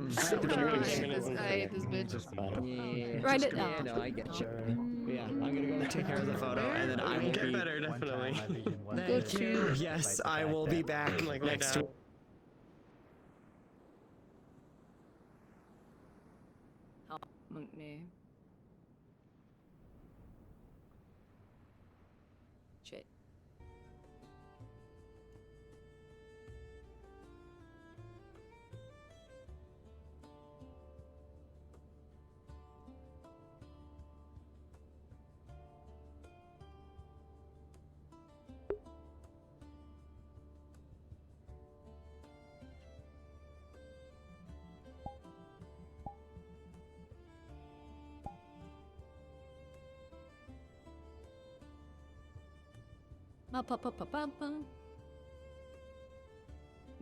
I hate this bitch. Yeah. Write it Yeah, down. no, I get you. Yeah, I'm gonna go take care of the photo, and then I will get be better, definitely. Thank you. Yes, I will be back Like next week. No. Shit.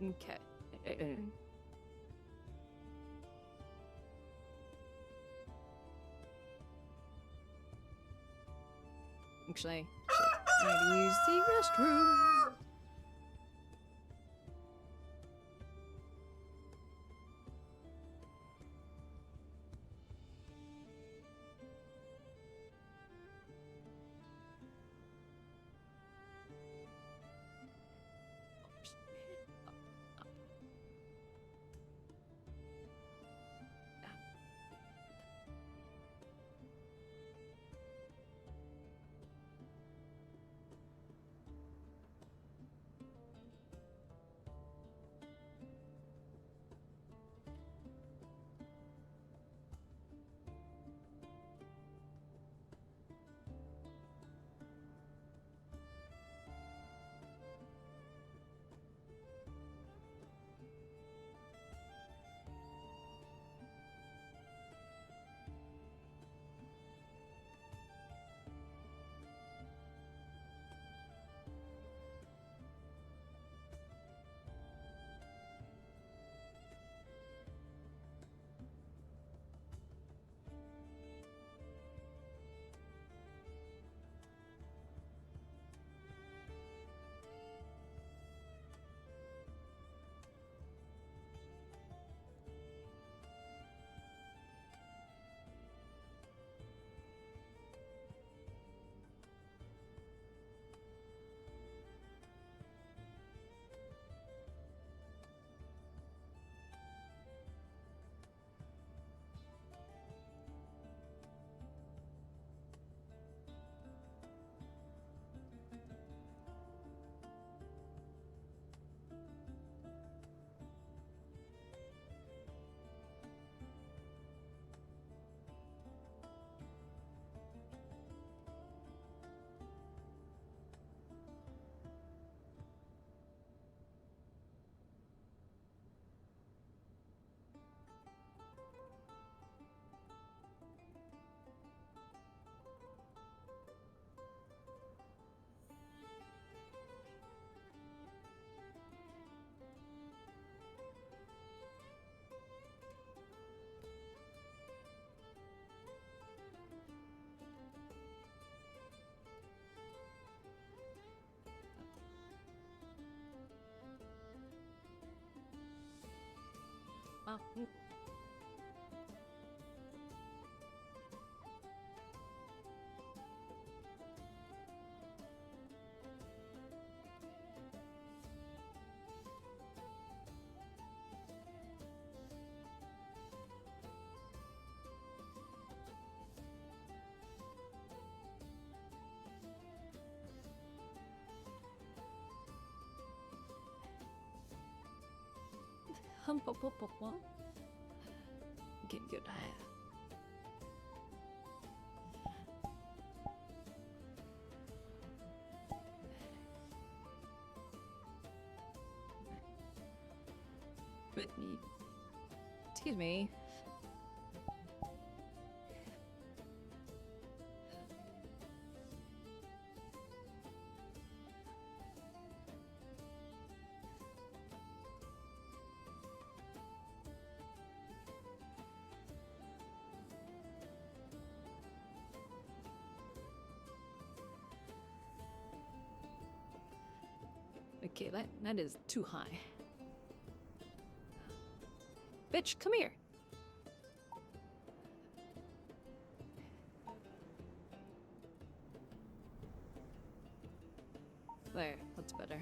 Okay. Actually, I need to use the restroom. Wow. Get good. Excuse me. Okay, that is too high. Bitch, come here. There, that's better.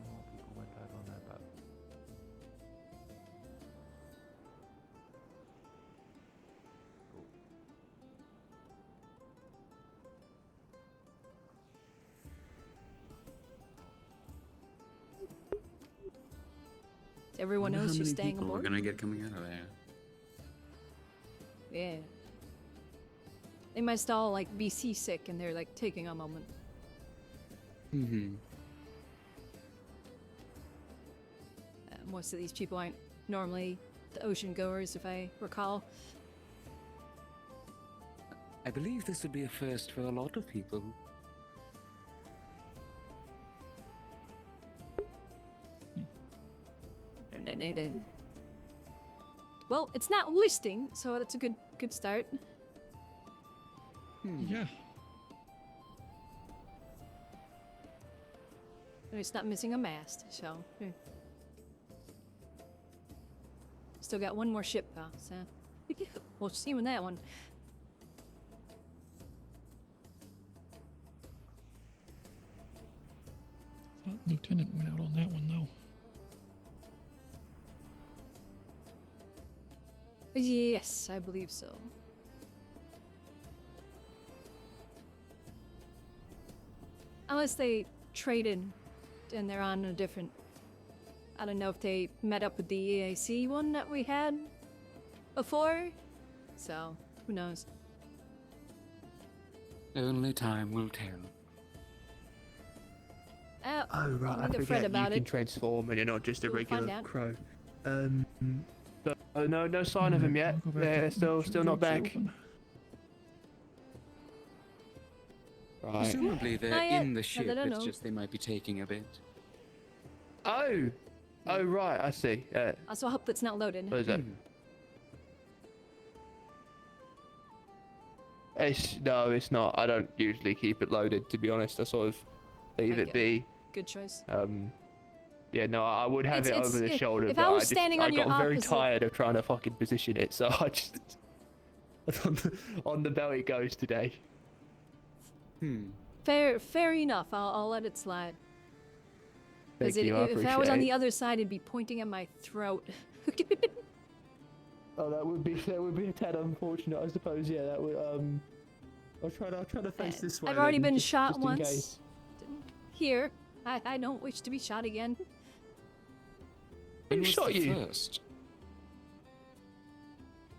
More people went over on that boat. Cool. Everyone Wonder knows how she's many staying people we're aboard. gonna get coming out of there. Yeah. They must all like be seasick and they're like taking a moment. Mm-hmm. Most of these people aren't normally the ocean goers, if I recall. I believe this would be a first for a lot of people. Well, it's not listing, so that's a good start. Yeah. And it's not missing a mast, so. Still got one more ship though, so we'll see with that one. Lieutenant went out on that one though. Yes, I believe so. Unless they traded and they're on a different... I don't know if they met up with the EAC one that we had before. So, who knows? Only time will tell. Oh right, I need to forget fret you about can it. transform and you're not just a We'll find regular out. crow. So, no sign of him yet. I'll go back They're and still check not the back. open. Right. Presumably they're Not yet. in the Not ship, that I it's know. just they might be taking a bit. Oh right, I see. Also, I hope that's not loaded. What is that? Hmm. No, it's not. I don't usually keep it loaded, to be honest. I sort of leave There you it go. be. Good choice. Yeah, no, I would have It's- it over the it's- shoulder, if but I was just, standing on I your got very opposite- tired of trying to fucking position it, so I just on the belt it goes today. Hmm. Fair enough. I'll let it slide. Thank Because you, I if I was on the appreciate it. other side, it'd be pointing at my throat. Oh, that would be a tad unfortunate, I suppose. Yeah, that would. I'll try to face this way. I've already then, been just shot in once. case. Here, I don't wish to be shot again. When Who was shot the you? first?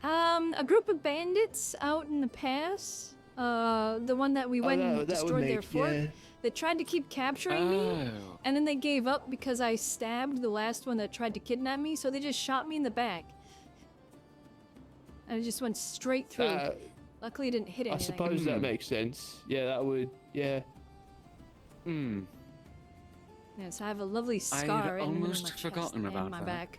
A group of bandits out in the pass. The one that we went and that would destroyed their make, fort. yeah. They tried to keep capturing me, Oh. and then they gave up because I stabbed the last one that tried to kidnap me. So they just shot me in the back, and it just went straight through. Luckily, it didn't hit I anything. suppose that Hmm. makes sense. Yeah, that would. Yeah. Hmm. Yes, I have a lovely I'd scar in the middle of my almost chest forgotten and about my that. back.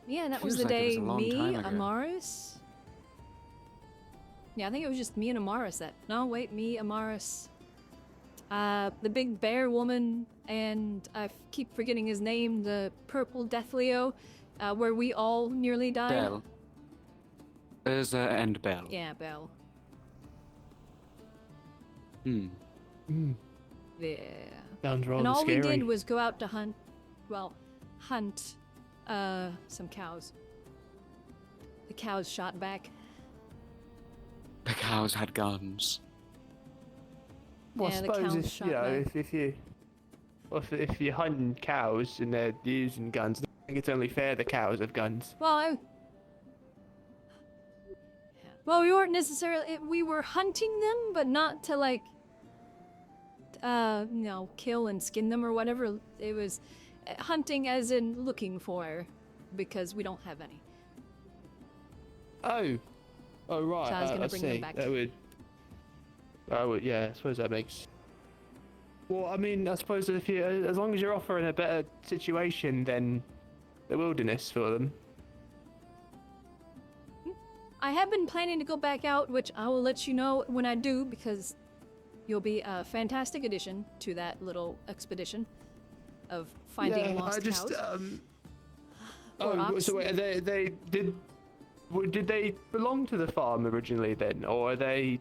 Yeah, that was Feels the like it was day a long me, time ago. Amaris. Yeah, I think it was just me and Amaris that. No, wait, me, Amaris. The big bear woman, and I keep forgetting his name, the purple Death Leo, where we all nearly died. Bell. Urza and Bell. Yeah, Belle. Hmm. Mm, Yeah. sounds rather And all scary. we did was go out to hunt. Well, hunt some cows. The cows shot back. The cows had guns. Well, Yeah, I the suppose cows if shot you know back. if you're hunting cows and they're using guns, I think it's only fair the cows have guns. Well, well, we weren't necessarily. We were hunting them, but not to like, kill and skin them or whatever. It was hunting as in looking for, because we don't have any. Oh right. So I was gonna I bring see. them back. That would. Yeah, I suppose that makes. Well, I mean, I suppose if you, as long as you're offering a better situation than the wilderness for them. I have been planning to go back out, which I will let you know when I do, because you'll be a fantastic addition to that little expedition of finding lost cows. Or ox. So wait, they did they belong to the farm originally then, or are they?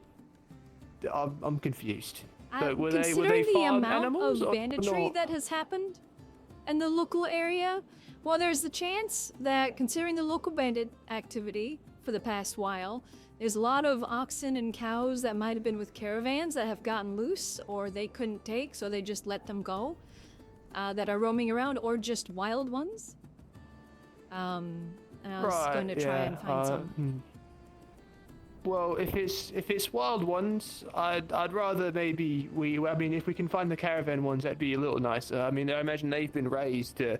I'm confused. But were they Considering the farm amount animals of or banditry not? that has happened in the local area, well, there's the chance that, considering the local bandit activity for the past while, there's a lot of oxen and cows that might have been with caravans that have gotten loose, or they couldn't take, so they just let them go, that are roaming around, or just wild ones. And I was going to try and find some. Well, if it's wild ones, I'd rather maybe I mean, if we can find the caravan ones, that'd be a little nicer. I mean, I imagine they've been raised to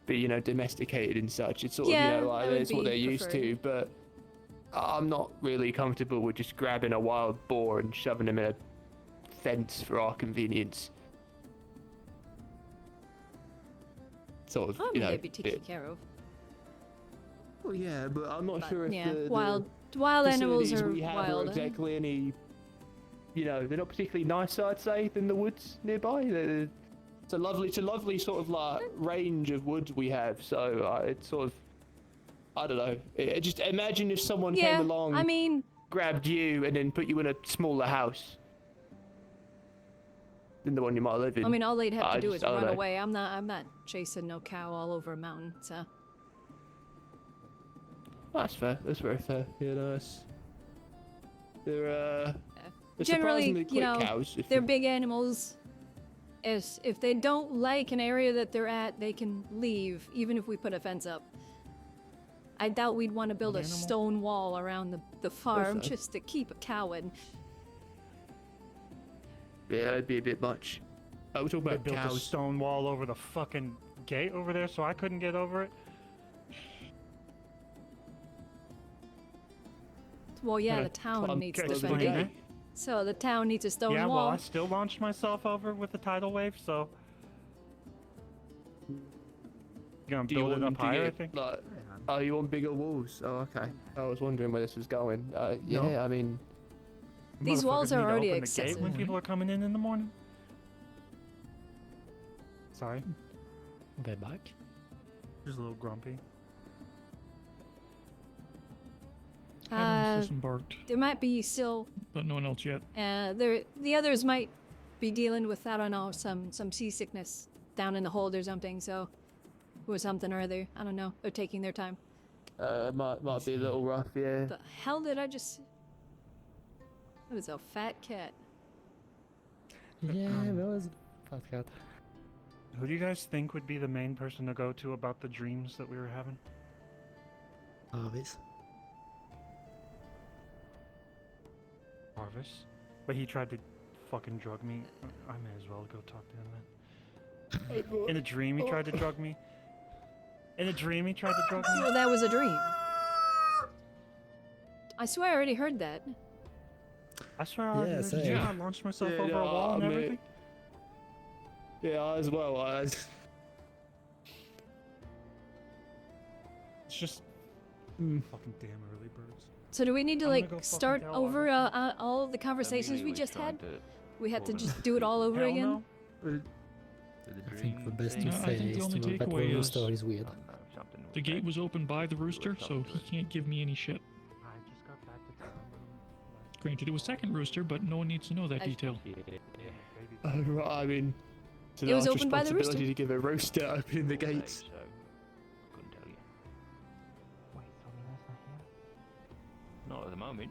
be, domesticated and such. It's sort of, like, that would it's what be they're used to. preferred. But I'm not really comfortable with just grabbing a wild boar and shoving him in a fence for our convenience. Sort of, Probably be taken care of. Well, yeah, but I'm not But, sure if yeah, the wild animals facilities are we have wild. are exactly any, they're not particularly nicer, I'd say, than the woods nearby. It's a lovely sort of like range of woods we have. So it's sort of, I don't know. Just imagine if someone came along, I mean, grabbed you, and then put you in a smaller house than the one you might live in. I mean, all they'd have to do is I don't run know. away. I'm not chasing no cow all over a mountain. So That's fair. That's very fair. They're generally, surprisingly quick cows. they're big animals. If they don't like an area that they're at, they can leave, even if we put a fence up. I doubt we'd want to build a stone wall around the farm just to keep a cow in. Yeah, that'd be a bit much. We're talking They about built a cows. stone wall over the fucking gate over there, so I couldn't get over it. Well, yeah, Gotta the town climb needs over to the defend gate. it. So the town needs a stone Yeah, wall. well, I still launched myself over with the tidal wave, so gonna Do you build want it them up to higher, I get, think. like, oh, you want bigger walls? Oh, okay. I was wondering where this was going. Yeah, No. I mean, These walls Motherfuckers are need to already open the gate excessive. when people are coming in the morning. Sorry, They're back. just a little grumpy. Adam's disembarked, There might be still. but no one else yet. The others might be dealing with, I don't know, some seasickness down in the hold or something. So, or something or other. I don't know. They're taking their time. might be a little rough, yeah. The hell did I just? It was a fat cat. Yeah, that was a fat cat. Who do you guys think would be the main person to go to about the dreams that we were having? Harvey's. Harvest? But he tried to fucking drug me. I may as well go talk to him then. In a dream, he tried to drug me. In a dream, he tried to drug me. Well, that was a dream. I swear I already heard that. I swear I already Yeah, heard same. you. I launched myself Yeah, over a no, wall and I mean- everything. Yeah, as well. It's just fucking damn early birds. So do we need to I'm gonna like go fucking start tell over Oliver. all of the conversations we just had? We had to just do it all over Hell again. no. I think the best No, to I say think the is only to that takeaway one is- story is weird. The gate was opened by the rooster, so he can't give me any shit. I just got back to town. Granted, it was second rooster, but no one needs to know that I- detail. Right, I mean, it's It was our opened by the responsibility rooster. to give a rooster opening the gates. moment.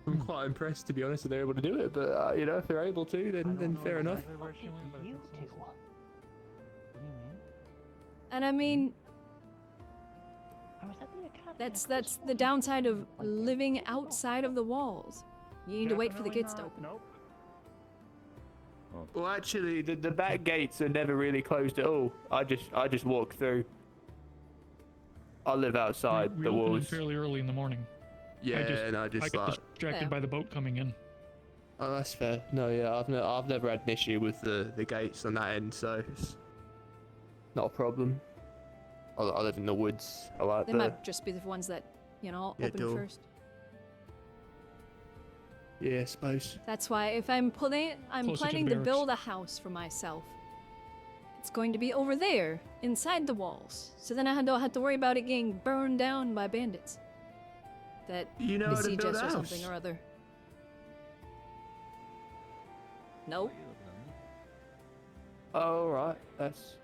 I'm quite impressed, to be honest, that they're able to do it. But you know, if they're able to, then fair enough. Where she went, but I think so. What do you mean? And I mean, I was at the academy. that's the downside of living outside of the walls. You need to wait for the Definitely gates to not. open. Nope. Well, actually, the back gates are never really closed at all. I just walk through. I live outside we the open it walls. fairly early in the morning. Yeah, and I I just get like. distracted Yeah. by the boat coming in. Oh, that's fair. No, yeah, I've never had an issue with the gates on that end, so it's not a problem. I live in the woods. I like They the might just be the ones that, Yeah, open door. first. yeah, I suppose. That's why if I'm Closer to planning the to barracks. build a house for myself, it's going to be over there, inside the walls. So then I don't have to worry about it getting burned down by bandits. That You know how to besiege build us a or house. something or other. Nope. Oh, right, that's.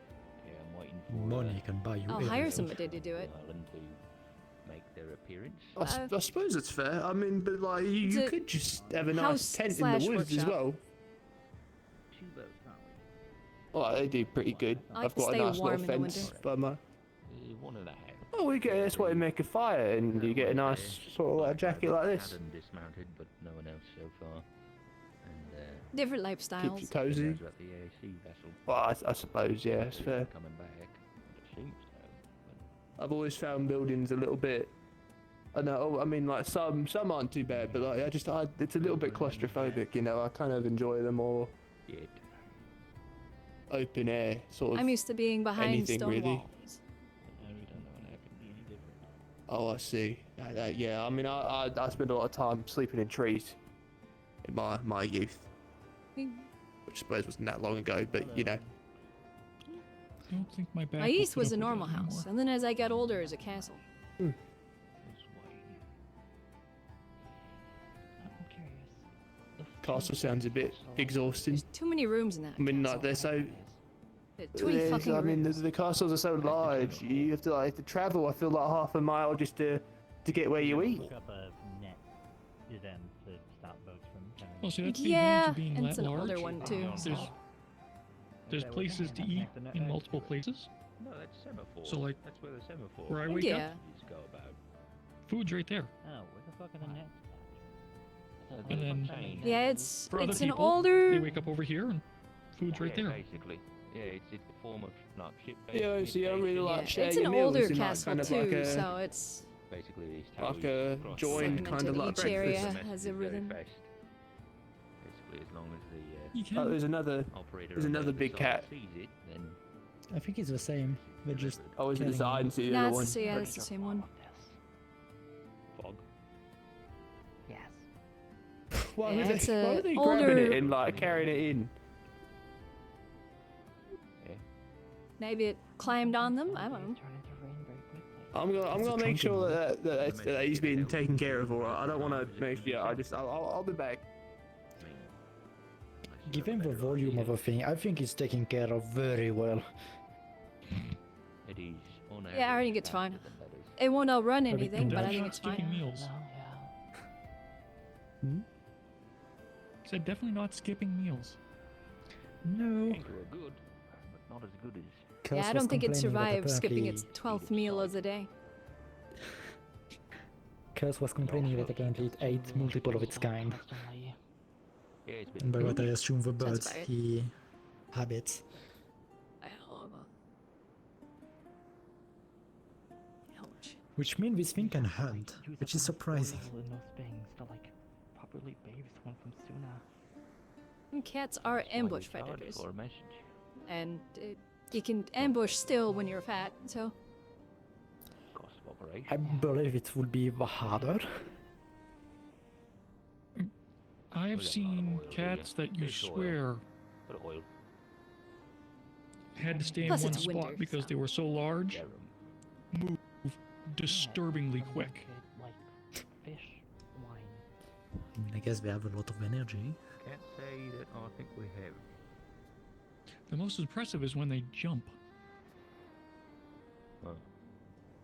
Yeah, I'm waiting for Money can buy you I'll everything. hire somebody to do it. Ireland to make their appearance. I suppose it's fair. I mean, but like you It's a could just have a nice house tent in slash the woods as workshop. well. Two boats, aren't we? Well, they do pretty good. I like I've to got a stay nice warm little in the fence winter. by my. One and a half. Oh, we get that's why you make a fire and you get a nice sort of like jacket like this. Had them dismounted, but no one else so far. And Different Keeps you lifestyles. cozy. knows about the AAC vessel. Well, I suppose, yeah, it's fair. Coming back. It seems so. I've always found buildings a little bit. I know. I mean, like some aren't too bad, but like it's a little bit claustrophobic. You know, I kind of enjoy the more But yet, open air sort of. I'm used to being behind anything, stone really. walls. I really don't know how it can be any different. Oh, I see. Yeah, I mean, I spend a lot of time sleeping in trees in my youth, We- which I suppose wasn't that long ago, but you know. I don't think my back. My will east put was up a with normal that house, anymore. and then as I got older, it was a castle. Just waiting. I'm curious. The Castle sounds a bit exhausting. There's too many rooms in that. I mean, castle. like they're so. There's too many There's- fucking I mean, rooms. the castles are so large. You have to travel. I feel like half a mile just to get where you eat. Look up a net to them to stop boats from coming. Well, see, that's the Yeah, advantage of being and that it's an large. older one too. There's places to eat in multiple places. No, that's semaphore. So, like, that's where the semaphore. where I wake Yeah. up, Just go about. food's right there. Oh, where the fuck are the nets? And then Yeah, it's for other an people, older. they wake up over here and food's right Yeah, there. basically. Yeah, it's the form of like ship. Yeah, see, I really Yeah, like share it's your an meals older in, like, castle kind of too, like a, so it's Basically, these like towers a across joined the- kind of like Each area breakfast. has The a message is very rhythm. fast. Basically, as long as the You can. Oh, there's another. operator There's on the another other big side cat. sees it, then I think it's the same. They're just Oh, is it the Killing side them. and see the Nah, other it's one? the same. Yeah, it's the same one. fog. Yes. Why Yeah, were they, it's why a were they older- grabbing it and like carrying it in? Maybe it climbed on them. I don't know. Turn into rain very quickly. I'm It's a gonna make sure chunky that he's being taken care of. All right. I don't want to make. Yeah, I'll be back. I mean, I still given have the a better volume idea. of a thing, I think it's taken care of very well. It is on Yeah, I think average it's fine. faster than that is. It won't outrun But it anything, but I Definitely think not it's skipping fine. meals. No, yeah. Said definitely not skipping meals. No. Things were good, but not as good as. Kels Yeah, I was don't think it complaining that survived skipping its apparently- 12th meal of the day. Kels was complaining that apparently it ate multiple of its kind. Constantly. Yeah, it's been And by good. what I assume the Sounds birds about right. he habits. Ouch. Which means this thing can hunt, Use which up is enough surprising. oil in those things to like properly bathe one from Suna. And cats are That's why ambush you charge predators, for a message. and you can ambush still when you're fat. So Cost of operation. I believe it would be harder. I have got a lot of seen oil, do cats ya? that you Fish oil. swear Bit of oil. had to stay in Plus one it's spot winter, because so- they were so large, Garum. move disturbingly Someone quick. could, like fish wine. I mean, I guess they have a lot of energy. Can't say that I think we have. The most impressive is when they jump. Oh.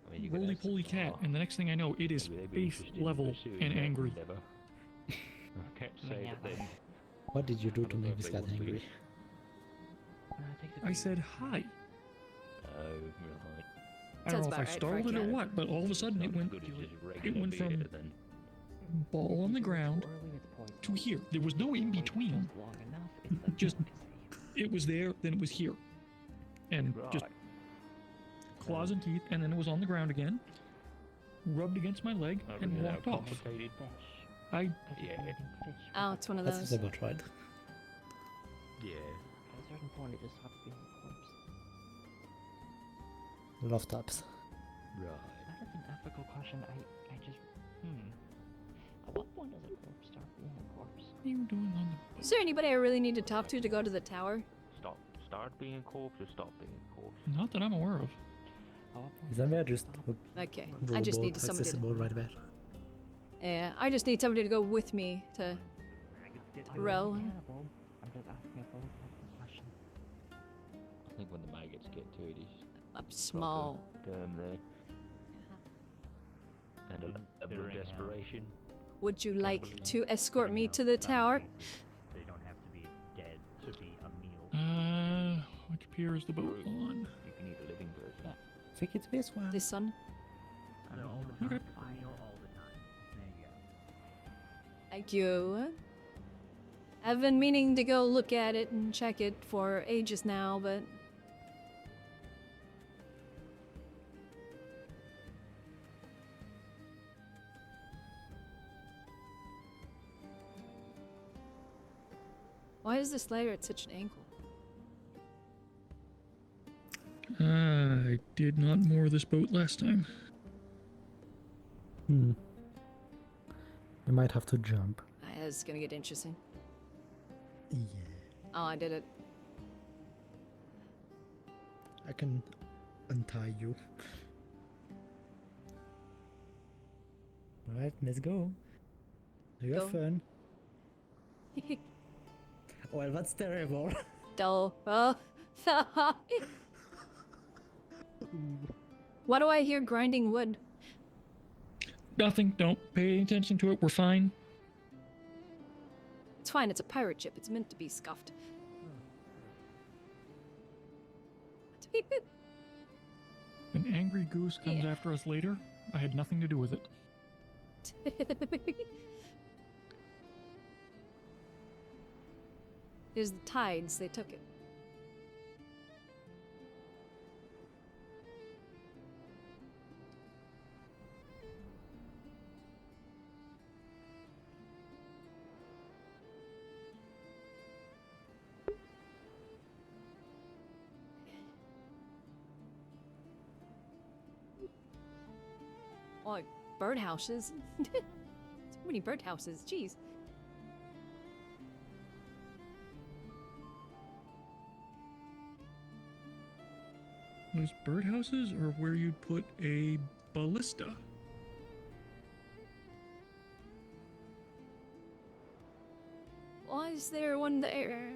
I mean, you could roly ask the poly cat, bar. and the next thing I know, it is Maybe they'd be face interested in level pursuing and that angry. endeavour. I can't say Yeah. that they. What did you do to don't know make if this they cat would be. angry? I said hi. Oh, right. I don't Sounds know if I about right for a startled it or cat. what, but all of a sudden It's it not as went. good as just It regular went from beer, then. ball on the ground to here. There was no in between. Just it was there, then it was here, and just Right. claws and teeth, and then it was on the ground again, rubbed against my leg, Not and really that walked off. complicated. I Yeah. Oh, it's one of That's those. about right. Yeah. At a certain point, it just stops being a corpse. Love taps. Right. That is an ethical question. I just, At what point does a corpse start being a corpse? what are you doing on the Is there anybody I really need to talk to go to the tower? Start being a corpse or stop being a corpse? Not that I'm aware of. At what point Isn't does there it just stop? Okay, I control just boat need somebody. accessible right there? Yeah, I just need somebody to go with me to row. Cannibal. I'm just asking a philosophical question. I think when the maggots get to it, it's Up small. term there. And a level of Considering how- desperation. Would you like to escort me to the tower? They don't have to be dead to be a meal. Which pier is the boat on? You can eat a living person. I think it's this one. This one? I know all the Okay. time. I know all the time. There you go. Thank you. I've been meaning to go look at it and check it for ages now, but why is this ladder at such an angle? I did not moor this boat last time. You might have to jump. It's gonna get interesting. Yeah. Oh, I did it. I can untie you. Alright, let's go. You have Go. fun. Well, that's terrible. Dull. Oh. Why do I hear grinding wood? Nothing. Don't pay attention to it. We're fine. It's fine, it's a pirate ship. It's meant to be scuffed. An angry goose comes Yeah. after us later. I had nothing to do with it. There's the tides, they took it. Oh, birdhouses. So many birdhouses, jeez. Those birdhouses are where you'd put a ballista. Why is there one there?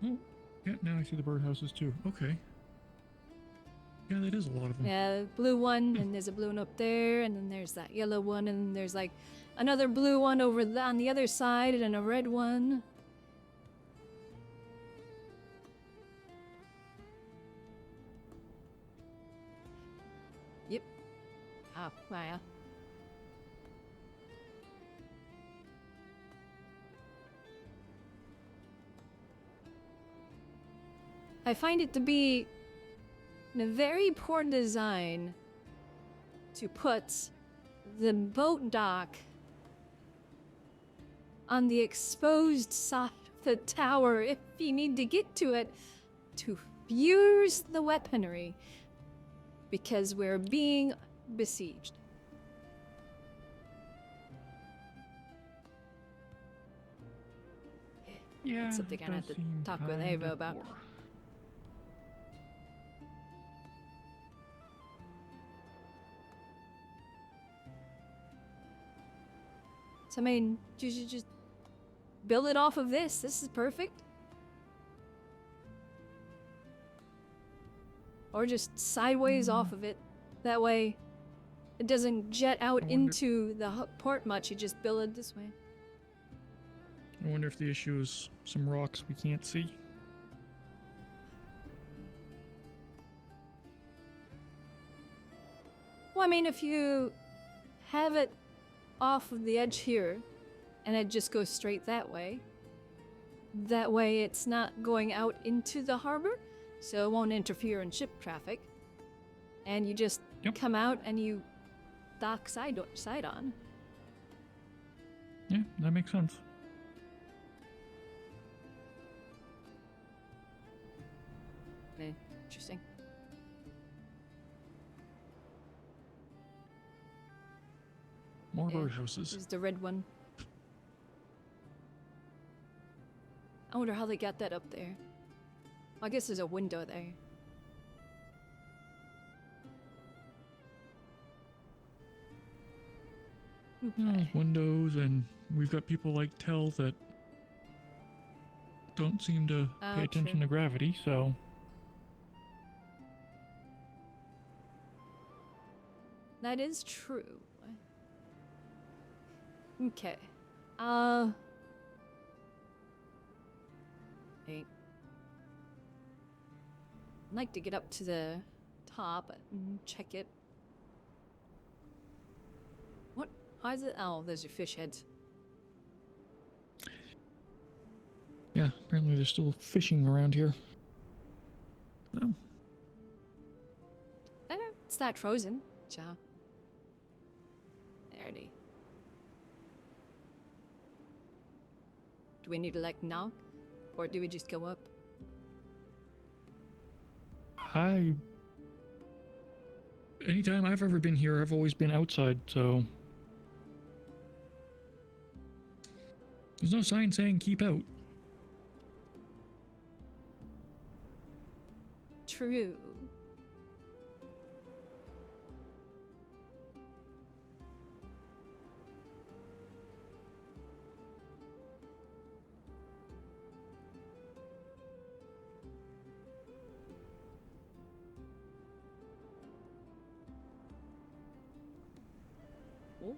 Oh, yeah, now I see the birdhouses too. Okay. Yeah, that is a lot of them. Yeah, blue one, and there's a blue one up there, and then there's that yellow one, and then there's like another blue one over on the other side, and a red one. Yep. Ah, yeah. I find it to be a very poor design to put the boat dock on the exposed side of the tower if you need to get to it to use the weaponry because we're being besieged. Yeah, That's something it I have does to seem talk with kinda Ava about. poor. So I mean, you should just build it off of this. This is perfect. Or just sideways off of it. That way, it doesn't jet out I wonder- into the port much. You just build it this way. I wonder if the issue is some rocks we can't see. Well, I mean, if you have it off of the edge here, and it just goes straight that way it's not going out into the harbor, so it won't interfere in ship traffic. And you just Yep. come out and you dock side on. Yeah, that makes sense. Interesting. More Yeah, birdhouses. This is the red one. I wonder how they got that up there. I guess there's a window there. Windows, and we've got people like Tell that don't seem to Oh, pay attention true. to gravity, so That is true. Okay. Hey. I'd like to get up to the top and check it. What? How is it? Oh, there's your fish heads. yeah, apparently they're still fishing around here. Oh, It's not frozen. Ciao. Alrighty. Do we need to like knock? Or do we just go up? anytime I've ever been here, I've always been outside, so there's no sign saying keep out. True. Oh.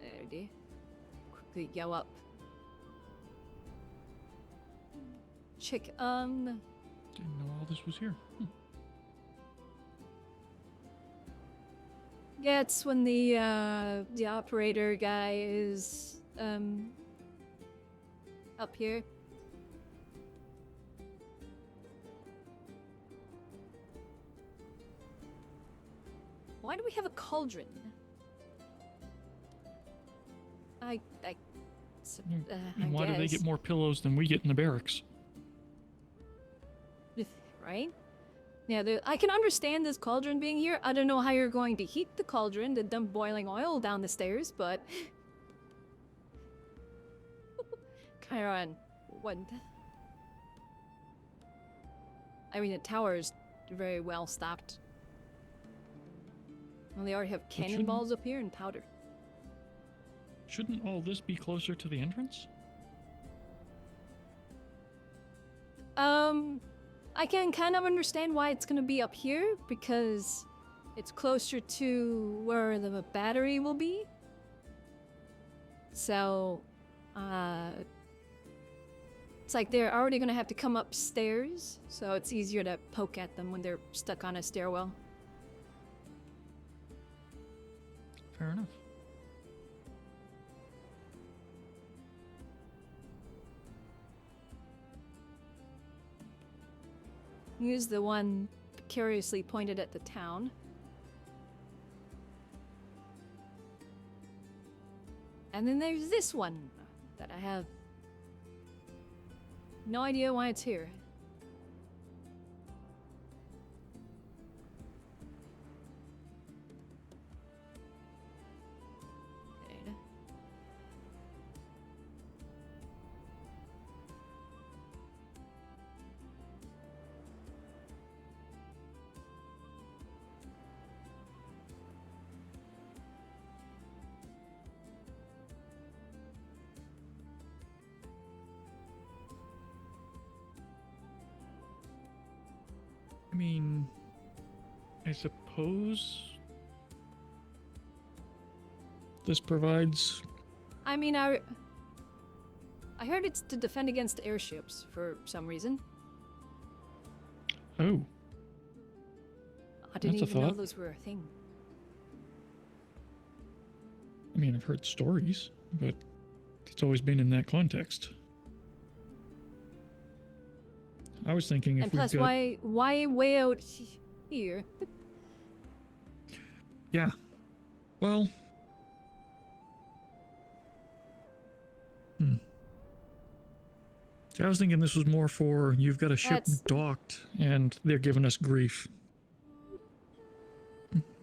There, quickly go up. Check, Didn't know all this was here. yeah, it's when the operator guy is, up here. Why do we have a cauldron? I Why do they guess. get more pillows than we get in the barracks? Right? Yeah, I can understand this cauldron being here. I don't know how you're going to heat the cauldron to dump boiling oil down the stairs, but... Chiron, what? I mean, the tower is very well stocked. Well, they already have shouldn't- cannonballs up here and powder. Shouldn't all this be closer to the entrance? I can kind of understand why it's gonna be up here, because it's closer to where the battery will be. So, it's like they're already gonna have to come upstairs, so it's easier to poke at them when they're stuck on a stairwell. Fair enough. Here's the one curiously pointed at the town. And then there's this one that I have no idea why it's here. I mean, I suppose this provides. I mean, I heard it's to defend against airships for some reason. Oh, I didn't That's a even know thought. those were a thing. I mean, I've heard stories, but it's always been in that context. I was thinking if And we've plus, got... why way out here? Yeah. Well... I was thinking this was more for you've got a ship That's- docked and they're giving us grief.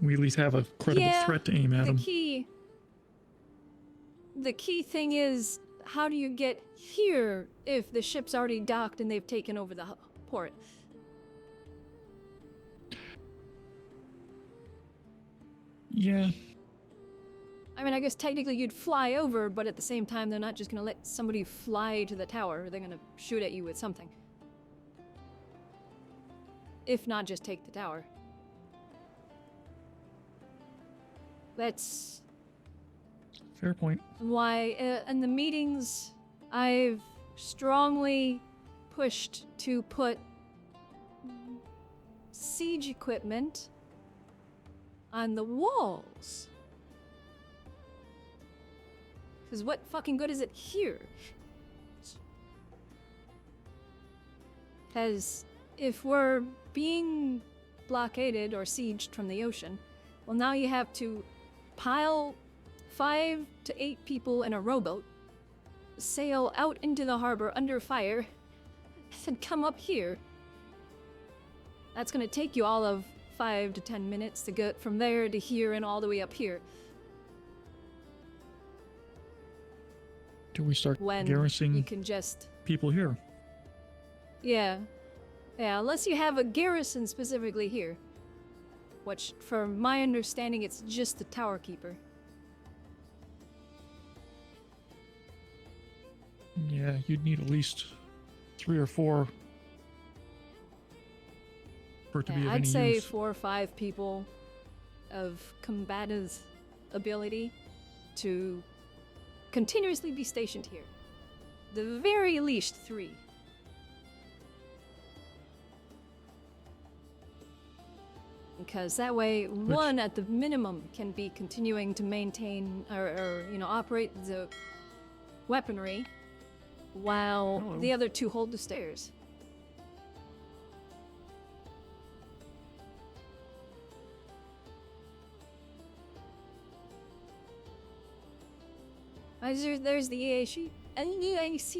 We at least have a credible Yeah, threat to aim at them. The key thing is, how do you get here if the ship's already docked and they've taken over the port? Yeah. I mean, I guess technically you'd fly over, but at the same time, they're not just gonna let somebody fly to the tower. They're gonna shoot at you with something. If not, just take the tower. That's Fair point. why, in the meetings, I've strongly pushed to put siege equipment on the walls. Because what fucking good is it here? Because if we're being blockaded or sieged from the ocean, well, now you have to pile 5 to 8 people in a rowboat, sail out into the harbor under fire, and come up here. That's gonna take you all of 5 to 10 minutes to get from there to here and all the way up here. Do we start When garrisoning you can just... people here? Yeah. Yeah, unless you have a garrison specifically here. Which, from my understanding, it's just the Tower Keeper. Yeah, you'd need at least 3 or 4 for it to be of I'd any say use. 4 or 5 people of combative ability to continuously be stationed here. The very least 3. Because that way, one at the minimum can be continuing to maintain or operate the weaponry, while Hello. the other 2 hold the stairs. There's the EAC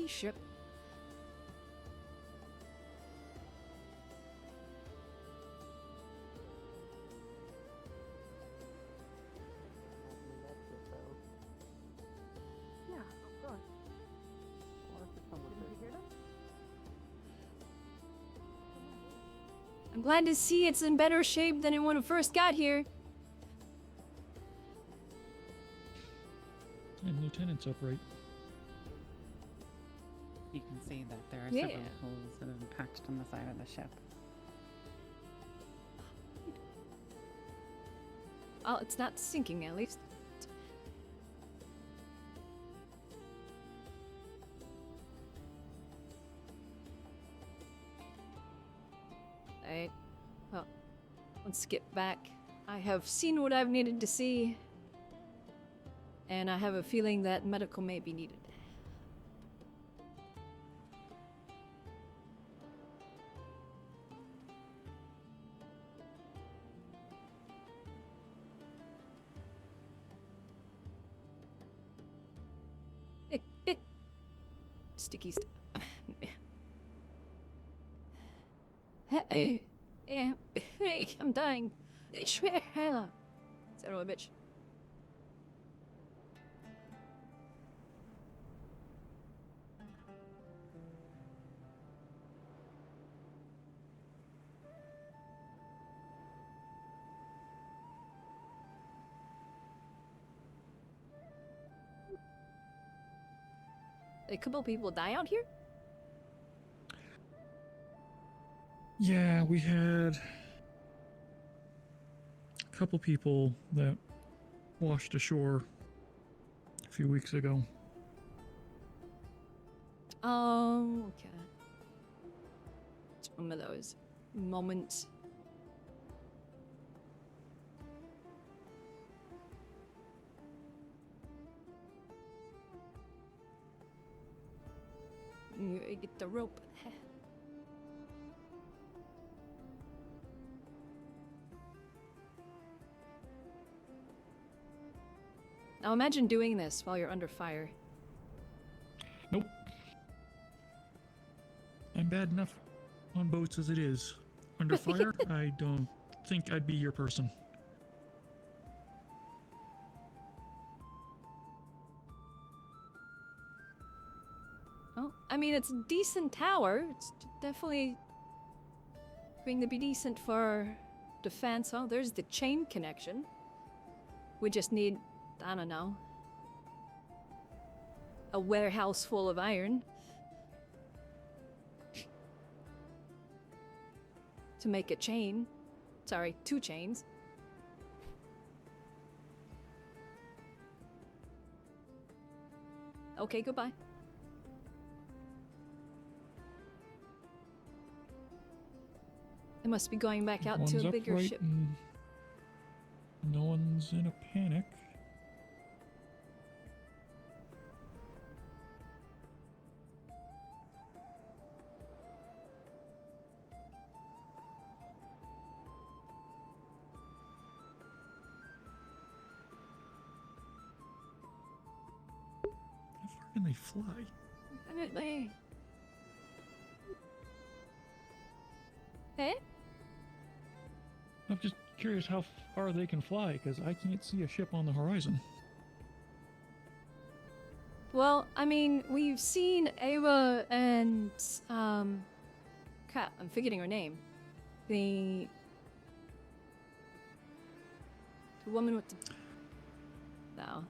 ship. Yeah, of course. Did you hear them? I'm glad to see it's in better shape than when it first got here. And Lieutenant's upright. You can see that there are Yeah. several holes that have been patched on the side of the ship. Oh, it's not sinking at least. Alright. Well, let's get back. I have seen what I've needed to see. And I have a feeling that medical may be needed. Sticky stuff. Hey, I'm dying. Son of a bitch. A couple people die out here? Yeah, we had a couple people that washed ashore a few weeks ago. Oh, okay. It's one of those moments. You get the rope. Now imagine doing this while you're under fire. Nope. I'm bad enough on boats as it is. Under fire, I don't think I'd be your person. Oh, I mean, it's a decent tower. It's definitely going to be decent for defense. Oh, there's the chain connection. We just need, I don't know, a warehouse full of iron to make a chain. Sorry, 2 chains. Okay, goodbye. I must be going back out to One's a bigger upright ship. and no one's in a panic. How far can they fly? Definitely. Hey? I'm just curious how far they can fly, because I can't see a ship on the horizon. Well, I mean, we've seen Ava and, crap, I'm forgetting her name. The woman with the... No.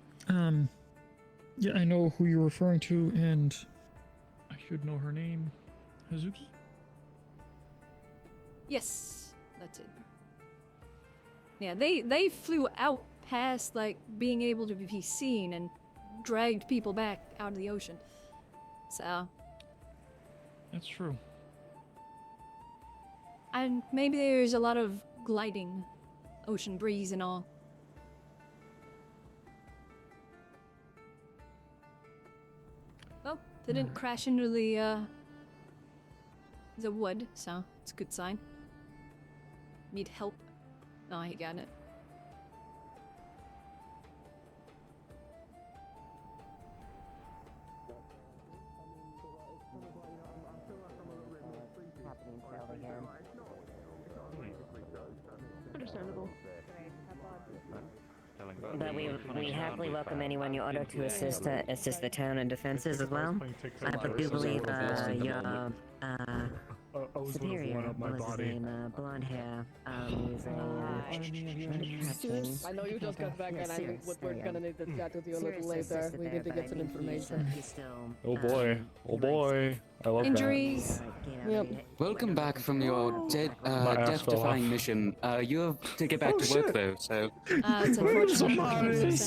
Yeah, I know who you're referring to, and I should know her name. Hazuki? Yes, that's it. Yeah, they flew out past, like, being able to be seen and dragged people back out of the ocean. So, That's true. and maybe there's a lot of gliding, ocean breeze and all. Well, they didn't crash into the wood, so it's a good sign. Need help? No, I got it. But we happily welcome anyone you order to assist the town in defenses as well. I do believe your superior, what was his name, blonde hair, is a I know you just got back, and we're gonna need to chat with you a little later. We need to get some information. Oh boy, oh boy, I love Injuries. Yep. Welcome back from your death-defying mission. You have to get back to work though, so. It's unfortunate.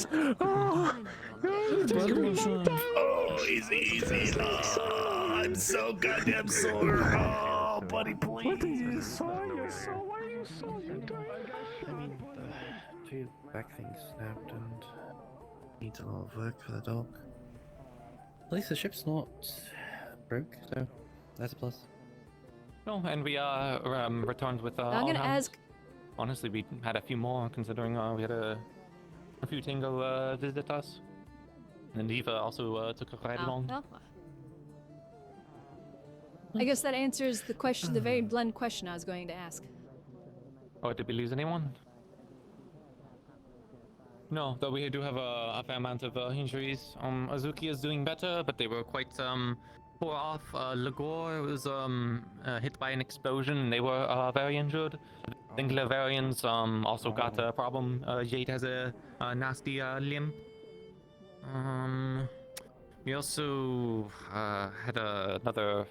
Oh, easy. I'm so goddamn sore. Oh, buddy, please. What are you sore? You're sore. Why are you sore? I mean, the 2 back things snapped and needs a lot of work for the dog. At least the ship's not broke, so that's a plus. No, and we returned with I'm all gonna hands. ask. Honestly, we had a few more, considering we had a few Tingo visit us. And Eva also took a ride along. Well, I guess that answers the question, the very blunt question I was going to ask. Oh, did we lose anyone? No, though we do have a fair amount of injuries. Azuki is doing better, but they were quite poor off. Lagor was hit by an explosion, and they were very injured. I think Lavarians also got a problem. Jade has a nasty limp. We also had another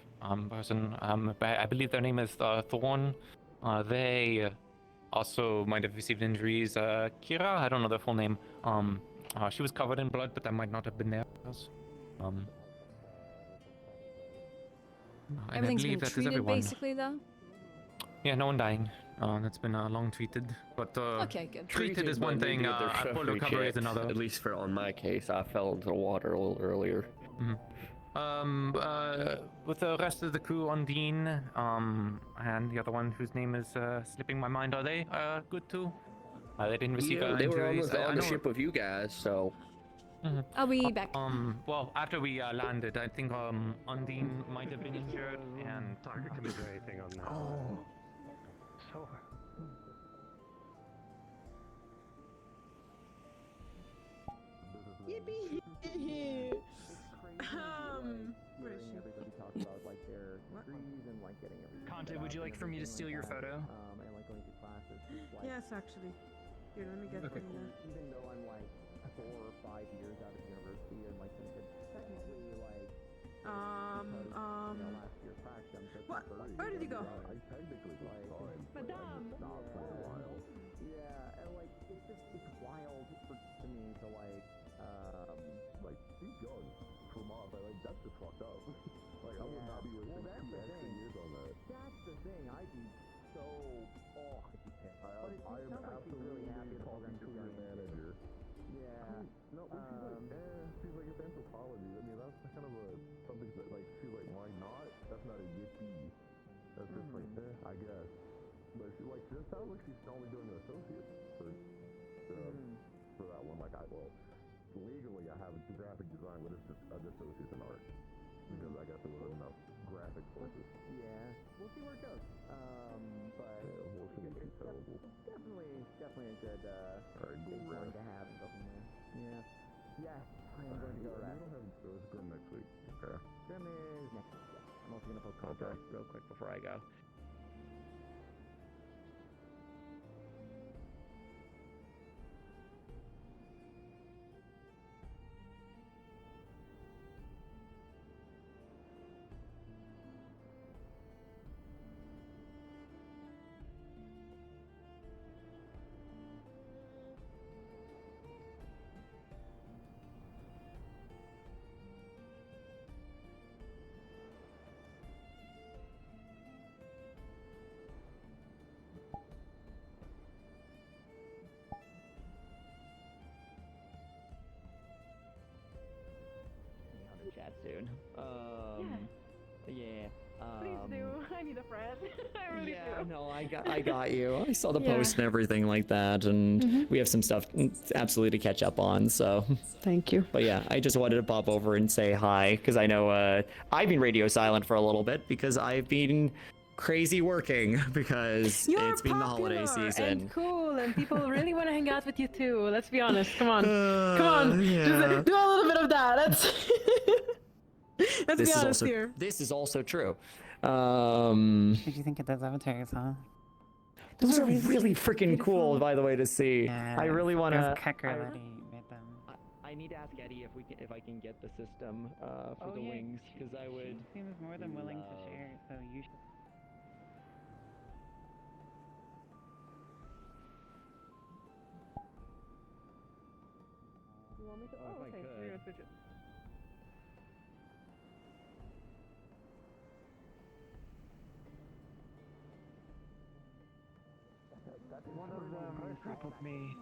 person. I believe their name is Thorn. They also might have received injuries. Kira, I don't know their full name. She was covered in blood, but that might not have been theirs. And I Everything's believe been that is treated everyone. basically, though. Yeah, no one dying. That's been long treated. But Okay, good. treated is one thing. Full recovery is another. At least for on my case, I fell into the water a little earlier. With the rest of the crew, Undine, and the other one whose name is slipping my mind, are they good too? They didn't receive They were injuries. on the ship with you guys, so. Are we back? Well, after we landed, I think Undine might have been injured, and Target can do anything on that. Oh. So. Yippee! Where is she? Conte, would you like for me to steal your photo? Yes, actually. Here, let me get Okay, them cool. there. Even though I'm like 4 or 5 years out of university and like technically like last year fraction. What? Where did he go? I technically like Madame. Stop for a while. Yeah, and like it's wild to me to like he's young from off. Like that's just fucked up. Like I would not be wasting 2 extra years on that. That's the thing. I'd be so I'd be pissed. I am absolutely really happy talking to your manager. Yeah. No, she's like it's anthropology. I mean that's kind of something that like she's like why not? That's not a yippee. That's just like I guess. But she this sounds like she's only doing an associate for that one. Like legally I have graphic design, but it's just an associate in art because I guess there wasn't enough graphic courses. Yeah, we'll see where it goes. But yeah, we'll see. It's terrible. Definitely a good thing to have and go from there. Yeah. Yes, I am going to go rest. It's Grim next week. Okay. Grim is next week. Yeah. I'm also gonna post contact real quick before I go. Chat soon. Yeah. Please do. I need a friend. I really do. No, I got you. I saw the Yeah. post and everything like that, and we have some stuff absolutely to catch up on. So thank you. But yeah, I just wanted to pop over and say hi because I know I've been radio silent for a little bit because I've been crazy working because it's been the holiday season. And cool, and people really want to hang out with you too. Let's be honest. Come on, come on. Yeah. Just do a little bit of that. Let's This be is honest also here. this is also true. What did you think of those avatars, huh? Those are really freaking cool, by the way, to see. I really want to. I need to ask Eddie if I can get the system for the wings because I would. She seems more than willing to share, so you should. You want me to? Oh, if I okay. could. You're gonna switch it. One of them grappled me.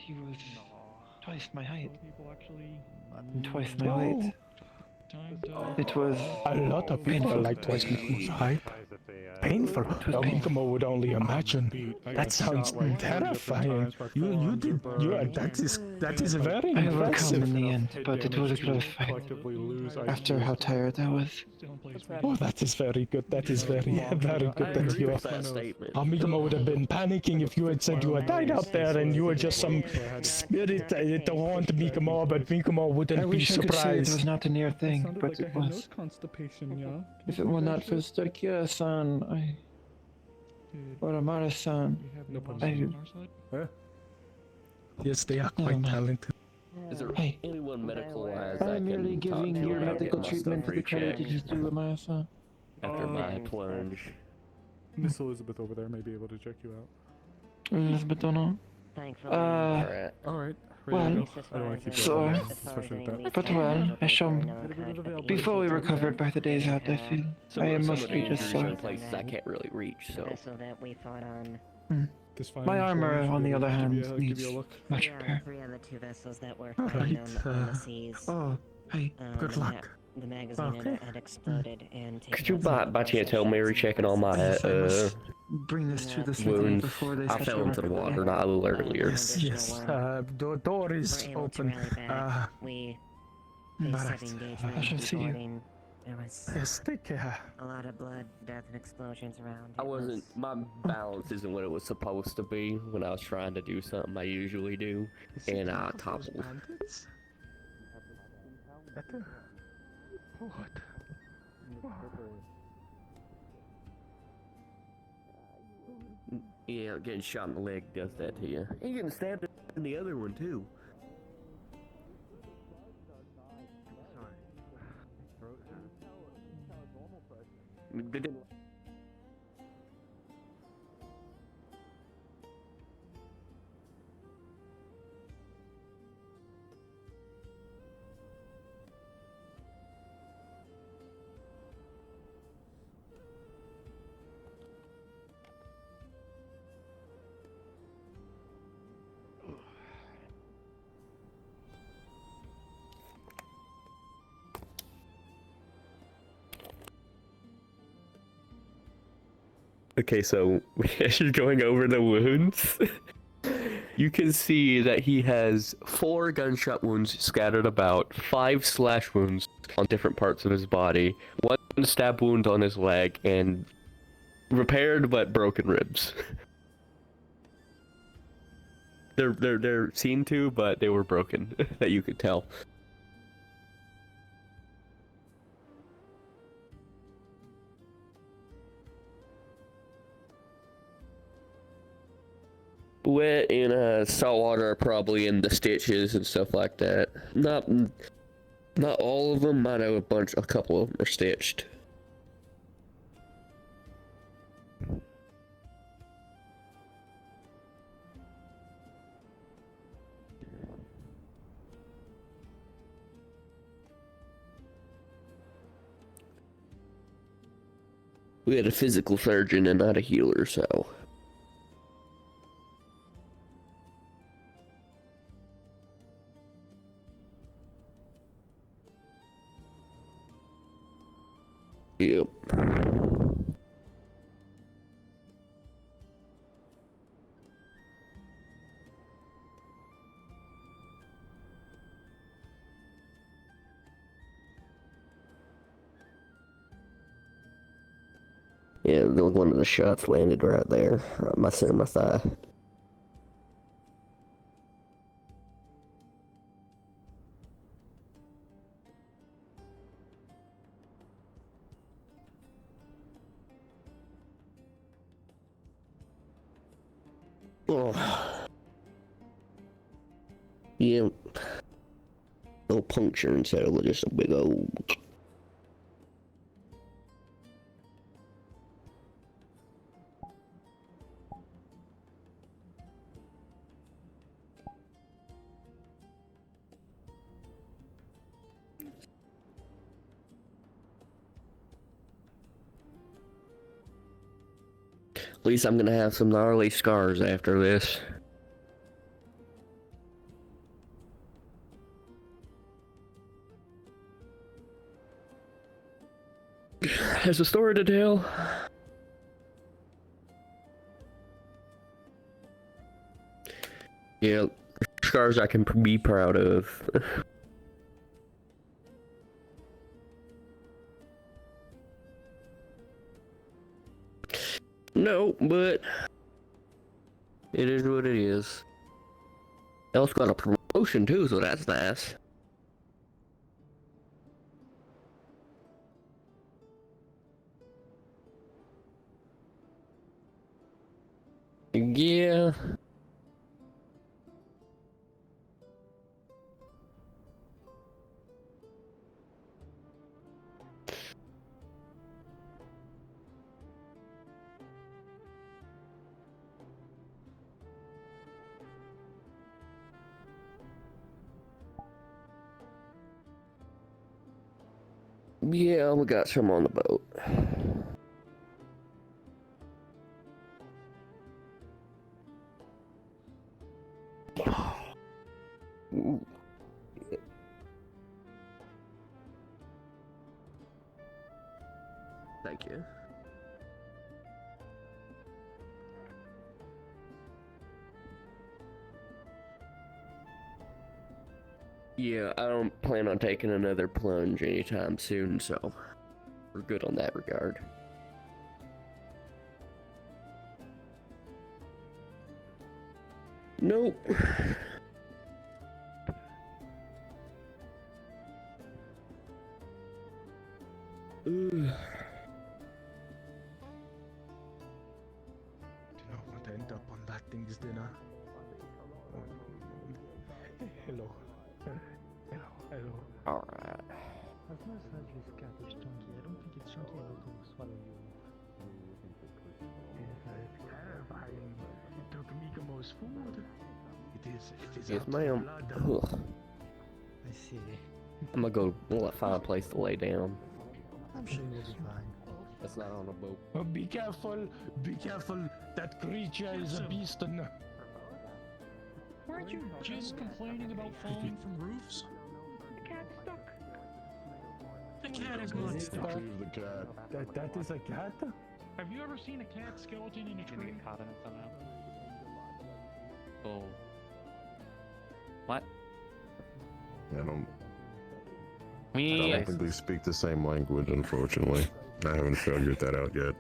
She was twice my height. People actually. Twice my weight. It was A lot of people painful. like twice people's height. Painful. Mikamo would only imagine. That sounds terrifying. That is very I overcome impressive. in the end, but it was a close fight. After how tired I was. Oh, that is very good. That is very good that you are. Mikamo would have been panicking if you had said you had died out there and you were just some spirit to haunt Mikamo, but Mikamo I wouldn't be wish I could say it was surprised. not a near thing, but it was. Constipation, yeah. If it were not for Sturkia-san, or Amara-san, No problems on our side. Yes, they are quite talented. Is there Hey. anyone medical as I'm merely giving your medical my treatment to the rechecked creditors to Martha. after my plunge? Miss Elizabeth over there may be able to check you out. Elizabeth, don't know. Thankfully. Alright. Ready to Well, go? I don't want to keep you so, up, especially with that. but well, I shall. Before we recovered by the day's out, I feel I must be just some so. places I can't really reach, so. Vessel that we fought on. My armor, on the other hand, give needs you a look. much There are repair. 3 other 2 vessels that were Alright, found on the seas. Oh, hey, good the luck. The magazine had exploded and taken Could you out by chance help me rechecking all my Yes, I must bring this to the city wounds? before they I set fell the into the record. water not a little earlier. Yes, the door is open. We But faced heavy engagement. I shall see you. boarding. There was Yes, take care. a lot of blood, death, and explosions around. I wasn't. My balance isn't what it was supposed to be when I was trying to do something I usually do, and I toppled. What? Yeah, getting shot in the leg does that to you. And getting stabbed in the other one too. Okay, so as you're going over the wounds, you can see that he has 4 gunshot wounds scattered about, 5 slash wounds on different parts of his body, 1 stab wound on his leg, and repaired but broken ribs. They're seen to, but they were broken, that you could tell. Wet in salt water, probably in the stitches and stuff like that. Not all of them. Might have a couple of them are stitched. We had a physical surgeon and not a healer, so. Yep. Yeah, one of the shots landed right there, right in my center of my thigh. Oh. Yeah. No puncture instead of just a big old. At least I'm gonna have some gnarly scars after this. Has a story to tell. Yeah, scars I can be proud of. No, but it is what it is. Elf got a promotion too, so that's nice. Yeah. Yeah, we got some on the boat. Ooh. Thank you. Yeah, I don't plan on taking another plunge anytime soon, so we're good on that regard. Nope. Ugh. Do not want to end up on that thing's dinner. Hello. Hello. Alright. I've not heard this cat is chunky. I don't think it's chunky enough to swallow you. It took Mikamo's food. It is Yes, out of ma'am. blood. Ugh. I see. I'm gonna go find a place to lay down. I'm sure you'll be fine. That's not on a boat. Oh, be careful! Be careful! That creature is a beast. Weren't you just complaining about falling from roofs? The cat's stuck. The cat is not stuck. Retrieve the cat. That is a cat? Have you ever seen a cat skeleton in a tree? Caught in it somehow. Oh. What? I don't We. think they speak the same language, unfortunately. I haven't figured that out yet.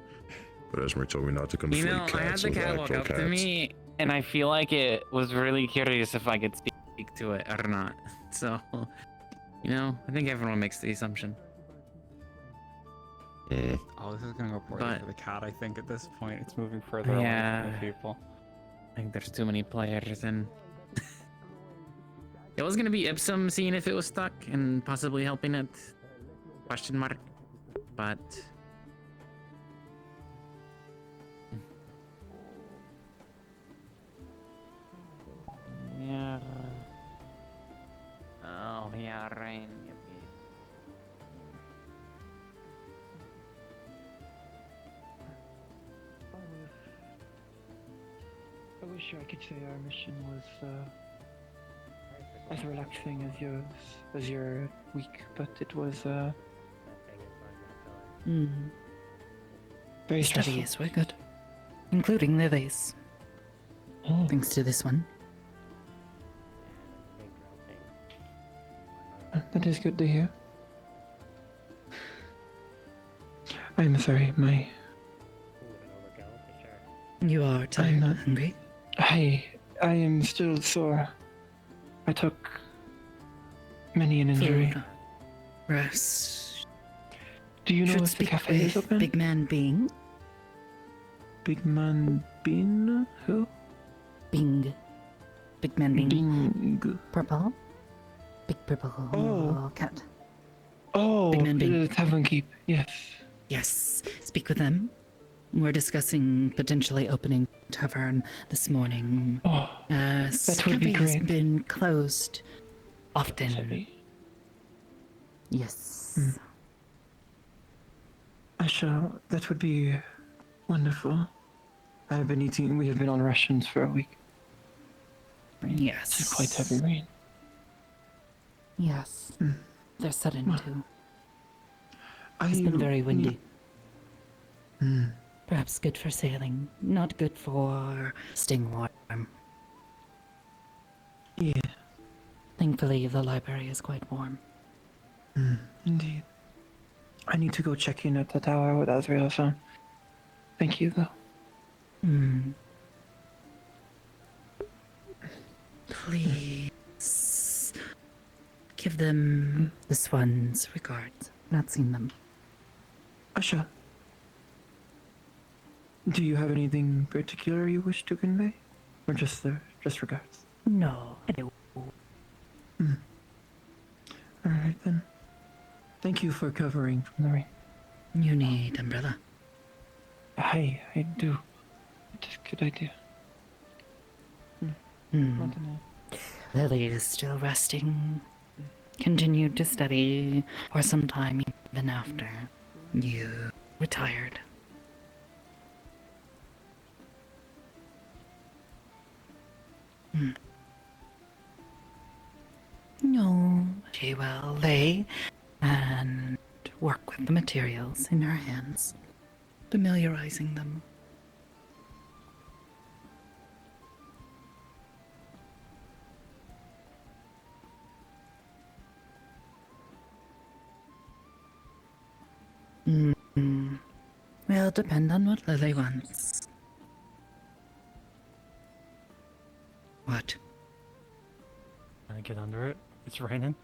But Esmer told me not to conflate You know, I had cats the with cat walk actual up cats. to me, and I feel like it was really curious if I could speak to it or not. So, you know, I think everyone makes the assumption. Oh, this is gonna go poorly But- for the cat, I think, at this point. It's moving further away Yeah. from the people. I think there's too many players, and it was gonna be Ipsum seeing if it was stuck and possibly helping it. Question mark. But yeah. Oh yeah, rain. I wish I could say our mission was as relaxing as your week, but it was very stressful. Studies were good, including levies. Thanks to this one. That is good to hear. I'm sorry, You are tired I'm and not hungry. I am still sore. I took many an injury. Food, rest. Do you know Should if the speak cafe is with open? Big Man Bing. Big Man Bean? Who? Bing. Big Man Bing. Bing. Purple. Big purple Oh. cat. Oh, Big Man Bing. Tavern Keep. Yes. Yes. Speak with them. We're discussing potentially opening tavern this morning. Oh, that would be has great. been closed often. Yes. I shall. That would be wonderful. We have been on rations for a week. Yes. It's quite heavy rain. Yes. They're sudden Well, too. It's been very windy. Hmm. Perhaps good for sailing, not good for staying warm. Yeah. Thankfully, the library is quite warm. Indeed. I need to go check in at the tower with Azrael soon. Thank you, though. Please give them this one's regards. Not seen them. I shall. Do you have anything particular you wish to convey? Or just regards? No, I don't. Alright then. Thank you for covering from the rain. You need umbrella. I do. It's a good idea. Lily is still resting. Continued to study for some time. even after you retired. Hmm. No, she will lay and work with the materials in her hands, familiarizing them. Will depend on what Lily wants. What? Can I get under it? It's raining.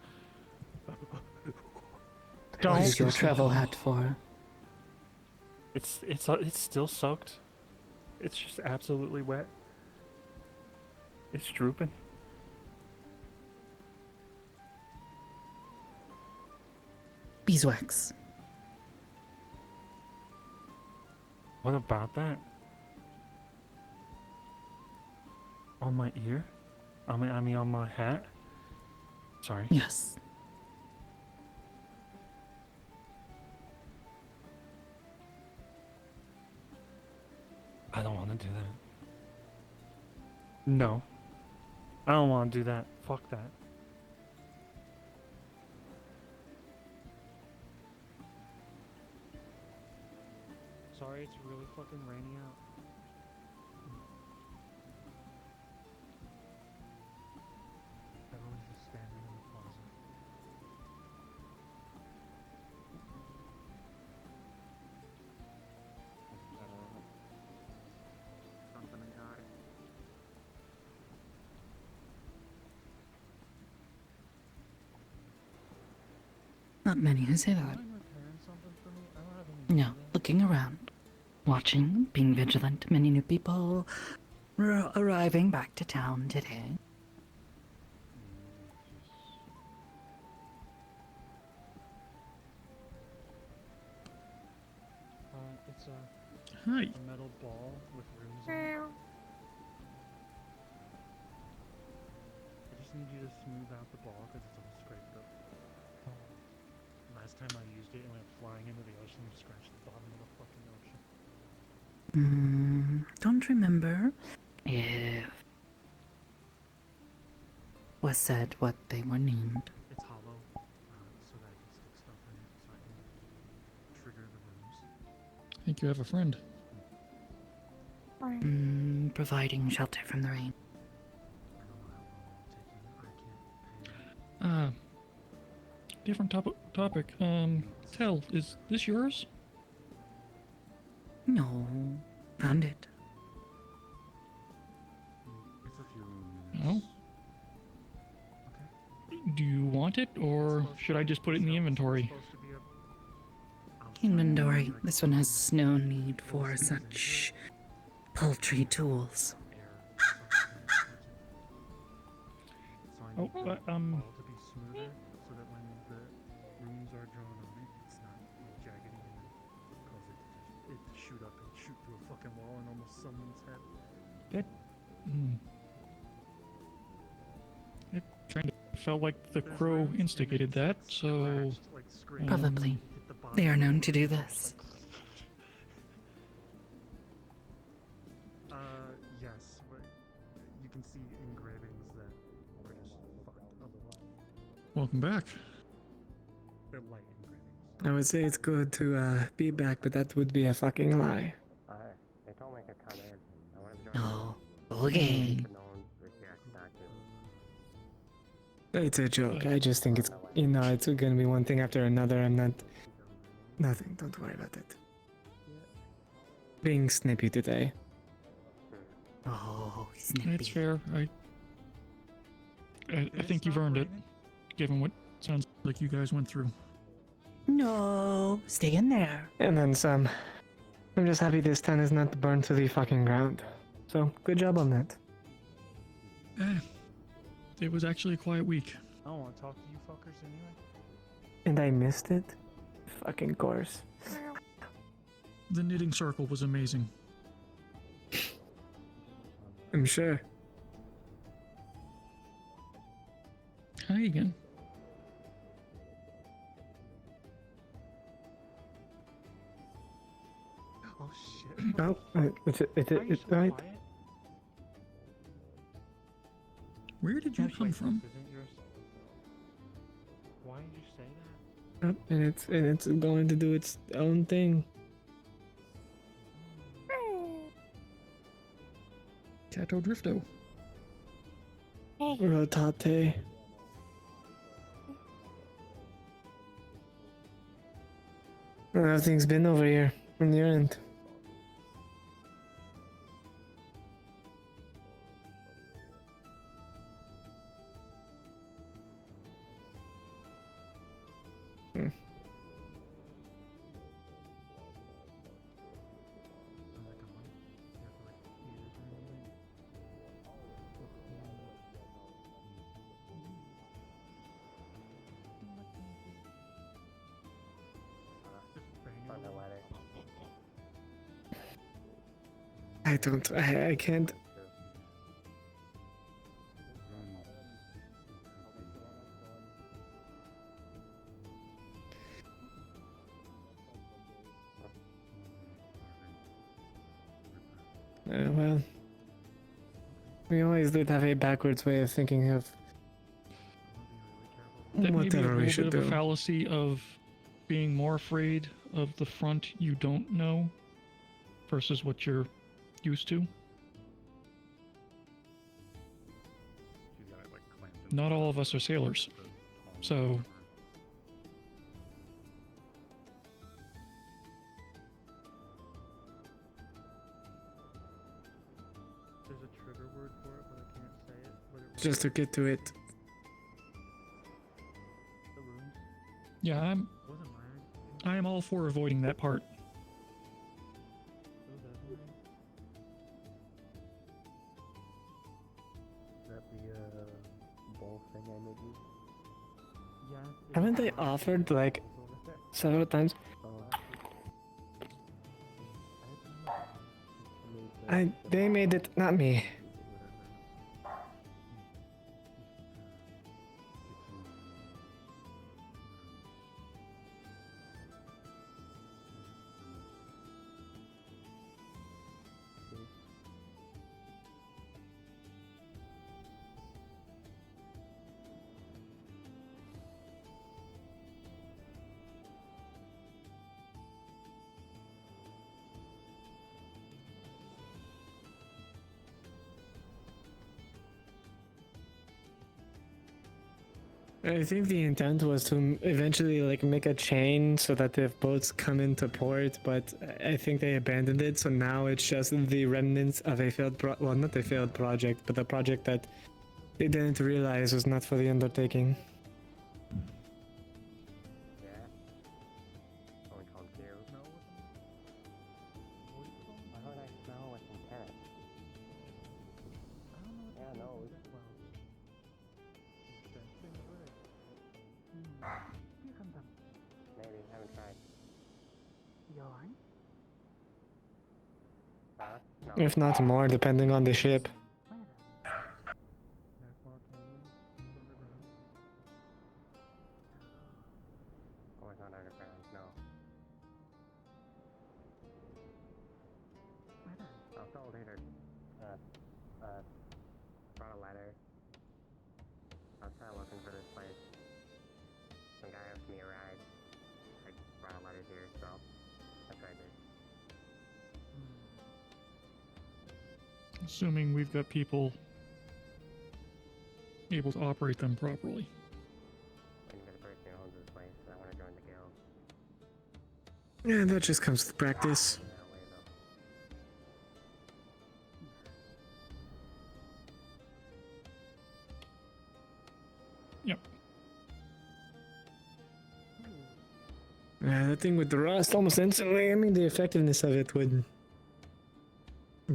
Don't. What is your travel hat for? It's still soaked. It's just absolutely wet. It's drooping. Beeswax. What about that? On my ear? I mean on my hat? Sorry. Yes. I don't want to do that. No. I don't want to do that. Fuck that. Sorry, it's really fucking rainy out. Everyone's just standing in the closet. Not many who say that. No, looking around, watching, being vigilant. Many new people arriving back to town today. It's Hi. a metal ball with rooms in it. I just need you to smooth out the ball because it's all scraped up. Last time I used it, it went flying into the ocean and scratched the bottom of the fucking ocean. Don't remember if was said what they were named. It's hollow, so that I can stick stuff in it, so I can trigger the rooms. I think you have a friend. Providing shelter from the rain. Different topic. Tell, is this yours? No, found it. It's a few No. Do you want it, or should I just put it in the inventory? Inventory. This one has no need for such paltry tools. Oh, to be smoother, so that when the rooms are drawn on it, it's not all jaggedy and cause it to shoot up and shoot through a fucking wall and almost someone's head. It kind of felt like the crow instigated that, so... Probably. They are known to do this. Yes, but you can see engravings that are just fucked otherwise. Welcome back. They're light engravings. I would say it's good to be back, but that would be a fucking lie. They told me I could come in. I wanted to Oh, okay. It's a joke. I just think it's, it's gonna be one thing after another. I'm not... Nothing, don't worry about it. Being snippy today. Oh, snippy. It's fair. I think you've earned it, given what sounds like you guys went through. No, stay in there. And then some. I'm just happy this town is not burned to the fucking ground. So, good job on that. It was actually a quiet week. I don't want to talk to you fuckers anyway. And I missed it? Fucking course. The knitting circle was amazing. I'm sure. Hi again. Oh shit. Oh, it's right. Where did you come from? Why did you say that? Oh, and it's going to do its own thing. Cato Drifto. Rotate. How things been over here on your end? I can't. Well, we always did have a backwards way of thinking of That may be a whatever we little should bit of a do. fallacy of being more afraid of the front you don't know versus what you're used to. Not all of us are sailors, so There's a trigger word for it, but I can't say it. But it Just to get to it. the rooms. yeah, Wasn't mine. I am all for avoiding that part. It was Esme. Is that the ball thing I made you? Yeah. Haven't they offered like several times? They made it, not me. I think the intent was to eventually like make a chain so that if boats come into port, but I think they abandoned it, so now it's just the remnants of a failed well, not a failed project, but a project that they didn't realize was not for the undertaking. Yeah. Only called Gale. I heard I smell like some cat. Yeah, no. Maybe, haven't tried. No. If not more, depending on the ship. Oh, it's not underground, no. I'll tell later. Brought a letter. I was kind of looking for this place. Some guy asked me a ride. I brought a letter here, so that's what I did. Assuming we've got people able to operate them properly. I'm the person who owns this place. I want to join the guild. Yeah, that just comes with practice. Yep. Yeah, that thing with the rust almost instantly, I mean, the effectiveness of it would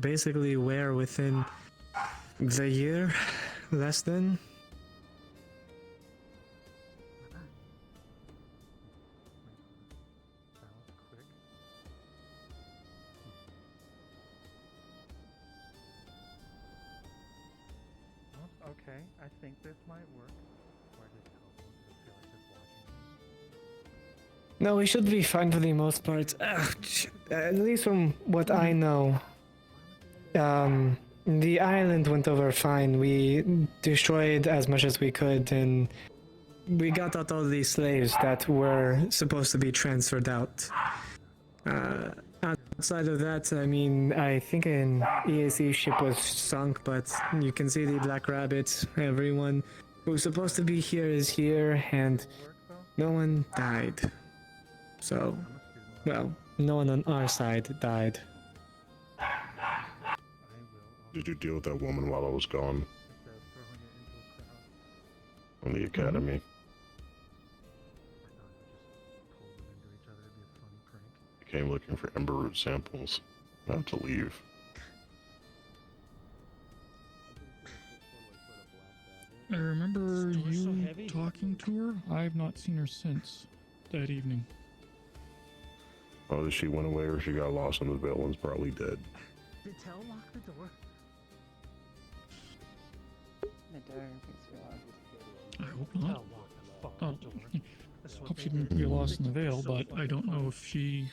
basically wear within the year, less than. Okay, I think this might work. Or just help them to feel like just watching me. No, we should be fine for the most part. At least from what I know. The island went over fine. We destroyed as much as we could, and we got out all these slaves that were supposed to be transferred out. Outside of that, I mean, I think an EAC ship was sunk, but you can see the Black Rabbit. Everyone who's supposed to be here is here, and no one died. So, well, no one on our side died. Did you deal with that woman while I was gone? On the academy? I came looking for ember root samples. I had to leave. I remember you talking to her. I have not seen her since that evening. Oh, she went away or she got lost in the veil and's probably dead. Did Tell lock the door? I hope not. Hope she didn't get lost in the veil, but I don't know if she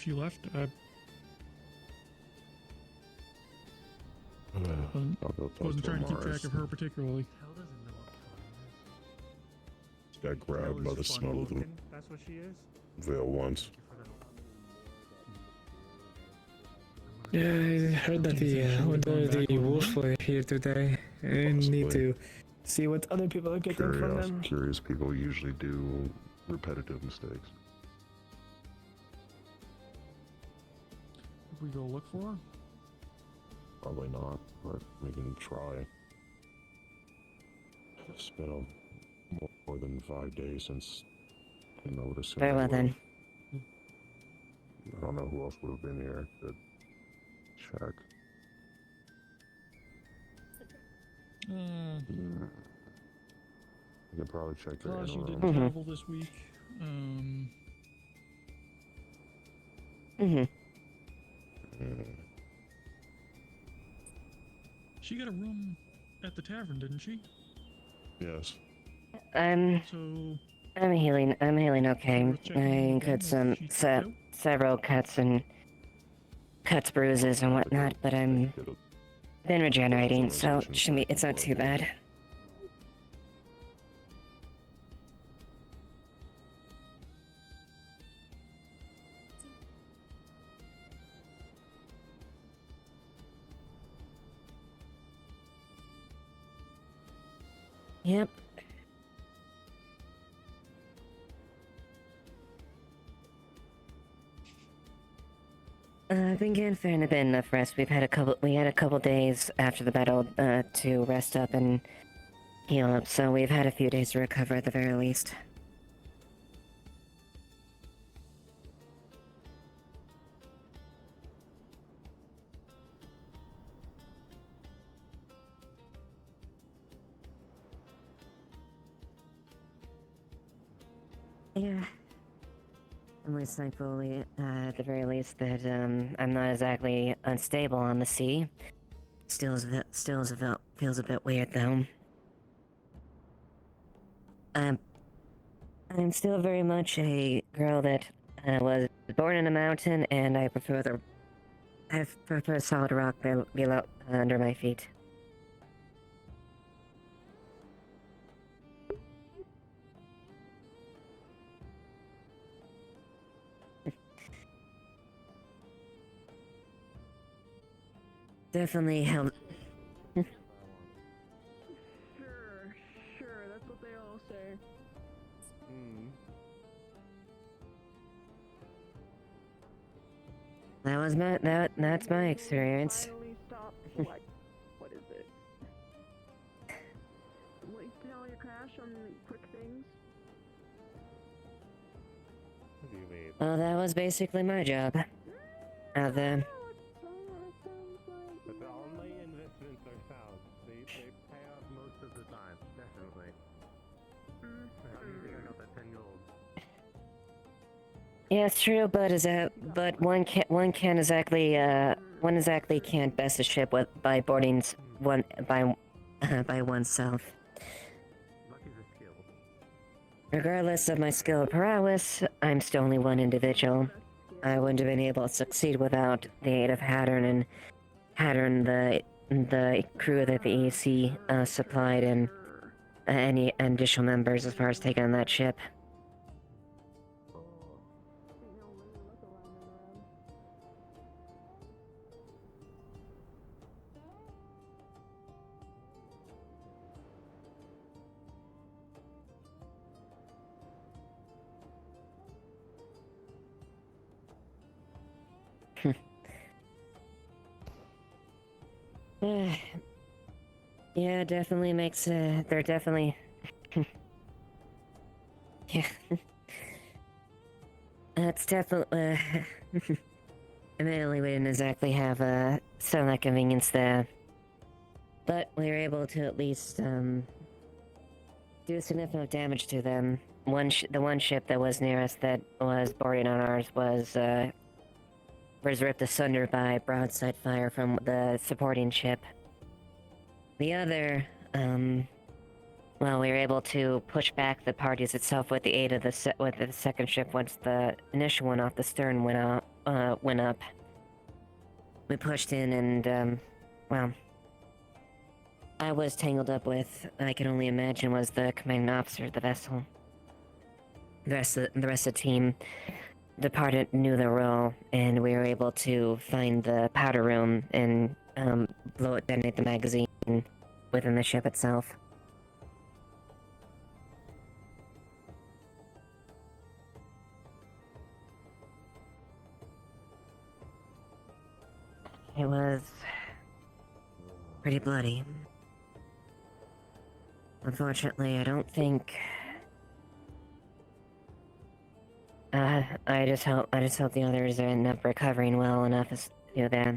left. Wasn't trying to keep track of her particularly. She got grabbed by the smell of the That's what she is? veil once. Yeah, I heard that the wolves were here today. I need to see what other people are getting from them. Curious people usually do repetitive mistakes. If we go look for her? Probably not, but we can try. It's been more than 5 days since I noticed. Very well then. I don't know who else would have been here to check. You can probably check the Cause you interim. didn't travel this week. She got a room at the tavern, didn't she? Yes. I'm healing okay. I incurred several cuts, bruises and whatnot, but I'm been regenerating, so it's not too bad. Yep. I've been getting fair and a bit enough rest. We had a couple days after the battle to rest up and heal up, so we've had a few days to recover at the very least. Yeah. I'm most thankful, at the very least, that I'm not exactly unstable on the sea. Feels a bit weird though. I'm still very much a girl that was born in a mountain, and I prefer solid rock below under my feet. Definitely helped. Sure, that's what they all say. That's my experience. Finally stop. What is it? Wasting all your cash on quick things? What do you mean? Well, that was basically my job. Out there. But the only investments are sound. They pay off most of the time, definitely. How do you think I got that 10 gold? Yeah, it's true, but one exactly can't best a ship by boarding by oneself. Lucky's a skill. Regardless of my skill or prowess, I'm still only one individual. I wouldn't have been able to succeed without the aid of Hattern and Hattern, the crew that the EC supplied, and any additional members as far as taking on that ship. Yeah, definitely makes, they're definitely... yeah. That's definitely, admittedly, we didn't exactly have, some of that convenience there. But we were able to at least, do significant damage to them. The one ship that was near us that was boarding on ours was ripped asunder by broadside fire from the supporting ship. The other, well, we were able to push back the parties itself with the aid of the second ship once the initial one off the stern went up. We pushed in and, well, I was tangled up with, I can only imagine, was the commanding officer of the vessel. The rest of the team departed, knew their role, and we were able to find the powder room and detonate the magazine within the ship itself. It was pretty bloody. Unfortunately, I don't think... I just hope the others end up recovering well enough as to do that.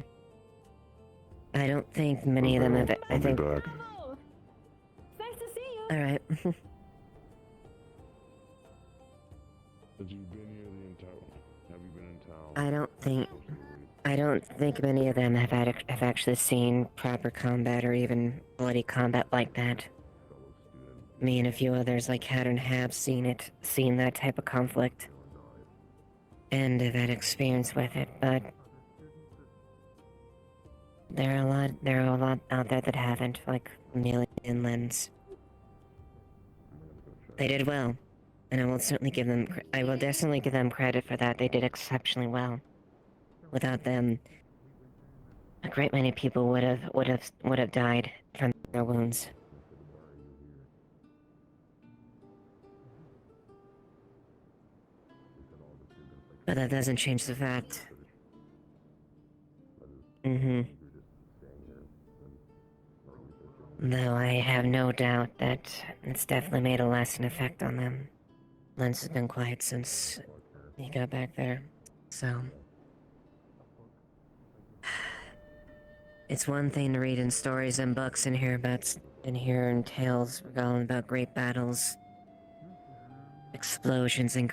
I don't think many of them have... I think... back. Nice to see you. Alright. Have you been here in town? Have you been in town? I don't think many of them have actually seen proper combat or even bloody combat like that. Me and a few others like Hattern have seen that type of conflict. And have had experience with it, but there are a lot out there that haven't, like Amelia and Lens. They did well, and I will definitely give them credit for that. They did exceptionally well. Without them, a great many people would have died from their wounds. But that doesn't change the fact. No, I have no doubt that it's definitely made a lasting effect on them. Lens has been quiet since he got back there, so... It's one thing to read in stories and books and hear in tales regaling about great battles, explosions, and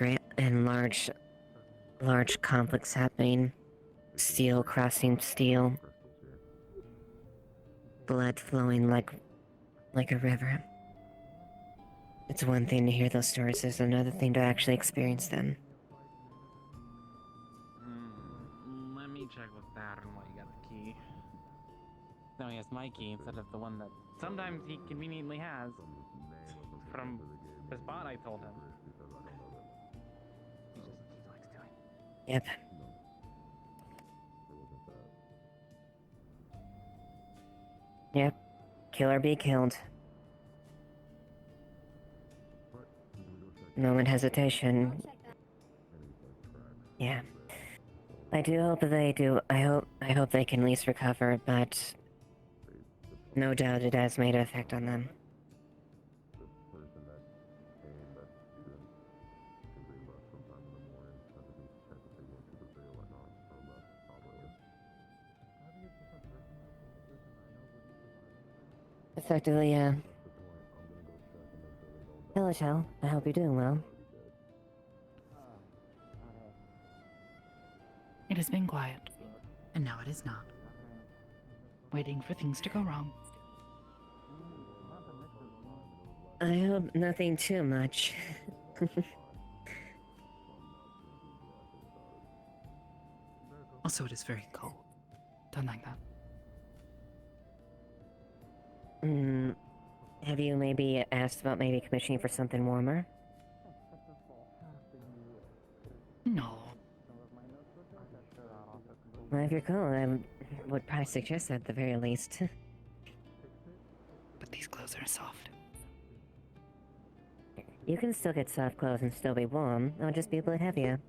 large conflicts happening, steel crossing steel, blood flowing like a river. It's one thing to hear those stories, it's another thing to actually experience them. Let me check with Pattern while you got the key. No, he has my key instead of the one that sometimes he conveniently has from the spot I told him. He likes doing. Yep. Yep. Kill or be killed. Moment hesitation. Yeah. I do hope that they do. I hope they can at least recover, but no doubt it has made an effect on them. Effectively, hello, Shell. I hope you're doing well. It has been quiet, and now it is not. Waiting for things to go wrong. I hope nothing too much. Also, it is very cold. Don't like that. Have you maybe asked about maybe commissioning for something warmer? No. Well, if you're cold, I would probably suggest that at the very least. But these clothes are soft. You can still get soft clothes and still be warm. They'll just be a bit heavier.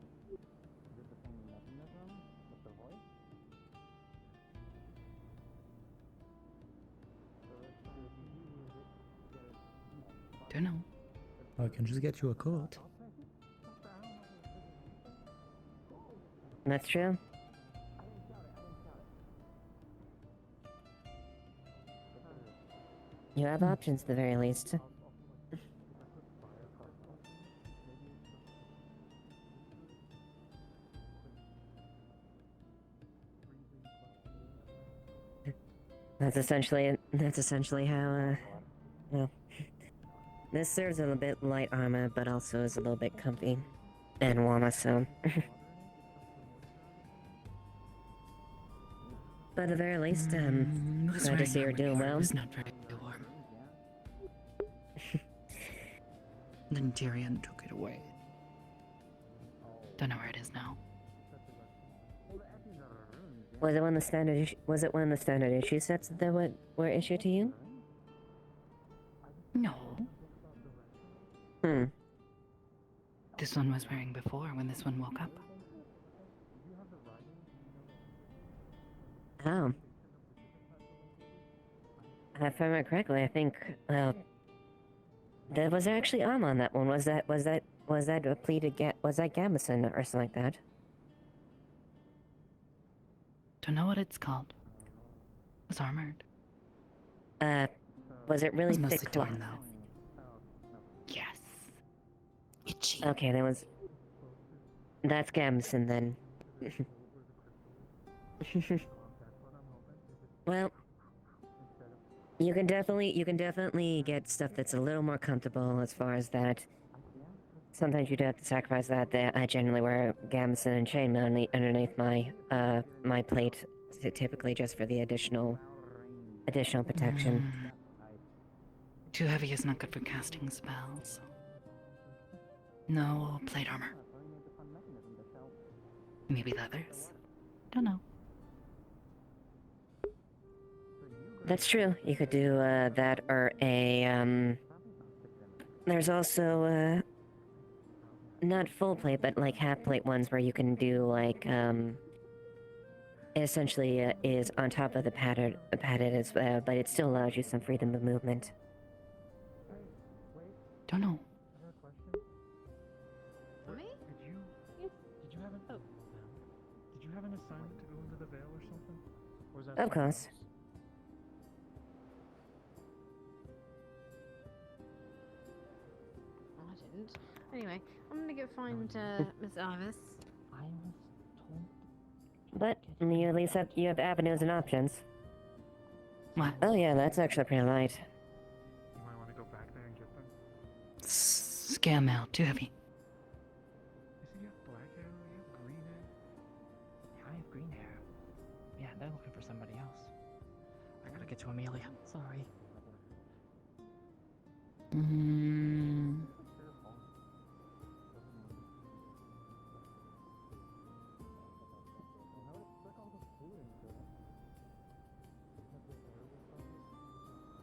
Don't know. I can just get you a coat. That's true. You have options at the very least. That's essentially how, well, this serves a little bit light armor, but also is a little bit comfy and warmer, so. But at the very least, glad to see you're doing well. It's not very warm. Then Tyrion took it away. Don't know where it is now. Was it one of the standard issue sets that were issued to you? No. Hmm. This one was wearing before when this one woke up. Oh. If I remember correctly, I think, well, there was actually armor on that one. Was that a pleated was that gambeson or something like that? Don't know what it's called. It was armored. Was it really It was mostly thick cloth? torn, though. Yes. Itchy. Okay, that's gambeson then. Well, you can definitely get stuff that's a little more comfortable as far as that. Sometimes you do have to sacrifice that. I generally wear gambeson and chainmail underneath my my plate, typically just for the additional protection. Too heavy is not good for casting spells. No plate armor. Maybe leathers. Don't know. That's true. You could do that or a There's also not full plate, but like half plate ones where you can do like it essentially is on top of the padded as well, but it still allows you some freedom of movement. Don't know. For me? Did you have an assignment to go into the Vale or something? Or was that Of course. I didn't. Anyway, I'm gonna go find Miss Ivis. I was told. But you at least have avenues and options. What? Oh yeah, that's actually pretty light. You might want to go back there and get them. Scam mail. Too heavy. You see, you have black hair, you have green hair. Yeah, I have green hair. Yeah, they're looking for somebody else. I gotta get to Amelia. Sorry.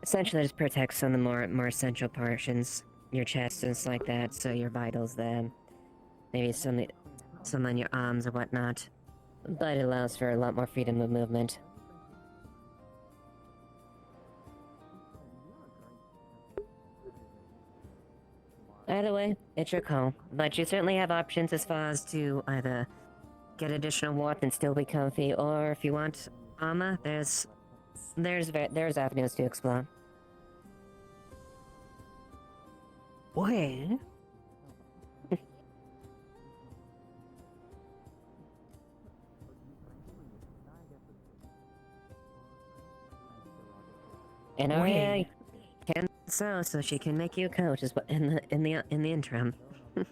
Essentially, just protects some of the more essential portions, your chest and stuff like that, so your vitals there, maybe some on your arms or whatnot. But it allows for a lot more freedom of movement. Either way, it's your call. But you certainly have options as far as to either get additional warmth and still be comfy, or if you want armor, there's avenues to explore. Where? And Arya can so she can make you a coach as well in the interim. Maybe.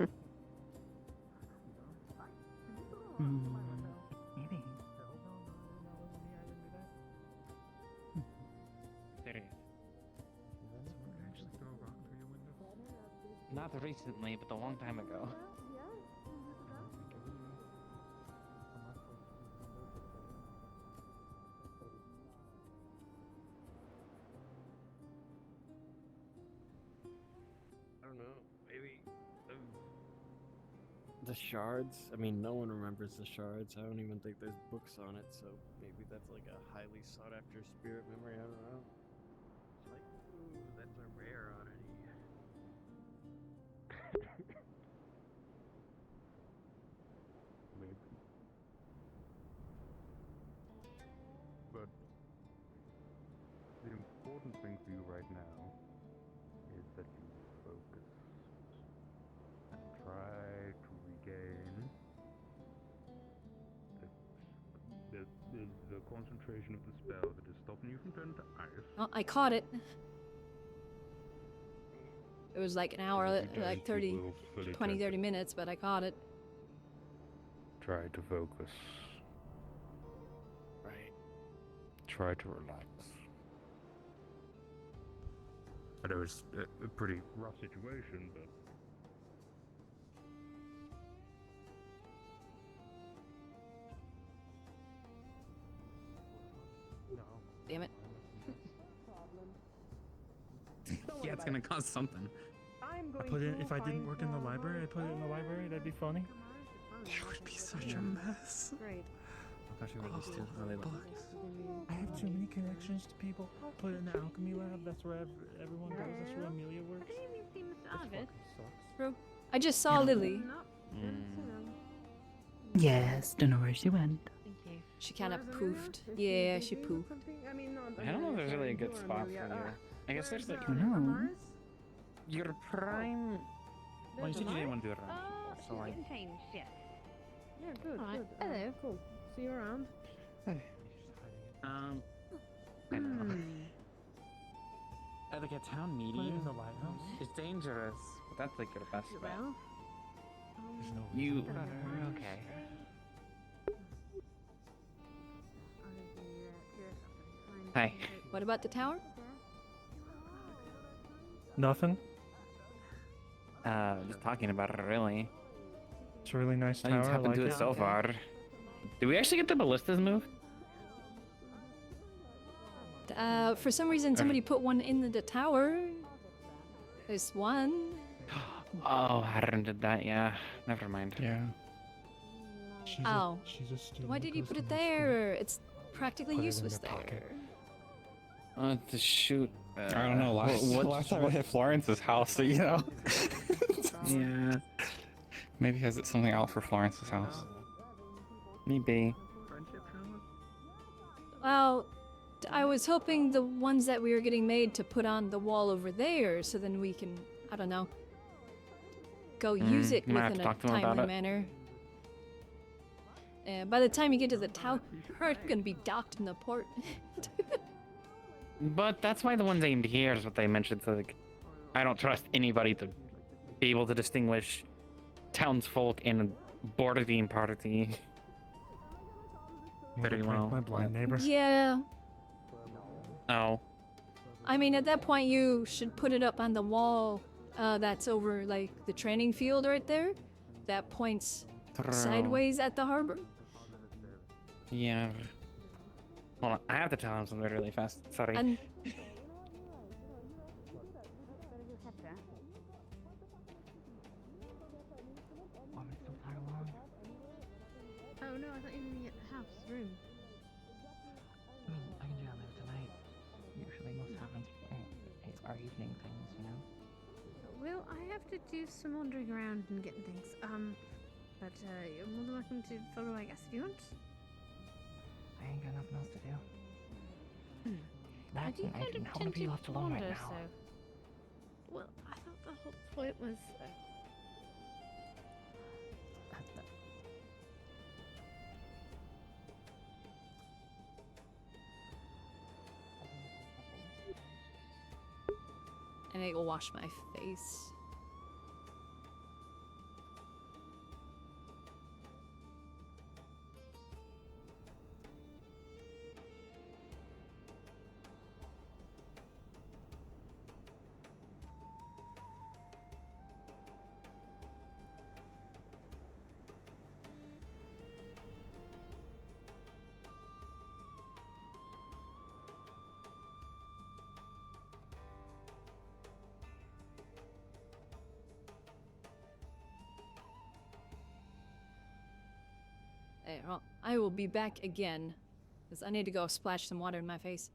Serious. Actually throw a rock through your window? Not recently, but a long time ago. I don't know. Maybe the shards. I mean, no one remembers the shards. I don't even think there's books on it. So maybe that's like a highly sought after spirit memory. I don't know. It's like, ooh, that's a rare oddity. Maybe. But the important thing for you right now is that you focus and try to regain the concentration of the spell that is stopping you from turning to ice. Oh, I caught it. It was like an hour, like 30, 20, 30 minutes, but I caught it. Try to focus. Right. Try to relax. I know it's a pretty rough situation, but Damn it. Yeah, it's gonna cost something. I put it, if I didn't work in the library, I put it in the library, that'd be funny. That would be such a mess. Great. Oh gosh, we really still really Books. I have too many connections to people. Put it in the alchemy lab, that's where everyone goes, that's where Amelia works. I didn't even see Mr. Arvid. Bro, I just saw Lily. Yes, don't know where she went. Thank you. She kind of poofed. Yeah, she poofed. I mean, not. I don't know if there's really a good spot for you. I guess there's like your prime. Well, you said you didn't want to do it around people, so like. Getting changed, yes. Yeah, good, Alright, good. hello. Cool. See you around. I don't know. At like a town meeting in the lighthouse. is dangerous, but that's like your best bet. Well, There's no You. We're okay. Hi. What about the tower? Nothing. Just talking about it, really. It's a really nice tower. Nothing's happened to it so far. Did we actually get the ballistas moved? For some reason, somebody put one in the tower. There's one. Oh, Aaron did that, yeah. Never mind. Yeah. Oh. She's a student. Why did he put it there? It's practically Put it in useless your there. pocket. To shoot. I don't know. Last time I hit Florence's house, so you know. Yeah. Maybe has it something out for Florence's house. Maybe. Well, I was hoping the ones that we were getting made to put on the wall over there, so then we can, I don't know, go use it you might have within to a talk to him about timely it. manner. By the time you get to the tower, it's gonna be docked in the port. But that's why the ones aimed here is what they mentioned. So like, I don't trust anybody to be able to distinguish townsfolk in a boarding party very well. My blind neighbor. Yeah. Oh. I mean, at that point, you should put it up on the wall that's over, like, the training field right there. That points sideways at the harbor. Yeah. Hold on, I have to tell him something really fast. Sorry. And Want me to come tag along? oh no, I thought you were gonna get the house room. I mean, I can do that later tonight. Usually most happens our evening things, you know? Well, I have to do some wandering around and getting things. But you're more than welcome to follow, I guess, if you want. I ain't got nothing else to do. I That do and I kind didn't of want to tend be to left alone right wander, now. so. Well, I thought the whole point was. I need to wash my face. Alright, well, I will be back again. Because I need to go splash some water in my face.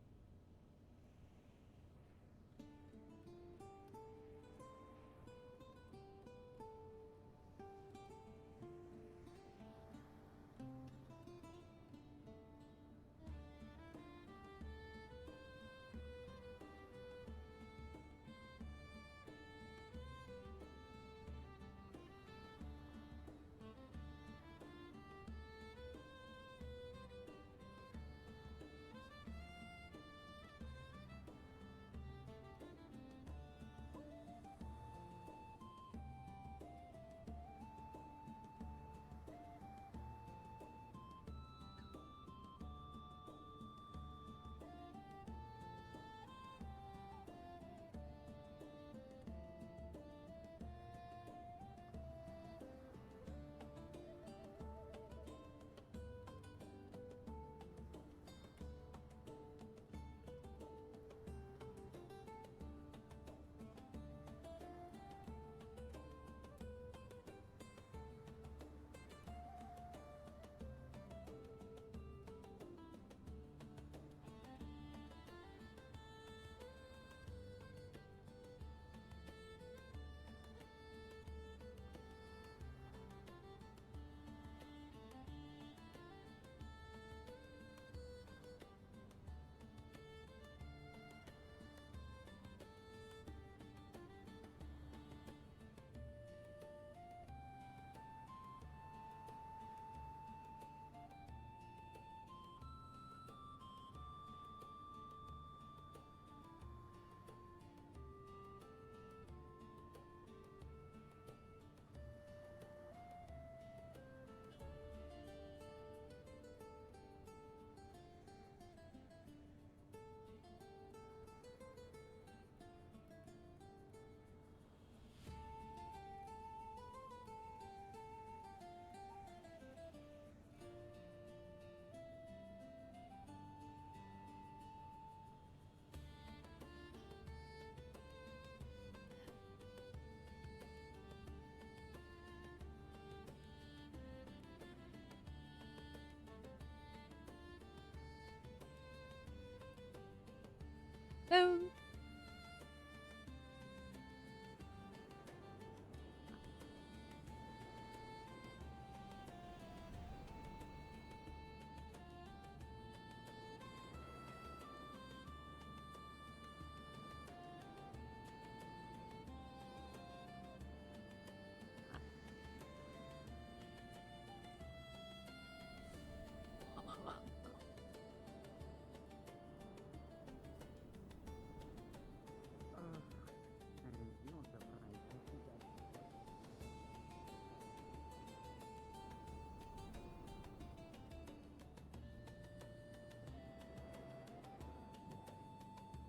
Boom.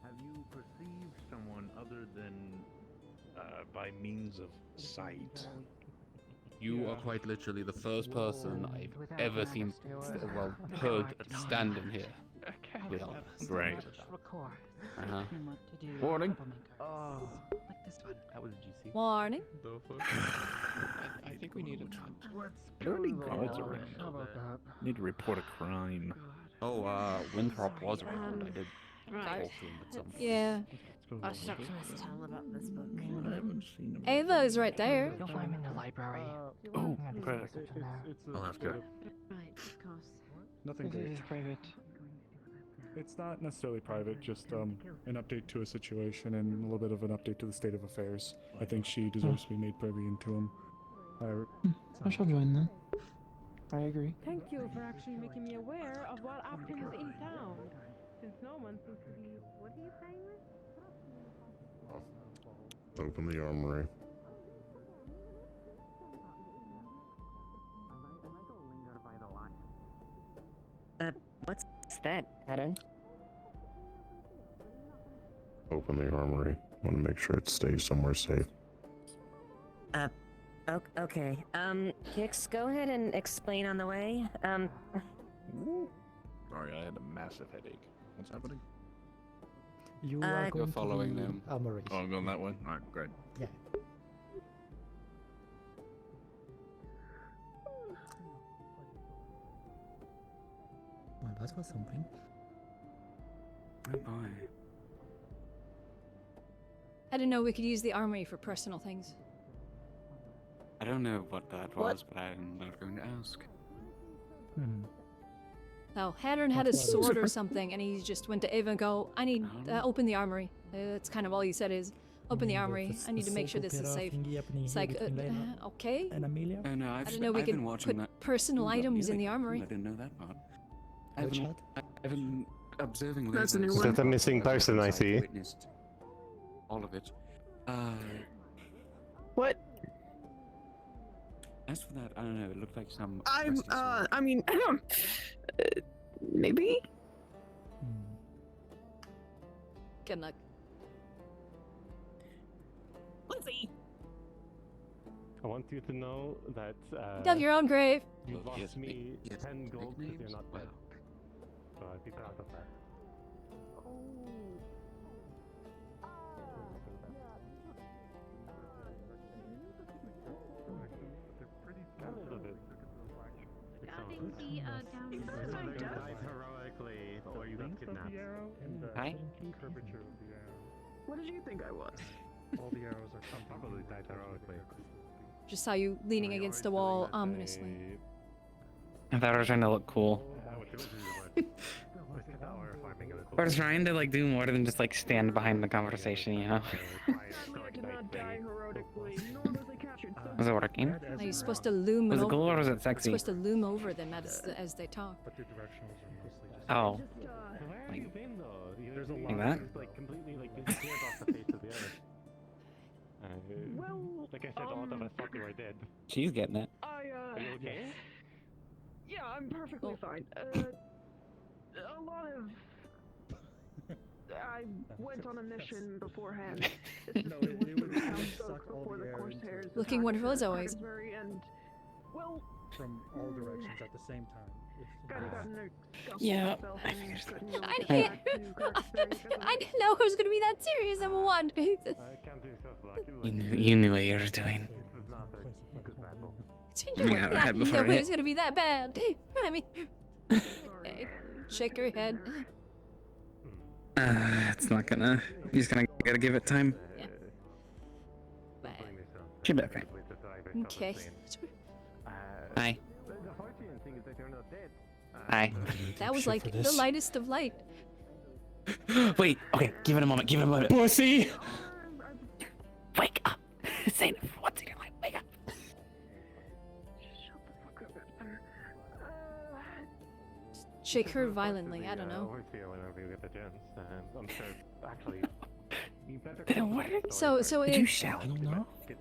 Have you perceived someone other than by means of sight? You are quite literally the first person I've ever seen, well, heard standing here. With us. Great. Uh-huh. Warning. Oh. Like this one. That was juicy. Warning. I think we need a. Are there any guards around? How about that? Need to report a crime. Oh, Winthrop was around. I did Right. talk to him at some point. Yeah. I'll talk to Miss Tell about this book. I haven't seen him. Ava is right there. You'll find him in the library. Oh, I'm gonna perfect. search in there. I'll ask her. Right, of course. Nothing It great. is private. It's not necessarily private, just an update to a situation and a little bit of an update to the state of affairs. I think she deserves to be made privy into him. I shall join them. I agree. Thank you for actually making me aware of what happens in town. Since no one seems to be. What are you saying, Miss? Open the armory. What's that, Adam? Open the armory. Want to make sure it stays somewhere safe. Okay. Kix, go ahead and explain on the way. Sorry, I had a massive headache. What's happening? You are are going going to following the them. armory. Oh, I'm going that way? Alright, great. Yeah. That was something. Oh boy. I didn't know we could use the armory for personal things. I don't know what that was, but I'm not going to ask. No, Haddon had a sword or something, and he just went to Ava and go, I need open the armory. That's kind of all he said is, open the armory. I need to make sure this is safe. It's like, okay. And Amelia? Oh no, I didn't know we could put personal items in the armory. I didn't know that part. I've been observing. That's a new lasers. one. Is that a missing person I see? Witnessed all of it. What? As for that, I don't know. It looked like some. I mean, maybe. Good luck. Let's see. I want you to know that. Dug your own grave. You lost me 10 gold because you're not dead. So I'd be proud of that. Died heroically, or you got kidnapped. Hi. Curvature of the arrow. What did you think I was? All the arrows are probably died heroically. Just saw you leaning against a wall ominously. I thought I was trying to look cool. Or trying to like do more than just like stand behind the conversation, you know? Was it working? Are you supposed to loom Was it over? cool or was it sexy? You're supposed to loom over them as they talk. But the directionals are mostly just. Oh. Where have you been though? There's a Like lot that? that's like completely like disappeared off the face of the earth. Like I said, all of us thought you were dead. She's getting it. Are you okay? Yeah, I'm perfectly fine. A lot of. I went on a mission beforehand. No, it would suck all before the the air into Corsairs. Looking wonderful as always. Well, from all directions at the same time. Yeah. I didn't know it was gonna be that serious, number one. You knew what you were doing. Yeah, I had No, before it it. was gonna be that bad. I mean, shake her head. It's not gonna. You're just gotta give it time. She'll be okay. Okay. Hi. Hi. That was like the lightest of light. Wait. Okay. Give it a moment. Give it a moment. Pussy! Wake up. Say it once in your life. Wake up. Shake her violently. I don't know. Whenever you get the chance, I'm sure. Actually, you better. So Did you it. shout? I don't know. Did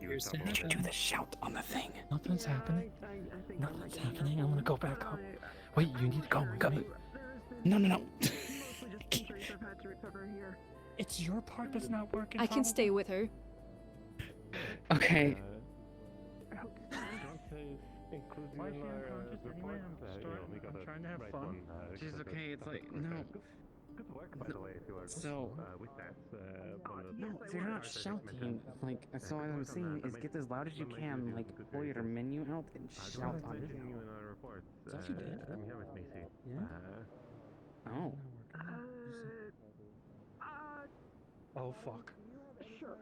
you do the shout on the thing? Nothing's happening. Nothing's happening. I'm gonna go back up. Wait, you need to go. Come. No. It's your part that's not working. I can stay with her. Okay. Why is she unconscious anyway? I'm trying to have fun. She's okay. It's like no. Good work, by the way, if you are So with that. no, they're not shouting. Like so, what I'm saying is get as loud as you can. Like pull your menu out and shout on it. you in our report. Is that what you did? I'm here with Macy. Yeah. Oh. Oh fuck. Sure.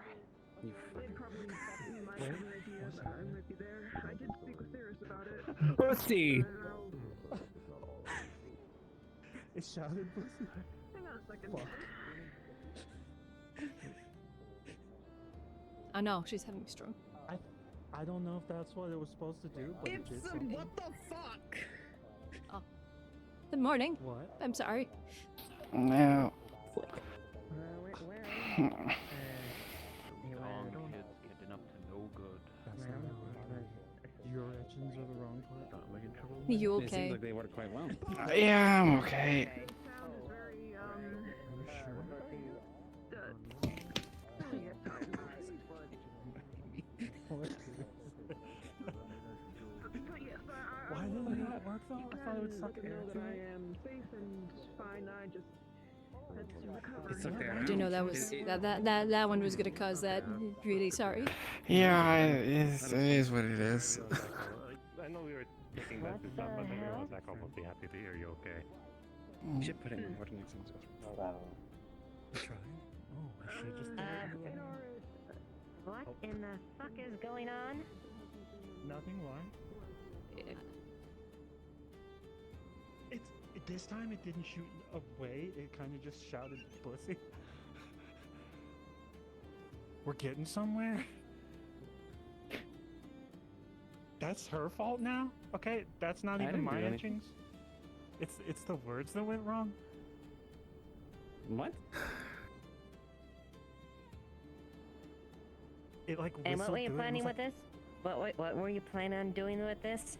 You They probably might have an idea that I might be there. I did speak with Cirrus about it. Pussy. It shouted pussy. Hang on a second. I know she's having a stroke. I don't know if that's what it was supposed to do, but it did something. What the fuck? Oh. Good morning. What? I'm sorry. No. Young kids getting up to no good. That's not right. Your actions are the wrong part. You It okay? seems like they work quite well. Yeah, I'm okay. Why did it not work though? I thought it would suck air to I it. am safe and fine. I just had to recover. It's okay. I didn't know that was that one was gonna cause that. Really sorry. Yeah, it is what it is. I know we were taking that to some, but everyone's like almost be happy to hear you okay. You should put it in Wardens and stuff. Try? Oh, I should just. What in the fuck is going on? Nothing. Why? This time it didn't shoot away. It kind of just shouted pussy. We're getting somewhere. That's her fault now. Okay, that's not even my etchings. It's the words that went wrong. What? It like. And what were you planning with this? What were you planning on doing with this?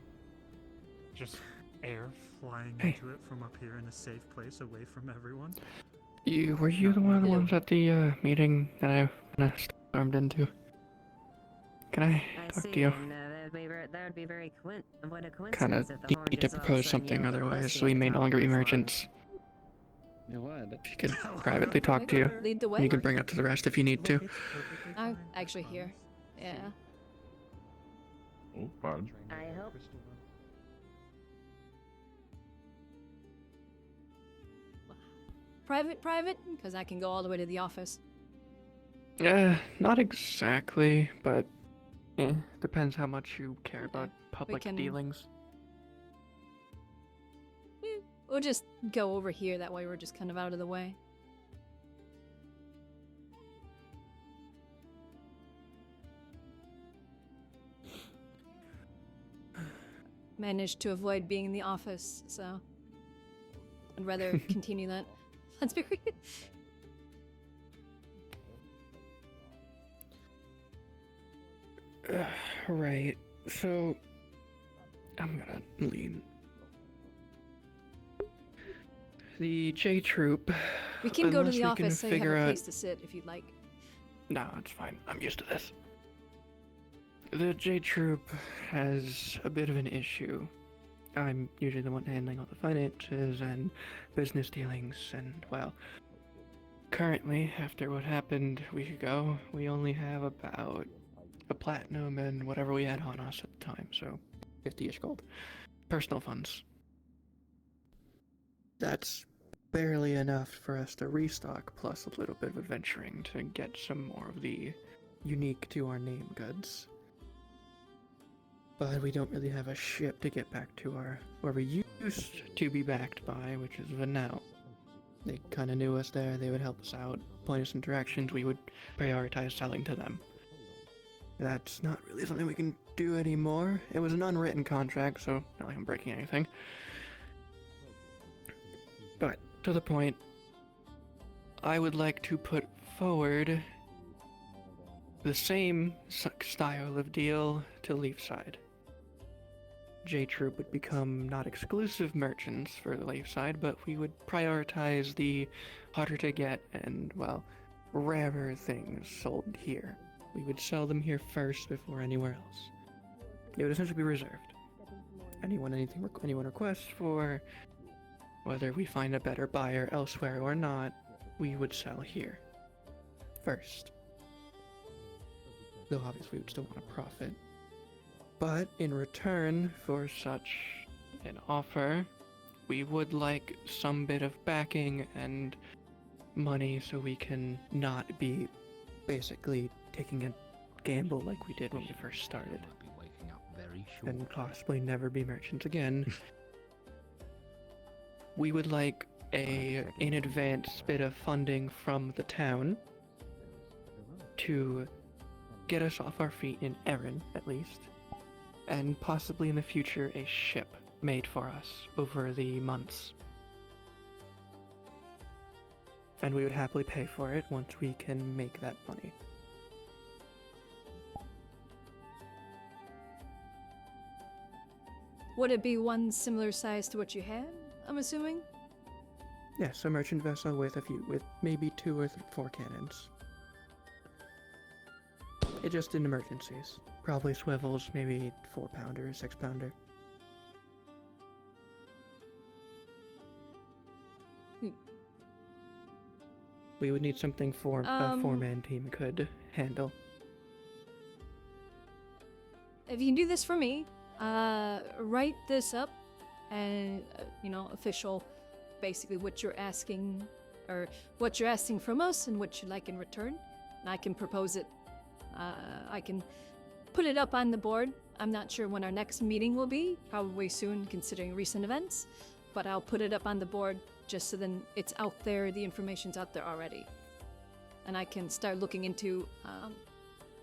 Just air flying into it from up here in a safe place away from everyone. Were you one of the ones at the meeting that I stormed into? Can I talk to you? And, that would be very what a coincidence. Kind of if the need Horned to is all of a propose sudden something, yelling otherwise pussy we at the may no top longer of be his lungs. merchants. Yeah, what? If you could privately talk to you, Lead the way. you can bring it to the rest if you need to. I'm actually here. Yeah. Oh, fine. I hope. Private? Because I can go all the way to the office. Not exactly, but depends how much you care about public can- dealings. We'll just go over here, that way we're just kind of out of the way. Managed to avoid being in the office, so I'd rather continue that. Let's be real. Right, so I'm gonna lean. The J Troop. We can go to unless the we can office so you have figure a out- place to sit if you'd like. No, it's fine. I'm used to this. The J Troop has a bit of an issue. I'm usually the one handling all the finances and business dealings, and well, currently, after what happened a week ago, we only have about a platinum and whatever we had on us at the time, so 50-ish gold. Personal funds. That's barely enough for us to restock, plus a little bit of adventuring to get some more of the unique to our name goods. But we don't really have a ship to get back to where we used to be backed by, which is Vanau. They kind of knew us there, they would help us out, point us in directions, we would prioritize selling to them. That's not really something we can do anymore. It was an unwritten contract, so not like I'm breaking anything. But, to the point, I would like to put forward the same style of deal to Leafside. J-Troop would become not exclusive merchants for the Leafside, but we would prioritize the harder to get and, well, rarer things sold here. We would sell them here first before anywhere else. It would essentially be reserved. Anyone requests for, whether we find a better buyer elsewhere or not, we would sell here first. Though obviously we would still want a profit. But in return for such an offer, we would like some bit of backing and money so we can not be basically taking a gamble like we did when we first started. And possibly never be merchants again. We would like in advance bit of funding from the town to get us off our feet in Erin, at least, and possibly in the future a ship made for us over the months. And we would happily pay for it once we can make that money. Would it be one similar size to what you had, I'm assuming? Yes, a merchant vessel with maybe 2 or 4 cannons. It just in emergencies. Probably swivels, maybe 4-pounder, 6-pounder. We would need something a 4-man team could handle. If you can do this for me, write this up and, official basically what you're asking, or what you're asking from us and what you like in return. And I can propose it. I can put it up on the board. I'm not sure when our next meeting will be, probably soon considering recent events, but I'll put it up on the board just so then it's out there, the information's out there already. And I can start looking into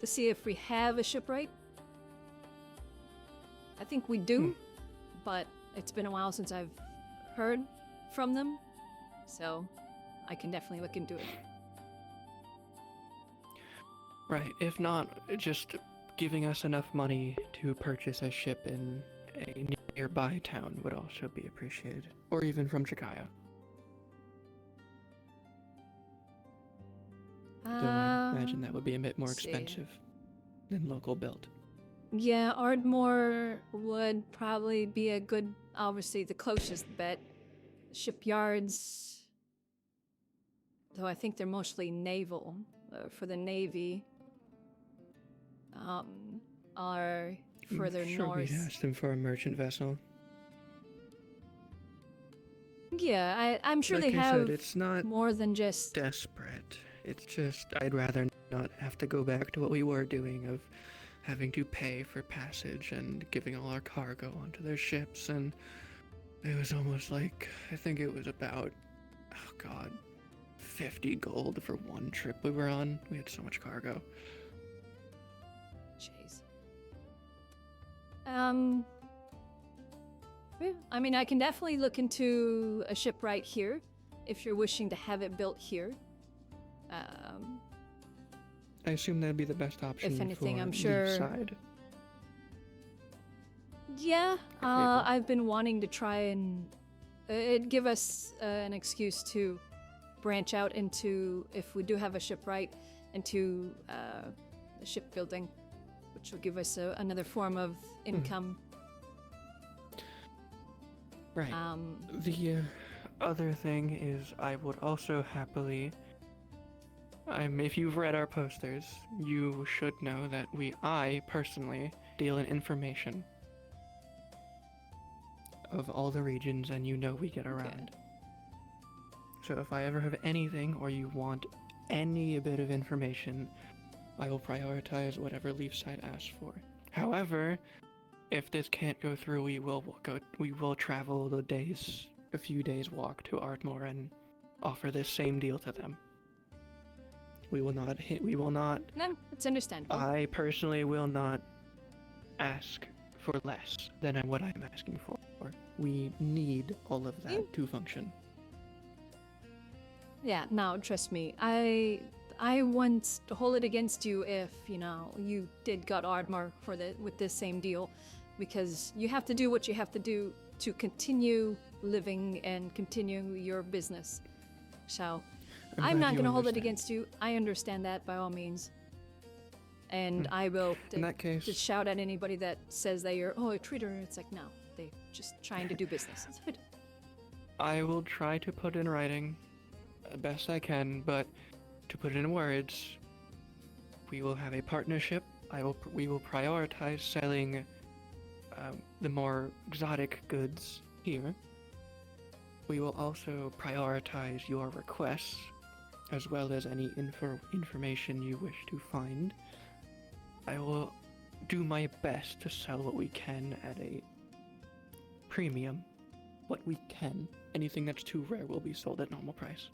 to see if we have a shipwright. I think we do, but it's been a while since I've heard from them, so I can definitely look into it. Right, if not, just giving us enough money to purchase a ship in a nearby town would also be appreciated. Or even from Chikaya. Though I imagine that would be a bit more expensive than local built. Yeah, Ardmore would probably be a good, obviously the closest bet. Shipyards, though I think they're mostly naval, for the Navy, are further north. We'd ask them for a merchant vessel. Yeah, I'm sure Like they I have said, it's not more than just desperate. It's just I'd rather not have to go back to what we were doing of having to pay for passage and giving all our cargo onto their ships, and it was almost like, I think it was about, oh god, 50 gold for one trip we were on. We had so much cargo. Jeez. Yeah, I mean, I can definitely look into a shipwright here if you're wishing to have it built here. I assume that'd be the best option. If anything, for I'm sure. Side. Yeah, I've been wanting to try and it'd give us an excuse to branch out into, if we do have a shipwright, into shipbuilding, which will give us another form of income. Right. The other thing is, I would also happily. If you've read our posters, you should know that I personally deal in information of all the regions, and you know we get around. So if I ever have anything, or you want any bit of information, I will prioritize whatever Leafside asks for. However, if this can't go through, we will travel a few days walk to Ardmore and offer this same deal to them. We will not. No, it's understandable. I personally will not ask for less than what I'm asking for. We need all of that to function. Yeah, no, trust me. I won't hold it against you if, you did gut Ardmore with this same deal, because you have to do what you have to do to continue living and continue your business. So, I'm not going to hold it against you. I understand that by all means. And I will in that case, just shout at anybody that says that you're, a traitor. It's like, no, they're just trying to do business. It's good. I will try to put in writing the best I can, but to put it in words, we will have a partnership. We will prioritize selling the more exotic goods here. We will also prioritize your requests, as well as any information you wish to find. I will do my best to sell what we can at a premium. What we can. Anything that's too rare will be sold at normal price.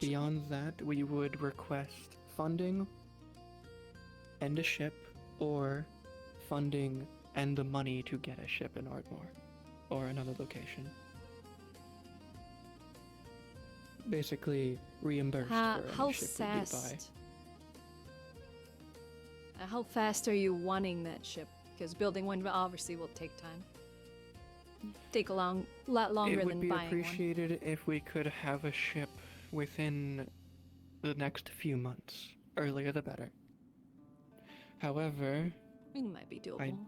Beyond that, we would request funding and a ship, or funding and the money to get a ship in Ardmore or another location. Basically, reimbursed for any ship we do buy. How fast are you wanting that ship? Because building one obviously will take time. Take a lot longer than buying one. It would be appreciated if we could have a ship within the next few months. Earlier the better. However, it might be doable.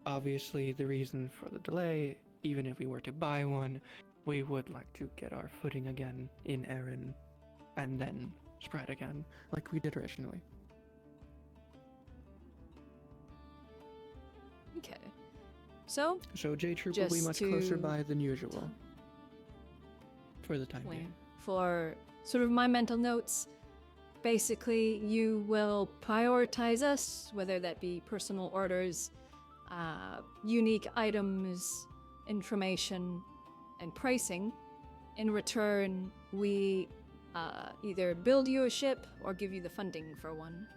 Obviously, the reason for the delay, even if we were to buy one, we would like to get our footing again in Erin, and then spread again, like we did originally. Okay. So J Troop will be just much closer to- by than usual. For the time being. for sort of my mental notes, basically you will prioritize us, whether that be personal orders, unique items, information, and pricing. In return, we either build you a ship or give you the funding for one.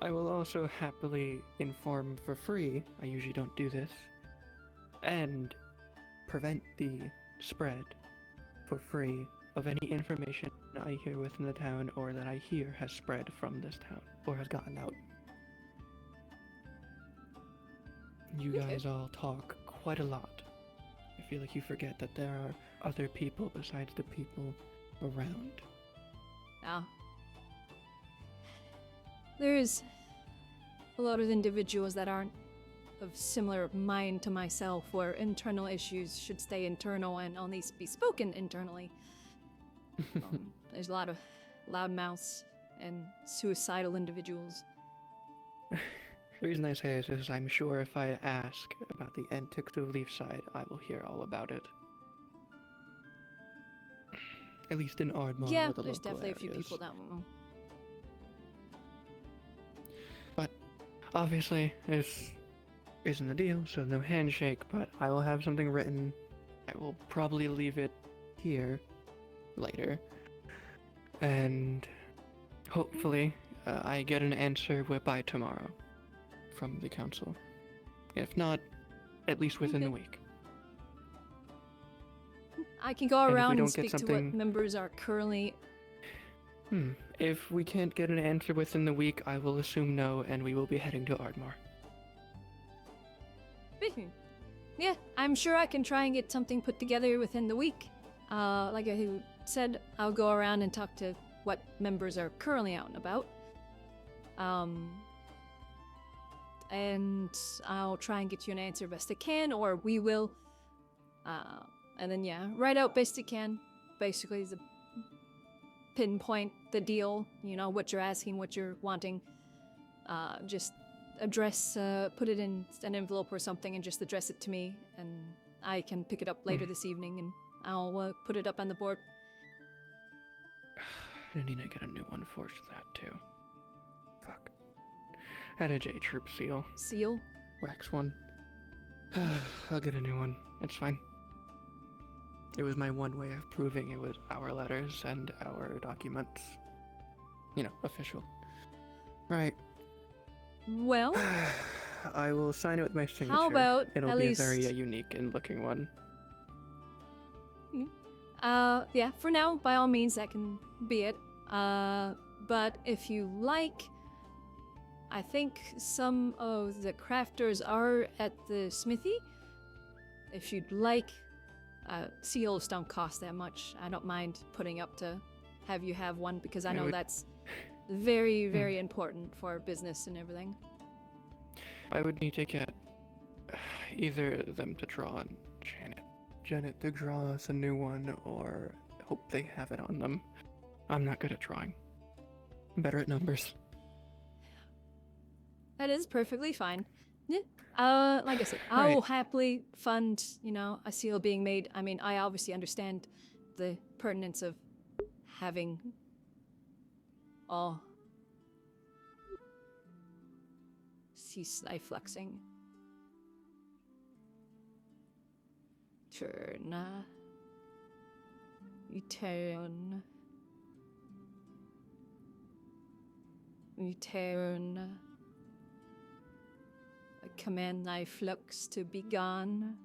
I will also happily inform for free, I usually don't do this, and prevent the spread for free of any information I hear within the town or that I hear has spread from this town or has gotten out. You guys all talk quite a lot. I feel like you forget that there are other people besides the people around. Now, there's a lot of individuals that aren't of similar mind to myself, where internal issues should stay internal and only be spoken internally. There's a lot of loudmouths and suicidal individuals. The reason I say this is I'm sure if I ask about the antics of Leafside, I will hear all about it. At least in Ardmore Yeah, or the there's local definitely a few areas. people that will. But obviously, this isn't a deal, so no handshake, but I will have something written. I will probably leave it here later. And hopefully, I get an answer by tomorrow from the council. If not, at least within the week. I can go And if we around and don't get speak to what something- members are currently. If we can't get an answer within the week, I will assume no, and we will be heading to Ardmore. Yeah, I'm sure I can try and get something put together within the week. Like I said, I'll go around and talk to what members are currently out and about. And I'll try and get you an answer best I can, or we will. And then, yeah, write out best I can. Basically, is a pinpoint the deal, you know, what you're asking, what you're wanting. Just address, put it in an envelope or something and just address it to me, and I can pick it up later this evening, and I'll put it up on the board. I need to get a new one for that too. Fuck. Had a J Troop seal. Seal? Wax one. I'll get a new one. It's fine. It was my one way of proving it was our letters and our documents. You know, official. Right. Well, I will sign it with my signature. how about It'll at be least... a very unique and looking one. Yeah, for now, by all means, that can be it. But if you like, I think some of the crafters are at the smithy. If you'd like, seals don't cost that much. I don't mind putting up to have you have one, because I know that's very, very important for business and everything. I would need to get either of them to draw on Janet to draw us a new one, or hope they have it on them. I'm not good at drawing. I'm better at numbers. That is perfectly fine. Yeah. Like I said, I Right. will happily fund, you know, a seal being made. I mean, I obviously understand the pertinence of having all cease life flexing. Turn. Return. Return. I command thy flux to be gone.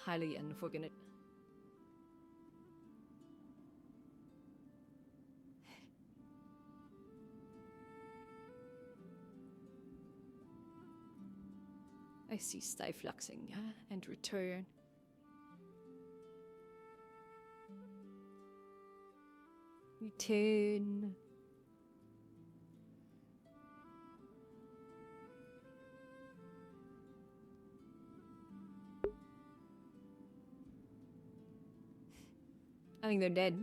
Highly unfortunate. I cease thy fluxing and return. Return. I think they're dead.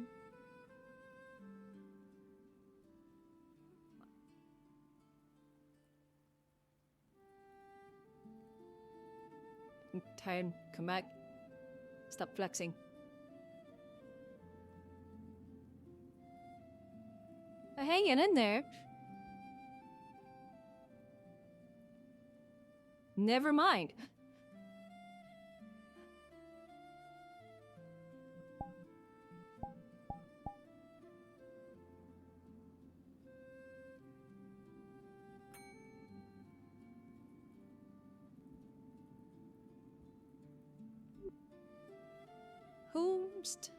tired. Come back. Stop flexing. Hanging in there. Never mind. Whomst?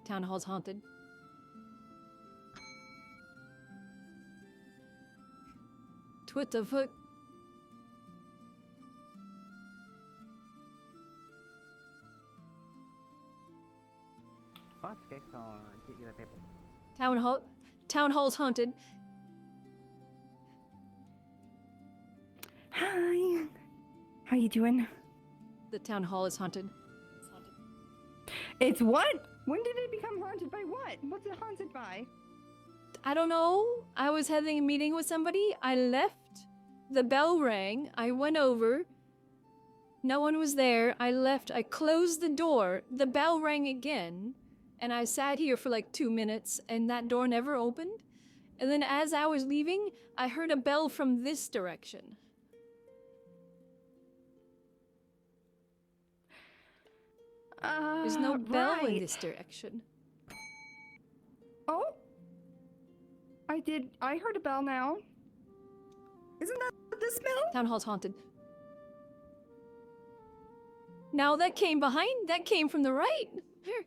Town hall's haunted. What the fuck? Town hall's haunted. Hi. How you doing? The town hall is haunted. It's what? When did it become haunted by what? What's it haunted by? I don't know. I was having a meeting with somebody. I left. The bell rang. I went over. No one was there. I left. I closed the door. The bell rang again. And I sat here for like 2 minutes and that door never opened. And then as I was leaving, I heard a bell from this direction. There's no bell in this direction. Oh? I heard a bell now. Isn't that the smell? Town hall's haunted. Now that came behind, that came from the right. Here.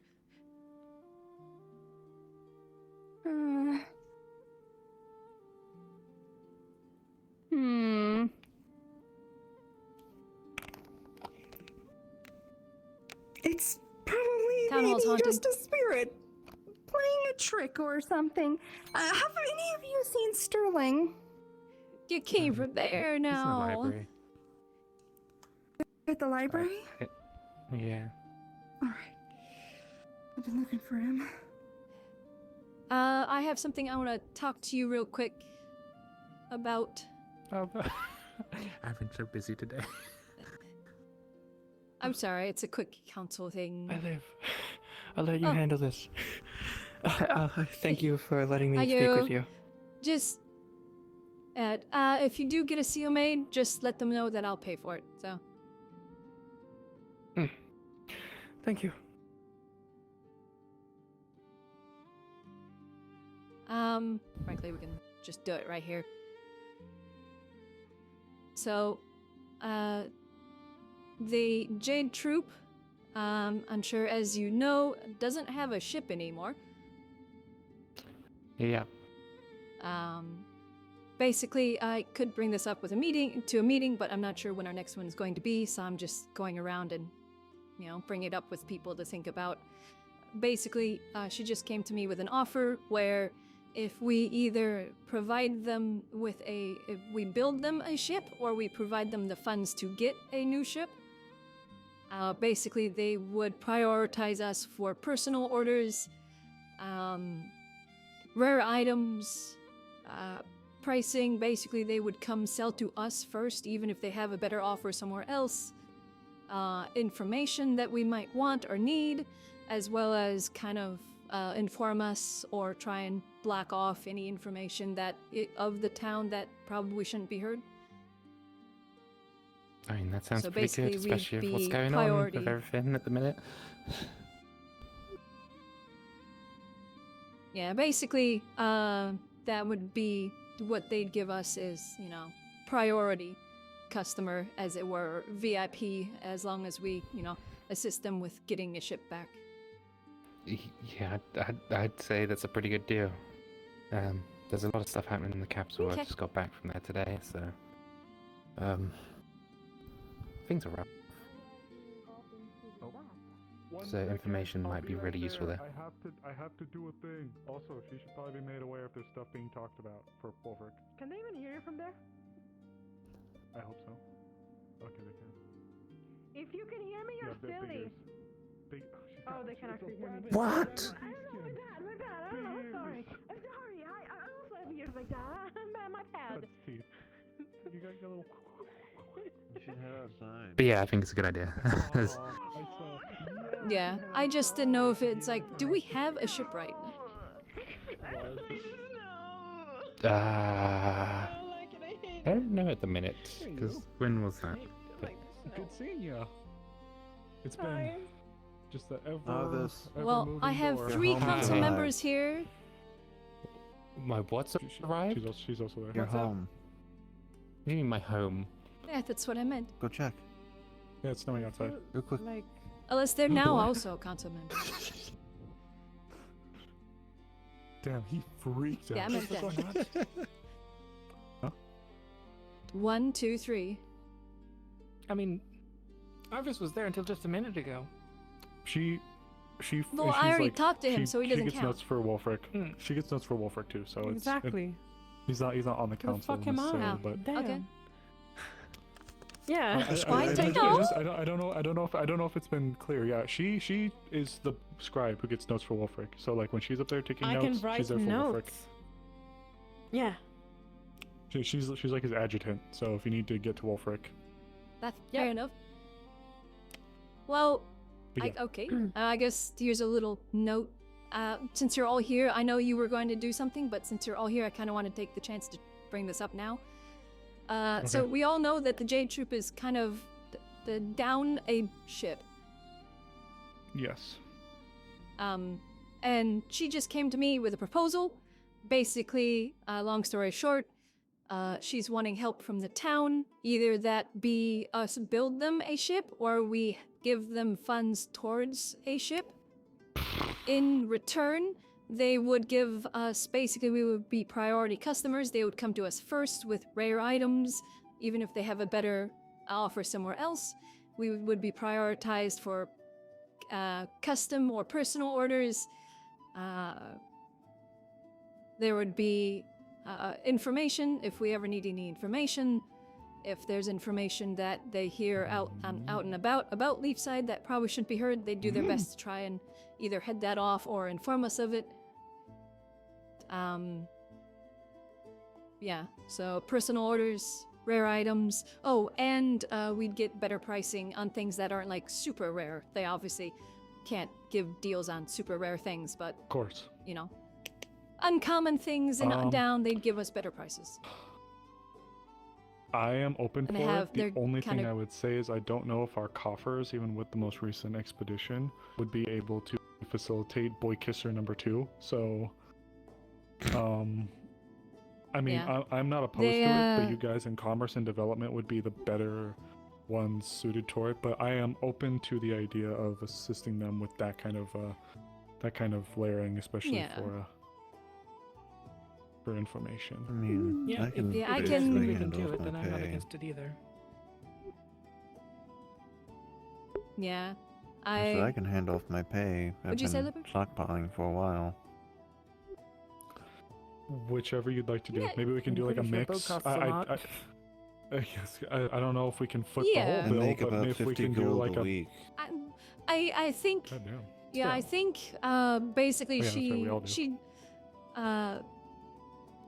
It's probably Town hall's maybe haunted. just a spirit playing a trick or something. Have any of you seen Sterling? You came from there now. library. At the library? Yeah. Alright. I've been looking for him. I have something I want to talk to you real quick about. Oh, I've been so busy today. I'm sorry, it's a quick council thing. I'll let you handle this. Thank you for letting me Are speak with you. Just, Ed, if you do get a seal made, just let them know that I'll pay for it, so. Thank you. Frankly, we can just do it right here. So, the Jade Troop, I'm sure as you know, doesn't have a ship anymore. Yeah. Basically, I could bring this up with a meeting, but I'm not sure when our next one's going to be, so I'm just going around and, bring it up with people to think about. Basically, she just came to me with an offer where if we either provide them with if we build them a ship or we provide them the funds to get a new ship. Basically, they would prioritize us for personal orders, rare items, pricing. Basically, they would come sell to us first, even if they have a better offer somewhere else. Information that we might want or need, as well as kind of inform us or try and block off any information that of the town that probably shouldn't be heard. I mean, that sounds So pretty good, basically, especially we'd with what's be going on priority. with everything at the minute. Yeah, basically, that would be what they'd give us is, priority customer, as it were, VIP, as long as we, assist them with getting the ship back. Yeah, I'd say that's a pretty good deal. There's a lot of stuff happening in the capital. Okay. I just got back from there today, so things are rough. So information might be really useful there. I have to do a thing. Also, she should probably be made aware if there's stuff being talked about for Wolfric. Can they even hear you from there? I hope so. Okay, they can. If you can hear me, you're silly. Oh, they can actually hear me. What? I don't know, my bad. I don't know, I'm sorry. I also have ears like that. My bad. That's teeth. You got your little... You should head outside. But yeah, I think it's a good idea. Yeah, I just didn't know if it's like, do we have a shipwright? I don't know at the minute, because when was that? Good seeing ya. It's been just the Well, I have 3 council members here. My what's arrived? She's also there. Your home. What do you mean my home? Yeah, that's what I meant. Go check. Yeah, it's snowing outside. Real quick. Unless they're now also council members. Damn, he freaked out. Yeah, I meant that. Huh? 1, 2, 3. I mean, Arvis was there until just a minute ago. Well, she's I already like, talked to him, so he doesn't She gets count. nuts for Wolfric. She gets nuts for Wolfric too, so Exactly. He's not on the council fuck him up. necessarily, but Damn. Okay. Yeah. I don't know if it's been clear. Yeah, she is the scribe who gets notes for Wolfric. So like when she's up there taking I notes, can write she's there for Wolfric. notes. Yeah. She's like his adjutant. So if you need to get to Wolfric, That's fair enough. Well, But yeah. okay. I guess here's a little note. Since you're all here, I know you were going to do something, but since you're all here, I kind of want to take the chance to bring this up now. So we all know that the Jade Troop is kind of the down a ship. yes. And she just came to me with a proposal. Basically, long story short, she's wanting help from the town. Either that be us build them a ship, or we give them funds towards a ship. In return, they would give us, basically we would be priority customers. They would come to us first with rare items, even if they have a better offer somewhere else. We would be prioritized for custom or personal orders. There would be information if we ever need any information. If there's information that they hear out and about Leafside that probably shouldn't be heard, they do their best to try and either head that off or inform us of it. Yeah, so personal orders, rare items. Oh, and we'd get better pricing on things that aren't like super rare. They obviously can't give deals on super rare things, but Of course. Uncommon things and down, they'd give us better prices. I am open And for they have it. The their only thing kinda- I would say is I don't know if our coffers, even with the most recent expedition, would be able to facilitate Boy Kisser number 2. So, I mean, Yeah. I'm not opposed to it, but you guys in commerce and development would be the better ones suited toward it. But I am open to the idea of assisting them with that kind of layering, especially Yeah. for information. I mean, Yeah, I can Yeah, I if can- we can handle do it, my then I'm not pay. against it either. Yeah, I can hand off my pay. I've What'd you say, been Lippert? stockpiling for a while. whichever you'd like to do. Yeah. Maybe we can do like a pretty sure a boat mix. costs a lot. I don't know if we can foot Yeah. the whole bill, make but about if we 50 can do gold like a a week. I think. Goddamn. Yeah, I think basically Oh, yeah, that's right, we all do. she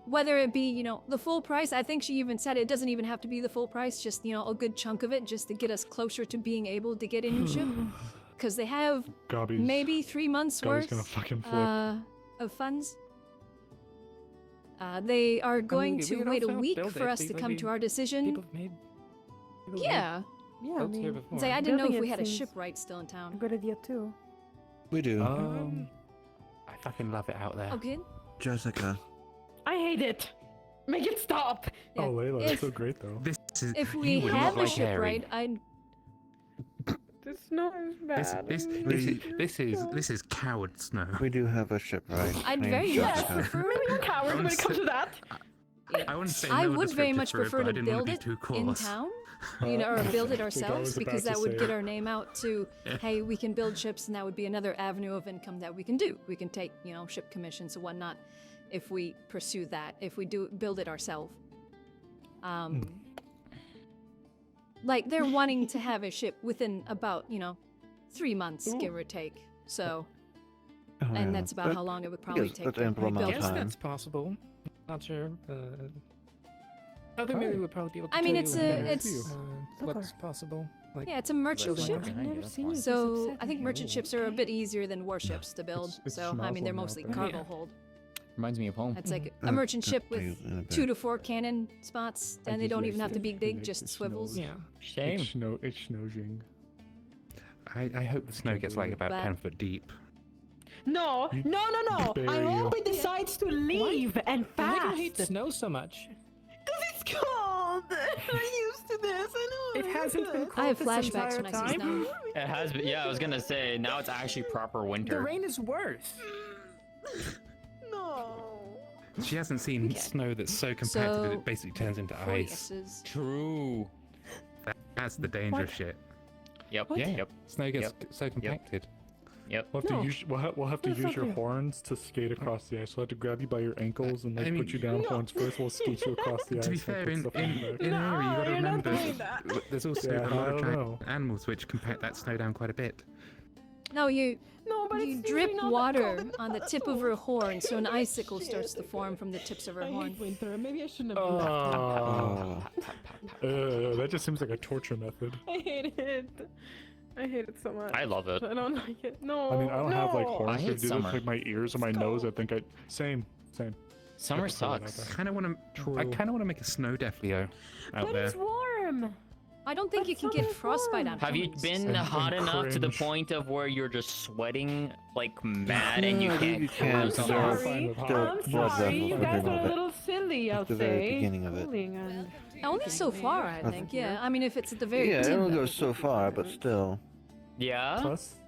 whether it be, you know, the full price, I think she even said it doesn't even have to be the full price, just, you know, a good chunk of it just to get us closer to being able to get a new ship. Because they have Gobby's- maybe 3 months Gobby's worth gonna fucking flip. of funds. They are going we to could wait a also week build for it. us to People come have to been- our decision. People have made Yeah. Yeah, I boats here mean, before. Say, I didn't know if building we it had a seems shipwright still in town. a good idea too. We do. I fucking love it out there. Oh, good. Jessica. I hate it. Make it stop. Oh, Layla, If- it's so great though. This is. If we you would had not the like Harry. shipwright, I'd. The snow is bad. This is coward snow. We do have a shipwright. I'd named very much Jessica. prefer. Maybe you're a coward when it comes to that. I wouldn't say I no would very descriptive much for it, prefer but I to didn't want build to be it too in coarse. town, you know, or build it I ourselves was because about that to would say get it. our name out to, hey, we can build ships, and that would be another avenue of income that we can do. We can take, you know, ship commissions and whatnot if we pursue that. If we do build it ourselves, like they're wanting to have a ship within about, you know, 3 months, give or take. So, Oh, yeah. and that's about That- how long it would probably yes, take that's to ample amount rebuild. of Yes, time. that's possible. Not sure. I think maybe would probably be able to I mean, tell it's you a- better, it's- what's possible. Like, Yeah, it's a merchant like- ship. I've never seen you this So upset I think merchant ships are a bit easier than warships to build. it's So I mean, they're schnozzling out mostly there. cargo Yeah. hold. Reminds me of home. It's like a merchant ship with in a bit. 2 to 4 cannon spots, I and they just don't like even have to be it. big, It just snows. swivels. Yeah. Shame. It's snowing. I hope the snow gets like about But- 10 foot deep. No. I bury hope you. it decides to leave and Why do you fast. hate snow so much? Because it's cold. I'm used to this. I know. It hasn't been cold I have this flashbacks entire when I see time. snow. It has been, yeah, I was gonna say, now it's actually proper The winter. rain is worse. No. She hasn't seen snow that's so compacted that So, it basically turns into 4 ice. yeses. True. That's the dangerous shit. Yep. Yeah. Yep. Snow gets so compacted. Yep. We'll have to use we'll have to use your horns to skate across the ice. We'll have to grab you by your ankles and like I mean- put you down horns first. We'll skate you across the ice. To be and fair, put in stuff on your back. Area, you gotta you're not remember doing that. there's also Yeah, a lot I of don't giant know. animals which compact that snow down quite a bit. No, you No, but you it's drip usually not that water cold in the on the tip of her horn, so an icicle starts to form from the tips of her I horn. hate winter. Maybe I shouldn't have been Oh. That just seems like a torture method. I hate it. I hate it so much. I love it. I don't like it. No. I mean, I don't have like no. horns. I If hate I do this summer. like my ears or my nose, I think I same. Summer prefer that sucks. out I kind of want to make a snow death Leo out But there. it's warm. I don't think you can get frostbite on Have you horns. been And hot enough to the cringe. point of where you're just sweating like mad and you No, can't you can't. I'm close them off? sorry. Still I'm blood sorry. You vessels guys within are of a it. little silly, I'll the very say. beginning of it. Cooling and Only so far, I think. Yeah, I mean, if it's at the very Yeah, it tip. only goes so far, but still. Yeah?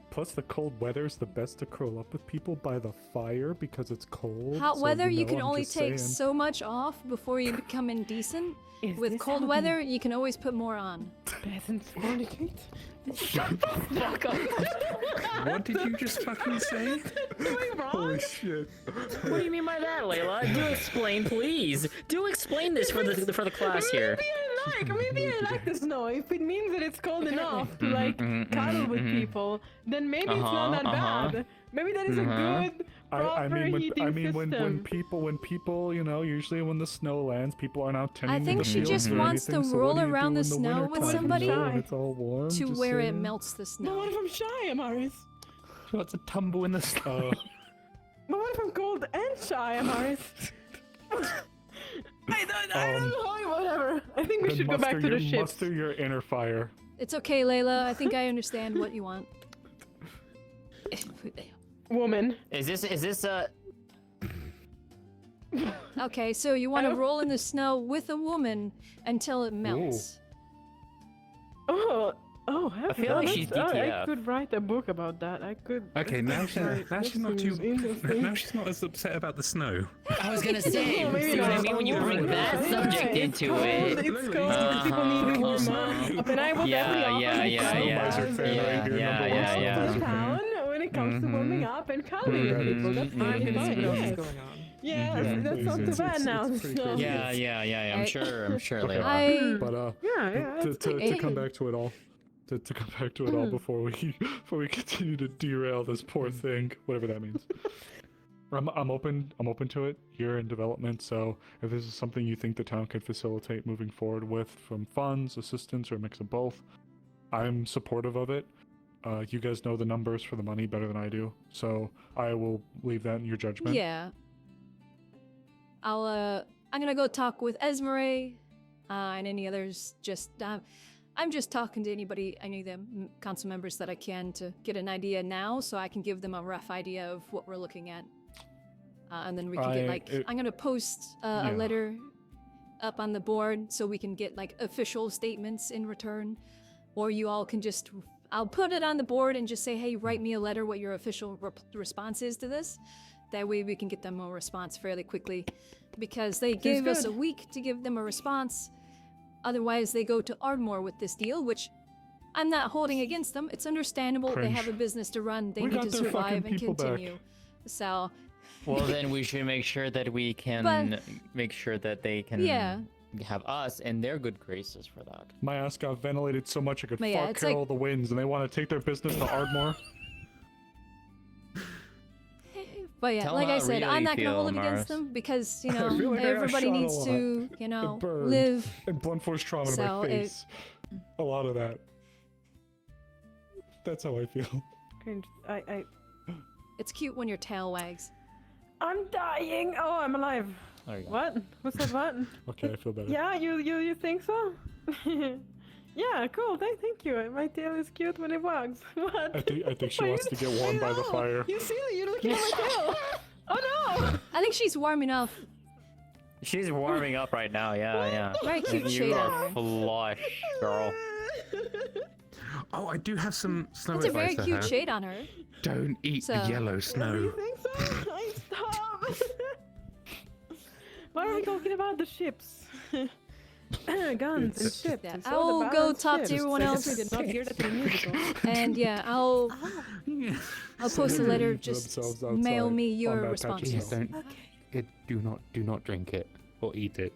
Plus the cold weather is the best to curl up with people by the fire because it's cold. Hot so weather, you know, can I'm only just take saying. so much off before you become indecent. Is With this cold how weather, you can always put more on. peasants fornicate? Fuck up. What did you just fucking say? Holy shit. What do you mean by that, Layla? Do explain, please. Do explain this for the class here. Maybe I like the snow. If it means that it's cold enough to like cuddle with people, then maybe it's not that bad. Maybe that is a good proper heating when system. people, you know, usually when the snow lands, people aren't out tending I think the she fields just or wants to anything, so what roll do you around do the in the snow with wintertime, somebody you know, when it's all warm? to Just where it saying. melts the But snow. what if I'm shy, Amaris? She wants to tumble in the snow. But what if I'm cold and shy, Amaris? I don't know, whatever. I think we Then should go back to the ships. Muster your inner fire. It's okay, Layla. I think I understand what you want. Woman. Is this Okay, so you want to roll in the snow with a woman until it melts. Oh, I feel like she's I DTF. could write a book about that. I could. Okay, now she's not too. Interesting. Now she's not as upset about the snow. I was gonna say, Maybe see what I not. mean when you bring that subject into it. It's cold. People need to warm up, and I will definitely offer to town when it comes to warming up and cuddling with people. That's fine. Yes. What else is going on? Yeah, that's not too bad now. So. Yeah. I'm sure they okay, are. But yeah, to come back to it all, to come back to it all before we continue to derail this poor thing, whatever that means. I'm open to it. You're in development, so if this is something you think the town could facilitate moving forward with from funds, assistance, or a mix of both, I'm supportive of it. You guys know the numbers for the money better than I do, so I will leave that in your judgment. Yeah. I'm gonna go talk with Esmeralda, and any others. I'm just talking to any of the council members that I can to get an idea now, so I can give them a rough idea of what we're looking at. And then we can get I'm gonna post a letter up on the board so we can get like official statements in return, or you all can just, I'll put it on the board and just say, hey, write me a letter what your official response is to this. That way we can get them a response fairly quickly, because they gave us a week to give them a response. Otherwise they go to Ardmore with this deal, which I'm not holding against them. It's understandable. Cringe. They have a business to run. They We need got to their survive fucking and people back. continue. So Well, then we should make sure that we can make sure that they can have us in their good graces for that. My ass got ventilated so much I could But yeah, fuck it's Carol like- the Winds, and they want to take their business to Ardmore. But yeah, Tell like them I how said, really I'm not you gonna hold it feel, against Mars. them because, you I know, feel like I got everybody shot a needs lot. to, you It know, burned. live. And blunt force trauma to So my face. A lot of that. That's how I feel. Cringe. It's cute when your tail wags. I'm dying. Oh, I'm alive. There you go. What? What's that? What? Okay, I feel better. Yeah, you think so? Yeah, cool. Thank you. My tail is cute when it wags. What? I think she wants to get warmed by the fire. You see that? You're looking at my tail. Oh no! I think she's warm enough. She's warming up right now, yeah. Very cute You shade on are her. flush, girl. Oh, I do have some snow It's a advice very for cute her. shade on her. Don't eat So- the yellow snow. Think so? I stop. Why are we talking about the ships? Guns and ships. Yeah, and so I'll the go balance talk to ships. everyone I else. guess we did not hear that in the musical. And yeah, I'll post a letter. Just themselves mail outside me on your that patch of response. snow. Do not drink it or eat it.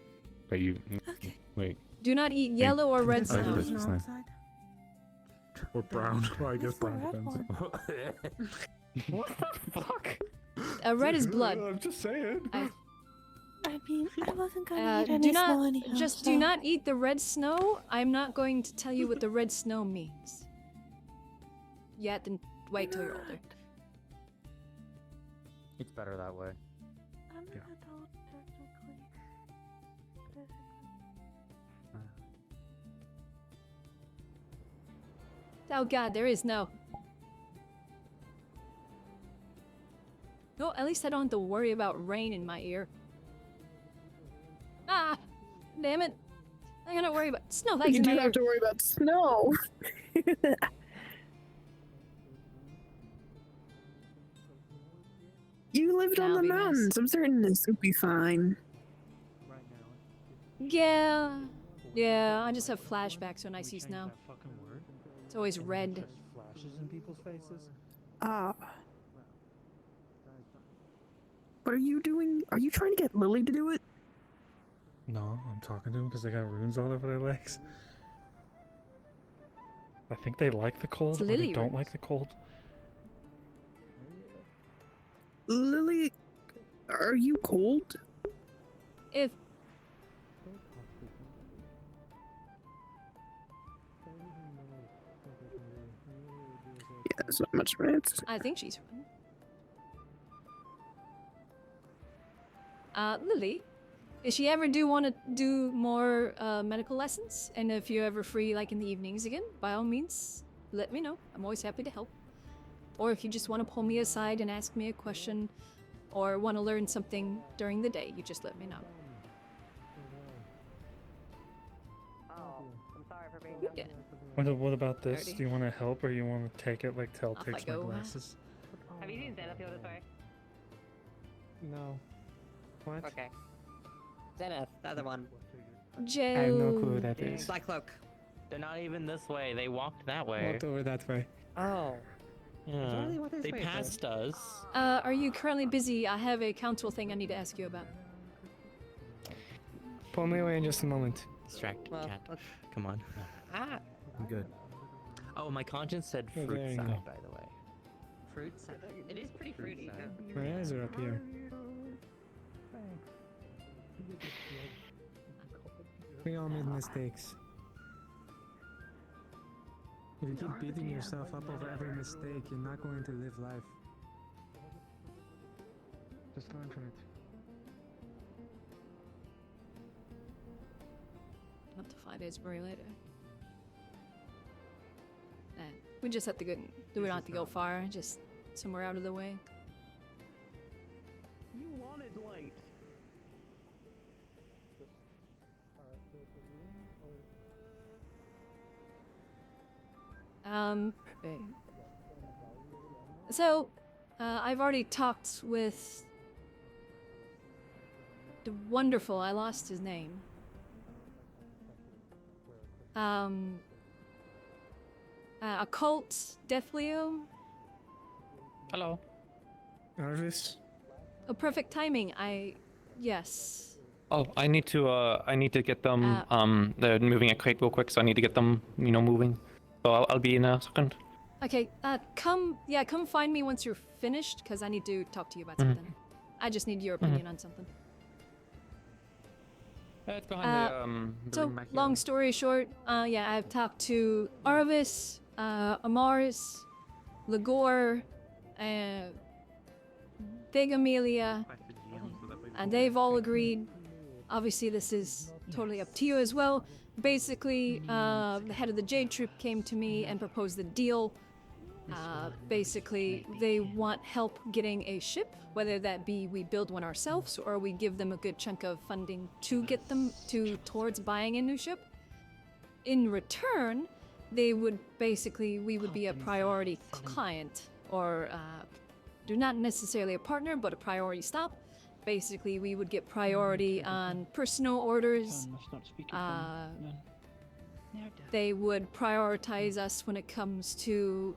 Wait, wait. Do not eat yellow or red Okay. snow. Snow. Or brown. Well, I guess brown depends. What the fuck? Red is blood. I'm just saying. I mean, I wasn't gonna eat any Do snow not anyhow. just so. do not eat the red snow. I'm not going to tell you what the red snow means. Yet, then wait till you're older. It's better that way. I'm an adult, technically. Oh god, there is no. No, at least I don't have to worry about rain in my ear. Ah, damn it! I gotta worry about snowflakes You in do my ear. have to worry about snow. You lived on That'll the be nice. mountains. I'm certain this would be fine. Yeah, yeah. I just have flashbacks when I see snow. It's always red. Flashes in people's faces. Ah. What are you doing? Are you trying to get Lily to do it? No, I'm talking to them because they got runes all over their legs. I think they like the cold, It's or they lily don't runes. like the cold. Lily, are you cold? If Yeah, that's not much chance. I think she's fine. Lily, if she ever do want to do more medical lessons, and if you're ever free, like in the evenings again, by all means, let me know. I'm always happy to help. Or if you just want to pull me aside and ask me a question, or want to learn something during the day, you just let me know. Oh, I'm sorry for being Yeah. What about this? Alrighty. Do you want to help, or you want to take it like Tell Off I takes my go. glasses? Have you seen Zenith this way? No. What? Okay. Zenith, the other one. Joe. I have no clue who that is. Black cloak. They're not even this way. They walked that way. Walked over that way. Oh. Yeah, they passed us. Are you currently busy? I have a council thing I need to ask you about. Pull me away in just a moment. Distracted Well, cat. let's- Come on. Ah! I'm good. Oh, my conscience said Oh, fruit there you side, go. by the way. Fruit salad. It is pretty fruity. My eyes are up here. We all made mistakes. If you keep beating yourself up over every mistake, you're not going to live life. Just learn from it. Up to 5 days for you later. We just have to go. We don't have to go far. Just somewhere out of the way. You wanted light. Okay. So, I've already talked with the wonderful. I lost his name. Occult Deathlium. Hello. Arvis? Oh, perfect timing. Yes. Oh, I need to get them. They're moving a crate real quick, so I need to get them, moving. So I'll be in a second. Okay. Come find me once you're finished, because I need to talk to you about something. I just need your opinion on something. It's behind the So, building back long story short, I've talked to Arvis, Amaris, Ligor, Big Amelia, and they've all agreed. Obviously, this is totally up to you as well. Basically, the head of the Jade Troop came to me and proposed a deal. Basically, they want help getting a ship, whether that be we build one ourselves or we give them a good chunk of funding to get them towards buying a new ship. In return, we would be a priority client, or do not necessarily a partner, but a priority stop. Basically, we would get priority on personal orders. They would prioritize us when it comes to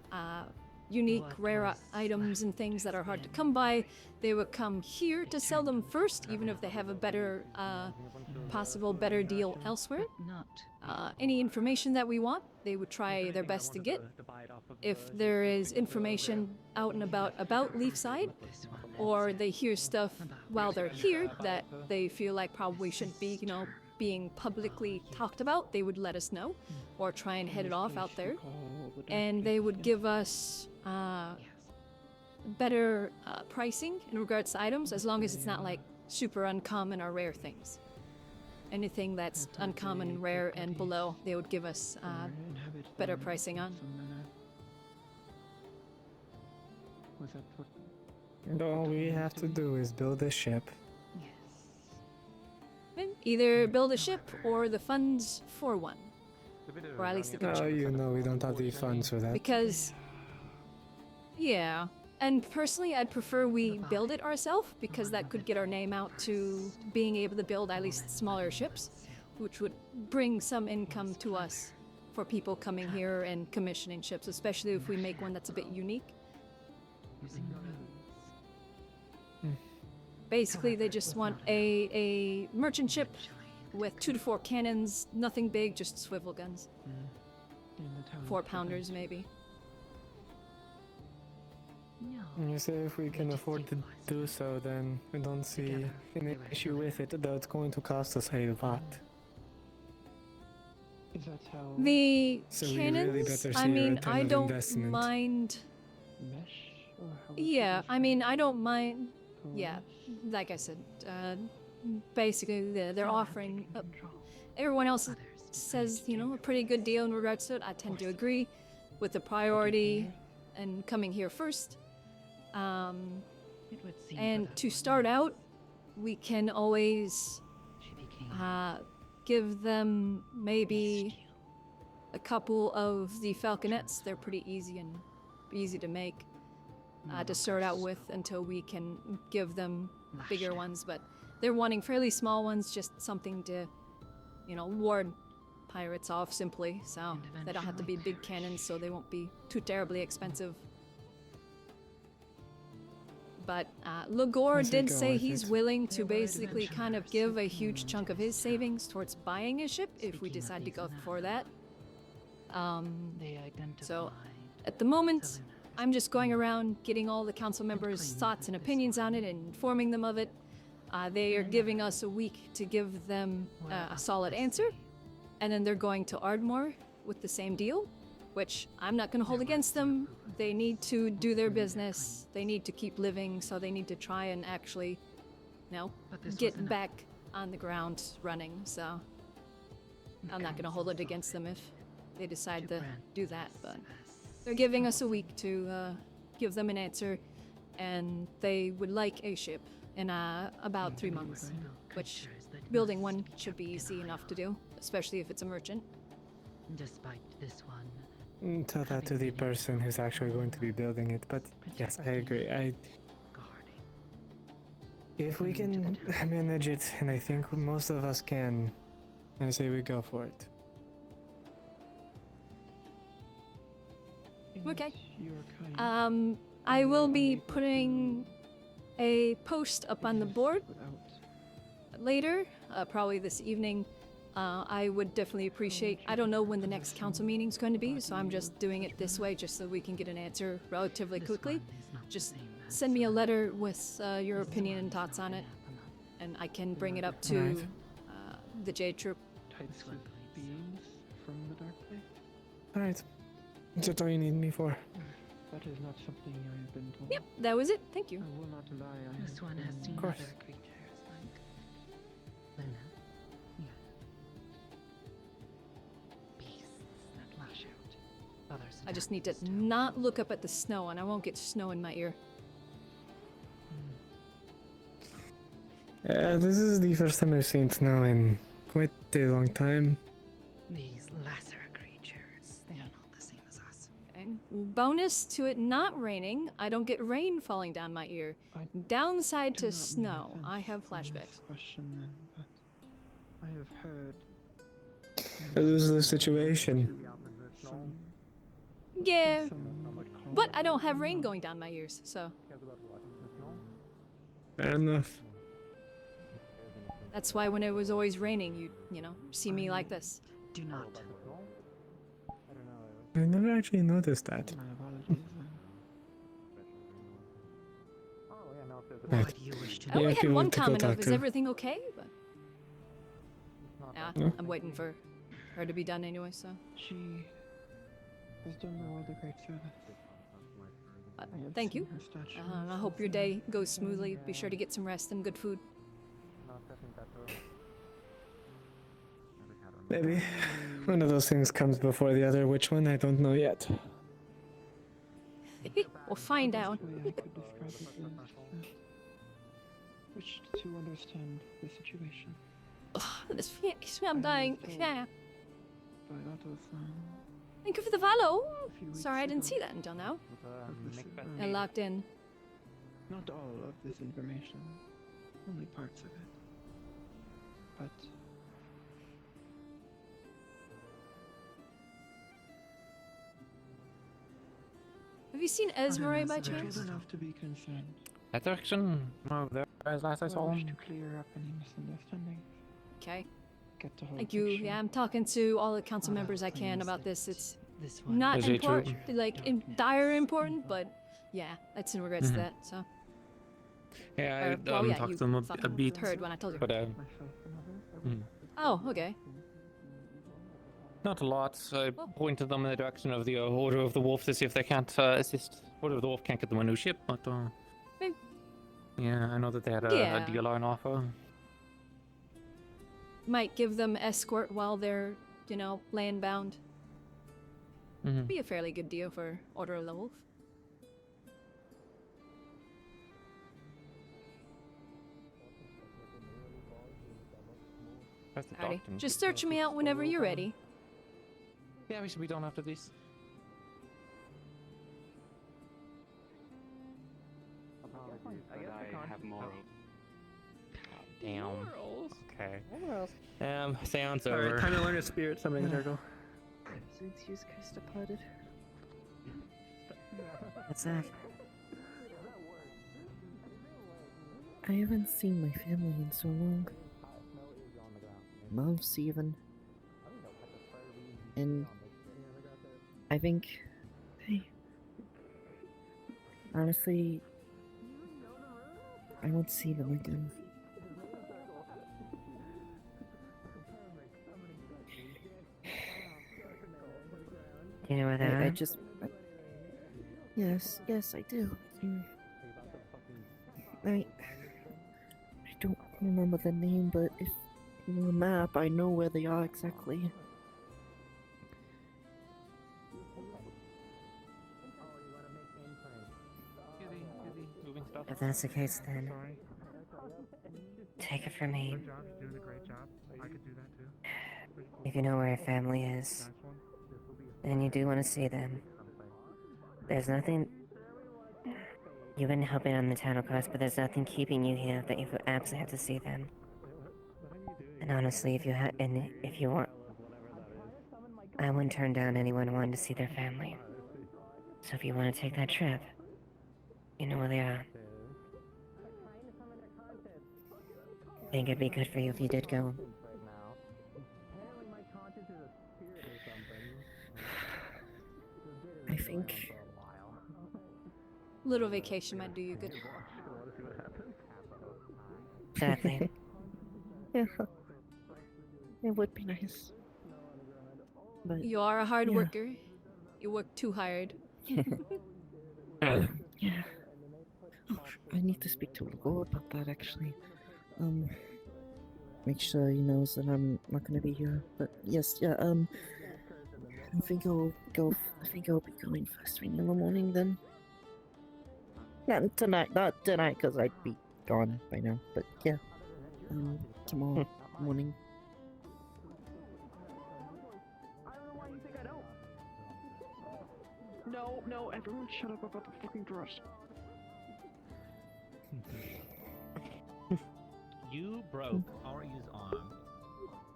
unique, rare items and things that are hard to come by. They would come here to sell them first, even if they have a better, possible better deal elsewhere. Any information that we want, they would try their best to get. If there is information out and about Leafside, or they hear stuff while they're here that they feel like probably shouldn't be, being publicly talked about, they would let us know, or try and head it off out there. And they would give us better pricing in regards to items, as long as it's not like super uncommon or rare things. Anything that's uncommon, rare, and below, they would give us better pricing on. And all we have to do is build a ship. Either build a ship or the funds for one. Or at least a good Oh, chunk. we don't have the funds for that. Because, yeah. And personally, I'd prefer we build it ourselves, because that could get our name out to being able to build at least smaller ships, which would bring some income to us for people coming here and commissioning ships, especially if we make one that's a bit unique. Basically, they just want a merchant ship with 2 to 4 cannons, nothing big, just swivel guns. 4-pounders, maybe. You say if we can afford to do so, then we don't see any issue with it, though it's going to cost us a lot. The So we really cannons, better see I a mean, return I of don't investment. mind. Yeah, I mean, I don't mind. Yeah, like I said, basically they're offering. Everyone else says, a pretty good deal in regards to it. I tend to agree with the priority and coming here first. And to start out, we can always give them maybe a couple of the falconets. They're pretty easy to make to start out with, until we can give them bigger ones. But they're wanting fairly small ones, just something to, ward pirates off simply. So they don't have to be big cannons, so they won't be too terribly expensive. But Lagor Yes, did go say with he's it. willing to basically kind of give a huge chunk of his savings towards buying a ship if we decide to go for that. So, at the moment, I'm just going around getting all the council members' thoughts and opinions on it and informing them of it. They are giving us a week to give them a solid answer, and then they're going to Ardmore with the same deal, which I'm not going to hold against them. They need to do their business. They need to keep living, so they need to try and actually, get back on the ground running. So I'm not going to hold it against them if they decide to do that. But they're giving us a week to give them an answer, and they would like a ship in about 3 months, which building one should be easy enough to do, especially if it's a merchant. Despite this one. Tell that to the person who's actually going to be building it, but yes, I agree. If we can manage it, and I think most of us can, I say we go for it. Okay. I will be putting a post up on the board later, probably this evening. I would definitely appreciate, I don't know when the next council meeting's going to be, so I'm just doing it this way just so we can get an answer relatively quickly. Just send me a letter with your opinion and thoughts on it, and I can bring it up to the Jade Troop. Beings from the dark place? Alright. That's all you need me for. That is not something I have been told. Yep, that was it. Thank you. I will not lie. This one has seen course. other creatures like Luna. Yeah. Beasts that lash out. Others. I just need to not look up at the snow, and I won't get snow in my ear. This is the first time I've seen snow in quite a long time. These lesser creatures, they are not the same as us. And bonus to it not raining, I don't get rain falling down my ear. Downside to snow, I have flashbacks. Question then, but I have heard. This is the situation. Yeah, but I don't have rain going down my ears, so Fair enough. that's why when it was always raining, you know, see me like this. Do not. I never actually noticed that. My apologies. Right. What do you wish to I do? only if had you one want to go comment talk of, is to- everything okay? But No? I'm waiting for her to be done anyway, so. She has done the world a great service. But I have thank seen you. her statue I hope your day goes smoothly. Be sure to get some rest and good food. Maybe. One of those things comes before the other. Which one? I don't know yet. We'll find out. Best way I could describe it is wished to understand the situation. This face, I'm dying. Yeah. By that of Thank you for the follow. Sorry, I didn't see that until now. I locked in. Not all of this information, only parts of it. But Have you seen Esmeralda by chance? old enough to be concerned. That direction? No, there as last I saw I wish him. to clear up any misunderstandings. Okay. Get the whole Thank you. picture. Yeah, I'm talking to all the council members I can about this. It's not Is it true? important, like dire important, but yeah, that's in regards to Mhm. that. So. Yeah, I Well, yeah, talked you to them a fucking bit. heard when I told you. But Oh, okay. not a lot. I pointed them in the direction of the Order of the Wolf to see if they can't assist. Order of the Wolf can't get them a new ship, but Maybe. yeah, I know that they had Yeah. a deal on offer. Might give them escort while they're, you know, land bound. Mhm. Be a fairly good deal for Order of the Wolf. That's the Alrighty. doctor. Just search me out whenever you're ready. Yeah, we should be done after this. I have morals. Damn. Okay. Seance Alright, over. time to learn a spirit summoning circle. Since use Christ departed. What's that? I haven't seen my family in so long. Months even. And I think honestly, I want to see them again. You know where they are? Yes, I do. I don't remember the name, but if in the map, I know where they are exactly. If that's the case, then take it from me. If you know where your family is, then you do want to see them. There's nothing. You've been helping on the title quest, but there's nothing keeping you here that you absolutely have to see them. And honestly, if you want, I wouldn't turn down anyone wanting to see their family. So if you want to take that trip, you know where they are. I think it'd be good for you if you did go. I think Little vacation might do you good. Exactly. Yeah, it would be nice. But You are a hard yeah. worker. You work too hard. Yeah. Oh, I need to speak to Lord about that actually. Make sure he knows that I'm not gonna be here. But yes, yeah, I think I'll be going first thing in the morning then. Not tonight, because I'd be gone by now. But yeah, tomorrow morning. No, everyone shut up about the fucking dress. You broke Aria's arm,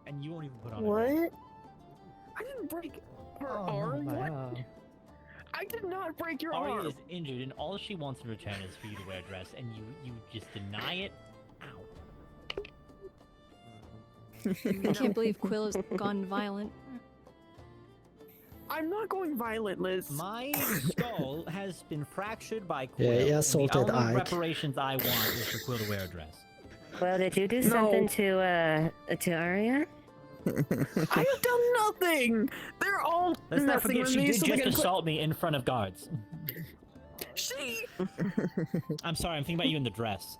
and you won't even put on a What? ring. I didn't break her arm. What? I did not break your Aria arm. is injured, and all she wants in return is for you to wear a dress, and you just deny it. I can't believe Quill has gone violent. I'm not going violent, Liz. My skull has been fractured by Quill. Yeah, he and assaulted the only Ike. reparations I want is for Quill to wear a dress. Well, did you do something to Arya? I have done nothing. They're all Let's not nothing forget, with she me, did so they just can assault me in front of guards. She. I'm sorry, I'm thinking about you in the dress.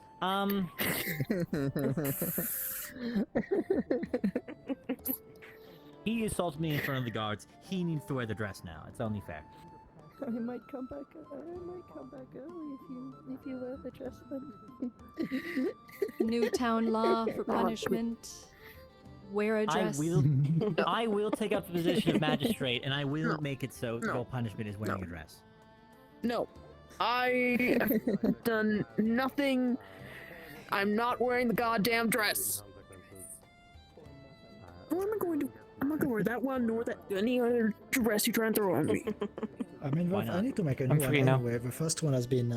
He assaulted me in front of the guards. He needs to wear the dress now. It's only fair. I might come back early if you wear the dress then. New town law for punishment. Wear a dress. I will take up the position of magistrate, and I will make it so your punishment is wearing a dress. No, I have done nothing. I'm not wearing the goddamn dress. What am I going to? I'm not going to wear that one nor that any other dress you try and throw on me. I mean, Why I not? need to make a I'm new one free now. anyway. The first one has been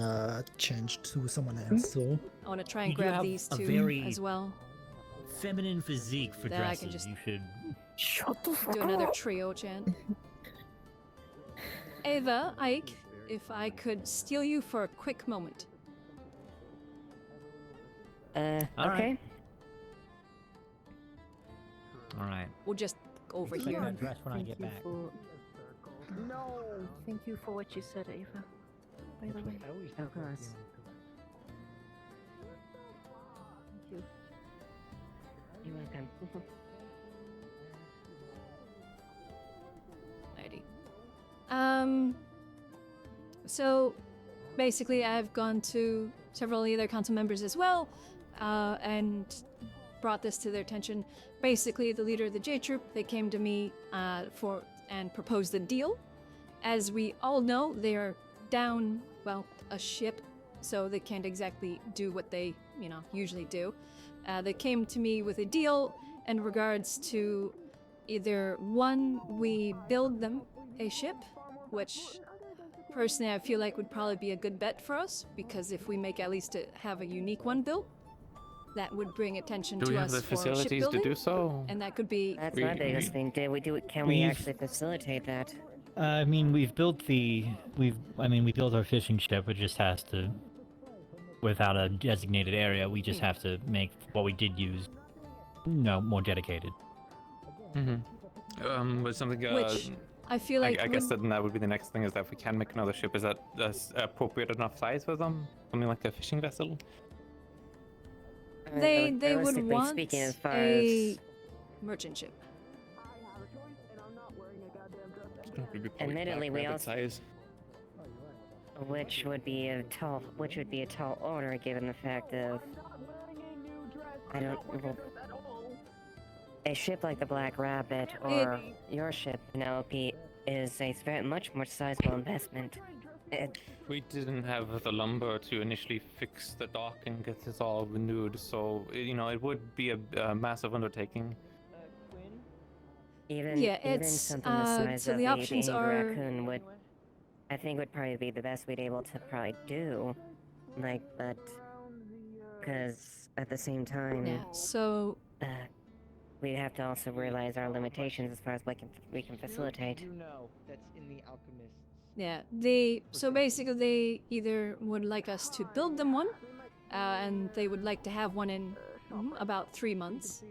changed to someone else, so... I want to try and You do grab have these a two very as well. Feminine physique for Then I dresses. can just You should. Shut the fuck Do another trio chant. Ava, Ike, if I could steal you for a quick moment. Okay. Alright. Alright. We'll just go over Looks like here. my dress when I get back. No. Thank you for what you said, Ava. By the way. Of course. Thank you. You're welcome. Alrighty. So basically I've gone to several other council members as well, and brought this to their attention. Basically, the leader of the J Troop, they came to me and proposed a deal. As we all know, they are down, well, a ship, so they can't exactly do what they, usually do. They came to me with a deal in regards to either one, we build them a ship, which personally I feel like would probably be a good bet for us, because if we make at least have a unique one built, that would bring attention Do to we us have the for facilities to shipbuilding. do so? And that could be. That's my biggest thing. Can we actually facilitate that? I mean, we built our fishing ship. It just has to, without a designated area, we just have to make what we did use, more dedicated. With something. Which I feel like. I guess that would be the next thing, is that if we can make another ship, is that appropriate enough size for them? Something like a fishing vessel? They would Realistically want speaking, as far a merchant ship. Admittedly, we also, size. which would be a tall order given the fact of a ship like the Black Rabbit or your ship, Penelope, is a very much more sizable investment. We didn't have the lumber to initially fix the dock and get this all renewed, so it would be a massive undertaking. Even something the size so of the options Angry are. Raccoon would probably be the best we'd able to probably do, but because at the same time, Yeah. So. We'd have to also realize our limitations as far as what we can facilitate. That's in the Alchemists. Yeah, so basically they either would like us to build them one, and they would like to have one in about 3 months,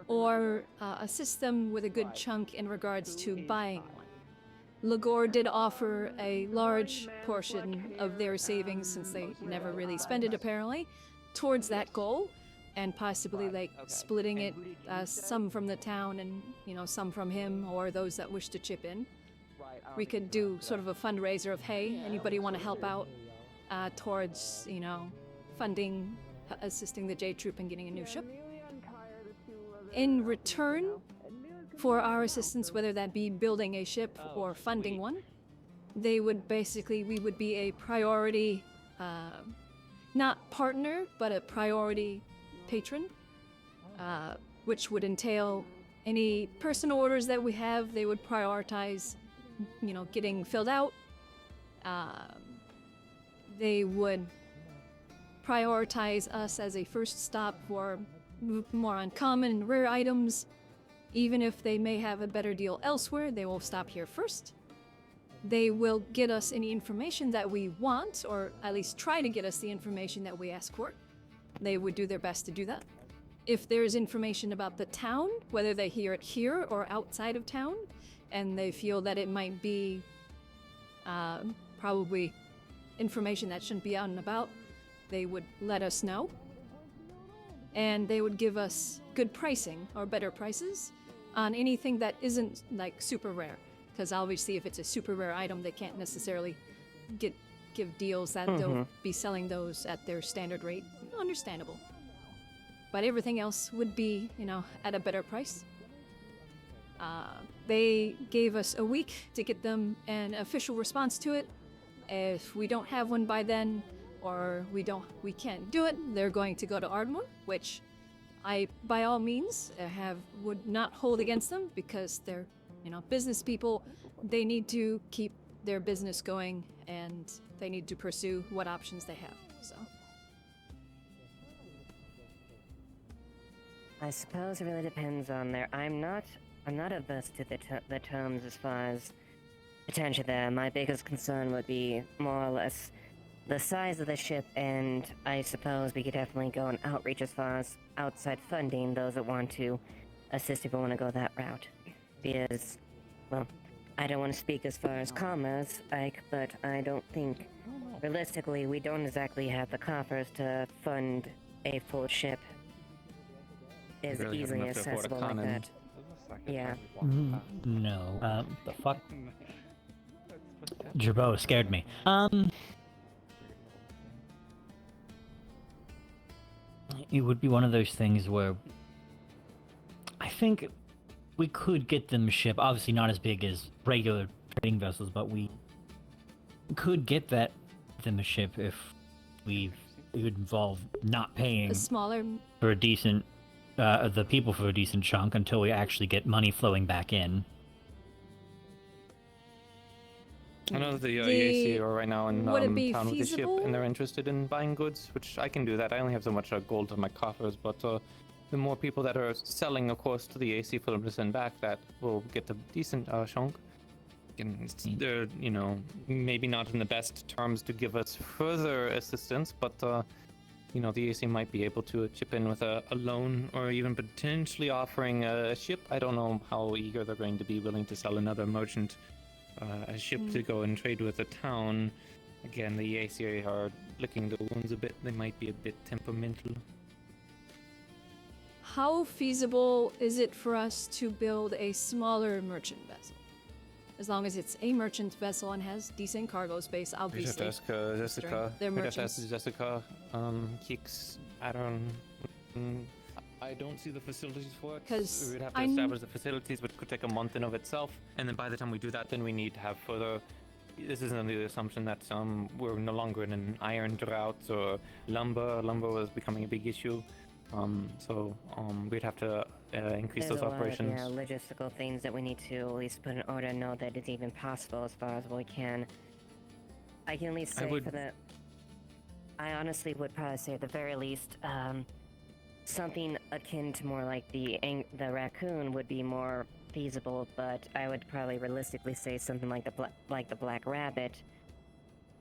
or assist them with a good chunk in regards to buying one. Lagor did offer a large portion of their savings, since they never really spend it apparently, towards that goal, and possibly splitting it, some from the town and some from him or those that wish to chip in. We could do sort of a fundraiser of, hey, anybody want to help out towards funding, assisting the J Troop in getting a new ship. In return for our assistance, whether that be building a ship or funding one, we would be a priority, not partner, but a priority patron, which would entail any personal orders that we have. They would prioritize, getting filled out. They would prioritize us as a first stop for more uncommon and rare items. Even if they may have a better deal elsewhere, they will stop here first. They will get us any information that we want, or at least try to get us the information that we ask for. They would do their best to do that. If there's information about the town, whether they hear it here or outside of town, and they feel that it might be probably information that shouldn't be out and about, they would let us know. And they would give us good pricing, or better prices, on anything that isn't super rare. Because obviously if it's a super rare item, they can't necessarily give deals that they'll be selling those at their standard rate. Understandable. But everything else would be, at a better price. They gave us a week to get them an official response to it. If we don't have one by then, or we can't do it, they're going to go to Ardmore, which I, by all means, would not hold against them, because they're, business people. They need to keep their business going, and they need to pursue what options they have. So. I suppose it really depends on I'm not averse to the terms as far as potential there. My biggest concern would be more or less the size of the ship, and I suppose we could definitely go and outreach as far as outside funding those that want to assist if we want to go that route. Because, I don't want to speak as far as commerce, but I don't think, realistically, we don't exactly have the coffers to fund a full ship as really easily enough to afford a accessible like cannon. that. Yeah. No. The fuck? Jerbo scared me. It would be one of those things where I think we could get them a ship, obviously not as big as regular trading vessels, but we could get them a ship if it would involve not paying A smaller. for a decent the people for a decent chunk until we actually get money flowing back in. I know that the EAC are right now in would it be town with the ship, feasible? and they're interested in buying goods, which I can do that. I only have so much gold in my coffers, but the more people that are selling, of course, to the EAC for them to send back, that will get a decent chunk. And they're, you know, maybe not in the best terms to give us further assistance, but you know, the EAC might be able to chip in with a loan or even potentially offering a ship. I don't know how eager they're going to be willing to sell another merchant a ship to go and trade with a town. Again, the EAC are licking the wounds a bit. They might be a bit temperamental. How feasible is it for us to build a smaller merchant vessel? As long as it's a merchant vessel and has decent cargo space, obviously. We'd have to ask Jessica. They're We'd have to merchants. ask Jessica. Kicks. I don't see the facilities for it. 'Cause we'd have to establish the facilities, which could take a month in of itself. And then by the time we do that, then we need to have further. This is under the assumption that we're no longer in an iron drought or lumber. Lumber was becoming a big issue. We'd have to increase There's those a lot operations. of, logistical things that we need to at least put in order and know that it's even possible as far as we can. I can at least say I honestly would probably say at the very least, something akin to more like the raccoon would be more feasible, but I would probably realistically say something like the black rabbit.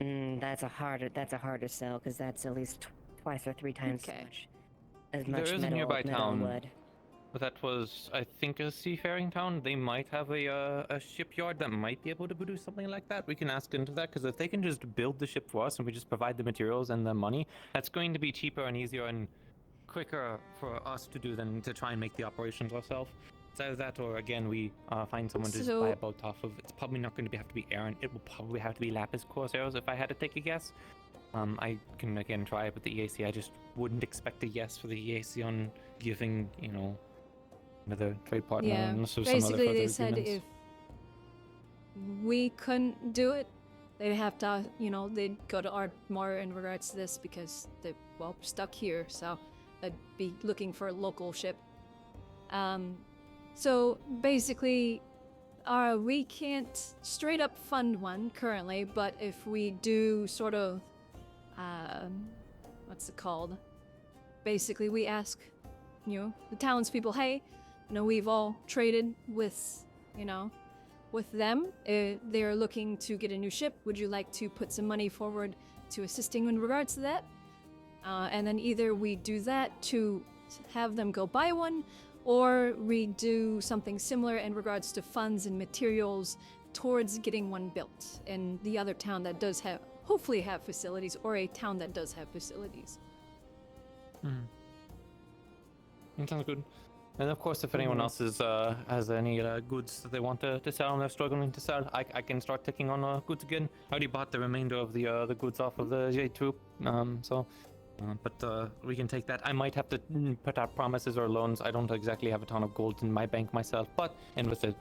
That's a harder sell because that's at least twice or three times as much There is a metal, nearby metal town. wood. But that was, I think, a seafaring town. They might have a shipyard that might be able to produce something like that. We can ask into that, because if they can just build the ship for us and we just provide the materials and the money, that's going to be cheaper and easier and quicker for us to do than to try and make the operations ourselves. It's either that or, again, we find someone to just buy a boat off of. It's probably not going to have to be Aaron. It will probably have to be Lapis Corsairs if I had to take a guess. I can, again, try it with the EAC. I just wouldn't expect a yes for the EAC on giving, you know, another trade partner. Yeah, unless there's some other basically further they said agreements. if we couldn't do it, they'd have to, you know, they'd go to Ardmore in regards to this because they're, well, stuck here, so they'd be looking for a local ship. So basically, we can't straight up fund one currently, but if we do sort of, what's it called? Basically, we ask, you know, the townspeople, hey, you know, we've all traded with, you know, with them. They're looking to get a new ship. Would you like to put some money forward to assisting in regards to that? And then either we do that to have them go buy one, or we do something similar in regards to funds and materials towards getting one built in the other town that does have, hopefully have facilities, or a town that does have facilities. That sounds good. And of course, if anyone else has any goods that they want to sell and they're struggling to sell, I can start taking on goods again. I already bought the remainder of the goods off of the J troop, but we can take that. I might have to put out promises or loans. I don't exactly have a ton of gold in my bank myself, but and with the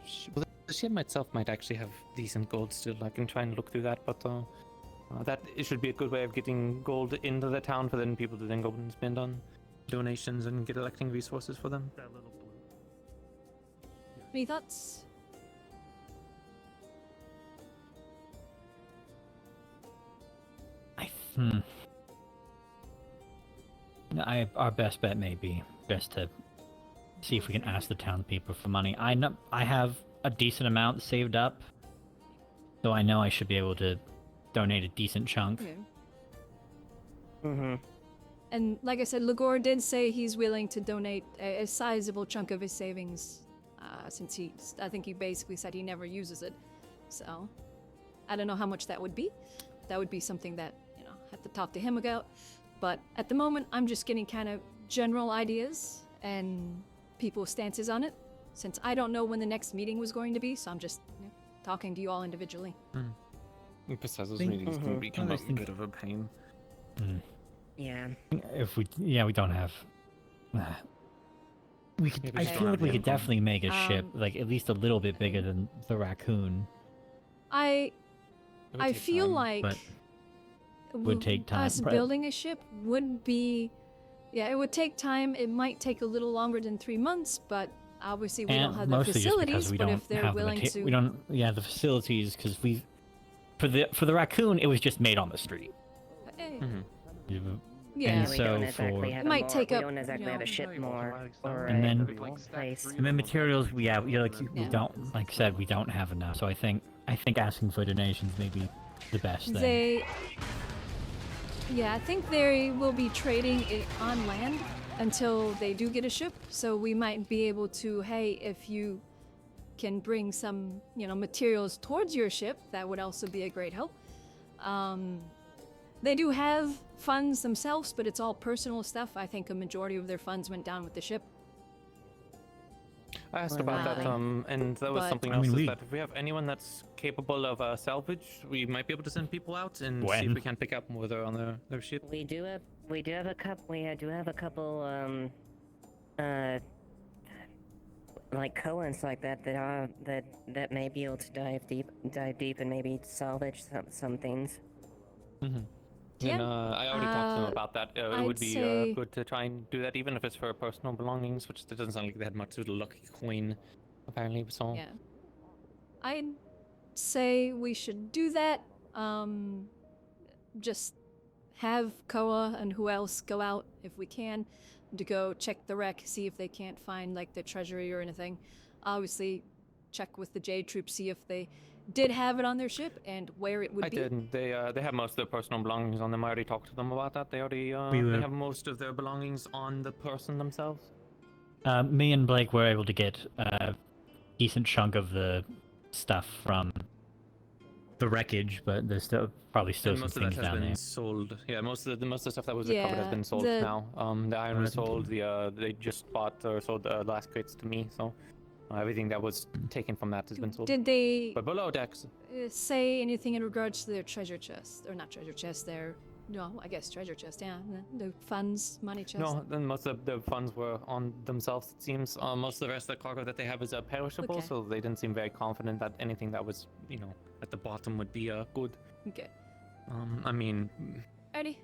ship itself might actually have decent gold still. I can try and look through that, but that it should be a good way of getting gold into the town for then people to then go and spend on donations and get electing resources for them. Any thoughts? Our best bet may be best to see if we can ask the town people for money. I know I have a decent amount saved up, so I know I should be able to donate a decent chunk. Okay. And like I said, Ligor did say he's willing to donate a sizable chunk of his savings, since I think he basically said he never uses it. So, I don't know how much that would be. That would be something that, you know, I have to talk to him about. But at the moment, I'm just getting kind of general ideas and people's stances on it, since I don't know when the next meeting was going to be, so I'm just, you know, talking to you all individually. Besides, those meetings can become a bit of a pain. Yeah. We don't have. We could. I feel like we could definitely make a ship like at least a little bit bigger than the raccoon. I feel like would take time. Us building a ship would be, yeah, it would take time. It might take a little longer than 3 months, but obviously we don't have the facilities. We but don't if they're have willing to, we don't. Yeah, the facilities because for the raccoon, it was just made on the street. Yeah. And we so don't exactly for have It might more, take we up, don't exactly you have a know, ship more or and a then place. and then materials, we don't, like I said, we don't have enough. So I think asking for donations may be the best thing. Yeah, I think they will be trading it on land until they do get a ship. So we might be able to, hey, if you can bring some, materials towards your ship, that would also be a great help. They do have funds themselves, but it's all personal stuff. I think a majority of their funds went down with the ship. I asked about that, and that was but- something else. Is that if we have anyone that's capable of salvage, we might be able to send people out and see if we can pick up more on their ship. We do have a couple like Coens like that may be able to dive deep and maybe salvage some things. And I already talked to them about that. It I'd would be say- good to try and do that, even if it's for personal belongings, which doesn't sound like they had much with the lucky coin, apparently. So Yeah. I'd say we should do that. Just have Koa and who else go out if we can to go check the wreck, see if they can't find like the treasury or anything. Obviously, check with the Jade Troop, see if they did have it on their ship and where it would I be. did. They have most of their personal belongings on them. I already talked to them about that. They already they have most of their belongings on the person themselves. Me and Blake were able to get a decent chunk of the stuff from the wreckage, but there's probably still And some most of that things has down been there. sold. Yeah, most of the stuff that was recovered has Yeah, been sold now. The iron was sold. They just bought or sold the last crates to me. So everything that was taken from that has been sold. Did they But below decks, say anything in regards to their treasure chest? Or not treasure chest, I guess treasure chest, yeah. The funds, money chest. no, then most of the funds were on themselves, it seems. Most of the rest of the cargo that they have is perishable, Okay. so they didn't seem very confident that anything that was, at the bottom would be good. Okay. I mean, Alrighty.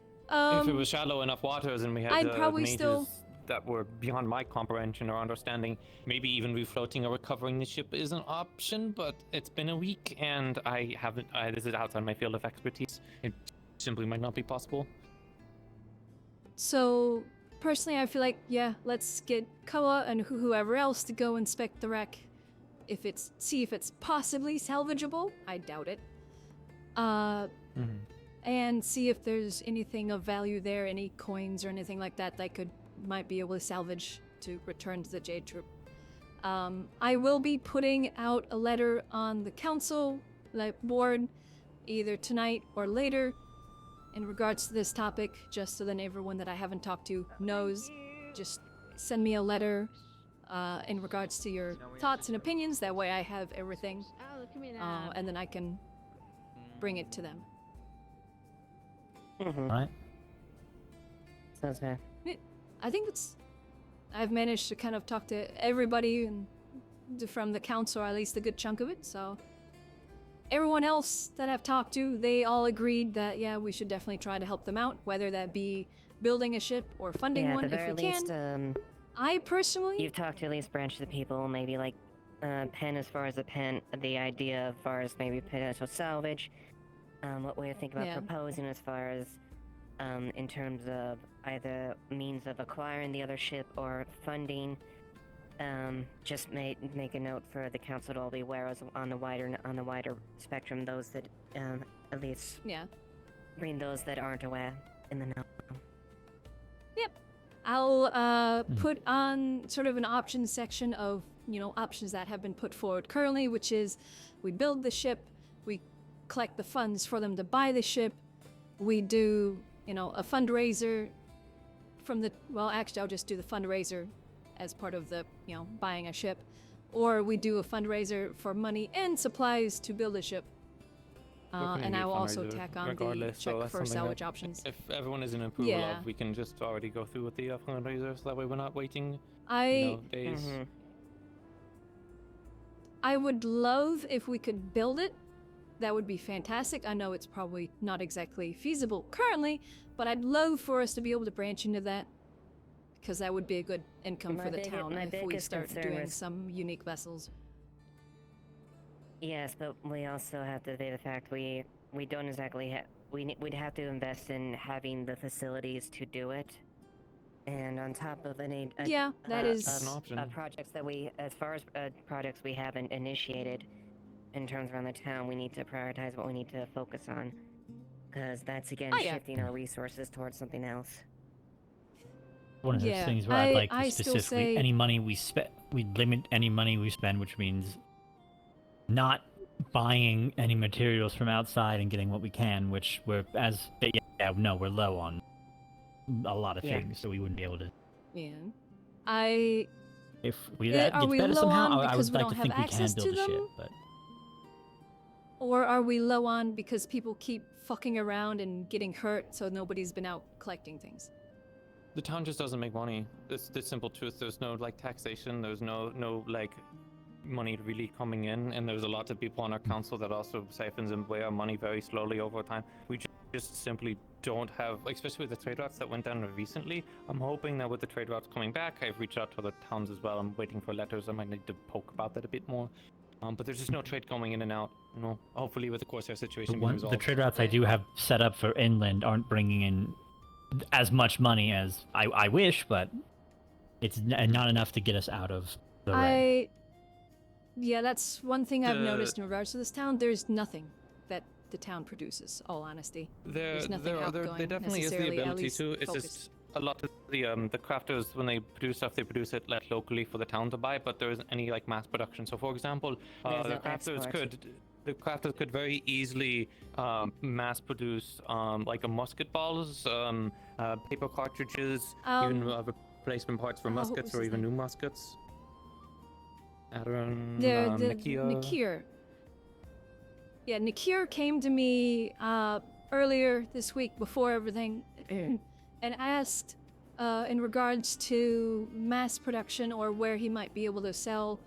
if it was shallow enough waters and we had I'd probably mages still- that were beyond my comprehension or understanding, maybe even refloating or recovering the ship is an option, but it's been a week and I haven't, this is outside my field of expertise. It simply might not be possible. So, personally, I feel like, yeah, let's get Koa and whoever else to go inspect the wreck. See if it's possibly salvageable. I doubt it. And see if there's anything of value there, any coins or anything like that might be able to salvage to return to the Jade Troop. I will be putting out a letter on the council board either tonight or later in regards to this topic, just so that everyone that I haven't talked to knows. Just send me a letter in regards to your thoughts and opinions. That way I have everything, and then I can bring it to them. Right. Sounds fair. I think I've managed to kind of talk to everybody from the council, or at least a good chunk of it, so everyone else that I've talked to, they all agreed that, yeah, we should definitely try to help them out, whether that be building a ship or funding Yeah, one at the if very we least, can. I personally... You've talked to at least branches of people, maybe like Penn as far as the idea as far as maybe potential salvage, what we think about Yeah. proposing as far as in terms of either means of acquiring the other ship or funding. Just make a note for the council to all be aware of on the wider spectrum, those that at least bring those that aren't aware in the know. Yep. I'll put on sort of an options section of, options that have been put forward currently, which is we build the ship, we collect the funds for them to buy the ship, we do, a fundraiser actually I'll just do the fundraiser as part of the, buying a ship, or we do a fundraiser for money and supplies to build a ship. And I will also tack on the check for salvage options. If everyone is in approval Yeah. of, we can just already go through with the fundraiser, so that way we're not waiting days. I would love if we could build it. That would be fantastic. I know it's probably not exactly feasible currently, but I'd love for us to be able to branch into that, because that would be a good income for the town if we start doing some unique vessels. Yes, but we also have to be the fact we we don't exactly have. We'd have to invest in having the facilities to do it, and on top of any Yeah, that is an option. projects that we, as far as projects we haven't initiated, in terms around the town, we need to prioritize what we need to focus on, because that's again shifting our resources towards something else. One of those Yeah, things where I'd like to I still specifically say- any money we spend, we limit any money we spend, which means not buying any materials from outside and getting what we can, which we're we're low on a lot of Yeah. things, so we wouldn't be able to. Yeah. If we Are that gets we better low somehow, on I because would we like don't to have think we can access to build a ship, them? but Or are we low on because people keep fucking around and getting hurt, so nobody's been out collecting things? The town just doesn't make money. It's the simple truth. There's no like taxation. There's no like money really coming in, and there's a lot of people on our council that also siphons away our money very slowly over time. We just simply don't have, especially with the trade routes that went down recently. I'm hoping that with the trade routes coming back, I've reached out to other towns as well. I'm waiting for letters. I might need to poke about that a bit more. But there's just no trade going in and out. You know, hopefully with the Corsair situation being resolved. the trade routes I do have set up for inland aren't bringing in as much money as I wish, but it's not enough to get us out of the red. Yeah, that's one thing I've The- noticed in regards to this town. There's nothing that the town produces, all honesty. There's nothing outgoing there definitely is the necessarily, at ability least to. It's focused. just a lot of the crafters, when they produce stuff, they produce it let locally for the town to buy, but there isn't any like mass production. So for example, There's the no crafters export. could very easily mass produce like a musket balls, paper cartridges, even replacement parts for what muskets was or his even new muskets. Aaron, Nikir. Yeah, Nikir came to me earlier this week before everything and asked in regards to mass production or where he might be able to sell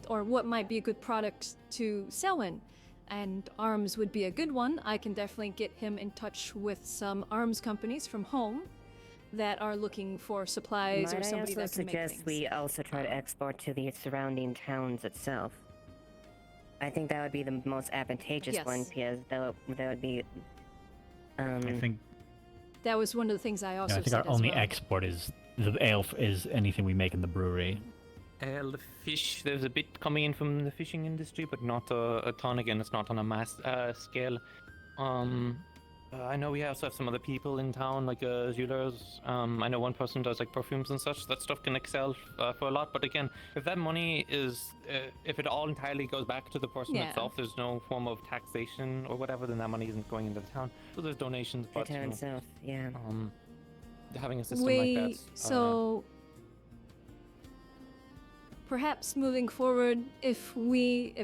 or what might be a good product to sell in. And arms would be a good one. I can definitely get him in touch with some arms companies from home that are looking for supplies Might or I somebody also that can make suggest things. we also try to export to the surrounding towns itself? I think that would be the most advantageous one Yes. because that would be. I think That was one of the things I also I think said our only as well. export is the ale is anything we make in the brewery. The fish, there's a bit coming in from the fishing industry, but not a ton. Again, it's not on a mass scale. I know we also have some other people in town, like jewelers. I know one person does like perfumes and such. That stuff can excel for a lot. But again, if that money is, if it all entirely goes back to the person Yeah. itself, there's no form of taxation or whatever, then that money isn't going into the town. So there's donations, The but town itself, yeah. Having a system like that. So perhaps moving forward, if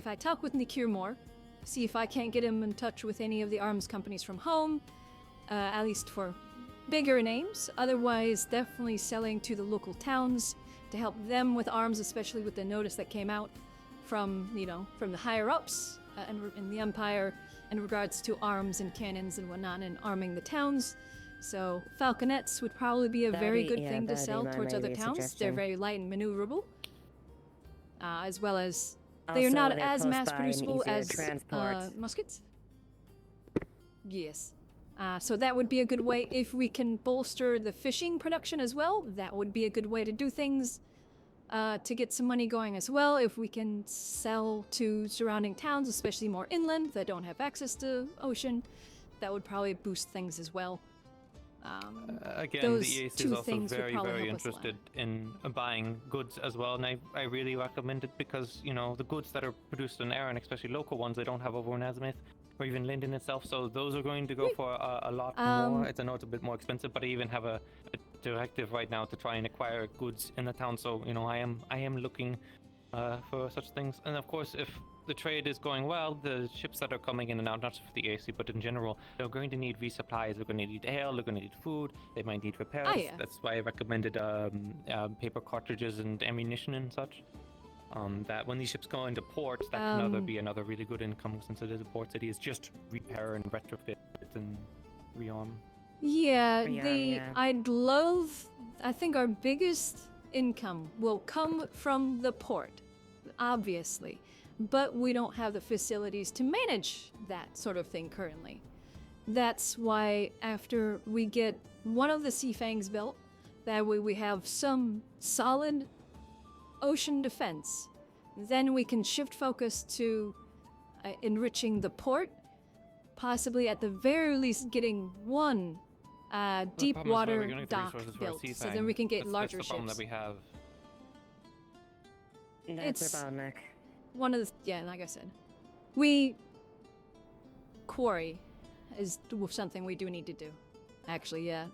I talk with Nikir more, see if I can't get him in touch with any of the arms companies from home, at least for bigger names. Otherwise, definitely selling to the local towns to help them with arms, especially with the notice that came out from the higher ups in the Empire in regards to arms and cannons and whatnot and arming the towns. So falconets would probably be a That'd very be- good yeah, thing to that'd be sell my towards other immediate towns. They're suggestion. very light and maneuverable, as well as they are Also, not they're as close mass by and producible easier to as transport. muskets. Yes. So that would be a good way. If we can bolster the fishing production as well, that would be a good way to do things. To get some money going as well. If we can sell to surrounding towns, especially more inland that don't have access to ocean, that would probably boost things as well. Again, those the EAC two is also things would very, probably very help us a lot. interested in buying goods as well, and I really recommend it because, the goods that are produced in Erin, especially local ones, they don't have over in Azimuth or even Linden itself, so those are going to go for a lot more. I know it's a bit more expensive, but I even have a directive right now to try and acquire goods in the town, so, I am looking for such things. And of course, if the trade is going well, the ships that are coming in and out, not just for the AC, but in general, they're going to need resupplies. They're going to need ale. They're going to need food. They might need repairs. Oh, yeah. That's why I recommended paper cartridges and ammunition and such. That when these ships go into port, that can be another really good income since it is a port city. Is just repair and retrofit and rearm. Yeah, Yeah. I think our biggest income will come from the port, obviously. but we don't have the facilities to manage that sort of thing currently. That's why after we get one of the sea fangs built, that way we have some solid ocean defense. Then we can shift focus to enriching the port, possibly at the very least getting one deep water dock built, so then we can get larger that's the problem ships. that we have. That's our bottleneck. One of the, yeah, like I said, quarry is something we do need to do. Actually, yeah,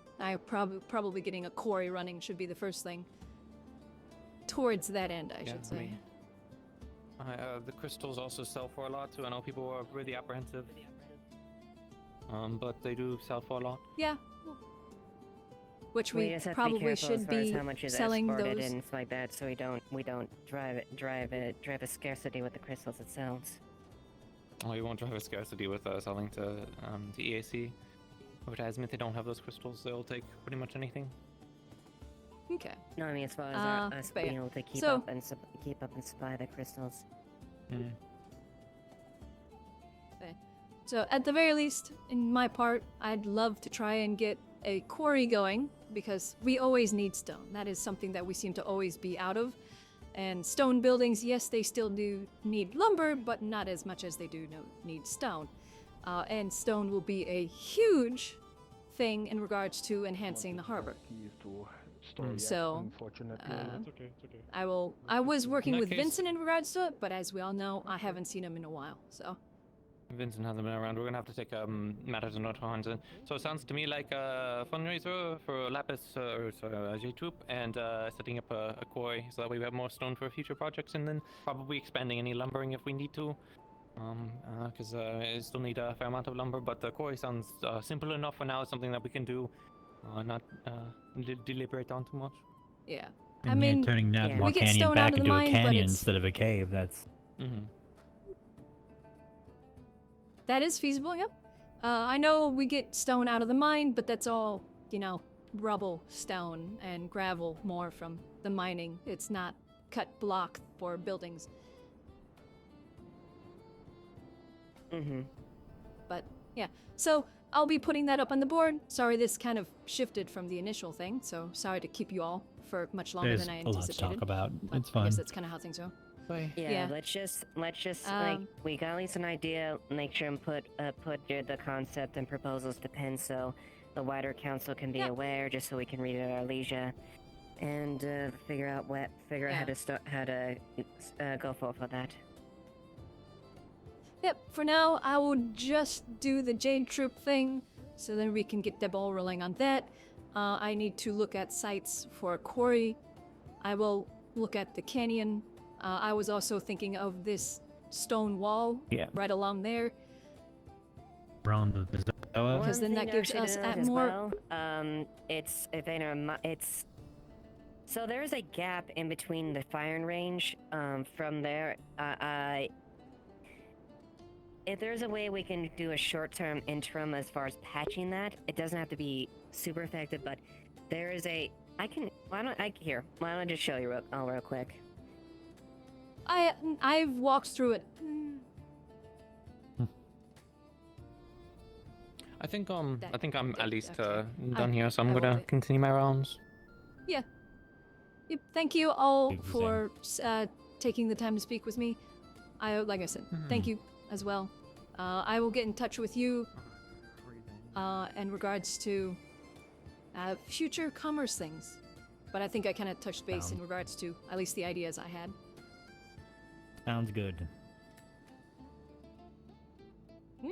probably getting a quarry running should be the first thing. Towards that end, I should say. The crystals also sell for a lot too. I know people are really apprehensive, but they do sell for a lot. Yeah. Which we just have probably to be careful should as far as be how much is selling exported those. and stuff like that, so we don't drive a scarcity with the crystals it sells. Oh, you won't drive a scarcity with selling to the EAC advertisement. They don't have those crystals. They'll take pretty much anything. Okay. No, I mean as far as us but being yeah. able to keep So- up and supply the crystals. Okay. So at the very least, in my part, I'd love to try and get a quarry going, because we always need stone. That is something that we seem to always be out of. And stone buildings, yes, they still do need lumber, but not as much as they do need stone. And stone will be a huge thing in regards to enhancing the harbor. So, I was working In that with case- Vincent in regards to it, but as we all know, I haven't seen him in a while, so. Vincent hasn't been around. We're gonna have to take matters in our hands. So it sounds to me like a fundraiser for Lapis or J-Troop, and setting up a quarry so that way we have more stone for future projects, and then probably expanding any lumbering if we need to. Because I still need a fair amount of lumber, but the quarry sounds simple enough for now. It's something that we can do, not deliberate on too much. Yeah. And I mean, turning that we get canyon stone back out of the into a mine, but canyon it's, instead of a cave. That's that is feasible, yep. I know we get stone out of the mine, but that's all, rubble stone and gravel more from the mining. It's not cut block for buildings. But yeah, so I'll be putting that up on the board. Sorry this kind of shifted from the initial thing, so sorry to keep you all for much longer There's than I a lot to anticipated. talk about. but It's I fine. guess that's kind of how things go. Yeah, let's just like we got at least an idea. Make sure and put the concept and proposals to pen so the wider council can be aware, just so we can read it at our leisure, and figure out how to go forward with that. Yep, for now, I will just do the Jade Troop thing, so then we can get the ball rolling on that. I need to look at sites for a quarry. I will look at the canyon. I was also thinking of this stone wall right along there. Around the Because then that gives us more. It's so there's a gap in between the firing range. From there, if there's a way we can do a short-term interim as far as patching that, it doesn't have to be super effective, but there is a. Why don't I just show you real quick. I've walked through it. I think I'm at least done I- here, so I'm I will gonna do it. continue my rounds. Yeah. Yep, thank you all for taking the time to speak with me. Like I said, thank you as well. I will get in touch with you in regards to future commerce things. But I think I kind of touched base in regards to at least the ideas I had. Sounds good. Yeah.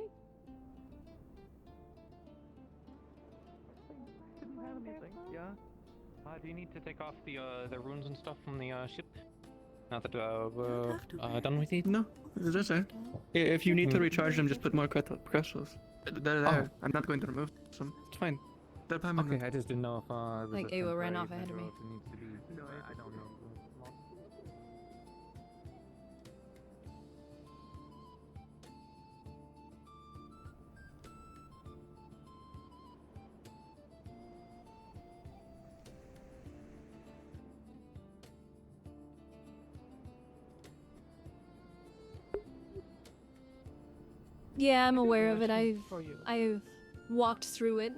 Do you need to take off the runes and stuff from the ship? Now that we're done with it? No, it's okay. If you need to recharge them, just put more crystals. They're there. I'm not going to remove them. It's fine. They're permanent. Okay, I just didn't know if it was Like a Awa ran temporary off ahead of measure me. or if it needs to be. I don't know. Yeah, I'm aware of it. for you. I've walked through it.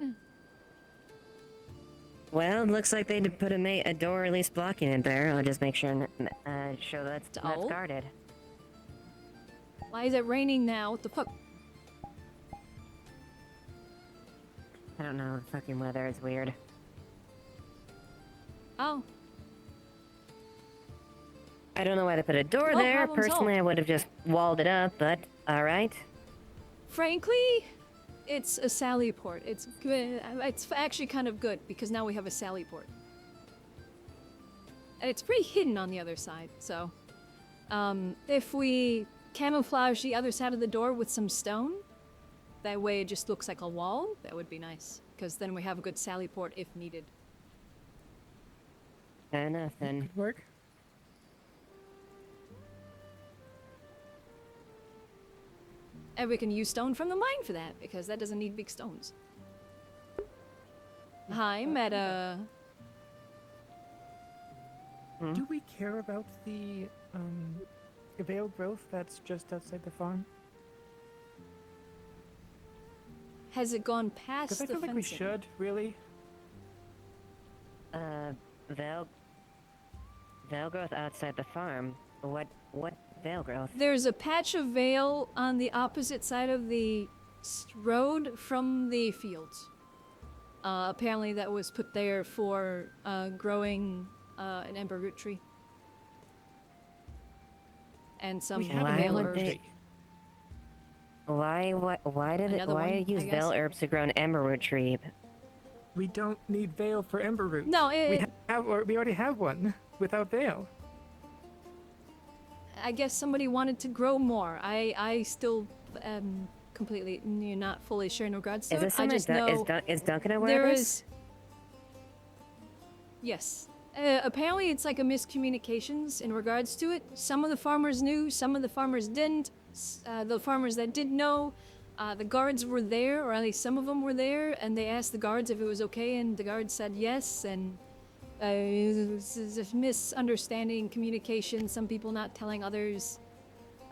Well, it looks like they did put a door at least blocking it there. I'll just make sure show that's Oh. guarded. Why is it raining now? What the fuck? I don't know. The fucking weather is weird. Oh. I don't know why they put a door Well, there. problem Personally, solved. I would have just walled it up, but alright. Frankly, it's a sally port. It's good. It's actually kind of good because now we have a sally port. And it's pretty hidden on the other side, so if we camouflage the other side of the door with some stone, that way it just looks like a wall, that would be nice. Because then we have a good sally port if needed. Fair enough, then. Could work. And we can use stone from the mine for that, because that doesn't need big stones. Hi, Meta. Do we care about the veil growth that's just outside the farm? Has it gone past Because I the feel like we fencing? should, really. Veil growth outside the farm. What veil growth? There's a patch of veil on the opposite side of the road from the fields. Apparently that was put there for growing an ember root tree. And some veil herbs. Why Another one, I use guess. veil herbs to grow an ember root tree? We don't need veil for ember roots. No, we already have one without veil. I guess somebody wanted to grow more. I still am completely not fully sure in regards to Is it. this I something just know is Duncan aware there of this? is. Yes. Apparently it's like a miscommunications in regards to it. Some of the farmers knew, some of the farmers didn't. The farmers that did know, the guards were there, or at least some of them were there, and they asked the guards if it was okay, and the guards said yes, and it was a misunderstanding, communication, some people not telling others.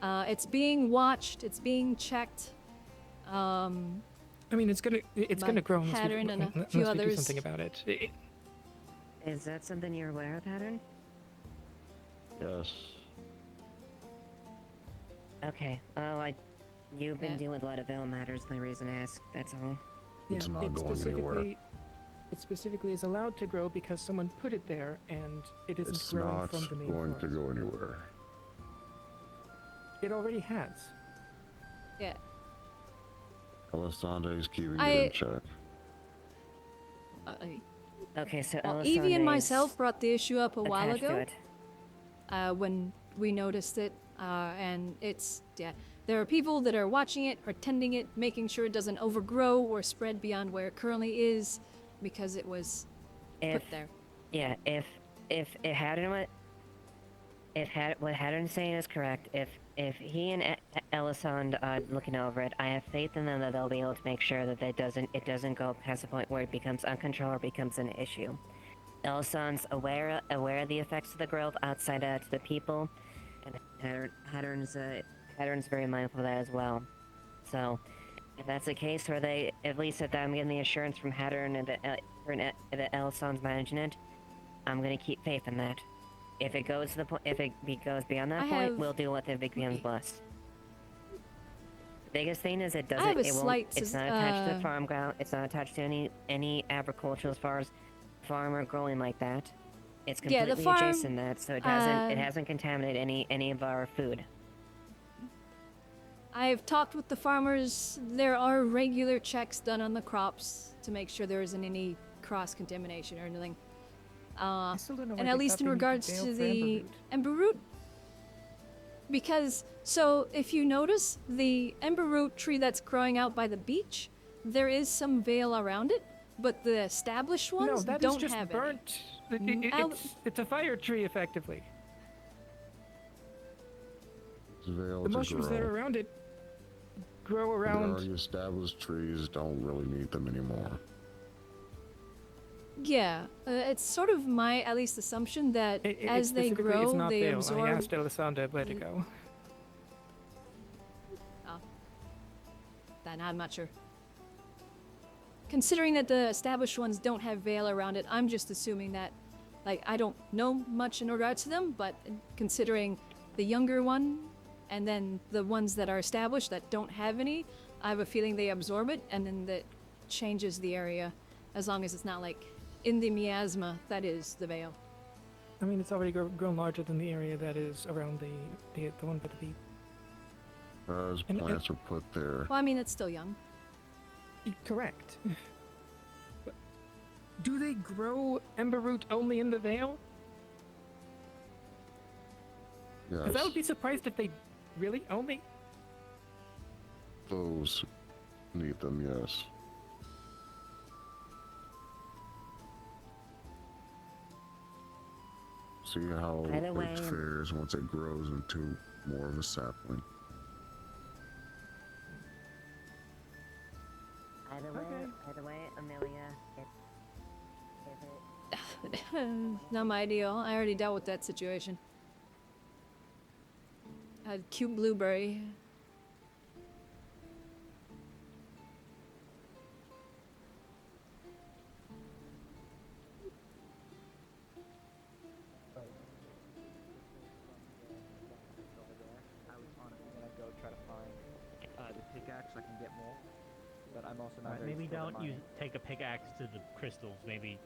It's being watched, it's being checked. I mean, it's gonna grow unless Pattern we, and a unless few we do others. something about it. Is that something you're aware of, Pattern? Yes. Okay. Oh, you've been dealing with a lot of veil matters. The reason I asked. That's all. It's not going anywhere. It specifically is allowed to grow because someone put it there, and it isn't It's growing not from the main going forest. to go anywhere. It already has. Yeah. Alessandro is keeping I- it in check. Okay, so Well, Elisande Evie and is myself brought the issue up a while attached to ago. it. When we noticed it, and it's, yeah, there are people that are watching it, or tending it, making sure it doesn't overgrow or spread beyond where it currently is, because it was put there. Yeah, if what Haddon's saying is correct, if he and Elisande are looking over it, I have faith in them that they'll be able to make sure that it doesn't go past the point where it becomes uncontrolled or becomes an issue. Elisande's aware of the effects of the growth outside to the people, and Haddon's very mindful of that as well. So, if that's the case, where they at least if I'm getting the assurance from Haddon and that Elisande's managing it, I'm gonna keep faith in that. If it goes to the point, if it goes beyond that I point, have- we'll deal with it if it becomes less. The biggest thing is it I have doesn't. a It won't. slight It's not attached to the farm ground. It's not attached to any agriculture as far as farm or growing like that. It's Yeah, completely the farm, adjacent to that, so it hasn't contaminated any of our food. I've talked with the farmers. There are regular checks done on the crops to make sure there isn't any cross-contamination or anything. still don't know why And they at least thought in they needed regards veil to for the ember root. Because, so if you notice, the ember root tree that's growing out by the beach, there is some veil around it, but the established ones No, that is don't just have burnt. any. It's a fire tree, effectively. Veil The to mushrooms that grow. are around it grow The around. already established trees don't really need them anymore. Yeah, it's sort of my, at least, assumption that as they Specifically, grow, it's not they veil. absorb. I asked Elisande where to go. Oh. that. I'm not sure. Considering that the established ones don't have veil around it, I'm just assuming that, like, I don't know much in regards to them, but considering the younger one and then the ones that are established that don't have any, I have a feeling they absorb it and then that changes the area, as long as it's not like in the miasma that is the veil. I mean, it's already grown larger than the area that is around the one by the beach. Those plants were put there. Well, I mean, it's still young. Correct. But do they grow ember root only in the Vale? Yes. Because I would be surprised if they really only. Those need them, yes. See how Either way, it fares once it grows into more of a sapling. Either way, Amelia. Not my ideal. I already dealt with that situation. Had cute blueberry. I was honestly gonna go try to find the pickaxe so I can get more, but I'm also not. Maybe don't take a pickaxe to the crystals. Maybe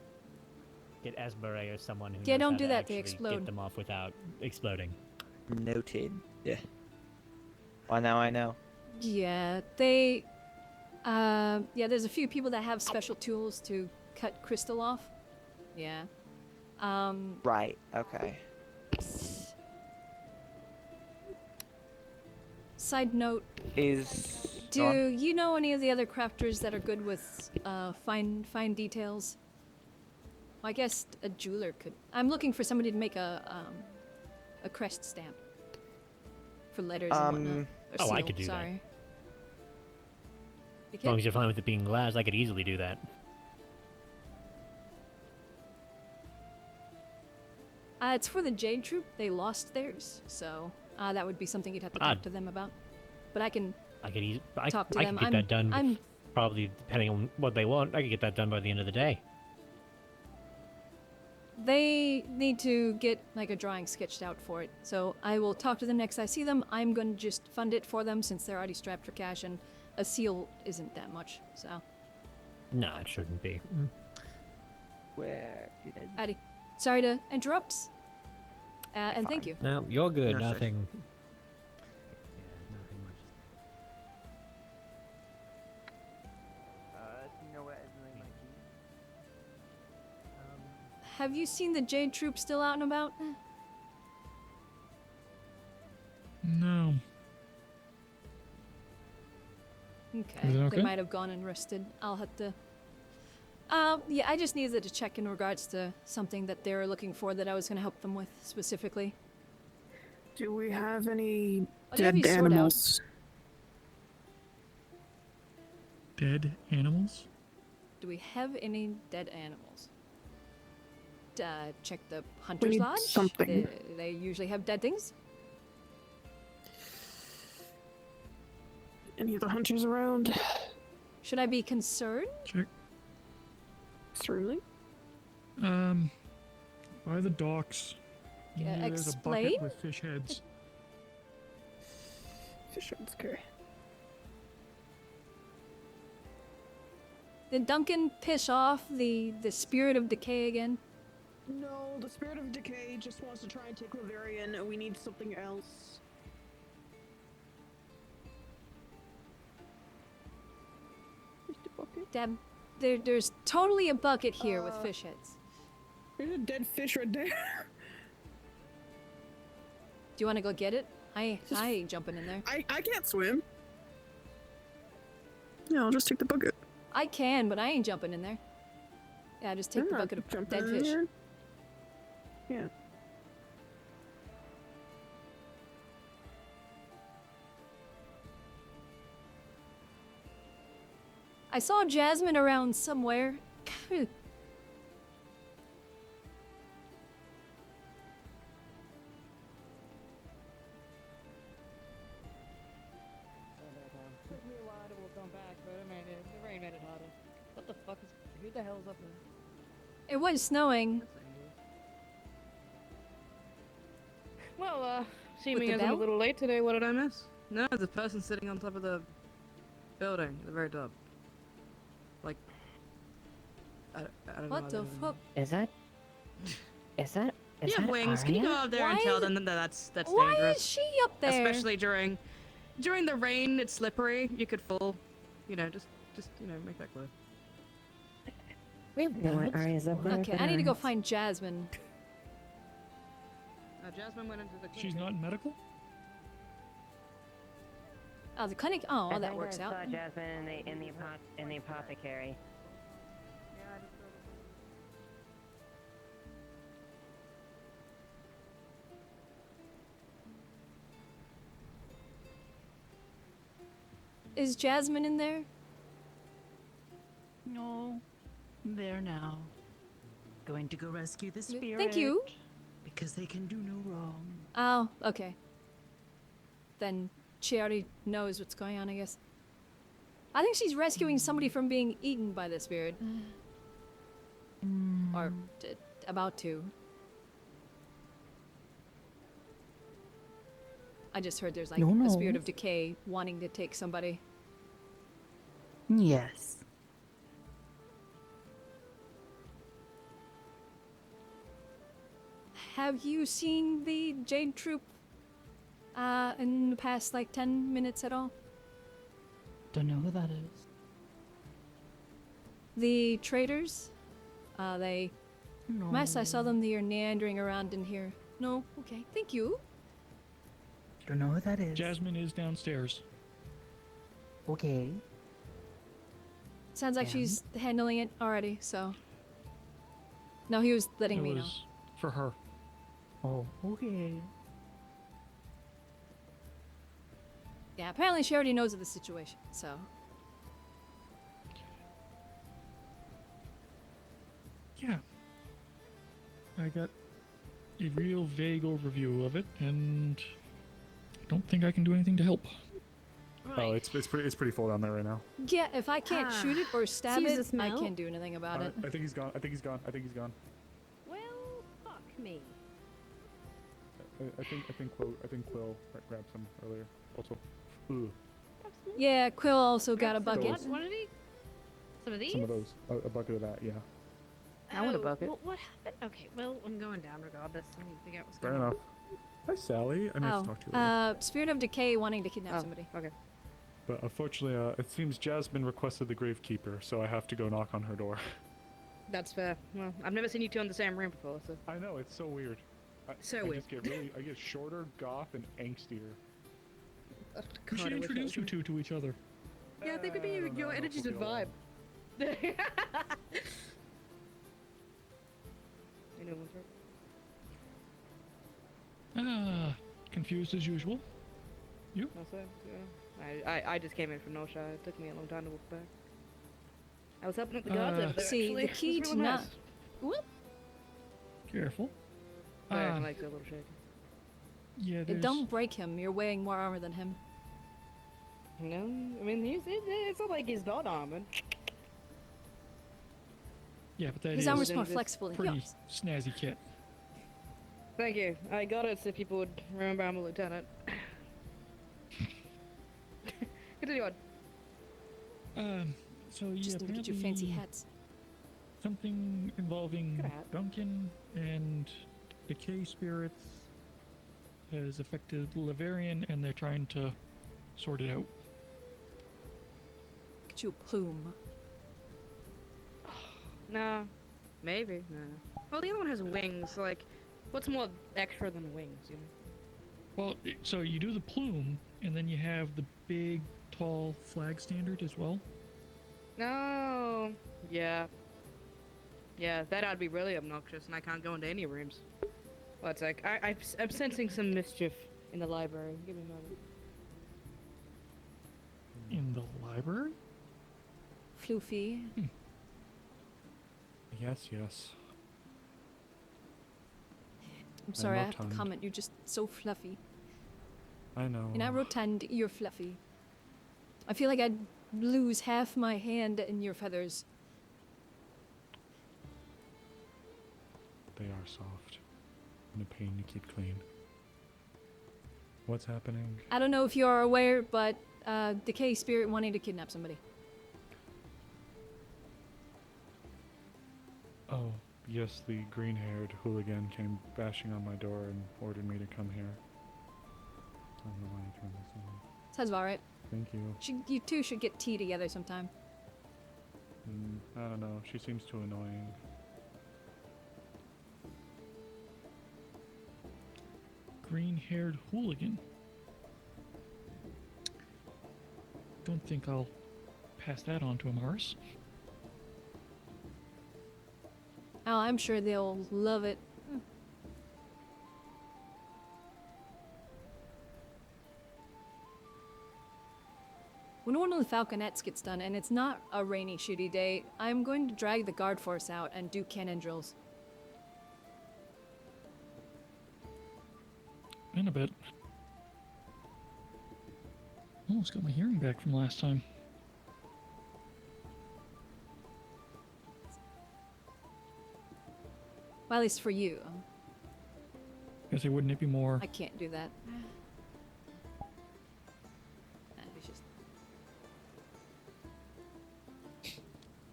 get Esberet or someone who Yeah, knows don't how do to that, they actually explode. Get them off without exploding. Noted. Yeah. Well, now I know. Yeah, they... yeah, there's a few people that have special tools to cut crystal off. Yeah. Right. Okay. Side note, Is do you know any of the other crafters that are good with fine details? Well, I guess a jeweler could. I'm looking for somebody to make a crest stamp for letters and whatnot. Oh, I seal, could do that. sorry. You As long could? as you're fine with it being glass, I could easily do that. It's for the Jade Troop. They lost theirs, so that would be something you'd have to talk to them about. But I can I could talk to I them. could get that done. I'm Probably depending on what they want, I could get that done by the end of the day. They need to get like a drawing sketched out for it, so I will talk to them next I see them. I'm going to just fund it for them since they're already strapped for cash, and a seal isn't that much, so. No, it shouldn't be. Where? Addy, sorry to interrupt. And thank you. No, you're good. No, sir. Nothing. Do you know where Esmeralda might be? Have you seen the Jade Troop still out and about? No. Okay, Is it okay? they might have gone and rested. I'll have to... yeah, I just needed to check in regards to something that they were looking for that I was going to help them with specifically. Do we have any Oh, do you have dead your sword out? animals? Dead animals? Do we have any dead animals? Check the We Hunter's need Lodge. something. They usually have dead things. Any of the hunters around? Should I be concerned? Check. Certainly. By the docks. Yeah, There's a explain? bucket with fish heads. Fish heads, okay. Did Duncan piss off the spirit of decay again? No, the spirit of decay just wants to try and take Laverian, and we need something else. Deb, there's totally a bucket here with fish heads. There's a dead fish right there. Do you want to go get it? I ain't jumping in there. I can't swim. Yeah, I'll just take the bucket. I can, but I ain't jumping in there. Yeah, just take I'm the not bucket of jumping dead in fish. there. Yeah. I saw Jasmine around somewhere. Took me a while to come back. Who the hell's up there? It was snowing. Well, seeming the as I'm a bell? little late today, what did I miss? No, the person sitting on top of the building, at the very top. Like, I don't know. What the fuck? Is that? You have wings. Can you go up there and Why tell is them that that's Why dangerous? is she up there? Especially during the rain, it's slippery. You could fall. You know, just make that clear. We have no Arya's up there. Okay, I need to go find Jasmine. Jasmine went into the clinic. She's not in medical? Oh, the clinic. Oh, I that think works I out. saw Jasmine in the apothecary. Is Jasmine in there? No. There now. Going to go rescue the spirit. Thank you. Because they can do no wrong. Oh, okay. Then she already knows what's going on, I guess. I think she's rescuing somebody from being eaten by the spirit. Or about to. I just heard there's like a spirit of decay wanting to take somebody. Yes. Have you seen the Jade Troop in the past like 10 minutes at all? Don't know who that is. The traders? They... No. Last I saw them, they are meandering around in here. No? Okay, thank you. Don't know who that is. Jasmine is downstairs. Okay. Sounds like she's handling it already, so... No, he was letting me know. For her. Oh, okay. Yeah, apparently she already knows of the situation, so... Yeah. I got a real vague overview of it, and I don't think I can do anything to help. Oh, it's pretty full down there right now. Yeah, if I can't shoot it or stab Sees the it, I smell? can't do anything about it. I think he's gone. I think he's gone. I think he's gone. Well, fuck me. I think Quill grabbed some earlier. Also, ugh. Yeah, Quill also got a bucket. What did he? Some of these? Some of those. A bucket of that. Yeah. I want a bucket. What happened? Okay, well, I'm going down regardless. I need to figure out what's Fair going on. enough. Hi, Sally. I meant to talk to you later. Spirit of Decay wanting to kidnap somebody. Okay. But unfortunately, it seems Jasmine requested the Gravekeeper, so I have to go knock on her door. That's fair. Well, I've never seen you two in the same room before, so. I know, it's so weird. So weird. I get shorter, goth, and angstier. We should introduce you two to each other. Yeah, I think maybe your energies would vibe. I know one's Confused as usual. You? No, sir. Yeah. I just came in from No Shot. It took me a long time to walk back. I was helping with the guards over there, See, actually. the key It was to really not... nice. Whoop. Careful. Sorry, my leg's a little shaky. Yeah, there's... Don't break him. You're weighing more armor than him. No, I mean, it's not like he's not armored. Yeah, but that His is armor's more flexible than pretty yours. snazzy kit. Thank you. I got it so people would remember I'm a lieutenant. Continue on. So yeah, Just need to get you fancy hats. Something involving Good hat. Duncan and decay spirits has affected Laverian, and they're trying to sort it out. Get you a plume. Nah, maybe. Nah. Well, the other one has wings. So like, what's more extra than wings? You know. Well, so you do the plume, and then you have the big, tall flag standard as well. No. Yeah. Yeah, that would be really obnoxious, and I can't go into any rooms. Well, it's like I'm sensing some mischief in the library. Give me a moment. In the library? Floofy. Yes, yes. I'm sorry, I have rotund. to comment. You're just so fluffy. I know. You're not rotund, you're fluffy. I feel like I'd lose half my hand in your feathers. They are soft and a pain to keep clean. What's happening? I don't know if you are aware, but Decay Spirit wanting to kidnap somebody. Oh, yes, the green-haired hooligan came bashing on my door and ordered me to come here. I don't know why I turned this on. Sounds about right. Thank you. You two should get tea together sometime. I don't know. She seems too annoying. Green-haired hooligan. Don't think I'll pass that on to Amaris. Oh, I'm sure they'll love it. When one of the falconets gets done, and it's not a rainy, shitty day, I'm going to drag the guard force out and do cannon drills. In a bit. Almost got my hearing back from last time. Well, at least for you. Guess wouldn't it be more? I can't do that. It's just...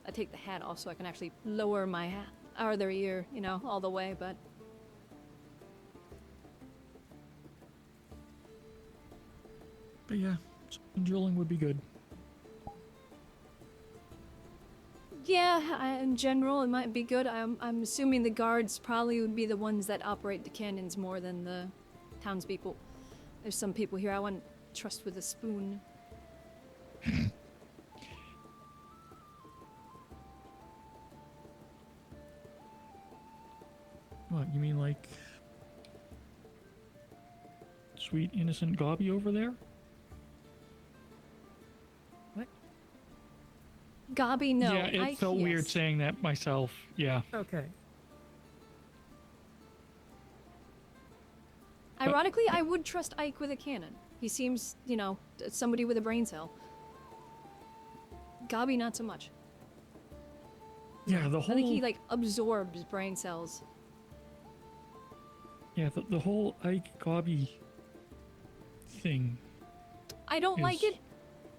I take the hat off so I can actually lower my hat, or their ear, you know, all the way, but... But yeah, some drilling would be good. Yeah, in general, it might be good. I'm assuming the guards probably would be the ones that operate the cannons more than the townspeople. There's some people here I wouldn't trust with a spoon. What, you mean like sweet innocent Gobby over there? Gobby, no. Yeah, it felt weird saying that myself. Yeah. Okay. Ironically, I would trust Ike with a cannon. He seems, you know, somebody with a brain cell. Gobby, not so much. Yeah, the whole... I think he, like, absorbs brain cells. Yeah, the whole Ike Gobby thing. I don't like it.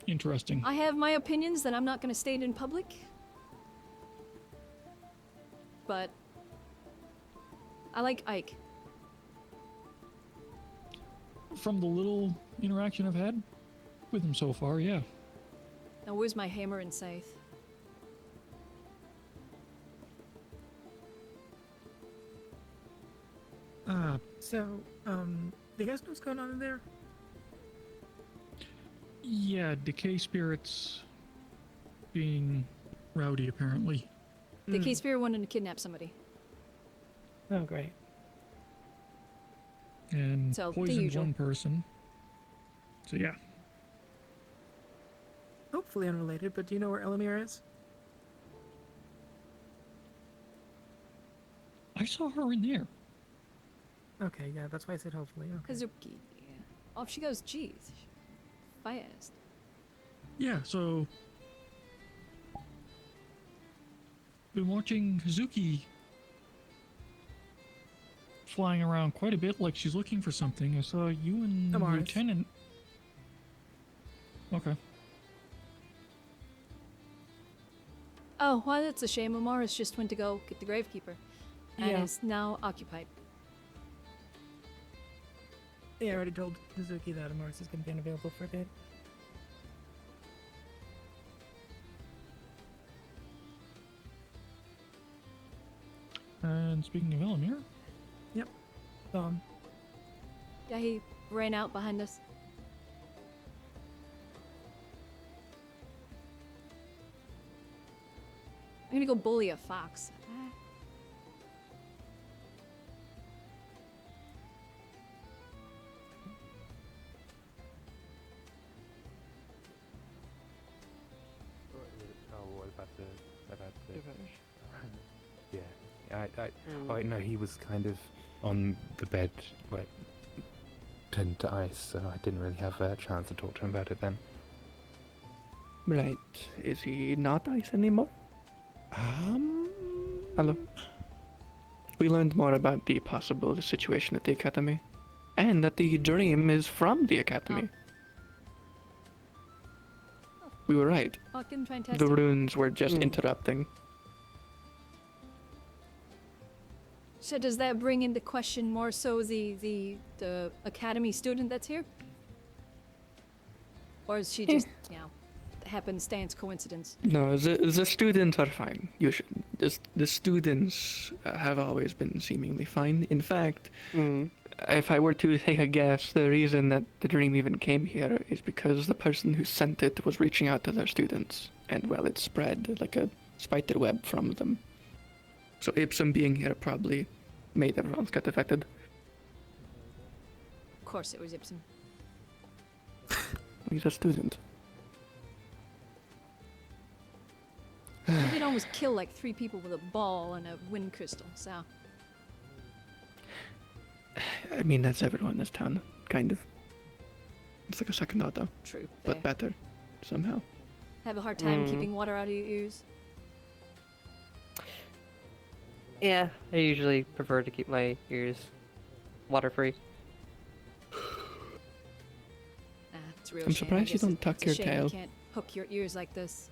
Interesting. I have my opinions that I'm not going to state in public. But I like Ike. From the little interaction I've had with him so far, yeah. Now where's my hammer and scythe? So, do you guys know what's going on in there? Yeah, decay spirits being rowdy apparently. The Decay Spirit wanted to kidnap somebody. Oh, great. And So, the poisoned usual. one person. So yeah. Hopefully unrelated, but do you know where Elamir is? I saw her in there. Okay, yeah, that's why I said hopefully. Okay. Kazuki. Off she goes. Jeez. Fast. Yeah, so been watching Hazuki flying around quite a bit like she's looking for something. I saw you and Amaris. Lieutenant. Okay. Oh, well, that's a shame. Amaris just went to go get the Gravekeeper. And Yeah. is now occupied. Yeah, I already told Hazuki that Amaris is going to be unavailable for a bit. And speaking of Elamir, Yep. Yeah, he ran out behind us. I'm gonna go bully a fox. Oh, what about the yeah, oh wait, no, he was kind of on the bed, like turned to ice, so I didn't really have a chance to talk to him about it then. Right. Is he not ice anymore? Um. Hello? we learned more about the possible situation at the academy, and that the dream is from the academy. We were right. Fucking fantastic. The runes were just interrupting. So does that bring into question more so the academy student that's here? Or is she just, happenstance coincidence? No, the students are fine. The students have always been seemingly fine. In fact, if I were to take a guess, the reason that the dream even came here is because the person who sent it was reaching out to their students, and well, it spread like a spider web from them. So Ipsum being here probably made everyone get affected. Of course it was Ipsum. He's a student. He did almost kill like 3 people with a ball and a wind crystal, so... I mean, that's everyone in this town, kind of. It's like a second auto. True. But better, somehow. Have a hard time keeping water out of your ears. Yeah, I usually prefer to keep my ears water-free. It's a real I'm shame. surprised I you guess don't it's tuck a your shame tail. You can't hook your ears like this.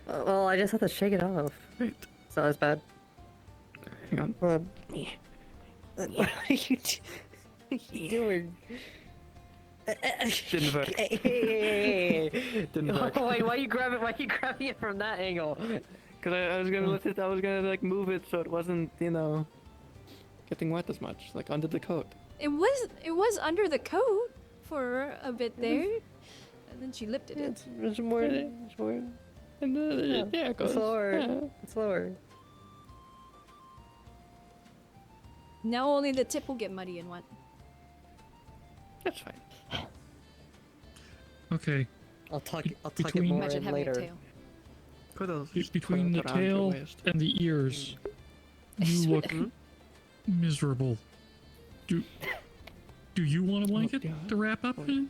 Well, I just have to shake it off. Right. It's not as bad. Hang on. What are you doing? Didn't work. Hey. Didn't work. Oh, wait, why are you grabbing it from that angle? Cause I was gonna I was gonna like move it so it wasn't, getting wet as much, like under the coat. It was under the coat for a bit there, and then she lifted it. It's more. And yeah, it goes. It's lower. Yeah. It's lower. Now only the tip will get muddy and wet. That's fine. Okay. I'll tuck it Between- more Imagine in having later. a tail. Between the tail and the ears, you look miserable. Do you want a blanket to wrap up in?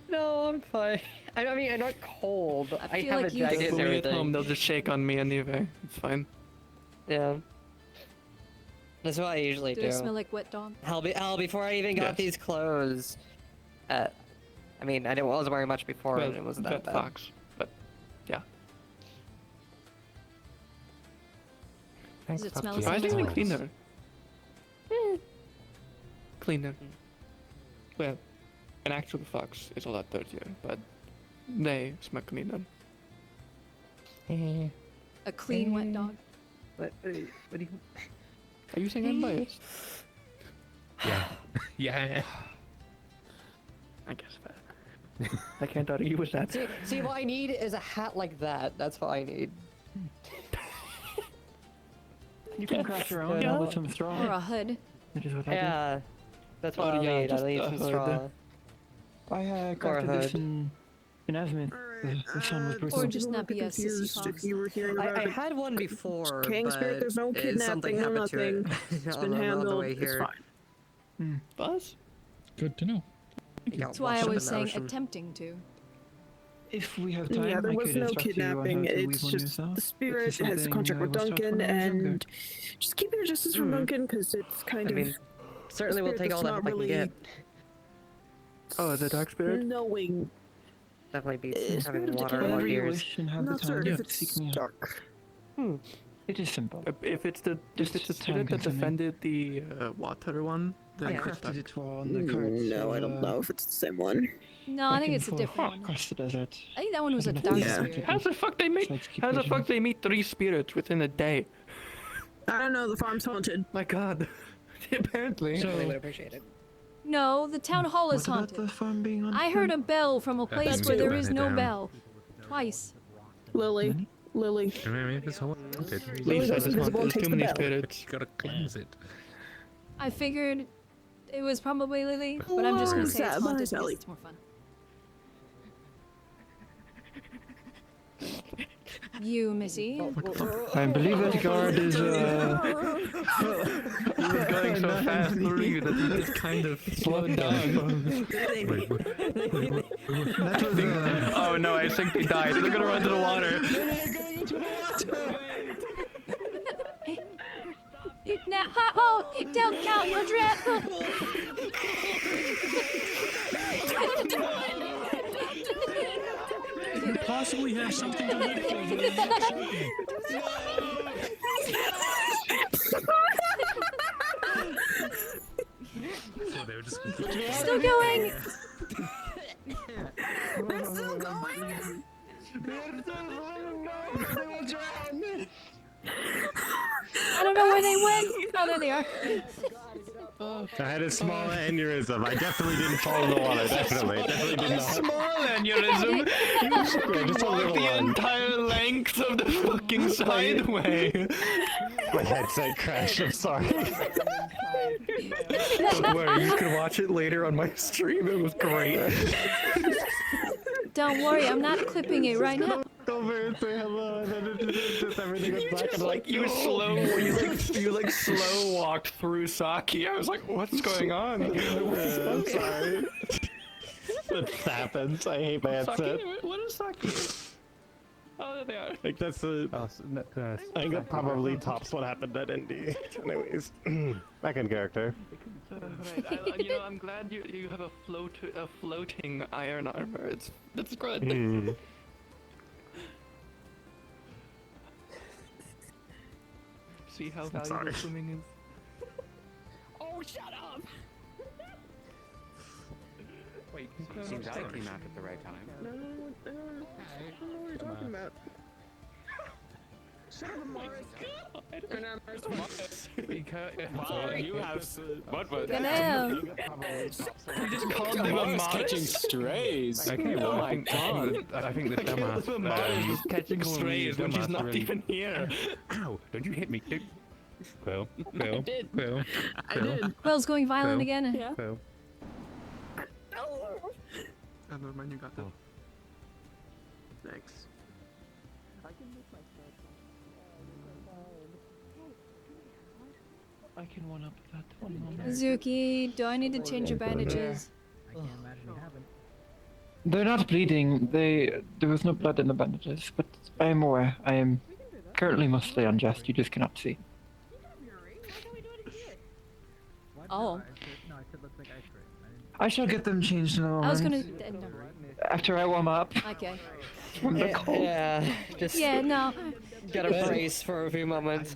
No, I'm fine. I mean, I'm not cold. I feel have like a you- jacket and When we get everything. home, they'll just shake on me anyway. It's fine. Yeah. That's what I usually Do do. they smell like wet dog? Hell, before I even got Yes. these clothes, I mean, I wasn't wearing much before, Well, and it wasn't that that bad. fox, but yeah. Does it smell the Surprisingly same? cleaner. Cleaner. Well, an actual fox is a lot dirtier, but they smell cleaner. A clean wet dog? What do you... Are you saying I'm biased? Yeah. Yeah. I guess that. I can't argue with that. See, what I need is a hat like that. That's what I need. You can craft your own with some straw. Or a hood? Which is what I Yeah, that's what I yeah, need. just I need a some hood. straw. did. I crafted this in Asmith. The sun was brutal. Or just not be a sissy Confused fox? if you were hearing about I it. had one before, King Spirit, but there's no something kidnapping, no happened to it. nothing. It's been on the handled. way It's here. fine. Buzz? Good to know. It got That's why I washed up was in the saying ocean. attempting to. If we have time, Yeah, there I was could no instruct you on how kidnapping. to It's weave one just yourself. the spirit This is has a something contract I with was taught Duncan, when I was younger. and just keep your distance from Duncan because it's kind I of. mean, certainly we'll spirit take all that's the help not I can really get. Oh, the dark spirit? Knowing. Definitely beats Spirit having of water in decay. my Whenever you ears. wish and have the Not time certain if to it's seek me out. dark. It is simple. If it's the spirit that time-consuming. defended the water one, I then crafted it on the carts. No, I don't know if it's the same one. No, I think it's a different one. Across the desert. I think that one was a dark Yeah. spirit. How the fuck they meet? How the fuck they meet 3 spirits within a day? I don't know. The farm's haunted. My God. Apparently. So, Really would appreciate it. No, the town hall is what about haunted. the farm being on I heard a bell from a place That's where there too. is no Down. bell. Twice. Lily. Lily. I mean, this whole haunted. Lily Lisa, goes there's invisible and too takes the many bell. spirits. You gotta cleanse it. I figured it was probably Lily, but I'm just gonna say it's Sad, haunted because Sally. it's more fun. You, Missy. I believe that guard is, He was going so fast through you that he just kind of slowed down. Oh no, I think he died. They're gonna run to the water. Now, Don't count your drip! Could possibly have something to look for So they were just Still going! They're still going. I don't know where they went. Oh, there they are. I had a small aneurysm. I definitely didn't fall in the water. Definitely did not. Small aneurysm. You just a walked little the one. entire length of the fucking sideway. My headset crashed. I'm sorry. Don't worry, you can watch it later on my stream. It was great. Don't worry, I'm not clipping it right now. Over and say hello, and then just everything was black and white. You slow slow walked through Saki. I was like, what's going on? I'm sorry. That happens. I hate my headset. Saki, what is Saki? Oh, there they are. Like that's the. I think that probably tops what happened at ND. Anyways, back in character. Right, I'm glad you have a floating iron armor. It's good. Mm. See how I'm valuable sorry. swimming is. Oh, shut up! Wait, seems I came out at the right time. No, what are you talking about? Shut up, Morris. Or not Morris. Wow, you have what was Hello. You just called him a Morris catching modest? strays. Okay, well, Oh my god. I think the dumbass. The modest is catching calling me strays when she's dumbass not really- even here. Ow! Don't you hit me, dude. Well, I did. well, I did. Quill's going violent Well. again. Yeah. well. Oh, never mind, you got that. thanks. I can one up that one moment. Zuki, do I need to change your bandages? I can't imagine you haven't. They're not bleeding. There was no blood in the bandages, but I am aware. I am currently mostly unjust. You just cannot see. Oh. No, I said let's make ice cream. I shall get them changed in a moment. I was gonna. After I warm up. Okay. From the cold. Yeah, just Yeah, no. gotta brace for a few moments.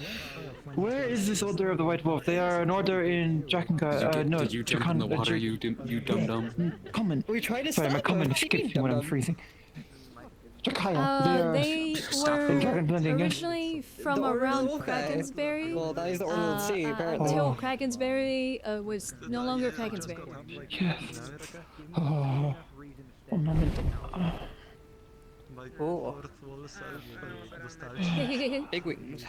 Where is this order of the White Wolf? They are an order in Drakengar. No, Did you jump in the water, you dum dum? Common. We tried to Sorry, my stop common them. escaped me when I'm freezing. Jakaya. They in Dragon were Blending, yes? originally from The Order of around the Wolf guy. Krakensberry. Well, that is the Order of the Sea, apparently. Until Krakensberry was no longer Krakensberry. Yes. Oh. One moment. Oh. Big wings.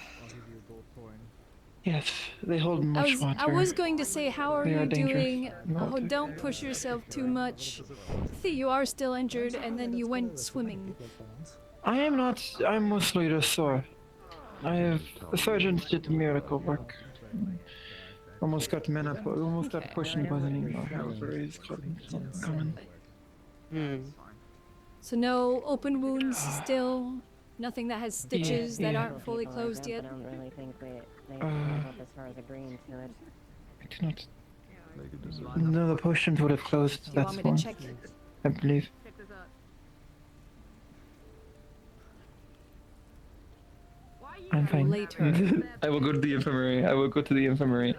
Yes, they hold much water. I was going to say, how are They you are dangerous. doing? Oh, don't push yourself too much. See, you are still injured, and then you went swimming. I am not. I'm mostly just sore. The surgeons did miracle work. Almost got almost got pushed and poisoning. However, is common. So no open wounds still? Nothing that has stitches that yeah. aren't fully closed yet? I don't really think they Uh, went as far as agreeing to it. I do not. No, the potions would have closed. You That's want me to one. check? I believe. I'm fine. Later. I will go to the infirmary. I will go to the infirmary.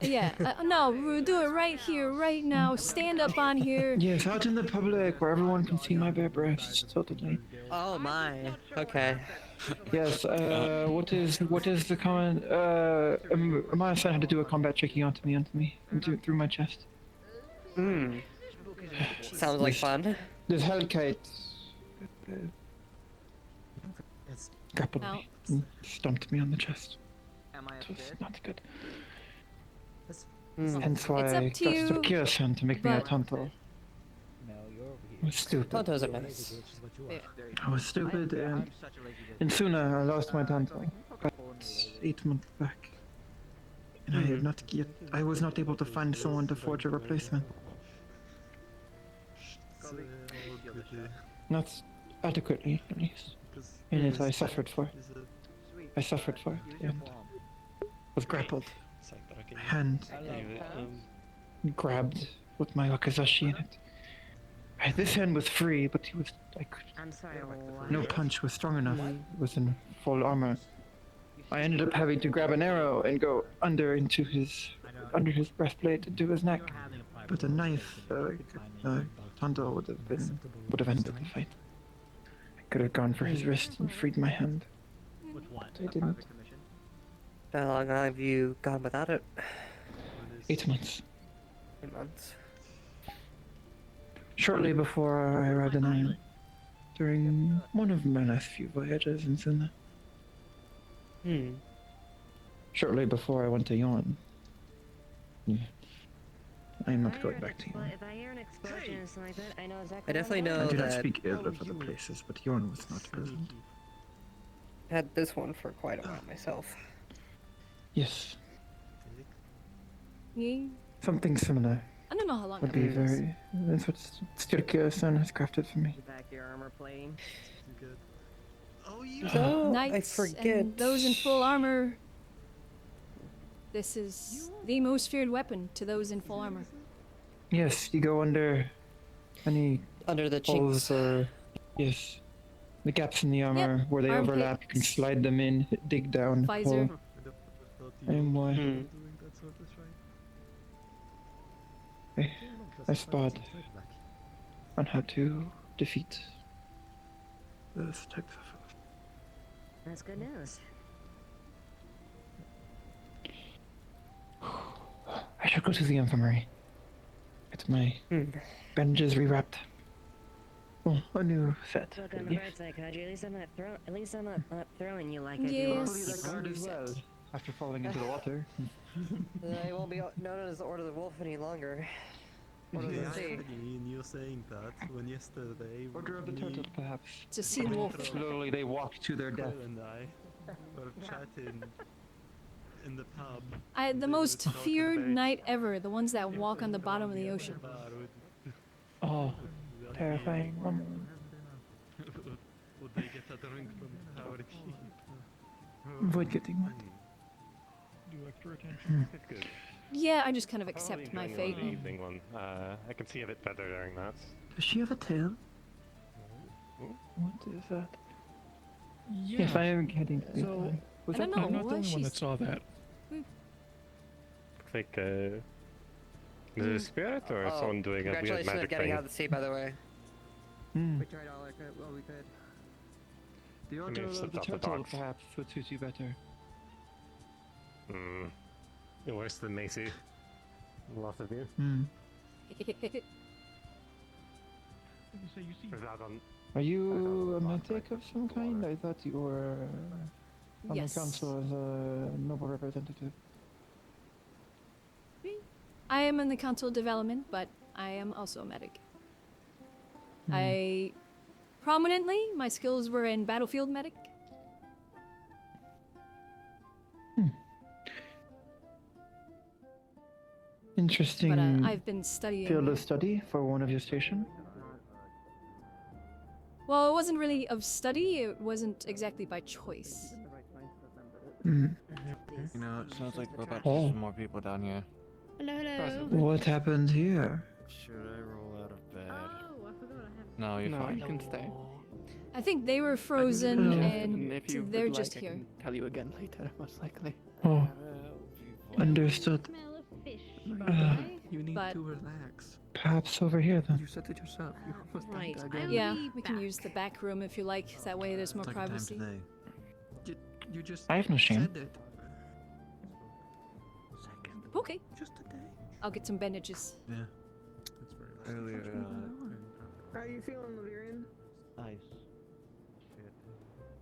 Yeah, no, we'll do it right here, right now. Stand up on here. Yes, out in the public where everyone can see my bare breasts. Totally. Oh my. Okay. Yes. What is the common? My son had to do a combat checking onto me, through my chest. Sounds like fun. This Hellkite grappled me and stomped me on the chest. It was not good. Hence why It's I up to got you, Kira-san to make me a but- tonto. No, you're over here. I was stupid. Tontos are nice. I was stupid and sooner I lost my tonto. But 8 months back. And I have not yet. I was not able to find someone to forge a replacement. Not adequately, at least. And it I suffered for. I suffered for it. And was grappled. Hand grabbed with my wakizashi in it. This hand was free, but he was like, I'm sorry, what? no punch was strong enough. It was in full armor. I ended up having to grab an arrow and go under his breastplate into his neck. But a knife, Tondo would have ended the fight. I could have gone for his wrist and freed my hand. Which one? But I didn't. How long have you gone without it? 8 months. 8 months. Shortly before I arrived in Ireland, during one of my last few voyages in Suna. Shortly before I went to Yorn. Yeah. I'm not going back to Yorn. If I hear an explosion or something like that, I know exactly. I definitely know I do not that speak ill of other places, but Yorn was not pleasant. I had this one for quite a while myself. Yes, Yeah. something similar I don't know how long would that be was. very. That's what Styrkia-san has crafted for me. Back your armor plane. Oh, Knights I forget. and those in full armor. This is the most feared weapon to those in full armor. Yes, you go under any Under the holes chinks. or yes, the gaps in the armor where they overlap. You can armpits. slide them in, dig down, Visor. pull. And why? I spot on how to defeat those types of. That's good news. I should go to the infirmary. Get my bandages rewrapped. Oh, a new set. Look on the bright side, Kaji. At least I'm not throwing you like I do. Yes. After falling into the water. I won't be known as the Order of the Wolf any longer. Order of the Sea. You're saying that when yesterday. Order of the Turtle, perhaps. It's a sea wolf. Slowly they walk to their death. And I were chatting in the pub. The most feared knight ever. The ones that walk on the bottom of the ocean. Oh, terrifying. Would they get a drink from our king? Avoid getting wet. Do extra attention. Good. Yeah, I just kind of accept my fate. The evening one. I can see a bit better during that. Does she have a tail? What is that? Yeah. Yes, I am getting to the So, Was I that don't know. I'm not the Why only one she's- that saw that. Looks like is it a spirit or someone doing a weird Congratulations on magic getting thing? out of the sea, by the way. We tried all we could. The may Order have of slipped the off the Turtle docks. perhaps would suit you better. Worse than Macy. Lots of you. Is that on? Are you a medic of some kind? I thought you were on Yes. the council as a noble representative. I am in the council of development, but I am also a medic. My skills were in battlefield medic. Interesting But I've been studying. field of study for one of your station. Well, it wasn't really of study. It wasn't exactly by choice. Mm. You know, it sounds like we're about to Oh. see some more people down here. Hello, hello. What happened here? Should I roll out of bed? Oh, I forgot I have. No, you're No, fine. you can stay. I think they were frozen, Hello. and if you they're would just like, I here. can tell you again later, most likely. Oh, understood. You need But- to relax. Perhaps over here then. You said it yourself. You almost Right, died I again. Yeah, we can use the back room if you like. That way there's more privacy. You just I have no shame. said it. Okay, Just a day. I'll get some bandages. Yeah. That's very Earlier, How are you feeling, Lyrian? ice. Shit.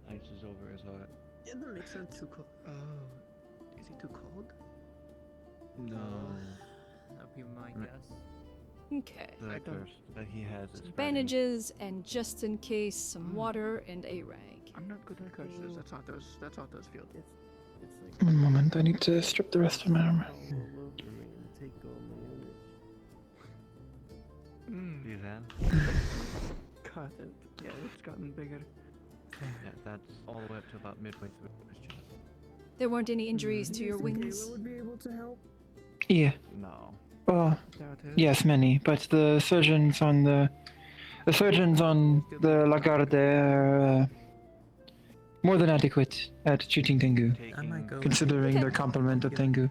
Ice is over his heart. Yeah, that makes sense. Too cold. Oh, is he too cold? No. That'd be my guess. Okay. The curse that he has is spreading. Bandages, and just in case, some water and a rag. I'm not good at curses. That's how those feel. One moment, I need to strip the rest of my armor. These hands? God, yeah, it's gotten bigger. Yeah, that's all the way up to about midway through his chest. there weren't any injuries to your wings. would be able to help. Yeah. No. Well, yes, many, but the surgeons on the La Garde are more than adequate at treating Tengu, considering their complement of Tengu.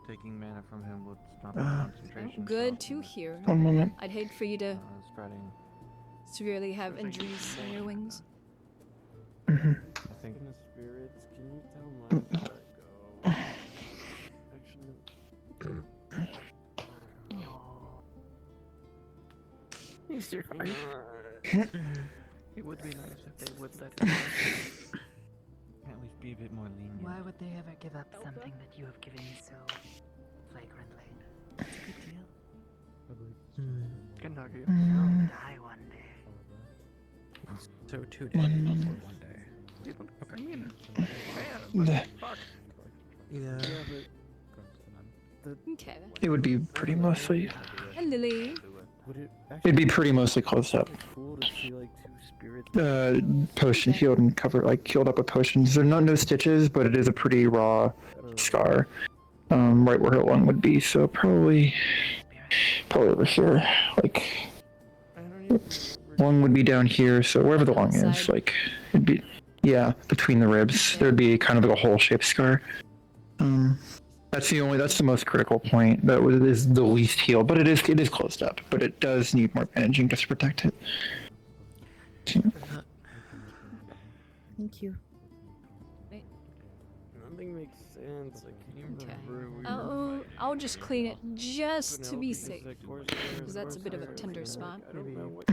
Taking mana from him would stop the concentration. Good to hear. 1 moment. I'd hate for you to Spreading. severely have injuries on your wings. I think in the spirits, can you tell mine where to go? Actually. It would be nice if they would let us. At least be a bit more lenient. Why would they ever give up something that you have given me so flagrantly? It's a good deal. Good nugget. You'll die one day. So 2 days before 1 day. Okay. Fuck. Yeah. Okay. It would be pretty mostly. And Lily. It'd be pretty mostly closed up. Potion healed and covered, like healed up with potions. There are no stitches, but it is a pretty raw scar. Right where her lung would be, so probably over here. Like lung would be down here, so wherever the lung is, like it'd be between the ribs. There'd be kind of like a hole-shaped scar. That's the most critical point. That is the least healed, but it is closed up. But it does need more bandaging just to protect it. Thank you. Nothing makes sense. I can't remember. I'll just clean it just to be safe, because that's a bit of a tender spot. I don't know what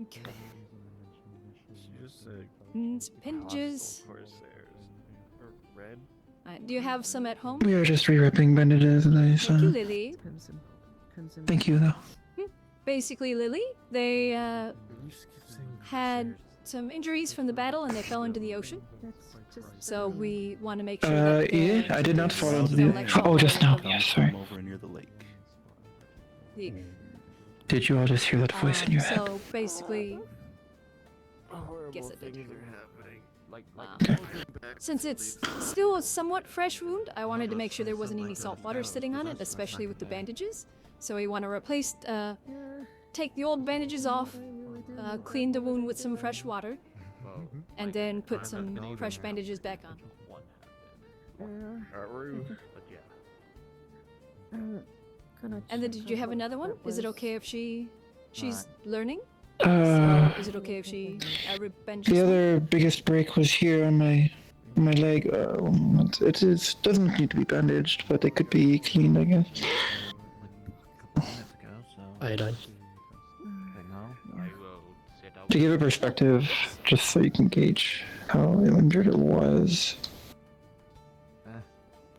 Okay. Just appendages. Red. Do you have some at home? We are just re-wrapping bandages, nice. Thank you, Lily. Thank you, though. Basically, Lily, they had some injuries from the battle and they fell into the ocean. So we want to make sure that yeah, I did not fall into the. Oh, just now. Yes, sorry. Over near the lake. Did you all just hear that voice in your head? So basically, guess it did. Since it's still a somewhat fresh wound, I wanted to make sure there wasn't any salt water sitting on it, especially with the bandages. So we want to replace, take the old bandages off, clean the wound with some fresh water, and then put some fresh bandages back on. And then did you have another one? Is it okay if she's learning? So is it okay if she benches? The other biggest break was here on my leg. It doesn't need to be bandaged, but it could be cleaned, I guess. Iodine. To give a perspective, just so you can gauge how injured it was.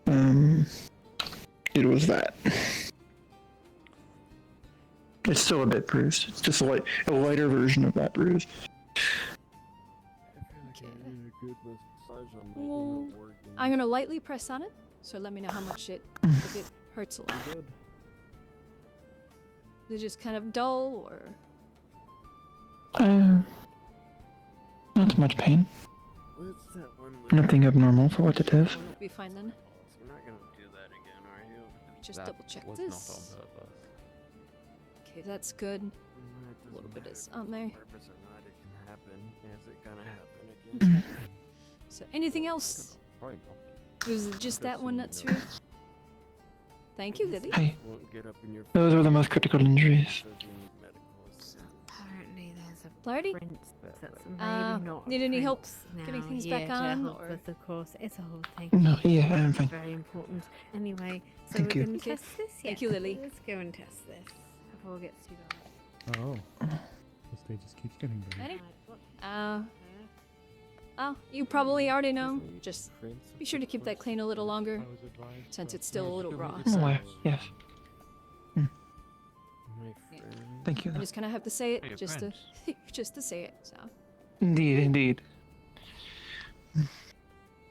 It was that. It's still a bit bruised. It's just a lighter version of that bruise. Well, I'm gonna lightly press on it, so let me know how much if it hurts a lot. Is it just kind of dull, or? Not much pain. Nothing abnormal for what it is. Be fine then. You're not gonna do that again, are you? Let me just double check this. Okay, that's good. A little bit is on there. Okay. So anything else? Was it just that one that's through? Thank you, Lily. Hey. Those were the most critical injuries. Apparently there's a Flaherty? that's maybe not need any help now, getting things yeah, back to on? help Or? with the course. It's a whole thing. No, yeah, I'm It's fine. very important. Anyway, so Thank we're you. going to test this? Thank Yeah, you, Lily. Let's go and test this before it gets too bad. Oh. This day just keeps getting better. Ready? Oh, you probably already know. Just be sure to keep that clean a little longer, since it's still a little raw. Oh, yes. Thank you. I just kind of have to say it, just to say it. So. Indeed.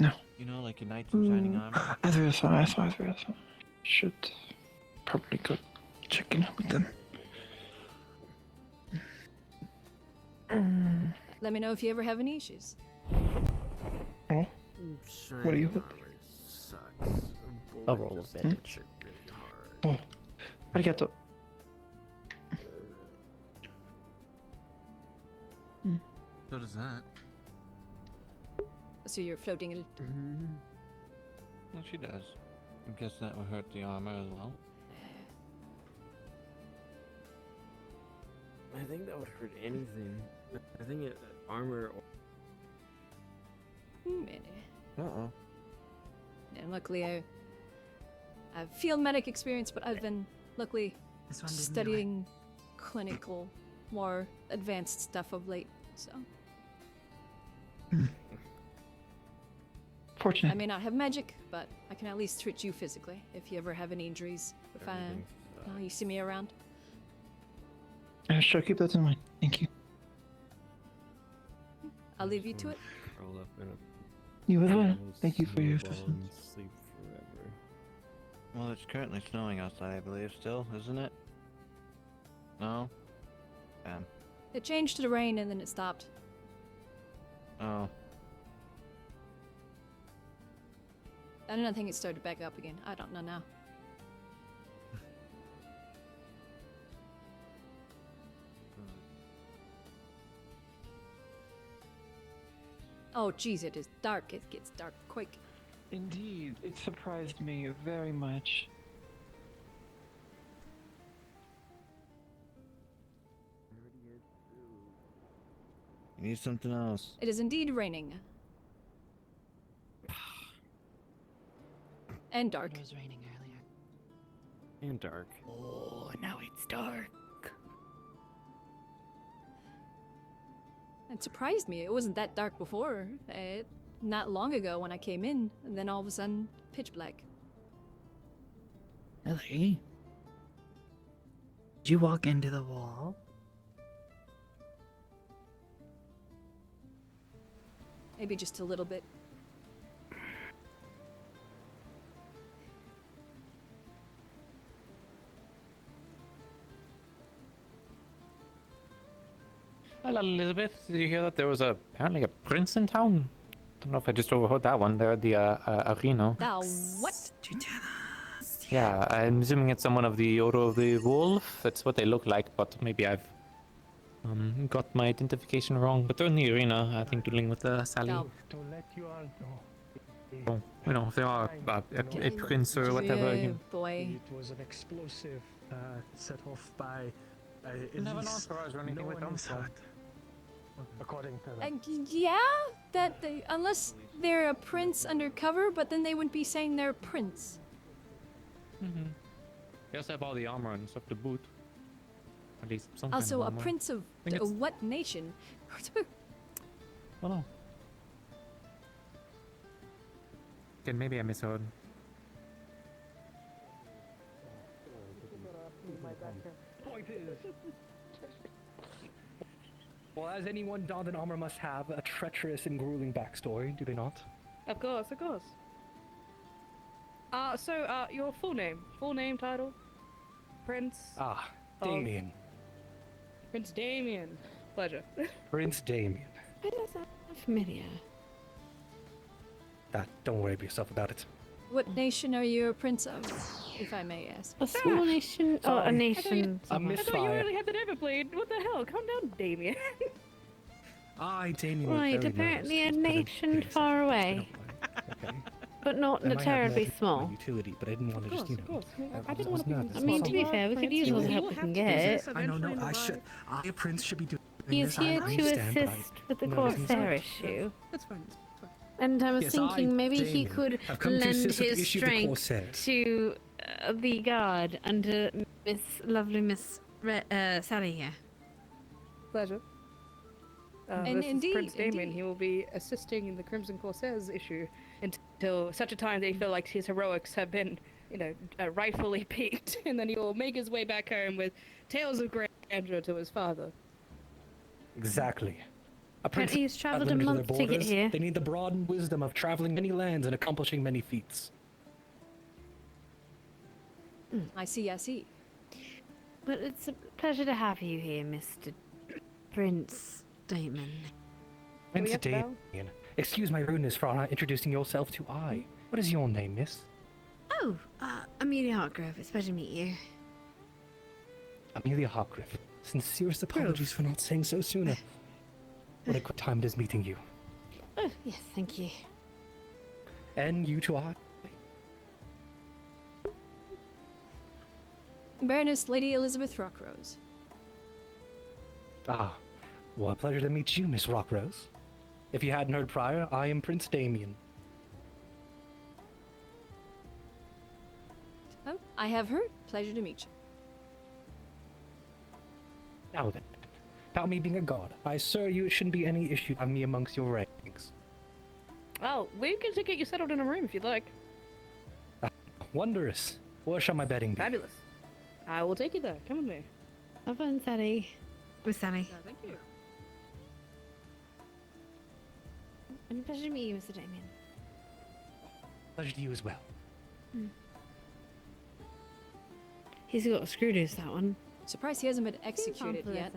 No. You know, like a knight in shining armor. I saw. Should probably go check in with them. Let me know if you ever have any issues. Oh? What do you? I'll roll a bit. Oh, arigato. So does that. So you're floating it. Well, she does. I guess that would hurt the armor as well. I think that would hurt anything. I think armor. Uh-oh. And luckily, I have field medic experience, but I've been luckily This one didn't do it. studying clinical, more advanced stuff of late. So Fortunate. I may not have magic, but I can at least treat you physically if you ever have any injuries. If you see me around. Sure, keep that in mind. Thank you. I'll leave you to it. Roll up in a You as well. Thank you for your assistance. sleep forever. Well, it's currently snowing outside, I believe, still, isn't it? No? Damn. It changed to the rain and then it stopped. Oh. And then I think it started back up again. I don't know now. Oh, geez, it is dark. It gets dark quick. Indeed, it surprised me very much. You need something else. It is indeed raining. And dark. It was raining earlier. And dark. Oh, now it's dark. It surprised me. It wasn't that dark before. Not long ago when I came in, and then all of a sudden, pitch black. Really? Did you walk into the wall? Maybe just a little bit. Hello, Elizabeth. Did you hear that there was apparently a prince in town? Don't know if I just overheard that one there at the arena. Thou what? Yeah, I'm assuming it's someone of the Order of the Wolf. That's what they look like, but maybe I've got my identification wrong. But they're in the arena, I think, dealing with Sally. To let you all know. Oh, you know, if they are a prince or whatever. Yeah, You boy. It was an explosive set off by. You never know entourage or anything no with one them, is so- hurt, according to them. Yeah, that they, unless they're a prince undercover, but then they wouldn't be saying they're a prince. Mm-hmm. They also have all the armor and stuff to boot. At least some Also, kind a of armor. prince of I think it's- what nation? Oh no. Again, maybe I misheard. Point is. Well, as anyone donned in armor must have, a treacherous and grueling backstory, do they not? Of course, of course. So, your full name, title? Prince? Ah, of- Damien. Prince Damien. Pleasure. Prince Damien. Why does that sound familiar? Don't worry yourself about it. What nation are you a prince of, if I may ask? A small nation, or a Sorry. nation. A I thought you misfire. really had that overplayed. What the hell? Calm down, Damien. Damien was Right, very apparently a nervous. nation far away. Okay. But not I might have terribly magic for small. Utility, but I didn't want to just, I didn't want to be. nervous. I mean, to be fair, we could use all the help we can get. I know, no, I, a prince, should be doing He is this. I here to understand, but assist with the know everything's Corsair right. issue. That's fine. And I was Yes, thinking I, maybe he Damien, could have come to lend assist with the his issue of the strength Corsairs. to the guard under lovely Miss Sally here. Pleasure. And This is indeed, Prince Damien. indeed. He will be assisting in the Crimson Corsairs issue until such a time they feel like his heroics have been, rightfully peaked, and then he will make his way back home with tales of grandeur to his father. Exactly. A But prince he's travelled a unlimited to month their to get borders. here. They need the broad wisdom of traveling many lands and accomplishing many feats. I see. But it's a pleasure to have you here, Mr. Prince Damon. we Prince have to bow? Damien. Excuse my rudeness for not introducing yourself to I. What is your name, miss? Oh, Amelia Hartgrove. It's pleasure to meet you. Amelia Hartgrove. Sincerest apologies for not saying so sooner. What a good time it is meeting you. Oh, yes, thank you. And you to I. Baroness Lady Elizabeth Rockrose. Ah, well, a pleasure to meet you, Miss Rockrose. If you hadn't heard prior, I am Prince Damien. Oh, I have heard. Pleasure to meet you. Now then, about me being a god, I assure you it shouldn't be any issue having me amongst your ranks. Oh, we can get you settled in a room if you'd like. Wondrous. Where shall my bedding be? Fabulous. I will take you there. Come with me. Have fun, Sally. With Sally. Thank you. And a pleasure to meet you, Mr. Damien. Pleasure to you as well. He's got screw loose, that one. Surprised he hasn't been executed yet.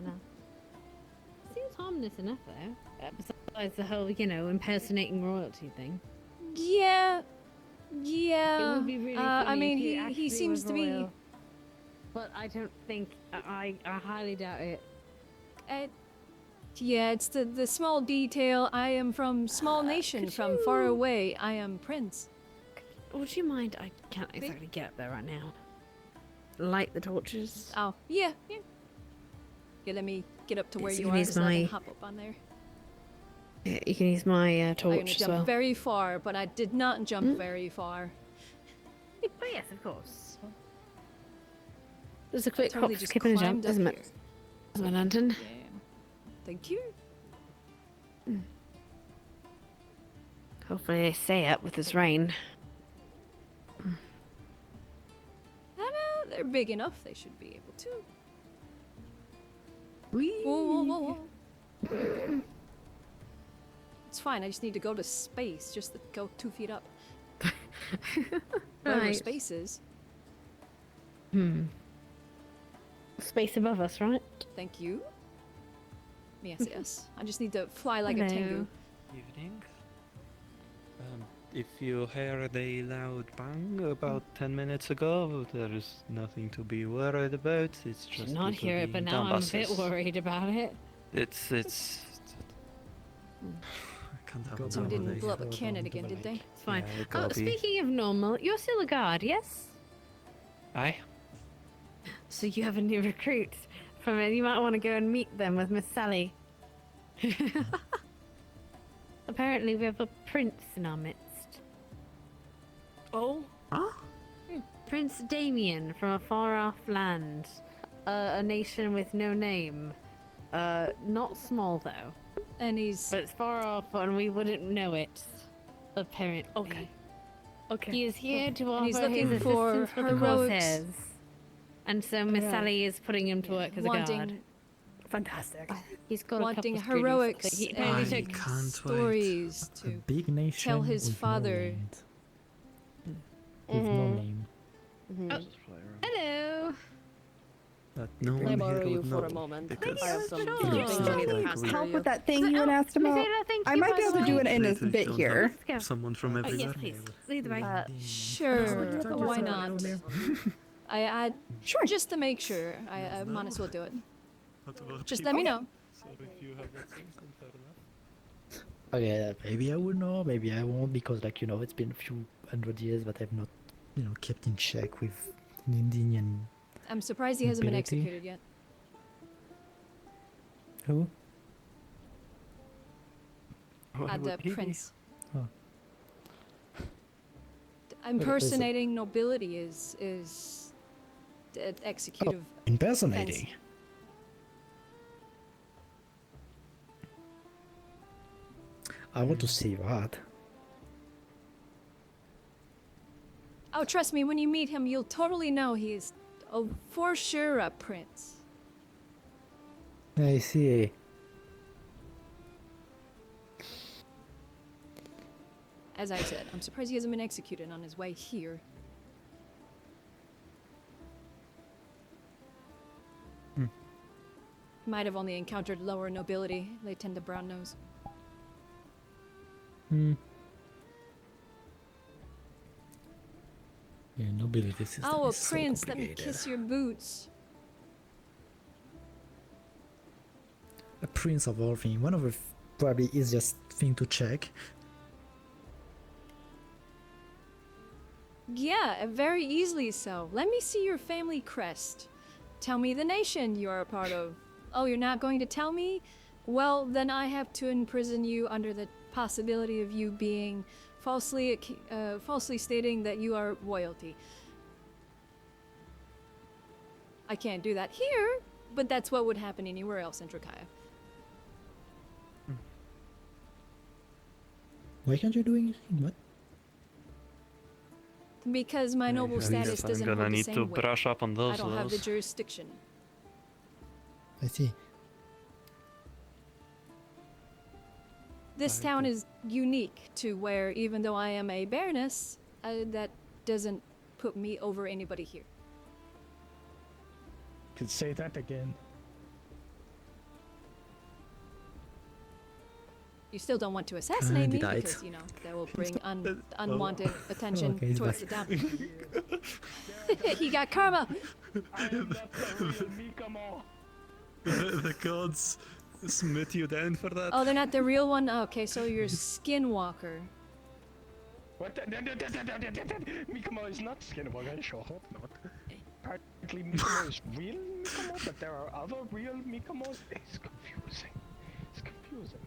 Seems harmless enough, though. Besides the whole, impersonating royalty thing. Yeah. Yeah. It would be really I funny mean, if you he actually seems was to be. royal. But I don't think. I highly doubt it. Yeah, it's the small detail. I am from small nation, from far away. I am prince. Would you mind? I can't exactly get up there right now. Light the torches. Oh, yeah. Yeah, let me get up to where Yes, you you are can so I can use hop up on there. Yeah, you can use my I'm gonna torch as jump well. very far, but I did not jump very far. Oh yes, of course. There's a quick totally hop, just skip, and a jump, climbed up isn't it? My lantern. Yeah. Thank you. Hopefully they stay up with this rain. I know they're big enough. They should be able to. Whoa. It's fine. I just need to go to space. Just to go 2 feet up. Whatever Right. space is. Space above us, right? Thank you. Yes. I just need to fly like a Hello. tengu. Evening. If you heard a loud bang about 10 minutes ago, there is nothing to be worried about. It's Did just not people hear it, but being now I'm a bit dumbasses. worried about it. It's. I can't have Someone a didn't blow up a cannon again, did they? It's fine. Yeah, it Oh, gotta be. speaking of normal, you're still a guard, yes? Aye. So you have a new recruit from it. You might want to go and meet them with Miss Sally. Apparently, we have a prince in our midst. Oh? Prince Damien from a far-off land, a nation with no name. Not small though. And he's. But it's far off, and we wouldn't know it. Apparently. Okay. He is here to And he's offer his looking for assistance with the heroics. Corsairs. And so Miss Yeah. Sally is putting him to work as a guard. Wanting, Fantastic. He's got wanting a couple heroics students, but he and apparently took stories to Big nation tell his with father. no land. With no name. Oh, hello. That no Can I one borrow here you would for know a moment? because I have some sure. things Yes, I need to like pass we- through Help you. with that thing you had asked about. Thank I you, might by be able the to do way. it in a Later, bit don't here. have Go. someone from Oh, every yes, army please. would- Lead the way. Sure. Why not? I Sure. just to make sure, I might as well do it. What about Just you? let me know. So if you have that sense, then fair enough. Okay, maybe I will know, maybe I won't, because it's been a few hundred years that I've not, kept in check with the Indian. I'm surprised he hasn't been Ability? executed yet. Who? The prince. Oh. Impersonating nobility is executive. Impersonating. offense. I want to see that. Oh, trust me, when you meet him, you'll totally know he is, for sure, a prince. I see. As I said, I'm surprised he hasn't been executed on his way here. might have only encountered lower nobility. They tend to brown nose. Yeah, nobility system Oh, a is so prince, let me complicated. kiss your boots. A prince of all things. One of the probably easiest thing to check. Yeah, very easily so. Let me see your family crest. Tell me the nation you are a part of. Oh, you're not going to tell me? Well, then I have to imprison you under the possibility of you being falsely stating that you are royalty. I can't do that here, but that's what would happen anywhere else in Drakaya. Why can't you do anything? What? Because my noble status I'm doesn't gonna hold the need same to weight. brush up on those I don't have the laws. jurisdiction. I see. This town is unique to where, even though I am a baroness, that doesn't put me over anybody here. Could say that again. You still don't want to assassinate me Candidate. because, you know, that will bring unwanted attention Okay, he's towards back. the town. He got karma! The gods smite you down for that. Oh, they're not the real one? Okay, so you're Skinwalker. What? Mikamo is not Skinwalker, I sure hope not. Apparently Mikamo is real Mikamo, but there are other real Mikamos. It's confusing. It's confusing.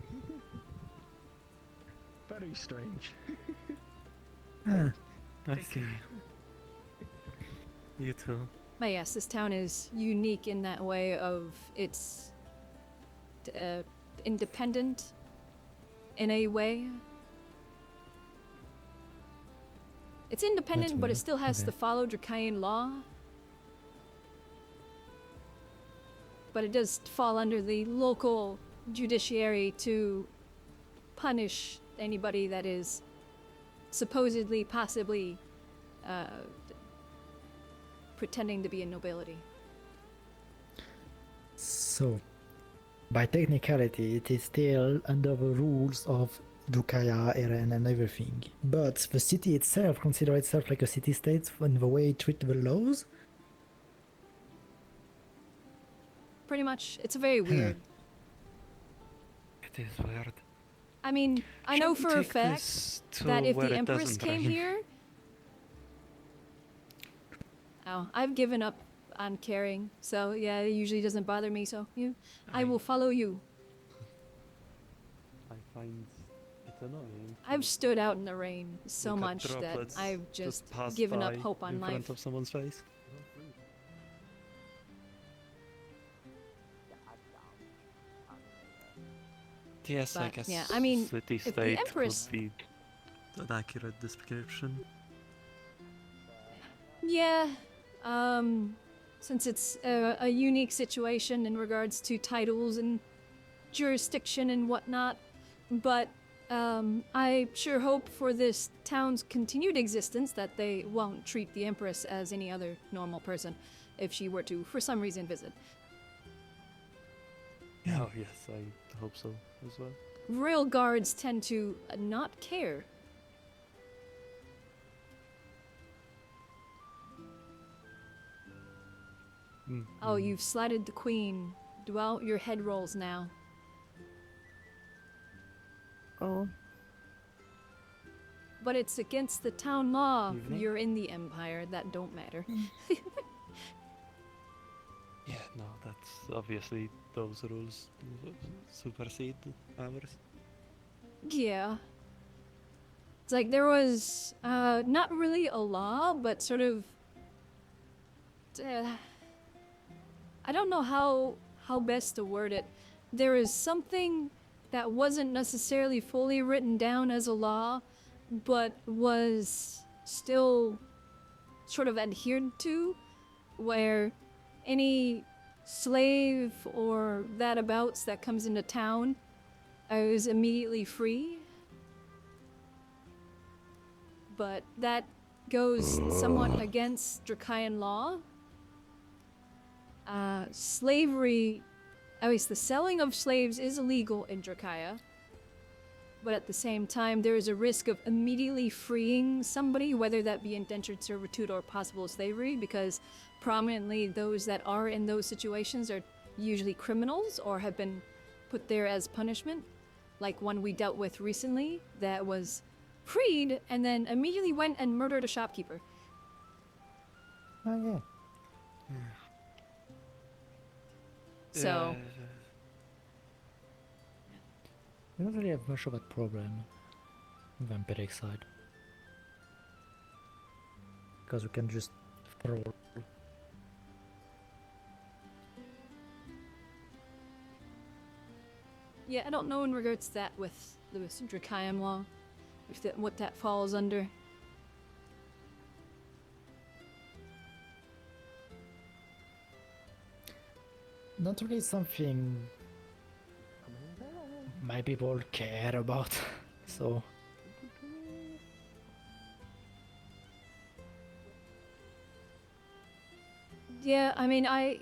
Very strange. Ah, I see. You too. But yes, this town is unique in that way of it's independent in a way. It's independent, but it weird. still has Okay. to follow Draconian law. But it does fall under the local judiciary to punish anybody that is supposedly, possibly pretending to be a nobility. so by technicality, it is still under the rules of Dukaya, Eren, and everything. But the city itself considers itself like a city-state in the way it treats the laws. Pretty much, it's very weird. It is weird. I mean, I know Shall we for a take fact this to that if where the it Empress doesn't came rain? here... Oh, I've given up on caring, so yeah, it usually doesn't bother me, so I will follow you. I find it annoying. I've stood out in the rain so Look at much that droplets I've just pass given up by hope on in life. front of someone's face. Yes, I But, guess yeah, I mean, city if the state Empress- would be an accurate description. Yeah, since it's a unique situation in regards to titles and jurisdiction and whatnot, but I sure hope for this town's continued existence that they won't treat the Empress as any other normal person if she were to, for some reason, visit. Oh yes, I hope so as well. Royal guards tend to not care. Oh, you've slighted the queen. Well, your head rolls now. Oh. But it's against the town law. Evening. You're in the Empire. That don't matter. Yeah, no, that's obviously those rules supersede ours. Yeah. It's like there was not really a law, but sort of I don't know how best to word it. There is something that wasn't necessarily fully written down as a law, but was still sort of adhered to, where any slave or that abouts that comes into town is immediately free. But that goes somewhat against Dracayan law. Slavery at least the selling of slaves is illegal in Drakaya. But at the same time, there is a risk of immediately freeing somebody, whether that be indentured servitude or possible slavery, because prominently those that are in those situations are usually criminals or have been put there as punishment. Like one we dealt with recently that was freed and then immediately went and murdered a shopkeeper. Oh yeah. So, We don't really have much of a problem on the vampiric side. Because we can just throw. yeah, I don't know in regards to that with the Drakaian law, if that, what that falls under. Not really something my people care about, so. Yeah, I mean, I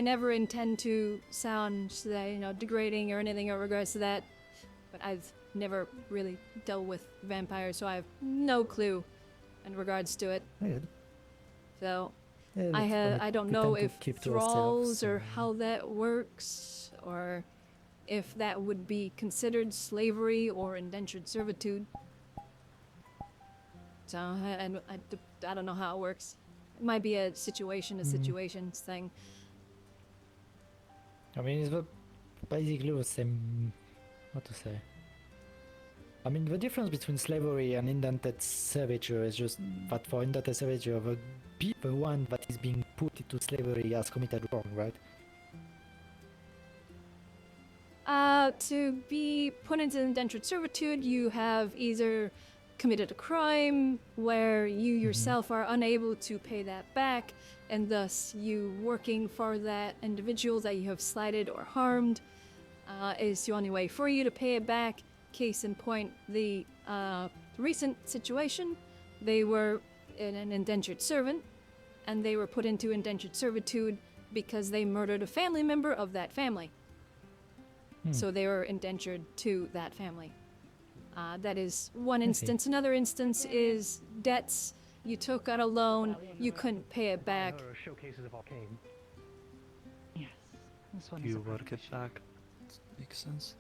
never intend to sound, degrading or anything in regards to that, but I've never really dealt with vampires, so I have no clue in regards to it. Good. So, Yeah, I don't we know tend if to keep to thralls ourselves, or how that works, or if that would be considered slavery or indentured servitude. So, I don't know how it works. It might be a situations thing. I mean, it's basically the same. What to say? I mean, the difference between slavery and indented servitude is just that for indented servitude, the one that is being put into slavery has committed wrong, right? To be put into indentured servitude, you have either committed a crime where you yourself are unable to pay that back, and thus you working for that individual that you have slighted or harmed is the only way for you to pay it back. Case in point, the recent situation, they were an indentured servant, and they were put into indentured servitude because they murdered a family member of that family. So they were indentured to that family. That is one instance. Another instance is debts you took out a loan, you couldn't pay it back. Showcases of Arcane. Yes. This one You is a work it back. Makes sense.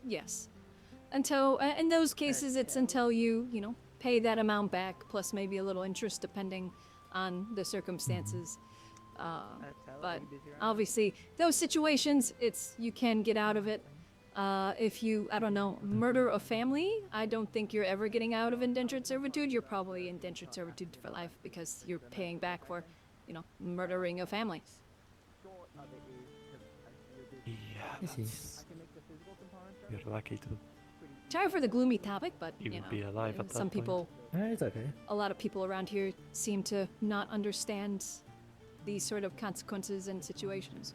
Yes. Until, in those cases, it's until you pay that amount back, plus maybe a little interest depending on the circumstances. But obviously, those situations, you can get out of it. If you, murder a family, I don't think you're ever getting out of indentured servitude. You're probably indentured servitude for life because you're paying back for, murdering a family. Yeah, you're lucky to. Sorry for the gloomy topic, but Even be alive at that some people, it's okay. a lot of people around here seem to not understand these sort of consequences and situations.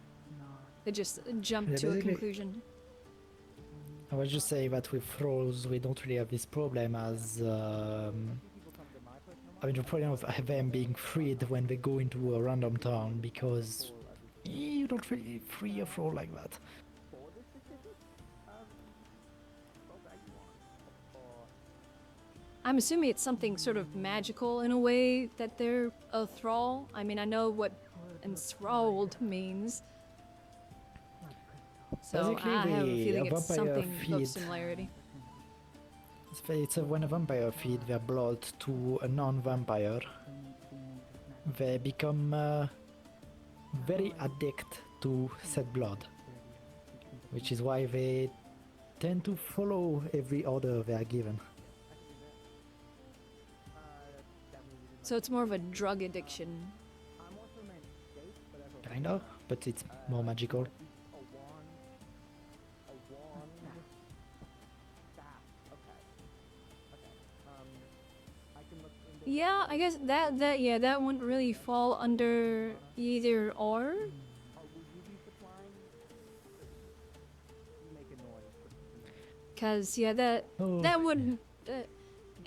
They just jump to a basically- conclusion. I would just say that with thralls, we don't really have this problem as. I mean, the problem of them being freed when they go into a random town because you don't really free a thrall like that. I'm assuming it's something sort of magical in a way that they're a thrall. I mean, I know what enthralled means. So Basically, I have a the feeling it's vampire something of feed- similarity. It's when a vampire feed their blood to a non-vampire, they become very addict to said blood, which is why they tend to follow every order they are given. So it's more of a drug addiction. Kind of, but it's more magical. Yeah, I guess that wouldn't really fall under either or. Cause that wouldn't.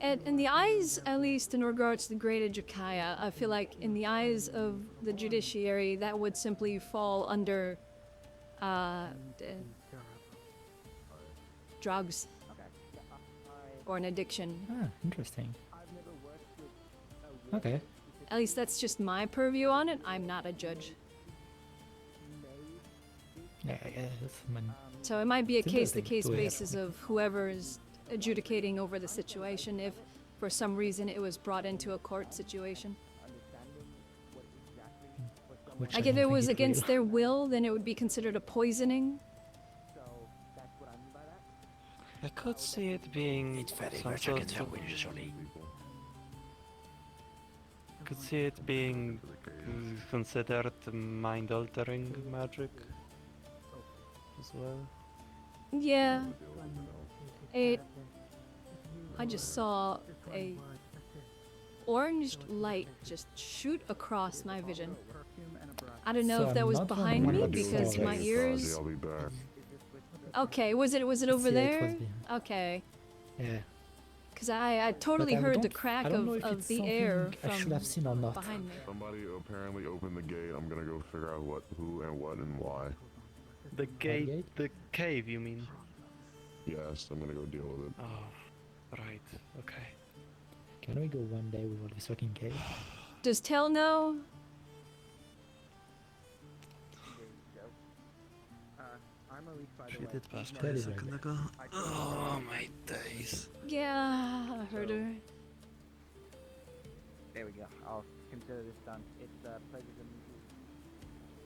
in the eyes, at least in regards to the Greater Jukaya, I feel like in the eyes of the judiciary, that would simply fall under drugs or an addiction. Ah, interesting. Okay. At least that's just my purview on it. I'm not a judge. Yeah, I guess. So it might be a It's case-to-case interesting. basis of whoever is adjudicating over the situation if for some reason it was brought into a court situation. Which Like I if don't it was think against will. their will, then it would be considered a poisoning. I could see it being some sort of... Could see it being considered mind-altering magic as well. Yeah. I just saw a orange light just shoot across my vision. I don't know So if that I'm was not behind me wondering what because this my is. ears. I'll be back. Okay, was it over Yeah, it was there? behind. Okay. Yeah. Because I totally But I heard the don't- crack I don't of, know if of it's the air something I should have seen or from not. behind me. Somebody apparently opened the gate. I'm gonna go figure out who and what and why. The gate, the cave, you mean? Yes, I'm gonna go deal with it. Oh, right, okay. Can we go one day with all this fucking cave? Does Tell know? She did pass That by a is second right. ago. Oh, my days. Yeah, I heard her. There we go. I'll consider this done. It's a pleasure to meet you.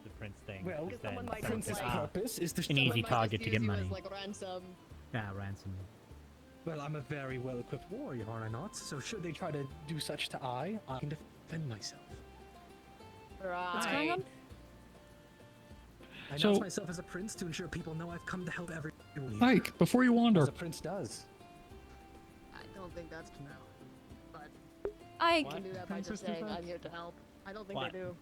The prince thing. Well, then Prince's purpose is to an easy target to get money. Like ransom. Yeah, ransom. Well, I'm a very well-equipped warrior, are I not? So should they try to do such to I can defend myself. Right. What's going on? I So- announce myself as a prince to ensure people know I've come to help everyone. Mike, before you wander, As a prince does. I don't think that's true. But I can do that by just saying I'm here to help. I don't think What? they do.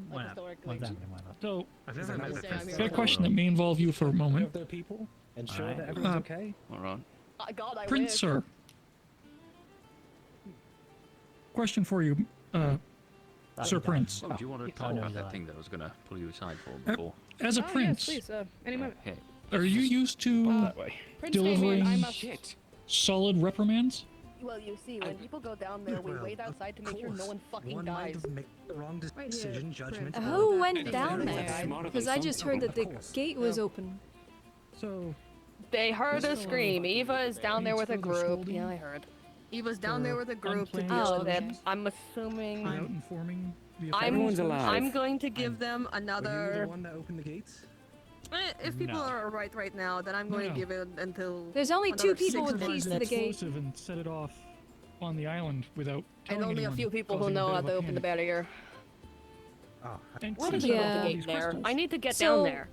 Why Like not? historically. What's happening? Why not? so I've never met the Say I'm prince. here got a to question that may involve you for a Of moment. their people, ensure Alright. that everyone's Uh, okay. Alright. God, I Prince, wish. sir. Question for you, Sir Prince. Oh, do you want to Oh, talk no, about no. that thing that I was going to pull you aside for Uh, before? As a Oh, prince, Yes, please. Any moment. Hey, are you used to That way. Prince delivering Damien, I must. solid reprimands? Well, you see, when people go down there, we Well, wait outside to of make sure no course. one fucking One might dies. have made the wrong Right here, decision, judgment. Prince. Who or- went down Very there? smart Because I just heard that Of the course. gate was open. So, They heard a So, scream. Eva is down there needs with a further group. scolding Yeah, I heard. Eva's down there for with a group to unplanned deal with it. explosions? I'm assuming. Without informing the I'm, authorities? I'm going to give them were you another. the one that opened the gates? If people No. are right now, then I'm going No. to give it until. There's only two another people 6 with minutes. keys to the gate. Explosive and set it off on the island without And telling only a anyone, few people who causing a know bit how of to a open the panic. barrier. Oh, And What since is you have Yeah. all the these gate there? crystals- I need to get So- down there.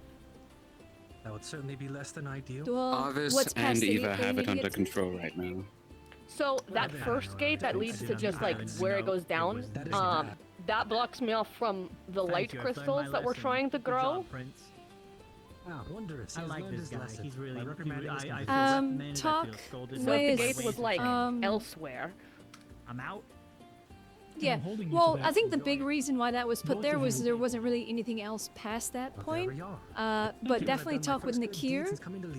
that would certainly be less than ideal. Well, Arvis what's past and the Eva gate they have need it to under get to? control right now. So that first gate that leads to just like where it goes down, that blocks me off from the light crystals that we're trying to grow. Wow, wondrous. I like this guy. He's really. Talk So if the gate was like elsewhere. I'm out. Yeah, well, I think the big reason why that was put there was there wasn't really anything else past that point. But definitely talk with Nakir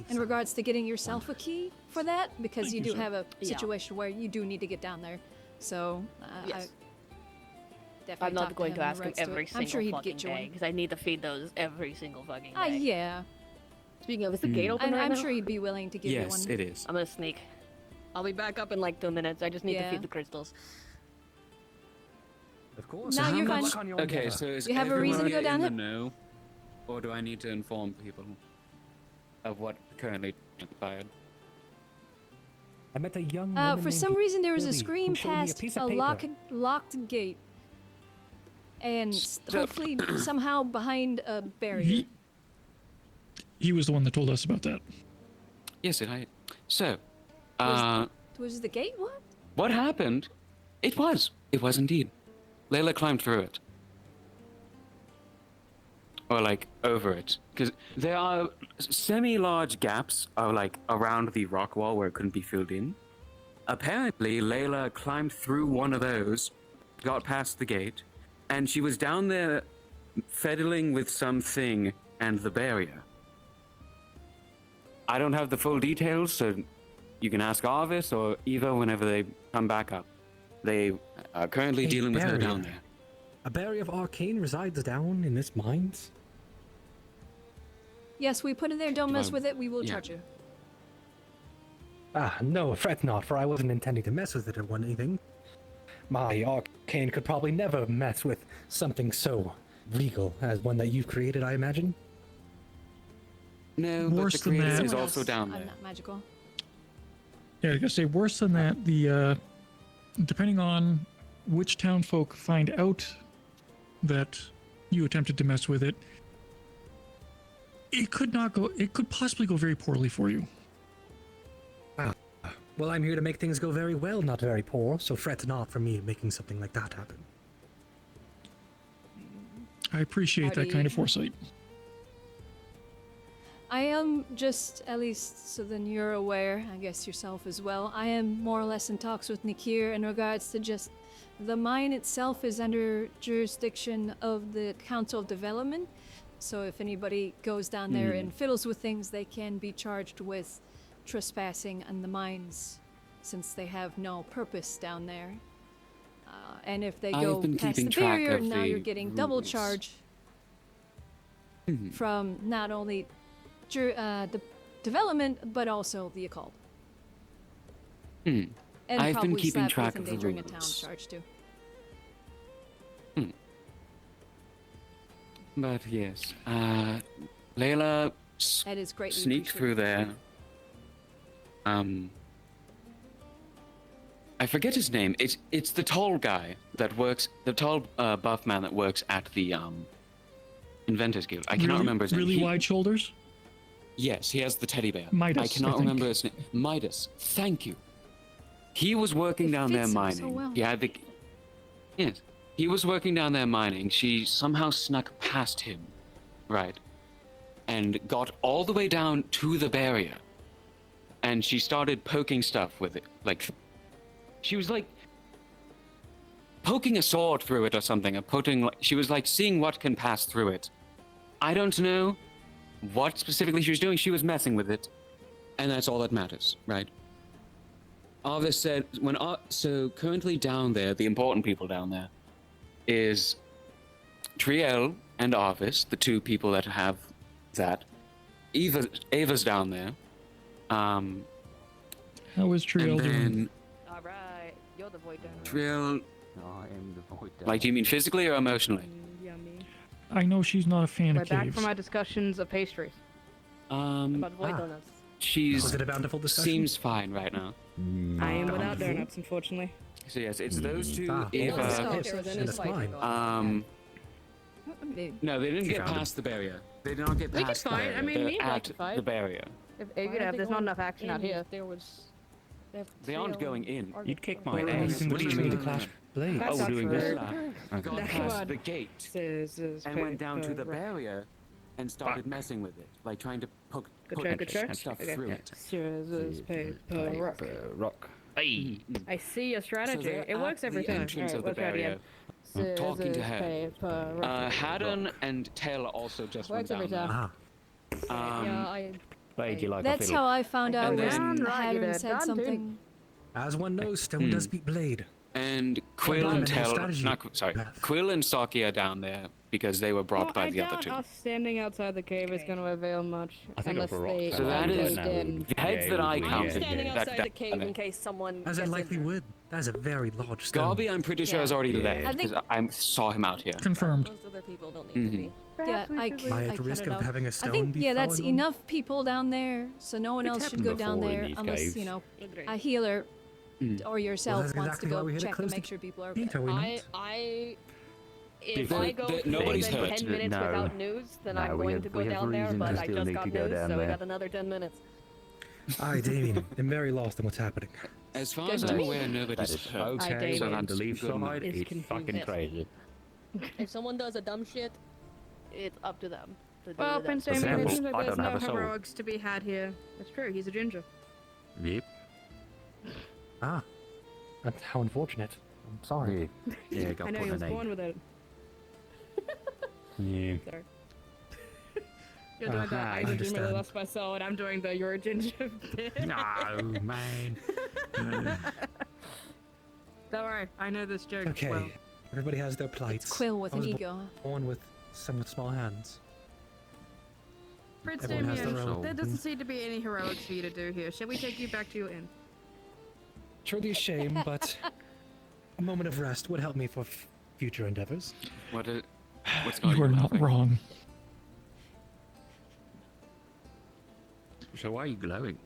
in regards to getting yourself a key for that, because you do have a situation where you do need to get down there. So, Yes. definitely I'm not talk going to him in ask him regards to every it. I'm sure single he'd fucking get you day one. because I need to feed those every single fucking day. Yeah. Speaking of, is the gate open right I'm now? sure he'd be willing to give you one. Yes, it is. I'm gonna sneak. I'll be back up in like 2 minutes. I just need to Yeah. feed the crystals. Of course. No, you're how fine. much- Okay, so is You have a reason to go everyone down in the it? know, or do I need to inform people of what currently transpired? I met a young For some reason, there was a Billy, scream who showed me a past piece a of paper. locked gate, and hopefully somehow behind a barrier. He was the one that told us about that. Yes, so, Was the gate what? what happened? It was indeed. Layla climbed through it. Or like over it. Because there are semi-large gaps like around the rock wall where it couldn't be filled in. Apparently, Layla climbed through one of those, got past the gate, and she was down there fiddling with something and the barrier. I don't have the full details, so you can ask Arvis or Eva whenever they come back up. They are currently dealing with her down there. A barrier of arcane resides down in this mines. Yes, we put it there. Don't mess Well, with it. We will yeah. charge you. Ah, no, fret not, for I wasn't intending to mess with it or anything. My arcane could probably never mess with something so regal as one that you've created, I imagine. No, but Worse the than creator that. is also down I'm there. not magical. Yeah, I gotta say, worse than that, the depending on which townfolk find out that you attempted to mess with it, it could possibly go very poorly for you. Ah, well, I'm here to make things go very well, not very poor, so fret not for me making something like that happen. I appreciate that kind of foresight. I am just, at least so then you're aware, I guess yourself as well, I am more or less in talks with Nakir in regards to just the mine itself is under jurisdiction of the Council of Development. So if anybody goes down there and fiddles with things, they can be charged with trespassing on the mines since they have no purpose down there. And if they go past the barrier, now you're getting double charge from not only the development, but also the occult. And I've been probably keeping slapped track with of the endangering a town rules. charge too. But yes, Layla That is greatly sneaked through there. I forget his name. It's the tall guy that works, the tall buff man that works at the Inventors Guild. I cannot remember his name. Really wide shoulders? Yes, he has the teddy bear. Midas, I cannot think. remember his name. Midas. Thank you. He was working down there fits him so mining. well. He had the. Yes, he was working down there mining. She somehow snuck past him, right, and got all the way down to the barrier, and she started poking stuff with it. Like, she was like poking a sword through it or something, or putting. She was like seeing what can pass through it. I don't know what specifically she was doing. She was messing with it, and that's all that matters, right? Arvis said so currently down there, the important people down there is Triel and Arvis, the two people that have that. Ava's down there. How is Triel doing? All right, you're the void donor. Triel, I am the void. like, do you mean physically or emotionally? Yummy. I know she's not a fan We're of back caves. from our discussions of pastries. About void donuts. She's Was it a bountiful discussion? seems fine right now. I am without donuts, unfortunately. So yes, it's those two. Ah, Ava. that's fine. No, they didn't She get found past the barrier. They did not get Like, it's past the fine. barrier. I mean, They're me, like, at it's fine. the barrier. If there's not enough action out here, there was. They aren't going in. You'd kick my They're ass. only What do you swimming mean? in Clash the- blades? Oh, That's doing not this fair. lap. Okay. Got past the gate and went down to the barrier and started messing with it, like trying to put stuff through it. Scissors, paper, rock. Rock. Hey. I see your strategy. So they're It works at every the time. entrance Alright, of the let's try it barrier, again. talking to Scissors, her. paper, rock. Haddon and Taylor also just Works went every down time. there. Yeah, I. Played you like That's a fiddle. how I found out And when then- Haddon said something. As one knows, stone does beat blade. And Quill Well, and dominant Taylor, strategy. not sorry, Quill and Saki are down there because they were brought by I the other doubt two. us standing outside the cave is going to avail much I think unless overall, they. So that is in. the heads that I I'm counted. standing that- outside that- the cave in case someone. As it gets likely injured. would. That is a very large stone. Garby, I'm pretty sure, is already left I think- because I saw him out here. Confirmed. Most other people don't need to be. Yeah, I Am I at cut risk it of out. having a I stone think be that's falling on? enough people down there, so no one It's else should happened go down before in there these unless caves. you know Agreed. a healer or yourself that's wants exactly to why go we had it check close and to make sure people are okay. Gate, are we not? If There- I go there- for more nobody's than hurt. 10 minutes No. without news, then No, I'm we going have- to go we have down there, reason but to I still just need got to go news, down so we there. got another 10 minutes. Aye, Damien. I'm very lost in what's happening. As far Good as to I'm me. aware, That nobody's is hurt. okay. So on that's the leaf good enough. side, It's it's fucking confusing. crazy. If someone does a dumb shit, it's up to them. To do Well, with Prince that. Damien, example, it seems like I there's don't no have a soul. heroics to be had here. That's true, he's a ginger. Yep. Ah. That's how unfortunate. I'm sorry. Yeah, got I know put he in was an born egg. with it. Yeah. Sorry. You're doing I that. I just remember understand. lost my soul, and I'm doing the you're a ginger bit. No, man. Don't worry, I know this joke Okay. well. Everybody has their plights. Quill with I an was ego. born with some with small hands. Prince Everyone has Damien, their own. there doesn't seem to be any heroics for you to do here. Shall we take you back to your inn? Truly a shame, but a moment of rest would help me for future endeavors. What's going You are on? not wrong. So why are you glowing?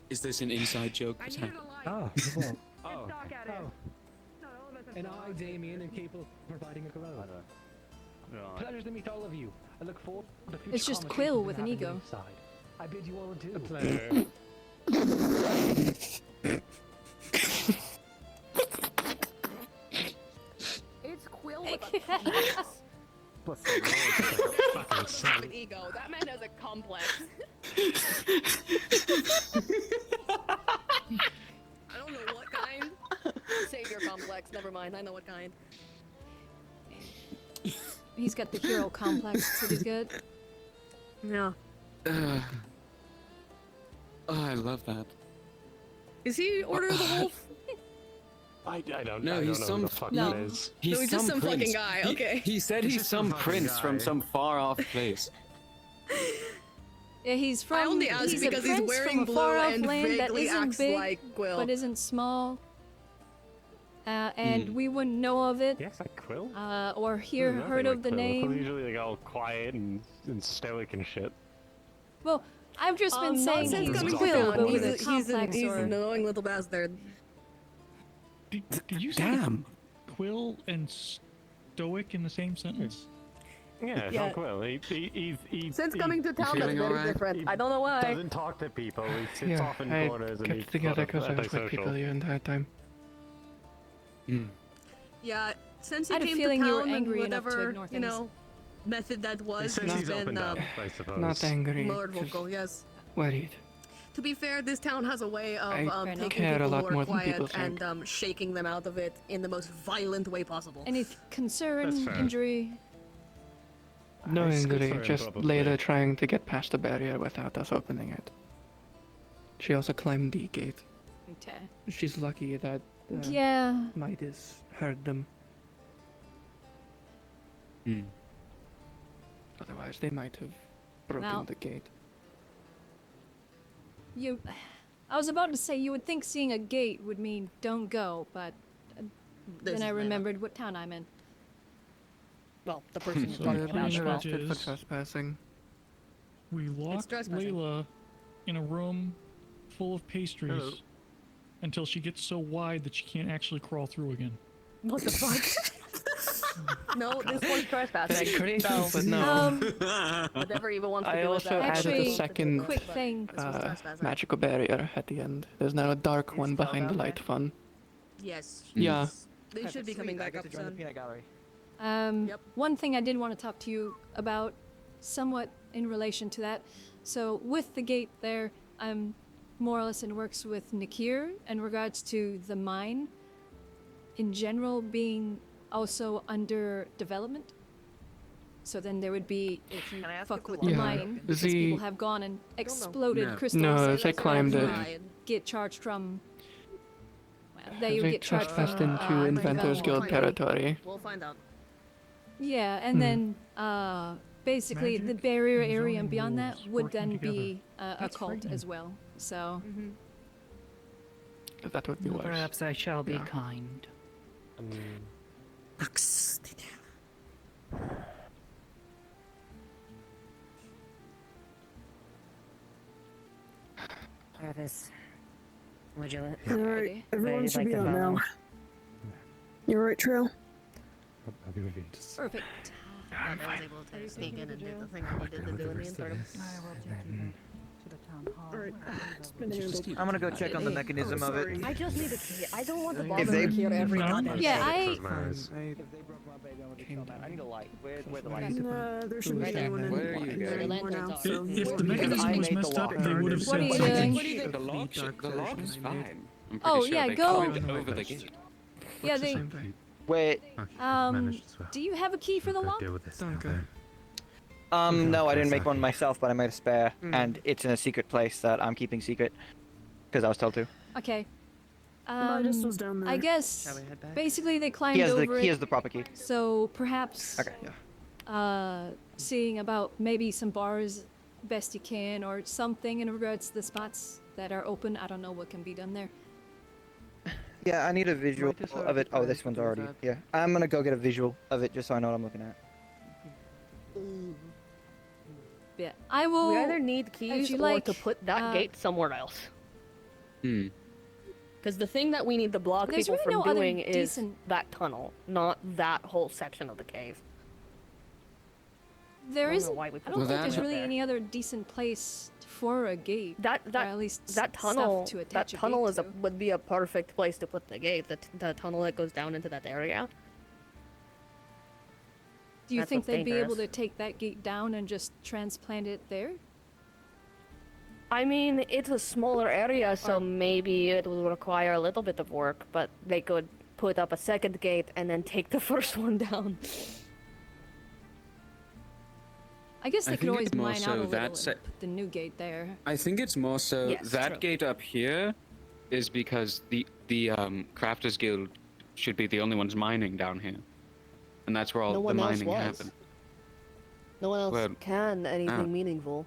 Is this an inside joke? I What's needed happening? a light. Ah, well. Oh, It's dark out here. Oh. Not all of us have And lights. I, Damien, am capable of providing a glow. Pleasure to meet all of you. I look forward to future It's just conversations Quill we with have an on the ego. east side. I bid you all adieu. Pleasure. It's Quill with a complex. An ego. That man has a complex. I don't know what kind. Savior complex. Never mind. I know what kind. He's got the hero complex, so he's good. Yeah. Oh, I love that. Is he Order of the Wolf? I don't No, I don't he's know some who the fuck no. that is. He's So he's just some fucking prince. guy, He- okay. He said he's just some some fucking prince from guy. some far off place. Yeah, he's from. I only ask he's because a he's prince wearing from a blue far-off and land that vaguely isn't acts big, like Quill. but isn't small. And we wouldn't know of it, Yes, like Quill. or hear Nothing heard like of the Quill. Quill's name. usually like all quiet and stoic and shit. Well, I've just been saying nonsense he's coming Quill, down. but with a He's complex an or. annoying little bastard. Did you say Damn. Quill and stoic in the same sentence? Yeah, it's Yeah. not Quill. He Since coming to town, that's feeling very alright? different. I don't know why. doesn't talk to people. He sits off in corners and he's kept together sort of because I was with people antisocial. the entire time. Yeah, since I he had a came feeling to you were town and angry enough to whatever, ignore you things. know, method that was, Since he's he's been opened up, I suppose. Not angry. more just vocal, yes. worried. To be fair, this town has a way of I taking care a people lot who are more than people quiet think. and shaking them out of it in the most violent way possible. Any concern, That's fair. injury? No It's good injury, for him, just probably. Layla trying to get past the barrier without us opening it. She also climbed the gate. Okay. She's lucky that Yeah. Midas heard them. Otherwise, they might have broken Now- the gate. You. I was about to say you would think seeing a gate would mean don't go, but then I remembered what town I'm in. Well, the person you're So talking the about. pretty much Arrested for is trespassing. we locked trespassing. Layla in a room full of pastries Hello. until she gets so wide that she can't actually crawl through again. What the fuck? No, this one's trespassing. That's crazy, so, but no. whatever Eva wants to I do with also that. added a Actually, second quick thing. magical barrier at the end. There's now a dark one behind the light one. Yes. Yeah. They should be coming back up soon. One thing I did want to talk to you about, somewhat in relation to that. So with the gate there, I'm more or less in works with Nakir in regards to the mine in general being also under development. So then there would be, if you fuck with the mine, because people have gone and exploded crystals. No, they climbed you it. would get charged from. Well, They you would get charged from. trespassed into Inventors Guild territory. We'll find out. Yeah, and then basically the barrier area and beyond that would then be a cult as well. So. That would be worse. Perhaps I shall be kind. Travis, would you let Alright, everyone I'd should like be to out follow. now. You alright, Trail? Perfect. I was able to sneak in and do the thing I needed to do in the interim. Alright, it's been handled. I'm gonna go check on the mechanism of it. I just need a key. I don't want to If bother they- here every goddamn Yeah, day. I need a light. Where the light? There shouldn't be anyone in Where are you guys? anymore now. So If the mechanism was messed up, they would have What are said you something. doing? The lock is fine. I'm pretty Oh, sure yeah, they go. climbed over the gate. Yeah, they. Wait. Do you have a key for the lock? No, I didn't make one myself, but I made a spare, and it's in a secret place that I'm keeping secret, because I was told to. Okay. Midas was down there. I guess basically they climbed He has over the it. he has the proper key. So perhaps Okay. seeing about maybe some bars best you can or something in regards to the spots that are open. I don't know what can be done there. Yeah, I need a visual of it. Oh, this one's already. Yeah, I'm gonna go get a visual of it just so I know what I'm looking at. Yeah, I will. We either need keys if you or like, to put that gate somewhere else. Because the thing that we need to block There's people really from no other doing is decent- that tunnel, not that whole section of the cave. There I don't know isn't. why we I put don't think that there's up really there. any other decent place for a gate. That or at least that tunnel stuff to that attach tunnel a is gate would be a perfect place to put the gate. The tunnel that goes down into that area. Do you That's think what's they'd be able dangerous. to take that gate down and just transplant it there? I mean, it's a smaller area, so maybe it will require a little bit of work, but they could put up a second gate and then take the first one down. I guess they I could think always it's more mine out so a little that and se- put the new gate there. I think it's more so Yes, that true. gate up here is because the Crafters Guild should be the only ones mining down here, and that's where all No the one else mining was. happens. No one else Well, can anything oh. meaningful.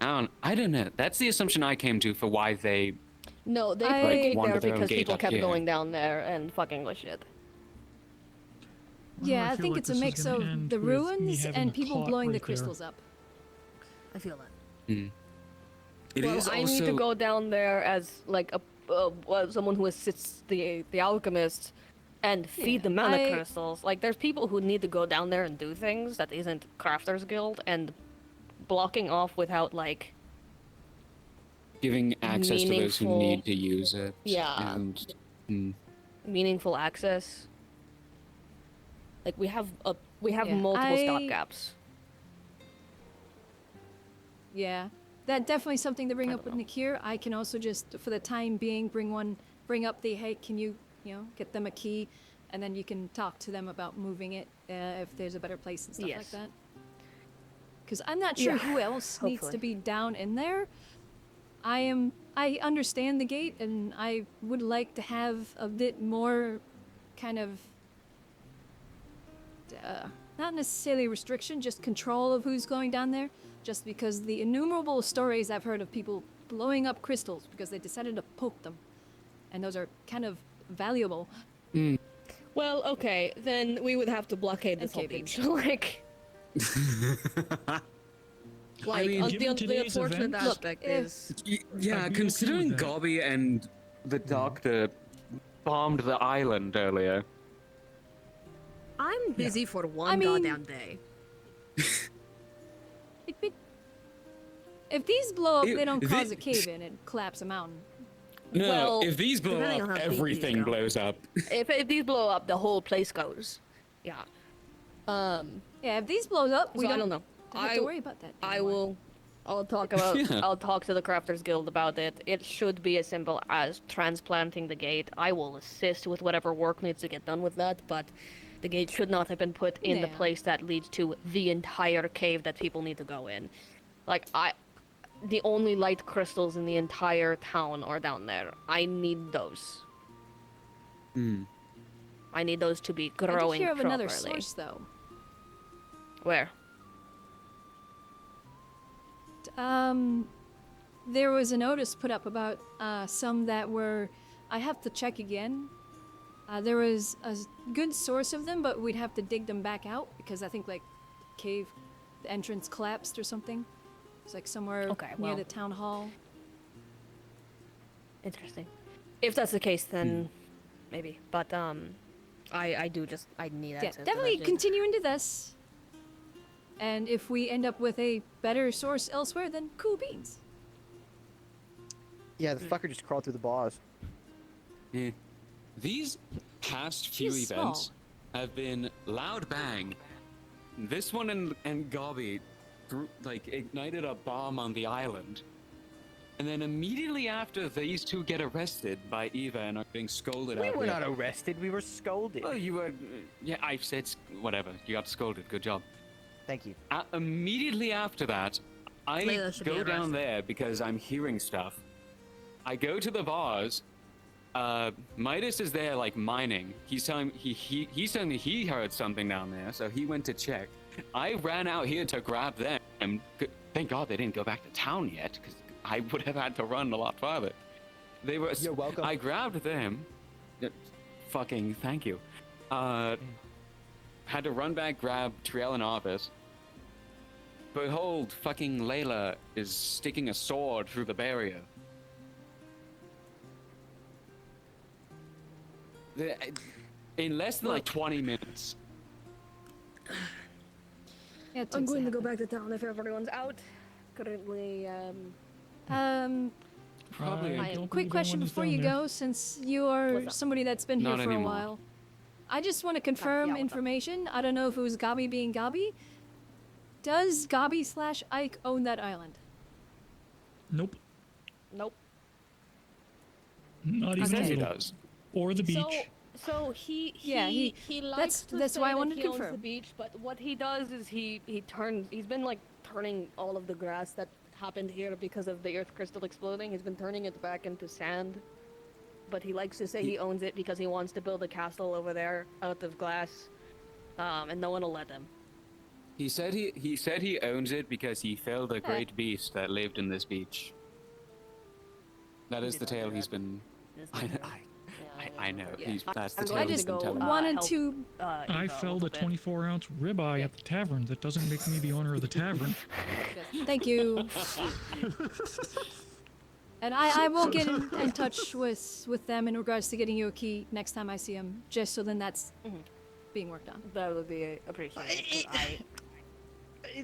I don't know. That's the assumption I came to for why they. No, they I- put a gate wanted there their own because gate people up kept here. going down there and fucking with shit. Yeah, I feel think like it's a this is mix gonna of end the with me ruins having and a people plot blowing the right there. crystals up. I feel that. It well, is I also. need to go down there as like someone who assists the alchemist and feed the mana I- crystals. Like, there's people who need to go down there and do things that isn't Crafters Guild, and blocking off without like Giving access to those who meaningful- need to use it. Yeah. isn't- meaningful access. Like we have Yeah, multiple I- stopgaps. Yeah, that definitely something to bring up with Nakir. I can also just, for the time being, bring up the, hey, can you get them a key, and then you can talk to them about moving it if there's a better place and stuff like Yes. that. Because I'm not sure Yeah, who else needs to hopefully. be down in there. I understand the gate, and I would like to have a bit more kind of not necessarily restriction, just control of who's going down there. Just because the innumerable stories I've heard of people blowing up crystals because they decided to poke them, and those are kind of valuable. Well, okay, then we would have to blockade this whole beach. like, I mean, the given today's unfortunate events- aspect is Yeah, I'd be considering okay with that. Gobby and the doctor bombed the island earlier, I'm busy for one I mean- goddamn day. If these blow up, If they don't thi- cause a cave in and collapse a mountain. No, Well, if these blow depending on up, how deep these everything go. blows up. If these blow up, the whole place goes. Yeah. Yeah, if these blows up, we So I don't know. have to worry about that. I will. I'll talk about. Yeah. I'll talk to the Crafters Guild about it. It should be as simple as transplanting the gate. I will assist with whatever work needs to get done with that, but the gate should not have been put in the Yeah. place that leads to the entire cave that people need to go in. Like the only light crystals in the entire town are down there. I need those. Hmm. I need those to be I did growing hear of properly. another source though. Where? There was a notice put up about some that were. I have to check again. There was a good source of them, but we'd have to dig them back out because I think like cave, the entrance collapsed or something. It's like somewhere near well. the town hall. Interesting. If that's the case, then maybe. But I do just I need Yeah, access. to definitely that shit. continue into this. And if we end up with a better source elsewhere, then cool beans. Yeah, the fucker just crawled through the bars. Yeah. These past few She's events have been loud bang. This one and Gobby ignited a bomb on the island. And then immediately after, these two get arrested by Eva and are being scolded We out were here. not arrested, we were scolded. Oh, you were... Yeah, I said... Whatever. You got scolded. Good job. Thank you. Immediately after that, I Layla should be go down arrested. there because I'm hearing stuff. I go to the bars. Midas is there, like, mining. He's telling me he heard something down there, so he went to check. I ran out here to grab them. Thank God they didn't go back to town yet, because I would have had to run a lot farther. They were. You're welcome. I grabbed them. Fucking thank you. Had to run back, grab Triel in office. Behold, fucking Layla is sticking a sword through the barrier. In less than like 20 minutes. Yeah, I'm going to go back to town if everyone's out. Currently, Probably. I don't quick think question anyone is before down you there. go, since you are somebody that's been here Not for anymore. a while. I just want to confirm information. I don't know if it was Gabi being Gabi. Does Gabi/Ike own that island? Nope. nope. Not He even a says he little. does. Or the beach. So he Yeah, he- likes to that's say why I that wanted to he owns confirm. the beach, but what he does is he's been like turning all of the grass that happened here because of the earth crystal exploding. He's been turning it back into sand. But he likes to say he owns it because he wants to build a castle over there out of glass, and no one will let him. He said he owns it because he felled a great beast that lived in this beach. That is the tale he's been. I know. That's the tale I he's just been telling. wanted to. I felled a 24-ounce ribeye at the tavern. That doesn't make me the owner of the tavern. Thank you. And I will get in touch with them in regards to getting you a key next time I see them, just so then that's being worked on. That would be appreciated. 'cause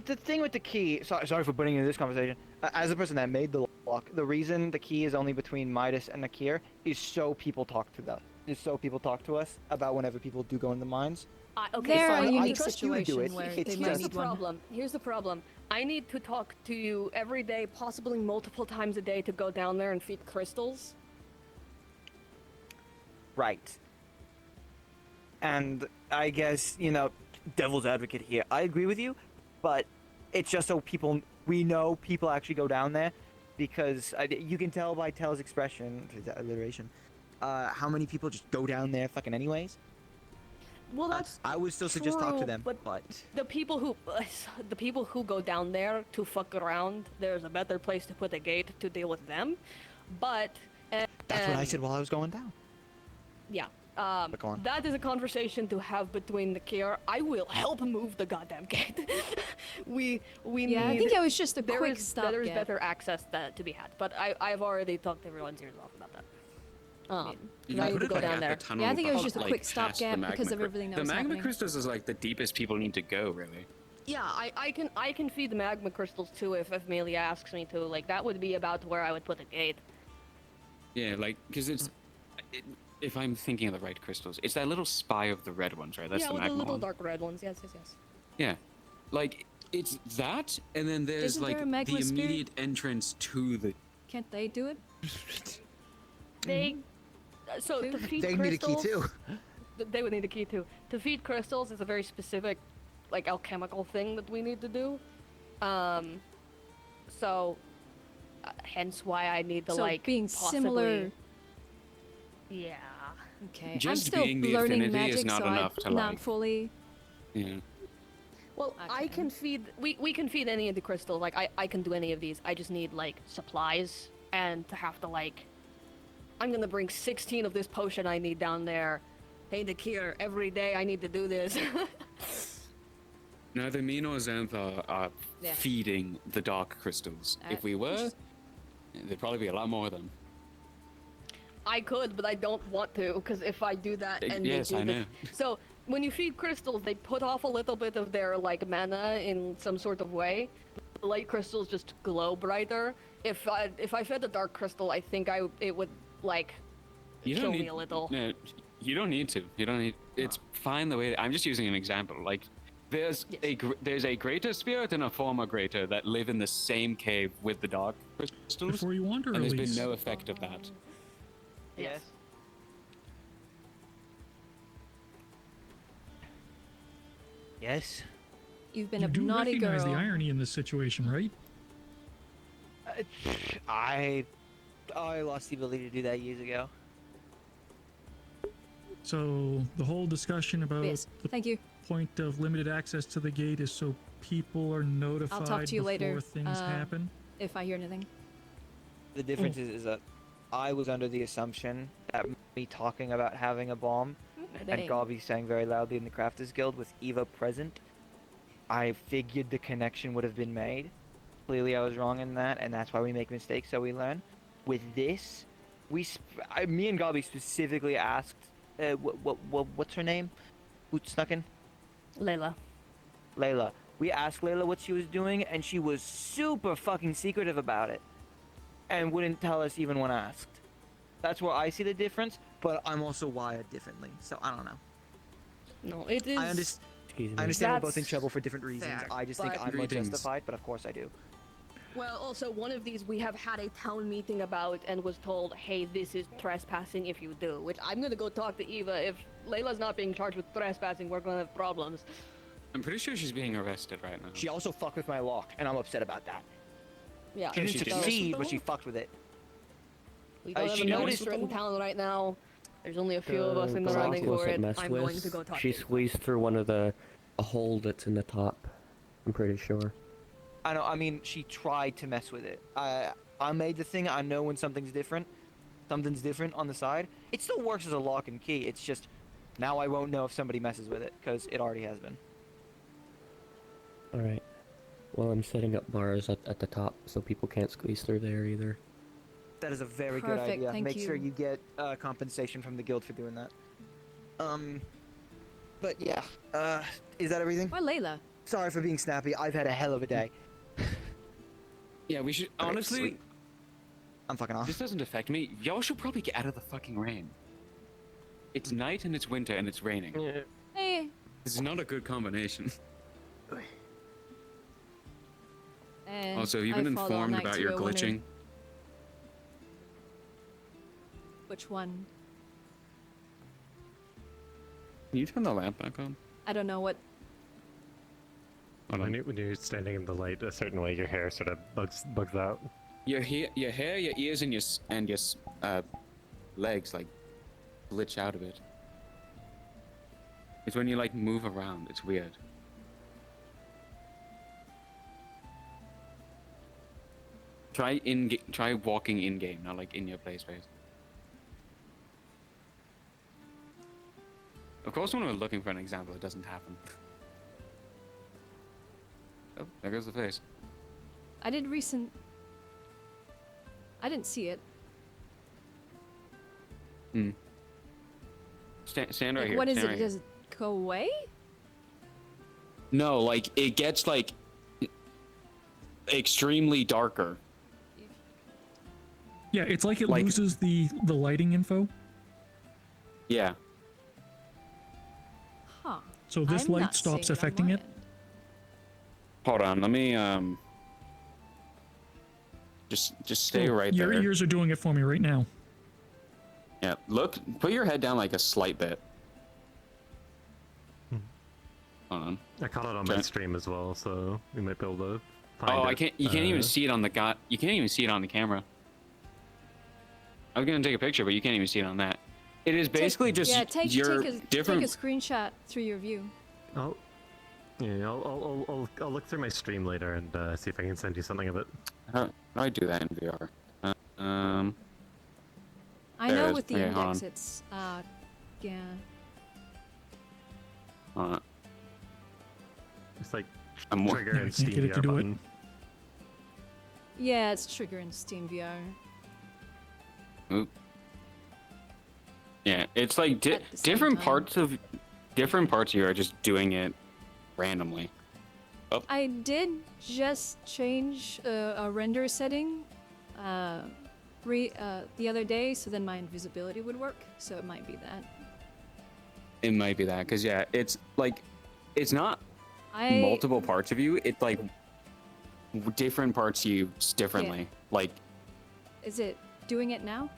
The thing with the key, sorry for putting into this conversation. As a person that made the lock, the reason the key is only between Midas and Nakir is so people talk to them. Is so people talk to us about whenever people do go in the mines. Okay, They're fine. a unique trust you to do situation it. where It's they might Here's the need one. problem. Here's the problem. I need to talk to you every day, possibly multiple times a day, to go down there and feed crystals. Right. And I guess, devil's advocate here. I agree with you, but it's just so we know people actually go down there, because you can tell by Tell's expression, alliteration, how many people just go down there fucking anyways. Well, that's I would still suggest talk to true, them, but the people who go down there to fuck around, there's a better place to put a gate to deal with them. But that's what I said while I was going down. Yeah. But go on. That is a conversation to have between the Kier. I will help move the goddamn gate. we Yeah, I need. think it was just a quick There's stopgap. better access to be had, but I've already talked everyone's ears off about that. You I can need put to it go like down at there. the tunnel. Yeah, I think it was up, just a like, quick past stopgap the because of magma everything that The was magma happening. crystals is like the deepest people need to go, really. Yeah, I can feed the magma crystals too if Melee asks me to. Like that would be about where I would put the gate. Yeah, like because if I'm thinking of the right crystals, it's that little spy of the red ones, right? That's yeah, the with magma the little one. dark red ones. Yes, yes, yes. Yeah, like it's that, and then there's Isn't like there a the magma spirit? immediate entrance to the. Can't they do it? They so to feed They need a key crystals, too. They would need a key too. To feed crystals is a very specific, like alchemical thing that we need to do. So hence why I need to So like being possibly... similar. Yeah. Okay. Just I'm still being the learning affinity magic, is not so enough to I'm not like. fully. Yeah. Well, I can feed. We can feed any of the crystals. Like I can do any of these. I just need like supplies and to have to like. I'm gonna bring 16 of this potion I need down there. Hey, Nakir, every day I need to do this. Neither me nor Xantha are Yeah. feeding the dark crystals. If we were, there'd probably be a lot more of them. I could, but I don't want to, because if I do that and Yes, they do I know. So when you feed crystals, they put off a little bit of their like mana in some sort of way. The light crystals just glow brighter. If I fed the dark crystal, I think it would like You kill don't me need. a little. No, you don't need to. You don't need. It's fine the way. I'm just using an example. Like, there's a greater spirit and a former greater that live in the same cave with the dark crystals. Before you wander, and there's been Elise. no effect of that. Yes. Yes. You've been You a do naughty recognize girl. the irony in this situation, right? I lost the ability to do that years ago. So the whole discussion about Yes, the thank you. point of limited access to the gate is so people are notified I'll talk to you before later. things happen. If I hear anything. The difference is that I was under the assumption that me talking about having a bomb and Dang. Garby saying very loudly in the Crafters Guild with Eva present, I figured the connection would have been made. Clearly I was wrong in that, and that's why we make mistakes so we learn. With this, me and Garby specifically asked, what's her name? Who snuck in? Layla. Layla. We asked Layla what she was doing, and she was super fucking secretive about it. And wouldn't tell us even when asked. That's where I see the difference, but I'm also wired differently, so I don't know. No, it is. I understand we're both in trouble for different reasons. fair, I just think but- I'm more justified, but of course I do. Well, also one of these we have had a town meeting about and was told, hey, this is trespassing if you do. Which I'm gonna go talk to Eva. If Layla's not being charged with trespassing, we're gonna have problems. I'm pretty sure she's being arrested right now. She also fucked with my lock, and I'm upset about that. Yeah. She didn't she did succeed, mess with but the she lock? fucked with it. We don't have she a noticed magistrate in town right now. There's only a few of us in the lock running for wasn't it. messed I'm with. going to go talk She to Eva. squeezed through a hole that's in the top. I'm pretty sure. I know. I mean, she tried to mess with it. I made the thing. I know when something's different. Something's different on the side. It still works as a lock and key. It's just now I won't know if somebody messes with it because it already has been. Alright. Well, I'm setting up bars at the top so people can't squeeze through there either. That is a very good Perfect, idea. thank Make sure you. you get compensation from the guild for doing that. But yeah. Is that everything? Why Layla? Sorry for being snappy. I've had a hell of a day. Yeah, we should Okay, honestly. sweet. I'm fucking off. This doesn't affect me. Y'all should probably get out of the fucking rain. It's night and it's winter and it's raining. Hey. This is not a good combination. And Also, have you I been fall all informed night about to your a wonder glitching? Which one? Can you turn the lamp back on? I don't know what. When you're standing in the light a certain way, your hair sort of bugs out. Your hair, your ears, and your legs like glitch out of it. It's when you like move around. It's weird. Try walking in game, not like in your play space. Of course, when we're looking for an example, it doesn't happen. Oh, there goes the face. I didn't see it. Stand right Like, here. what is stand it? right here. Does it go away? No, like it gets like extremely darker. Yeah, it's like it loses the lighting info. Yeah. Huh. So this I'm light not stops seeing it on affecting my it. end. Hold on, let me just stay right Your there. ears are doing it for me right now. Yeah, look, put your head down like a slight bit. Hold on. I caught it on my stream as well, so we might be able to find Oh, it. I can't. You can't even see it on the You can't even see it on the camera. I was gonna take a picture, but you can't even see it on that. It is basically just your different. Take a screenshot through your view. Oh, yeah. I'll look through my stream later and see if I can send you something of it. How do I do that in VR? I there it know is. with the Okay, hold index, on. it's yeah. It's like I'm trigger Yeah, I and can't get Steam it to VR do it. button. Yeah, it's trigger in Steam VR. Oop. Yeah, it's like At the same different time. parts of you are just doing it randomly. Oh, I did just change a render setting the other day, so then my invisibility would work. So it might be that. it might be that because yeah, it's like it's not I multiple parts of you. It's like different parts of you differently. Like Is it doing it now?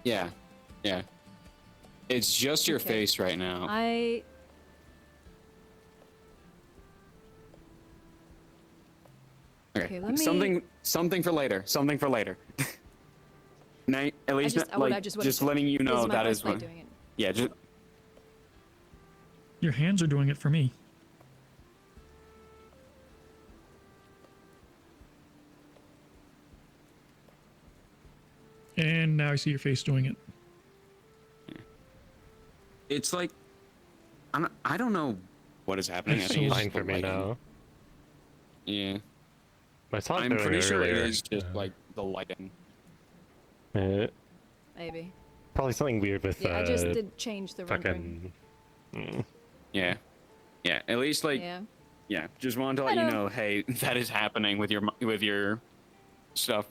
yeah. It's just your Okay. face right now. Okay, let me- Something for later. Something for later. Now, at least just- like I just wanted to- letting you this know is my that first is play what. doing it. Yeah, just Your hands are doing it for me. And now I see your face doing it. it's like I don't know what is happening. I It's think it's fine just for the me lighting. now. Yeah. I saw it I'm doing pretty it sure it earlier. is just like the lighting. Maybe. Probably something weird with Yeah, I just did change the rendering. fucking. Yeah. Yeah. At least like Yeah. just wanted to let you know, hey, that is happening with your stuff.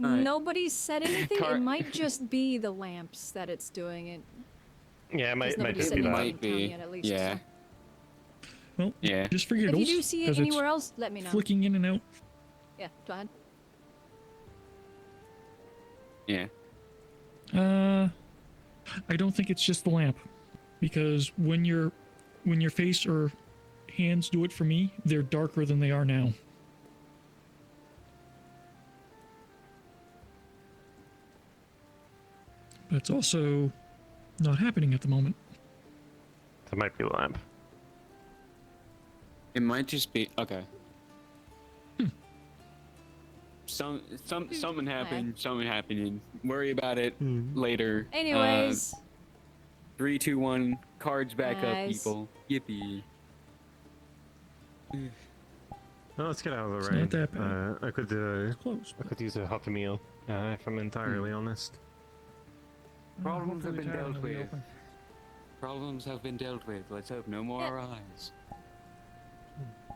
Alright. Nobody's said anything. Car- It might just be the lamps that it's doing it. Yeah, it might nobody just said be anything that. in town yet, at least, Yeah. so. Well, yeah. just for giggles. If you do see it 'cause it's anywhere else, let me know. Flicking in and out. Yeah, go ahead. Yeah. I don't think it's just the lamp, because when your face or hands do it for me, they're darker than they are now. But it's also not happening at the moment. That might be the lamp. It might just be okay. Something happened. Something happening. Worry about it later. Anyways. 3, 2, 1. Cards back up, Nice. people. Yippee. No, let's get out of the It's rain. not that bad. I could use a hot meal, if I'm entirely honest. Problems have been Hopefully dealt tavern will be with. open. Problems have been dealt with. Let's hope no more arise.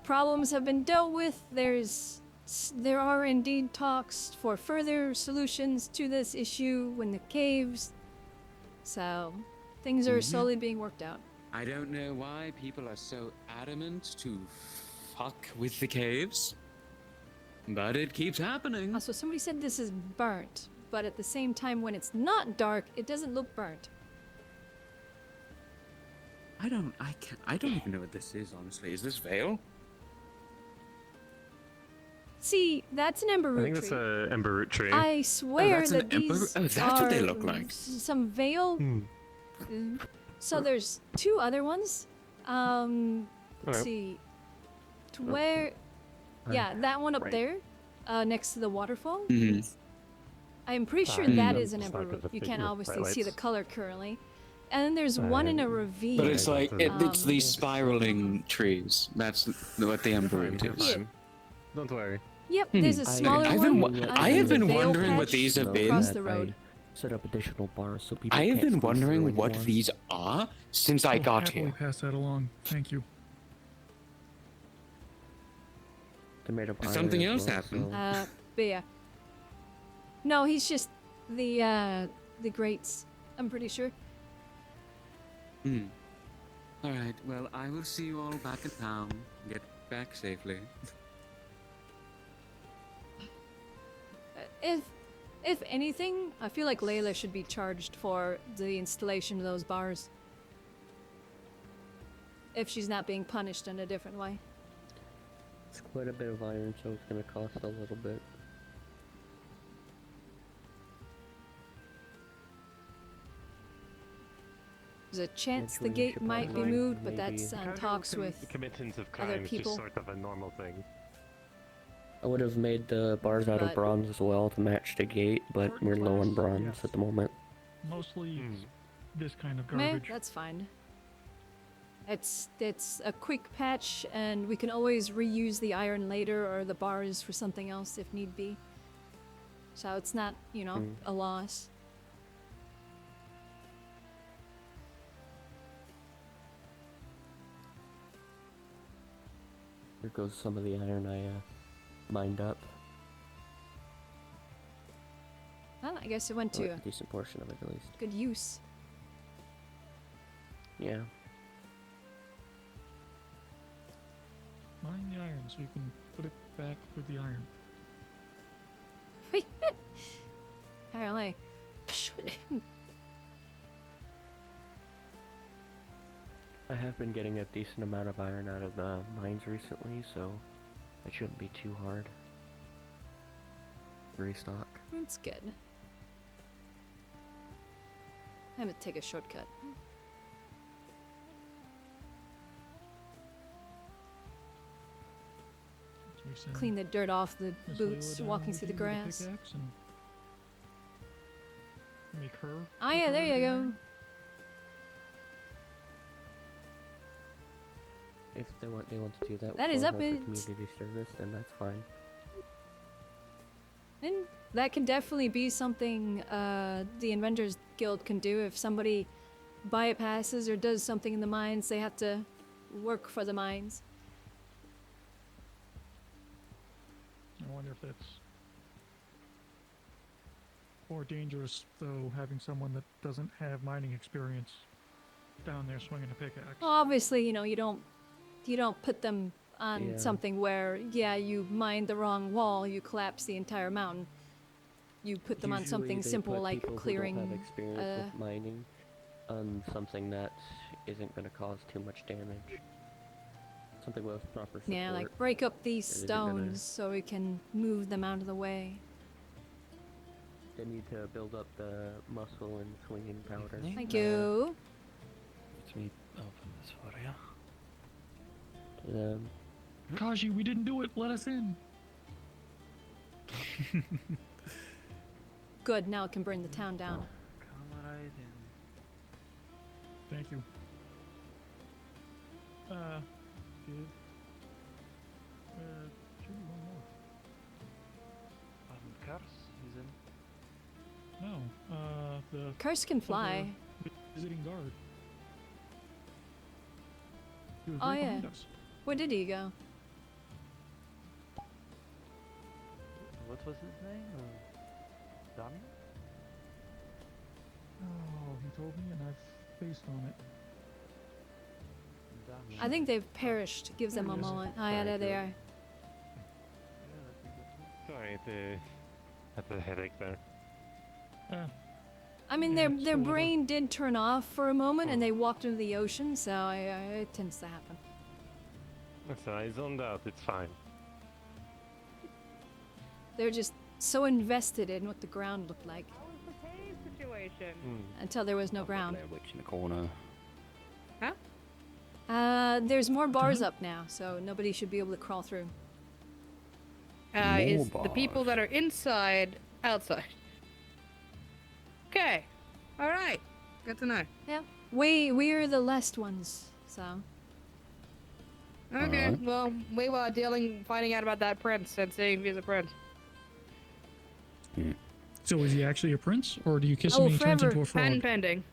Problems have been dealt with. There are indeed talks for further solutions to this issue when the caves. So, things are Mhm. slowly being worked out. I don't know why people are so adamant to fuck with the caves, but it keeps happening. Also, somebody said this is burnt, but at the same time, when it's not dark, it doesn't look burnt. I don't even know what this is, honestly. Is this Veil? See, that's an ember root I think that's tree. a ember root tree. I swear that's an that ember- these oh, that's what they are look like. Some veil. So there's two other ones. Let's Okay. see. To where? Yeah, that one up Right. there, next to the waterfall. Mhm. I'm pretty sure Mm. that is an It's ember like with root. the You big can't bright obviously see the lights. color currently. And then there's one in a ravine. But it's like it's Um, these spiraling trees. That's what the ember root You're is. fine. Don't worry. Yep, there's a smaller I've one. been, I have there's a been veil wondering what patch these have been. across the road. set up additional bars so people. I have can't been squeeze through wondering what anymore. these are since I I'll got happily here. pass that along. Thank you. They're made of Did iron something as else well, happen? so- But yeah. No, he's just the greats. I'm pretty sure. Alright, well, I will see you all back in town. Get back safely. If anything, I feel like Layla should be charged for the installation of those bars. If she's not being punished in a different way. It's quite a bit of iron, so it's gonna cost a little bit. There's a chance the Eventually we gate should might be probably moved, but maybe- that's on talks with Committance of other crime is just people. sort of a normal thing. I would have made the bars out of But- bronze as well to match the gate, but we're low on bronze Yes. at the moment. Mostly Hmm. it's this kind of Meh, garbage. that's fine. It's a quick patch, and we can always reuse the iron later or the bars for something else if need be. So it's not, you know, Hmm. a loss. Here goes some of the iron I mined up. Well, I guess it went Or to a decent portion of it at least. good use. Yeah. Mine the iron so you can put it back with the iron. Apparently. I have been getting a decent amount of iron out of the mines recently, so it shouldn't be too hard. Restock. That's good. I'm gonna take a shortcut. So we send Clean the dirt off the Miss boots Layla down walking with through the you with a grass. pickaxe and make her. Oh yeah, there you go. If they want to do that, That is for up her for it. community service, then that's fine. And that can definitely be something the Inventors Guild can do. If somebody bypasses or does something in the mines, they have to work for the mines. I wonder if that's more dangerous, though, having someone that doesn't have mining experience down there swinging a pickaxe. Well, obviously, you know, you don't put them on Yeah. something where, yeah, you mined the wrong wall, you collapse the entire mountain. You put them on Usually something they simple put like people who clearing. don't have experience with mining on something that isn't going to cause too much damage. Something with proper support. Yeah, like break up these isn't gonna- stones so we can move them out of the way. They need to build up the muscle and swinging powder. Thank you. Let me open this for you. Kaji, we didn't do it. Let us in. Good, now it can burn the town down. Come right in. Thank you. Good. Should be one more. Cars is in. No, the Curse can fly. visiting guard. He was Oh right yeah. behind us. Where did he go? What was his name? Dami? Oh, he told me, and I've faced on it. Dami. I think they've perished. Gives them a moment. Oh yeah, there they are. Sorry, had the headache there. I mean, their brain did turn off for a moment, and they walked into the ocean. So it tends to happen. So I zoned out, it's fine. They're just so invested in what the ground looked like Situation. until there was no ground. Blair Witch in the corner. Huh? There's more bars up now, so nobody should be able to crawl through. Is the people that are inside outside? Okay. All right. Good to know. Yeah, we're the last ones, so. Okay. Well, we were finding out about that prince and seeing if he's a prince. So is he actually a prince, or do you kiss Oh, him and he turns forever. into a frog? Patent pending.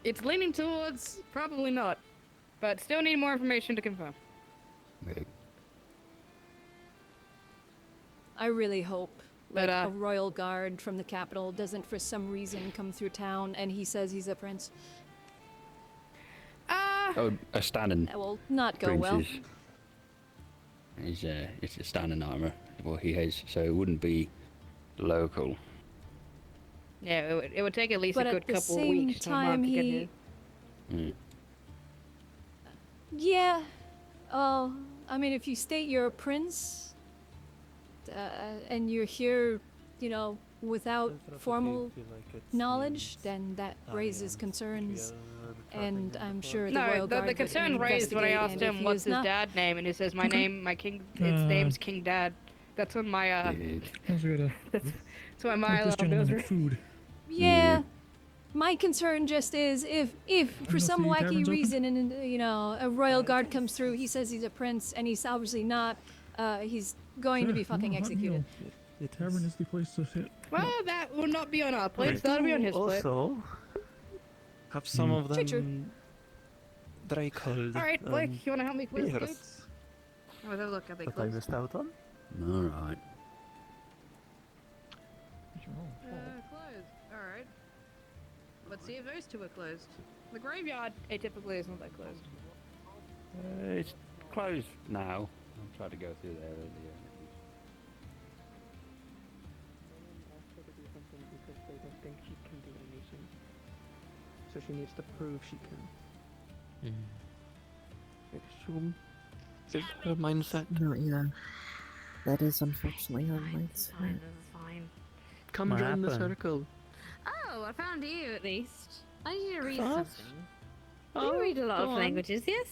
It's leaning towards probably not, but still need more information to confirm. I really hope But, like a royal guard from the capital doesn't for some reason come through town and he says he's a prince. Oh, a standing. That will not go prince well. It's a standing armor. What he has, so it wouldn't be local. Yeah, it would take at least But a at good the couple of same weeks to time, get he- here. Mm. Yeah. Oh, I mean, if you state you're a prince, and you're here, you know, without formal knowledge, then that raises concerns. And I'm sure the No, royal guard the would concern raised when I investigate, asked and if him he what's is his not- dad name, and he says my Okay. name, my king, its name's King Dad. That's on my I was gonna that's what take my this gentleman goes. food. Yeah. My concern just is if for know some if the wacky tavern's open. reason and you know a royal guard comes through, he says he's a prince and he's obviously not. He's going to be fucking executed. The tavern is the place to sit. Well, that will not be on our plate. That'll be on his plate. Also, have some of them True. dry cold. All right, Blake, you wanna help me quiz the beers goats? Oh, have a look. Are they that I closed? missed out on. All right. Closed. All right. Let's see if those two are closed. The graveyard atypically is not that closed. It's closed now. I'll try to go through there earlier. Because they don't think she can do anything. So she needs to prove she can. I assume is her mindset. No, yeah. That is unfortunately on my Fine, side. this is fine. Come What join the happened? circle. Oh, I found you at least. I need to read Fast. something. Oh, You read a lot go of on. languages, yes?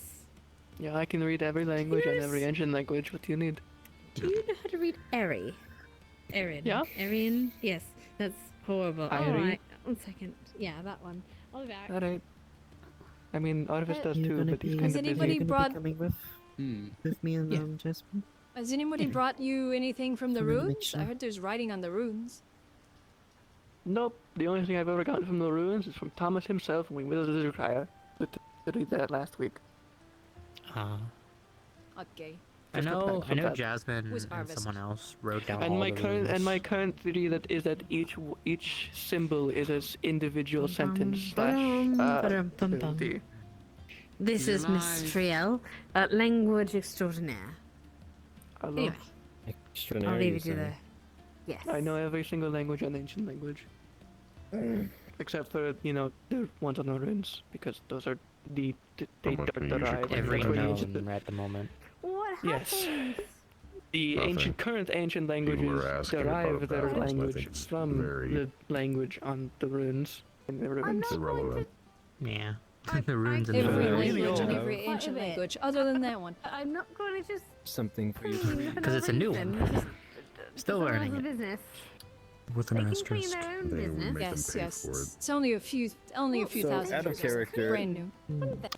Yeah, I can read every language and Yes. every ancient language. What do you need? Do you know how to read Eri? Erin. Yeah. Erin? Yes, that's horrible. Irie. Alright, 1 second. Yeah, that one. I'll be back. Alright. I mean, Arvis does You're too, gonna but he's be- kind Has of busy. anybody You're gonna brought- be coming with Hmm. me and Yeah. Jasmine? Has anybody brought you anything from the From the runes? mixer. I heard there's writing on the runes. Nope. The only thing I've ever gotten from the ruins is from Thomas himself when we visited Zukaya. Literally that last week. Okay. I Just a know. pack I know from that. Jasmine Who's and Arvis? someone else wrote down And all my the current runes. theory that is that each symbol is an individual sentence slash Ba-dum-bum-bum. ability. This is Miss Friel, language extraordinaire. I love. Anyway, I'll leave you to the. Yes. I know every single language and ancient language. Except for, the ones on the runes, because those are they derive. Every that's where you known use at the moment. What Yes. happens? The Nothing. current ancient People languages are asking derive about their that, so I think language it's from very the language on the runes. In the ruins. irrelevant. Yeah. the runes and the Every runes. language and Yeah. every Quite a ancient bit. language, other than that one. I'm not going to just. Something for you to read. Because it's a new one. Still learning it. Business. With They an can asterisk. clean their own They business. make them Yes, pay yes. for it. It's only a few So, thousand out of years. It's character- brand new.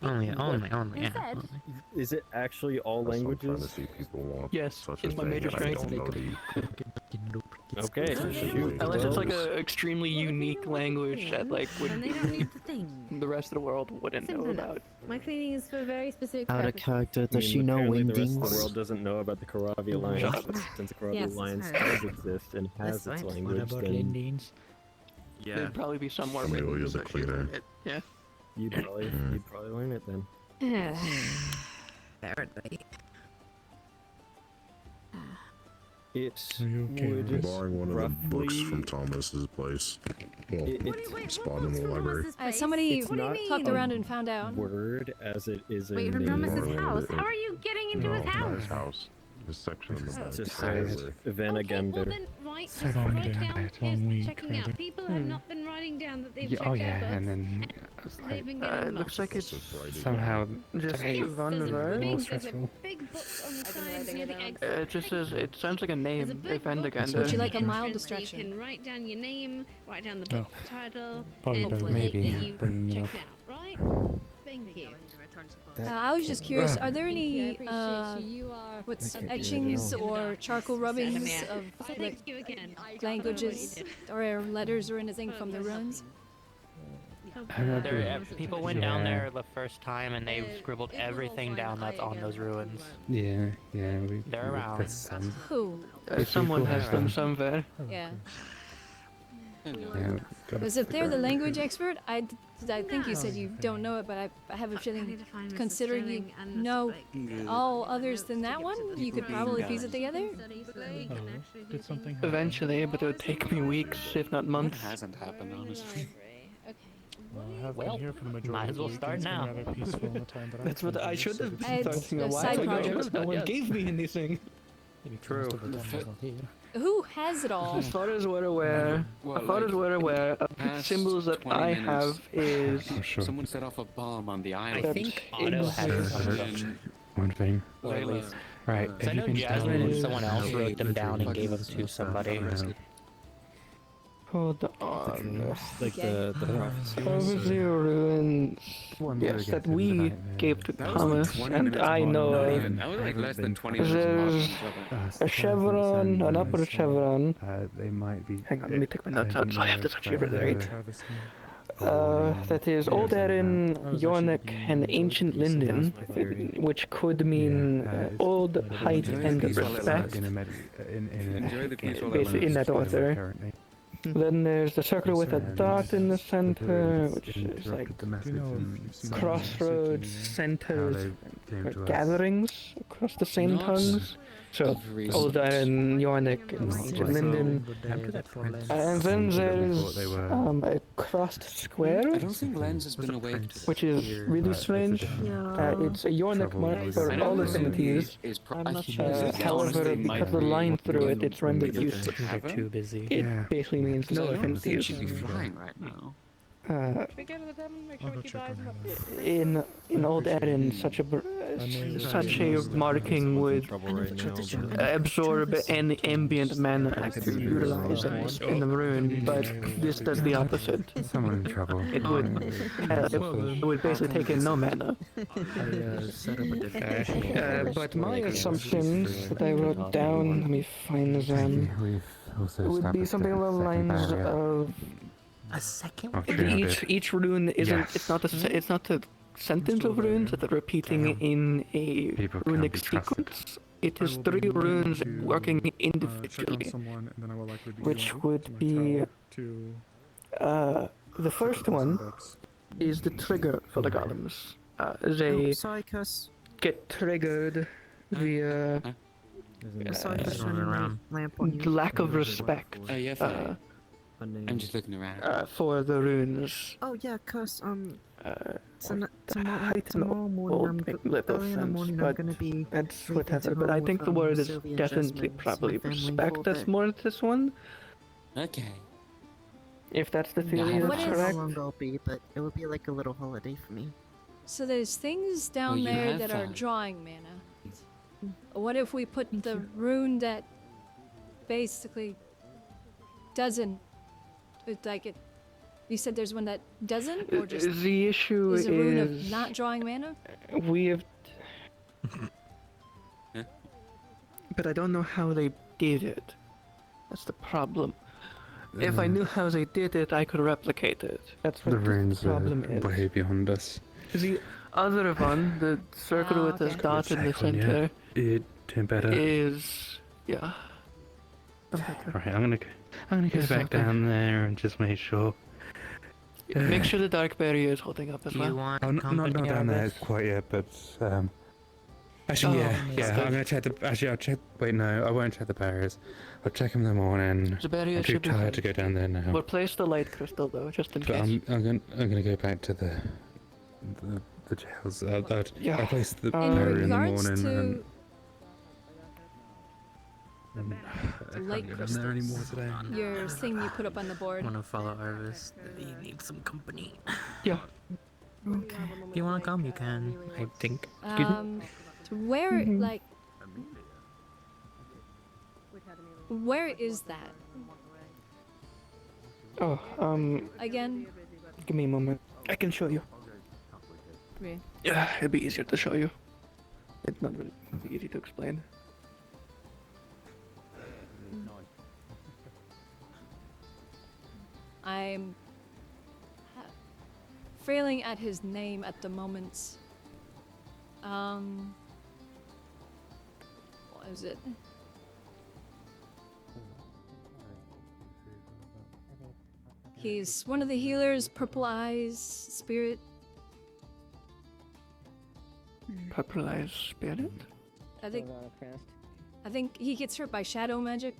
Only, yeah. Instead, only. Is it actually all That's what I'm trying to languages? see people want Yes, such a it's my thing, major and I strength. don't know the Okay. shoot. Unless it's like rules. an extremely unique language that like and they don't need to think. the rest of the world wouldn't know Simple enough. about. My cleaning is for very specific Out of purposes. character, I does mean, she know apparently the rest of the Wingdings? world doesn't know about the Karavi Alliance, but since the Karavi Yes, Alliance it's does exist and has That's its right. language, then Yeah. There'd probably be somewhere Amelia's a that she'd cleaner. learn it. Yeah. you'd probably learn it then. Apparently. It okay? would Borrowing one of the books roughly- from Thomas's place. Well, It- spot in the library. Somebody It's not talked a around and found out. word as it is Wait, a from name. Thomas's house? How are you getting into his house? house. His section in the back. Just says Well Venagander. then, right, Sit just on write down down, that here's one week, checking out. rather. People have not been writing down that they've Yeah, checked oh out yeah, books. and then They've been getting It looks like it's somehow just Yes, Van there's a Ver. big, there's a big book on the side near the exit. It just says it sounds like a name. There's a big book Venagander. Would you like a entrance mild that distraction? You can write down your name, write down the book title, Probably and better hopefully maybe that you bring it checked up. out, right? Thank you. I was just curious, are there any what's etchings or charcoal rubbings of like languages or letters or anything from the ruins? People went down there the first time and they scribbled everything down that's on those ruins. Yeah, They're around. there's some. Who? Someone has them somewhere. Yeah. Yeah, Because if they're the language expert, I think you said you don't know it, but I have a feeling, considering you know all others than that one, you could probably piece it together. Did something Eventually, but it would take me weeks, if not months. It hasn't happened, honestly. Well, might as well start now. That's what I should have been It's starting a a while side ago. project. No one gave me anything. True. Who has it all? As far as we're aware, the symbols that I have is. Someone set off a bomb on the island. I think Otto has some. One thing. Or at least. Right. I know Jasmine and someone else wrote them down and gave them to somebody. Hold on. Like the prophecy. Prophecy ruins. Yes, that we gave to Thomas, and I know of. That was like less than 20 minutes. There's a chevron, an upper chevron. They might be. Hang on, let me take my notes out so I have this actually right. That is Old Erin, Yornik, and Ancient Linden, which could mean old, height, and respect. Basically in that order. Then there's the circle with a dot in the center, which is like crossroads, centers, or gatherings across the same tongues. So, Old Iron, Yornik, and Ancient Linden. And then there's a crossed square, I don't think Lens has been awake. which is really strange. It's a Yornik mark for all affinities. However, because the line through it, it's rendered useless. Too busy. It basically means no affinities. She'd be flying right now. In Old Erin, such a marking would absorb any ambient mana to utilize in the rune, but this does the opposite. Someone in trouble. It would basically take in no mana. But my assumptions that I wrote down, let me find them, would be something along the lines of. A second. Each rune isn't. It's not a sentence of runes that are repeating in a runic sequence. It is 3 runes working individually, which would be the first one is the trigger for the golems. They get triggered via lack of respect. I'm just looking around. For the runes. Oh yeah, cause tomorrow morning I'm gonna be. That's whatever. But I think the word is definitely probably respect. That's more this one. Okay. If that's the theory, that's correct. How long I'll be, but it will be like a little holiday for me. So there's things down there that are drawing mana. What if we put the rune that basically doesn't? It's like it. You said there's one that doesn't, or just the issue is a rune of not drawing mana. We have, but I don't know how they did it. That's the problem. If I knew how they did it, I could replicate it. That's what The runes problem are is. way beyond us. The other one, the circle with the dot in the center, It better. is yeah. Right, I'm gonna go back down there and just make sure. Make sure the dark barrier is holding up as well. Not down there quite yet, but actually, yeah. I'm gonna check the. Actually, I'll check. Wait, no, I won't check the barriers. I'll check them in the morning. The barrier I'm too should be tired to go down there now. Replace the light crystal though, just in But case. I'm gonna go back to the jails. I'll place the In barrier in the regards morning to and the light I can't go down there anymore today. your thing you put up on the board. Want to follow Arvis? You need some company. Yeah. Okay. If you want to come, you can. I think. To where like where is that Oh, again? give me a moment. I can show you. Yeah. Yeah, it'd be easier to show you. It's not really easy to explain. I'm failing at his name at the moment. What is it? He's one of the healers, Purple Eyes Spirit. Purple Eyes Spirit? I think he gets hurt by shadow magic.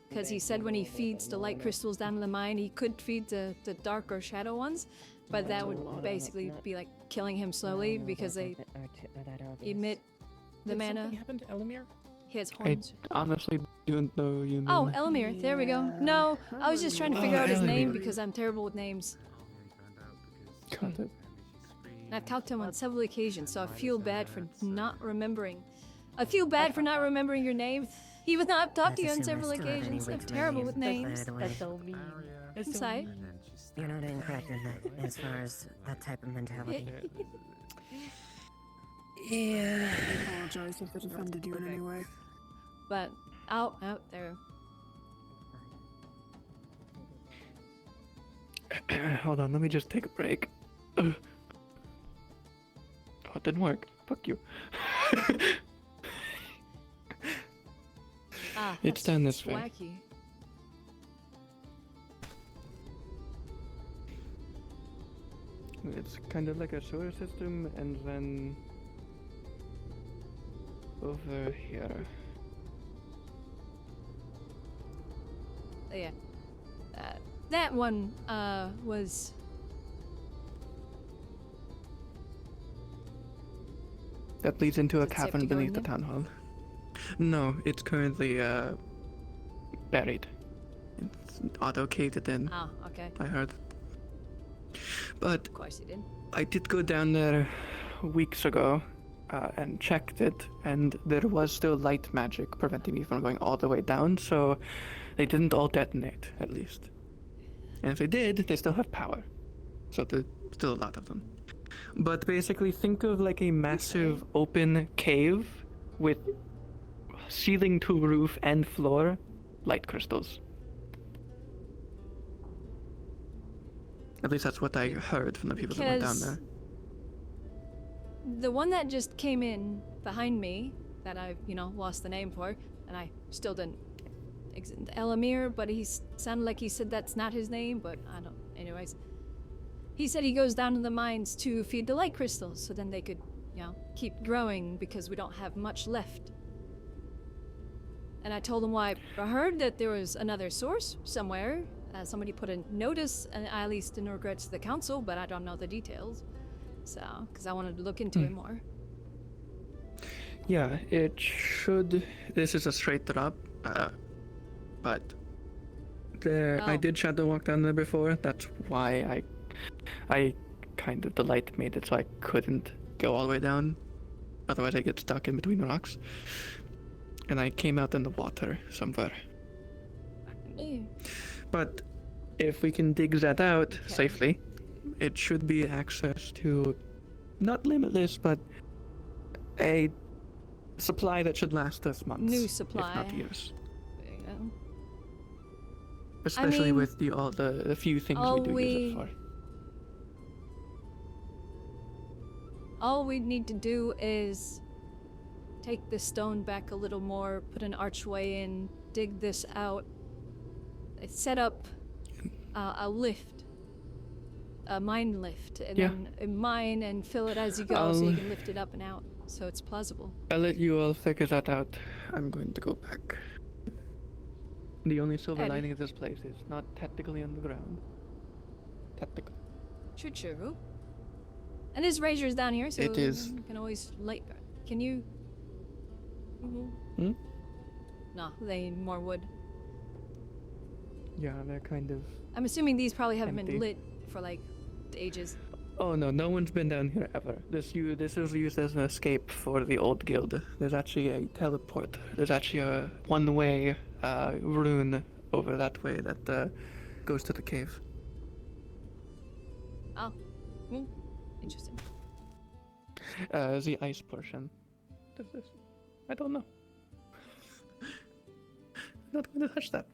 Because he said when he feeds the light crystals down in the mine, he could feed the dark or shadow ones, but that would basically be like killing him slowly because they emit the mana. Something happened to Elamir? He has I horns. honestly don't know you mean. Oh, Elamir, there we go. No, I was just trying to figure out his name Elamir. because I'm terrible with names. Got it. And I've talked to him on several occasions, so I feel bad for not remembering. I feel bad for not remembering your name, even though I've talked to you on several occasions. I'm terrible with names. That's so mean. I'm sorry. You're not incorrect in that, as far as that type of mentality. Yeah. I apologize if it offended you in any way. But out there. Hold on, let me just take a break. Oh, it didn't work. Fuck you. It's down this way. Wacky. It's kind of like a sewer system, and then over here. Yeah. That one was. That leads into a Does it have cavern to go in beneath the there? town hall. No, it's currently buried. It's auto-caved in. Oh, okay. I heard. But Of course he did. I did go down there weeks ago and checked it, and there was still light magic preventing me from going all the way down, so they didn't all detonate, at least. And if they did, they still have power. So there's still a lot of them. But basically, think of like a massive open cave with ceiling to roof and floor light crystals. At least that's what I heard from the people that went down Because- there. The one that just came in behind me, that I've, lost the name for, and I still didn't. Elamir, but he sounded like he said that's not his name, but I don't. Anyways. He said he goes down to the mines to feed the light crystals, so then they could, keep growing because we don't have much left. And I told him why I heard that there was another source somewhere. Somebody put a notice, at least in regards to the council, but I don't know the details. So, because I wanted to look into it more. Yeah, it should. This is a straight drop, but there. I Oh. did shadow walk down there before. That's why I kind of the light made it so I couldn't go all the way down. Otherwise, I get stuck in between rocks. And I came out in the water somewhere. Yeah. But if we can dig that out safely, it should be access to not limitless, but a supply that should last us months, New if supply. not years. There you go. Especially mean, with the few things all we do use it for. All we need to do is take the stone back a little more, put an archway in, dig this out, set up a lift, a mine lift, and Yeah. then a mine and fill it as you go so you can lift it up and out, so it's plausible. I'll let you all figure that out. I'm going to go back. The only silver Eddie. lining of this place is not technically underground. Technically. True. And there's razors down here, so It is. you can always light. Can you? Hmm? No, they need more wood. Yeah, they're kind of. I'm assuming these probably haven't Empty. been lit for like ages. Oh no one's been down here ever. This is used as an escape for the old guild. There's actually a teleport. There's actually a one-way rune over that way that goes to the cave. Oh, interesting. The ice portion. Does this? I don't know. I'm not going to touch that.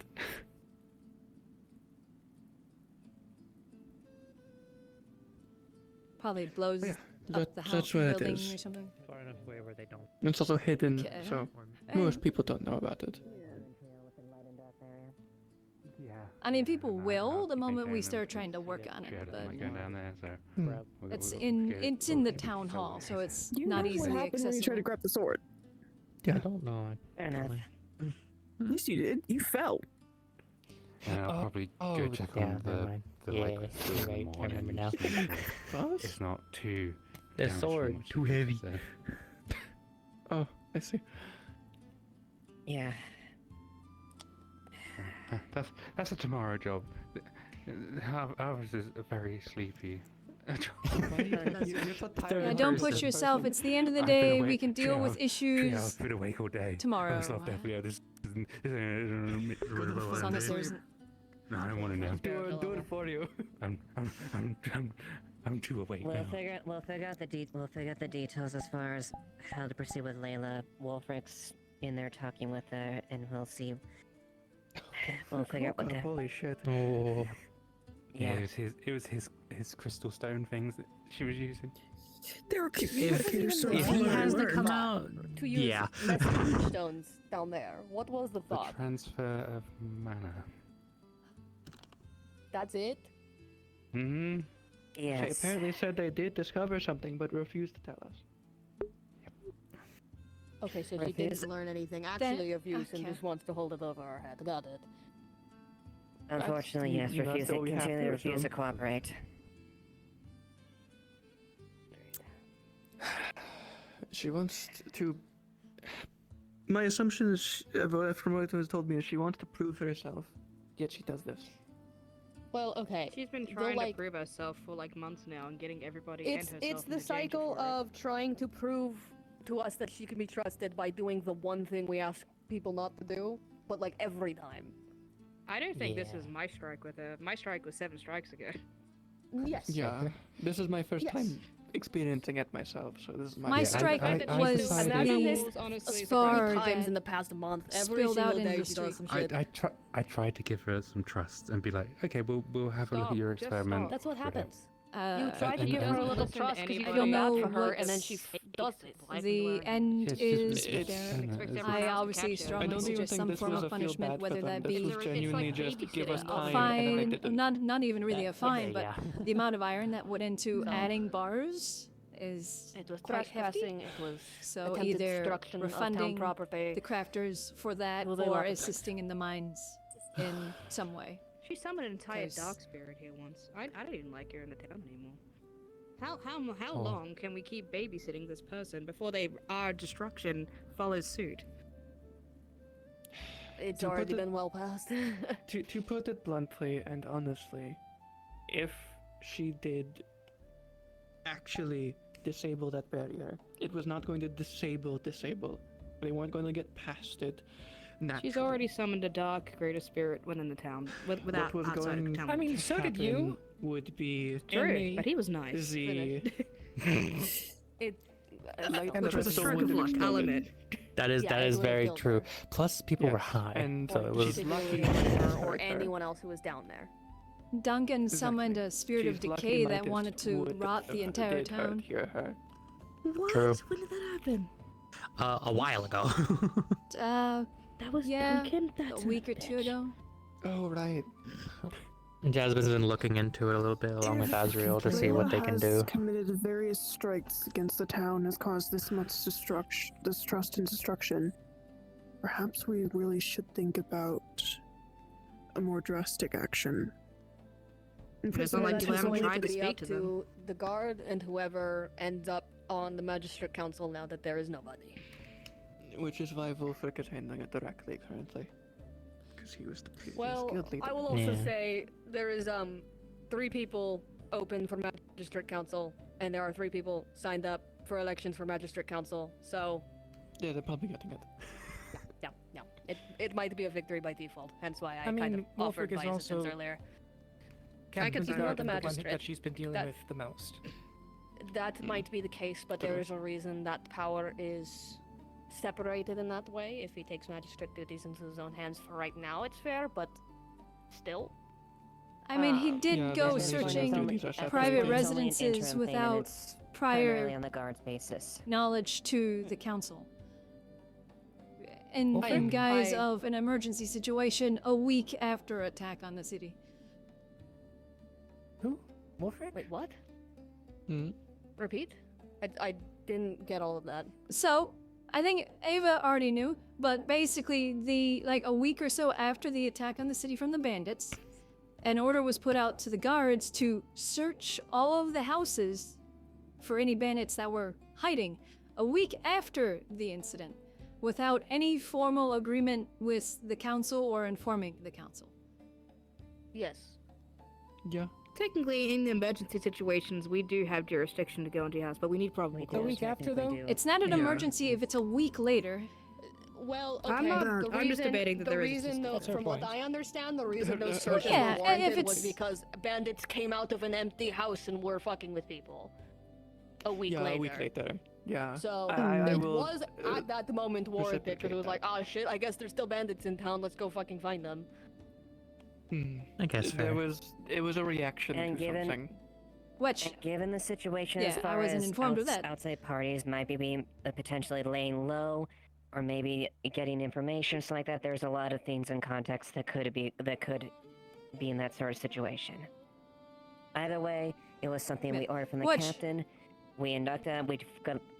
Probably blows up the house That's what it building is. or something. Far enough away where they don't. It's also hidden, Okay. so Hey. most people don't know about it. Yeah. I mean, people will the moment we start trying to work on it, but Like going down there, so it's in the town hall, so it's not easily What happened accessible. when you tried to grab the sword? Yeah. I don't know. At least you did. You fell. Yeah, I'll probably go check yeah, on never the mind. like Yeah, food you're in the right, I morning, remember now. just make sure it's not too. The damaged sword, much too of it, heavy. so. Oh, I see. Yeah. That's a tomorrow job. Ours is a very sleepy. Yeah, don't push yourself. It's the end of the day. We can deal with issues I've been awake all day. tomorrow. This As long as there's No, I don't want to know. Do it for you. I'm too awake We'll now. figure out the details as far as how to proceed with Layla. Wolfric's in there talking with her, and we'll see. We'll figure out what the. Holy shit. Oh. Yeah, Yeah. it was his crystal stone things that she was using. They were If he has to come out to use Yeah. messenger stones down there. What was the The thought? transfer of mana. That's it? Hmm. They apparently said they did discover something, but refused to tell us. Okay, so she Refuse- didn't learn anything actually of use and just wants to hold it over our head. Got it. Unfortunately, yes, continually refuse to cooperate. She wants to. My assumption is, from what was told me, is she wants to prove herself, yet she does this. Well, okay. She's been the, trying like, to prove herself for like months now and getting everybody It's and herself the into danger cycle for it. of trying to prove to us that she can be trusted by doing the one thing we ask people not to do, but like every time. I don't think this is my strike with her. My strike was 7 strikes ago. Yes. Yeah, this is my first Yes. time experiencing it myself, so this is my. My strike was Imagine this honestly, far that times in the past month. Every spilled out single in day the she does street. some shit. I tried to give her some trust and be like, okay, we'll have a look at your Just experiment. stop. That's what happens. You Uh, try to and- give her a and- little trust because you I feel don't know bad for her, what's and then she does it. the end It's is. just- I obviously I strongly don't even suggest think some this form was of a feel punishment, bad for whether them. that This be was genuinely just to give us a time, and then they fine, did it. not even really a fine, yeah. but the amount of iron that went into adding bars is It was quite hefty. trespassing. It was So attempted either destruction of town refunding property. the crafters for that, Well, they or want it. assisting in the mines in some way. She summoned an entire 'Cause- dark spirit here once. I don't even like her in the town anymore. How Oh. long can we keep babysitting this person before our destruction follows suit? It's To put already it- been well past. To put it bluntly and honestly, if she did actually disable that barrier, it was not going to disable. They weren't going to get past it. Naturally. She's already summoned a dark greater spirit within the town, without What was outside going of town. I mean, so did you. Would be True, but he was nice. the It. Which was a stroke of luck, I'll admit. That is Yeah, it would've very killed true. Plus, people were high, and so it was. Particularly her or anyone else who was down there. Duncan summoned a spirit of She's lucky decay that Midas wanted to would rot the entire did hurt town. her. What? True. When did that happen? A while ago. That was yeah, Duncan? a That's week or two ago. Oh right. Jasmine's been looking into it a little bit along with Azrael to see what they can do. Has committed various strikes against the town, has caused this much distrust and destruction. Perhaps we really should think about a more drastic action. It's not like you haven't going tried to be speak up to them. the guard and whoever ends up on the magistrate council now that there is nobody. Which is why Wolfric is handling it directly currently. Because he was the previous Well, guild leader. I will also Yeah. say there is 3 people open for magistrate council, and there are 3 people signed up for elections for magistrate council. So Yeah, they're probably getting it. yeah, it might be a victory by default. Hence why I I kind of mean, offered Wolfric is my assistance also- earlier. Captain he's not the one magistrate. that she's been dealing That- with the most. that might be the case, but there is a reason that power is separated in that way. If he takes magistrate duties into his own hands for right now, it's fair, but still. I mean, he did go searching private residences without prior on the guard's basis. knowledge to the council. In guise of an emergency situation a week after attack on the city. Who? Wolfric? Wait, what? Hmm? Repeat? I didn't get all of that. So, I think Ava already knew, but basically a week or so after the attack on the city from the bandits, an order was put out to the guards to search all of the houses for any bandits that were hiding a week after the incident, without any formal agreement with the council or informing the council. Yes. Yeah. Technically, in emergency situations, we do have jurisdiction to go into your house, but we need probable cause. A week after, though? It's not an emergency if it's a week later. Well, okay. I'm just debating that the there is reason, though, That's her from what point. I understand, the reason those searches Yeah, were warranted if it's- was because bandits came out of an empty house and were fucking with people. A week Yeah, later. a week later. Yeah. So I it will, was at that moment warranted because it reciprocate was like, oh shit, I guess there's still bandits in town. Let's go fucking find them. I guess it was a reaction And to given- something. Which, given the situation Yeah, as I far wasn't as informed of that. outside parties might be potentially laying low, or maybe getting information, something like that, there's a lot of things in context that could be in that sort of situation. Either way, it was something we ordered from the Which- captain. We inducted.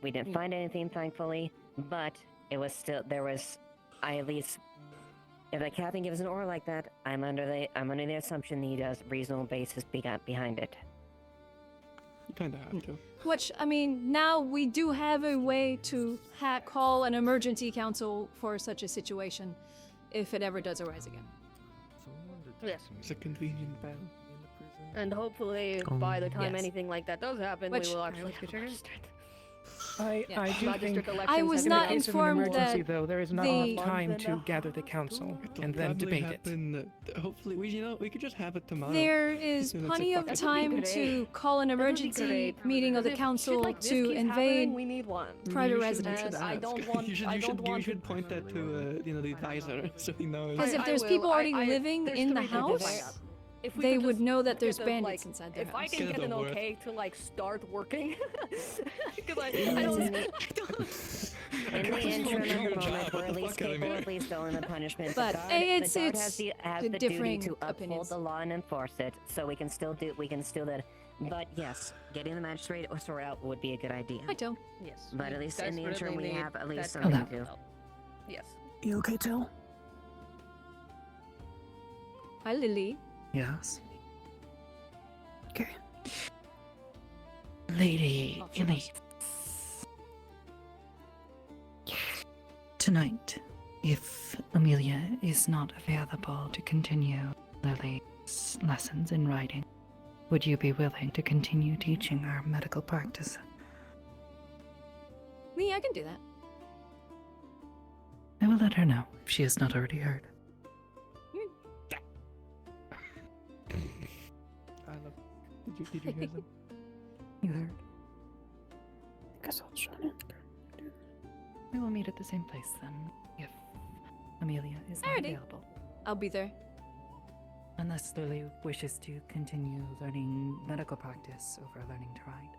We didn't find anything, thankfully, but it was still I at least. If the captain gives an order like that, I'm under the assumption he does reasonable basis behind it. You kind of have to. Which, I mean, now we do have a way to call an emergency council for such a situation, if it ever does arise again. Yes. It's a convenient bell. And hopefully, by the time Yes. anything like that does happen, Which- we will actually have a magistrate. I do Magistrate think elections I was have not been- informed informed that though, there is not the- enough time to gather the council and then debate it. Hopefully, we could just have it tomorrow. There is You know, plenty it's a of fucking- time to call an emergency meeting of the If council shit like this to keeps invade happening, we need one. private You residences. should I ask. don't want. You I don't want should point that to the advisor so he knows. Because if there's people already living there's in the three things I house, have. If we they could would just know that get there's the, bandits like, inside their if I house. can get an okay to start working, because I don't. In the interim at the moment, we're at least capable of least doing the punishment. But the guard, it's- the guard it's has the duty differing to uphold opinions. the law and enforce it, so we can still do that. But yes, getting the magistrate or sort out would be a good idea. I don't. Yes. But at least in the interim, we have at least that something kind to of do. help. Yes. You okay, Till? Hi, Lily. Yes. Okay. Lady Elise. Tonight, if Amelia is not available to continue Lily's lessons in writing, would you be willing to continue teaching her medical practice? Me, I can do that. I will let her know if she has not already heard. Did you hear them? You heard? Guess I'll join in. We will meet at the same place then, if Amelia is not Alrighty. available. I'll be there. Unless Lily wishes to continue learning medical practice over learning to ride.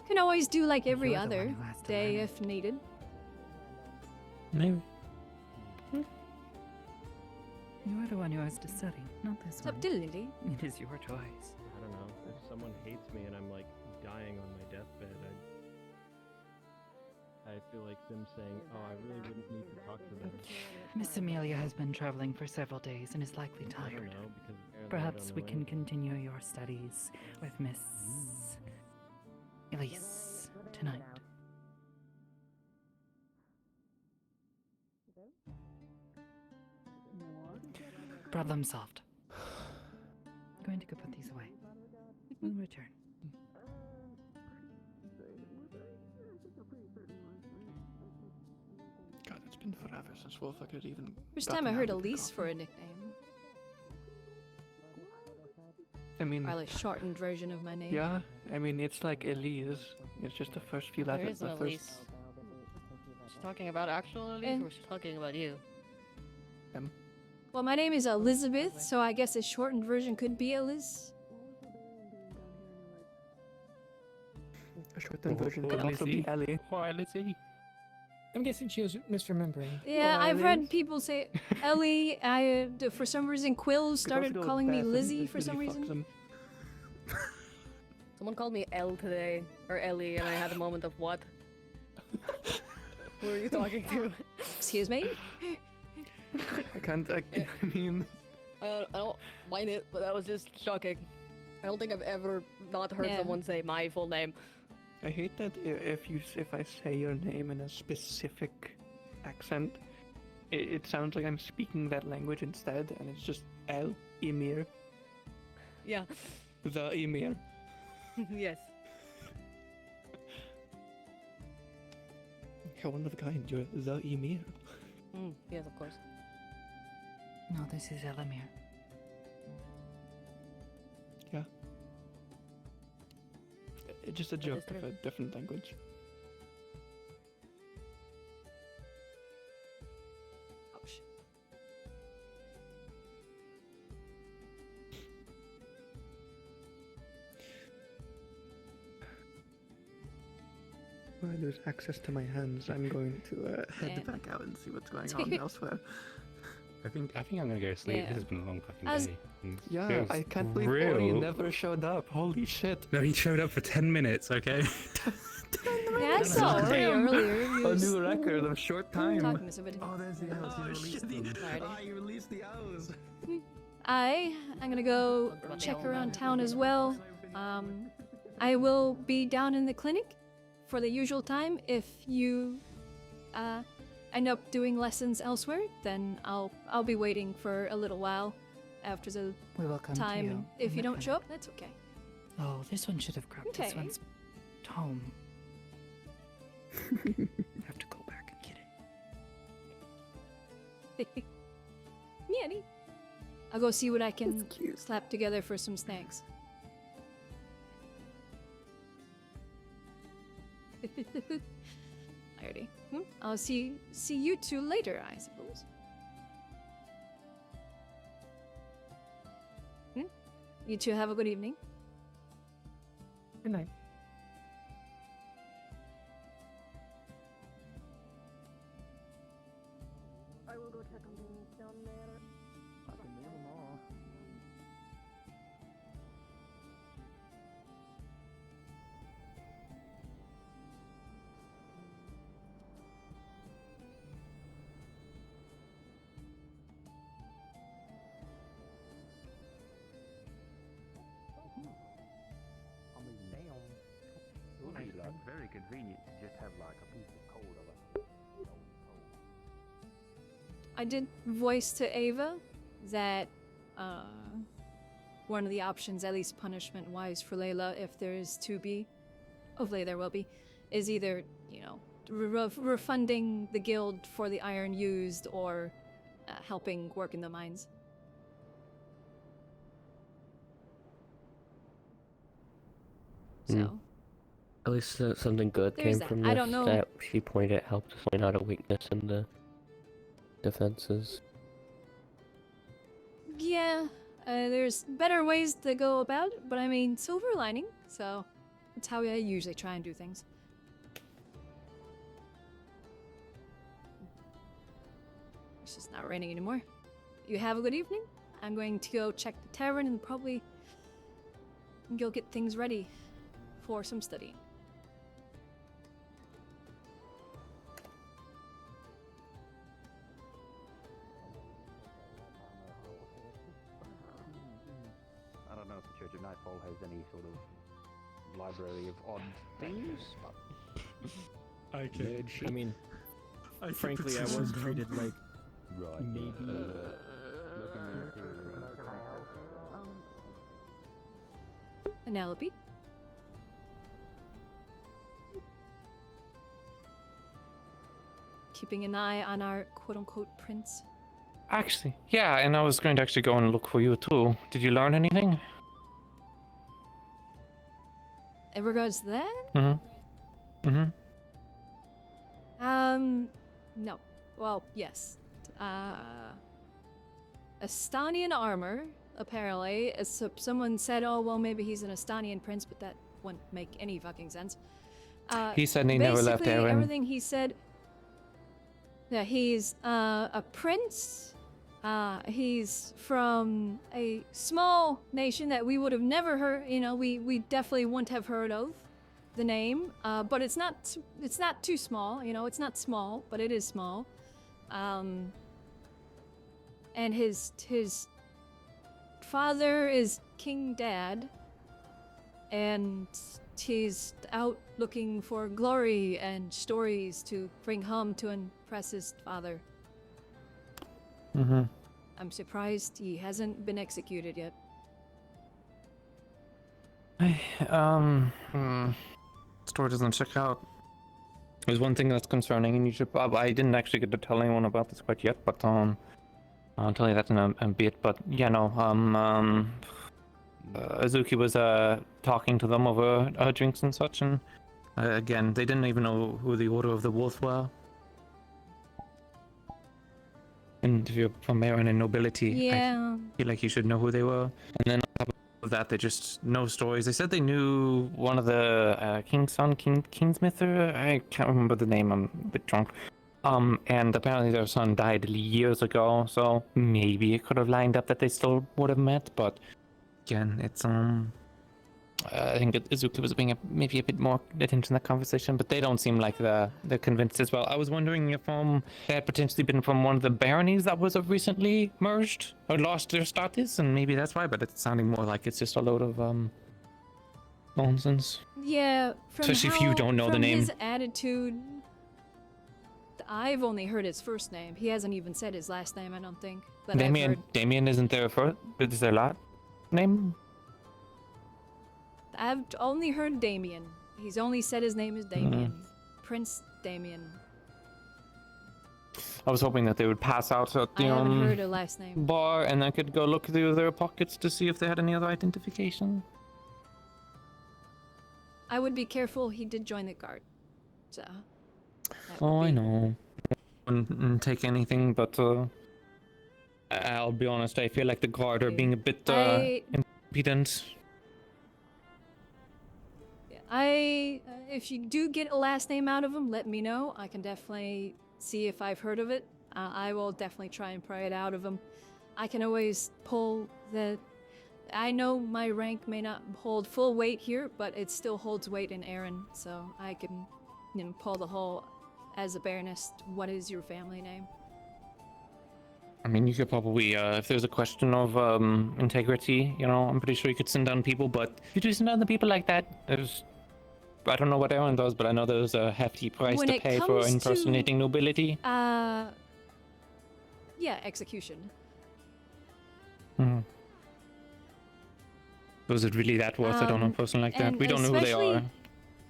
Can always do like every You're the other one who has to day learn. if needed. Maybe. You are the one who has to study, not this It's one. up to Lily. It is your choice. I don't know. If someone hates me and I'm like dying on my deathbed, I feel like them saying, "Oh, I really wouldn't need to talk to them." Miss Amelia has been traveling for several days and is likely I don't tired. know because apparently I Perhaps don't we know can anything. continue your studies with Miss Elise tonight. Problem solved. I'm going to go put these away. We'll return. God, it's been forever since Wolfric had even. First gotten time I heard out of the Elise coffin. for a nickname. I mean, Or like shortened version of my name. yeah. I mean, it's like Elise. It's just the first few There letters. is an The first. Elise. She's talking about actual Elise, And- or she's talking about you? Well, my name is Elizabeth, so I guess a shortened version could be Eliz. A shortened version could also be Ellie. Why, Lizzie? I'm guessing she was misremembering. Yeah, Well, I've Eliz. heard people say Ellie. For some reason, Quills started also go calling me Beth and Lizzie it for some really fucks reason. them. Someone called me Elle today, or Ellie, and I had a moment of what? Who are you talking to? Excuse me? I can't. I mean, I don't mind it, but that was just shocking. I don't think I've ever not heard Yeah. someone say my full name. I hate that if I say your name in a specific accent, it sounds like I'm speaking that language instead, and it's just El Emir, Yeah. the Emir. Yes. You're one of a kind. You're the Emir. Yes, of course. No, this is Elamir. Yeah. It's just a joke of a different language. Ouch. When I lose access to my hands, I'm going to head Yeah. back out and see what's going on elsewhere. I think I'm gonna go to sleep. Yeah. This has been a long fucking As- day. It Yeah, feels I can't believe real. Ori never showed up. Holy shit. No, he showed up for 10 minutes, okay? Yeah, I saw Ori earlier. He A was new record of short time. talking to somebody. Oh, there's the owls. You released them. Alrighty. You released the owls. I'm gonna go check around town as well. I will be down in the clinic for the usual time. If you end up doing lessons elsewhere, then I'll be waiting for a little while after the We will come to time. you And if in you the don't show up, that's okay. Oh, this one should have grabbed Okay. this one's home. Have to go back and get it. Meow. I'll go see what I can slap together for some snacks. Alrighty. I'll see you two later, I suppose. You two have a good evening. Good night. I will go check on things down there. I can name them all. I mean, damn. It would be like very convenient to just have like a piece of code of it. I did voice to Ava that one of the options, at least punishment-wise for Layla, if there is to be, hopefully there will be, is either, you know, refunding the guild for the iron used or helping work in the mines. So, At least something good There's came that. from I this. don't know. That she helped point out a weakness in the defenses. yeah, there's better ways to go about it, but I mean, silver lining, so that's how I usually try and do things. It's just not raining anymore. You have a good evening. I'm going to go check the tavern and probably go get things ready for some studying. I don't know if the Church of Nightfall has any sort of library of odd things, but Okay. I mean, frankly, I was treated like maybe. Penelope? Keeping an eye on our quote-unquote prince. Actually, yeah, and I was going to actually go and look for you too. Did you learn anything? In regards to that? No. Well, yes. Estonian armor, apparently. Someone said, oh, well, maybe he's an Estonian prince, but that wouldn't make any fucking sense. He said he never left Basically, Erin. everything he said... Yeah, he's a prince. He's from a small nation that we would have never heard, you know, we definitely wouldn't have heard of the name. But it's not too small, you know, it's not small, but it is small. And his father is King Dad, and he's out looking for glory and stories to bring home to impress his father. I'm surprised he hasn't been executed yet. Story doesn't check out. There's one thing that's concerning, and you should. I didn't actually get to tell anyone about this quite yet, but I'll tell you that in a bit. But yeah, no. Azuki was talking to them over drinks and such, and again, they didn't even know who the Order of the Wolf were. And if you're from Erin and nobility, Yeah. I feel like you should know who they were. And then on top of that, they just know stories. They said they knew one of the King's son, Kingsmith, I can't remember the name, I'm a bit drunk. And apparently their son died years ago, so maybe it could have lined up that they still would have met, but again, it's I think Izuki was being maybe a bit more attention to that conversation, but they don't seem like they're convinced as well. I was wondering if they had potentially been from one of the baronies that was recently merged or lost their status, and maybe that's why. But it's sounding more like it's just a load of nonsense. Yeah, Especially if you don't know the name. His attitude, I've only heard his first name. He hasn't even said his last name, I don't think. But Damien isn't there first? Is there a last name? I've only heard Damien. He's only said his name is Damien. Prince Damien. I was hoping that they would pass out at the I haven't heard a last name. bar, and I could go look through their pockets to see if they had any other identification. I would be careful. He did join the guard. So. Oh, I know. I wouldn't take anything, but I'll be honest. I feel like the guard are being a bit impudent. If you do get a last name out of him, let me know. I can definitely see if I've heard of it. I will definitely try and pry it out of him. I can always pull the... I know my rank may not hold full weight here, but it still holds weight in Erin, so I can pull the whole... As a baroness, what is your family name? I mean, you could probably, if there's a question of integrity, I'm pretty sure you could send down people, but if you do send down the people like that, I don't know what Erin does, but I know there's a hefty price to pay for impersonating nobility. Yeah, execution. Was it really that worth it on a person like that? We don't know who they are.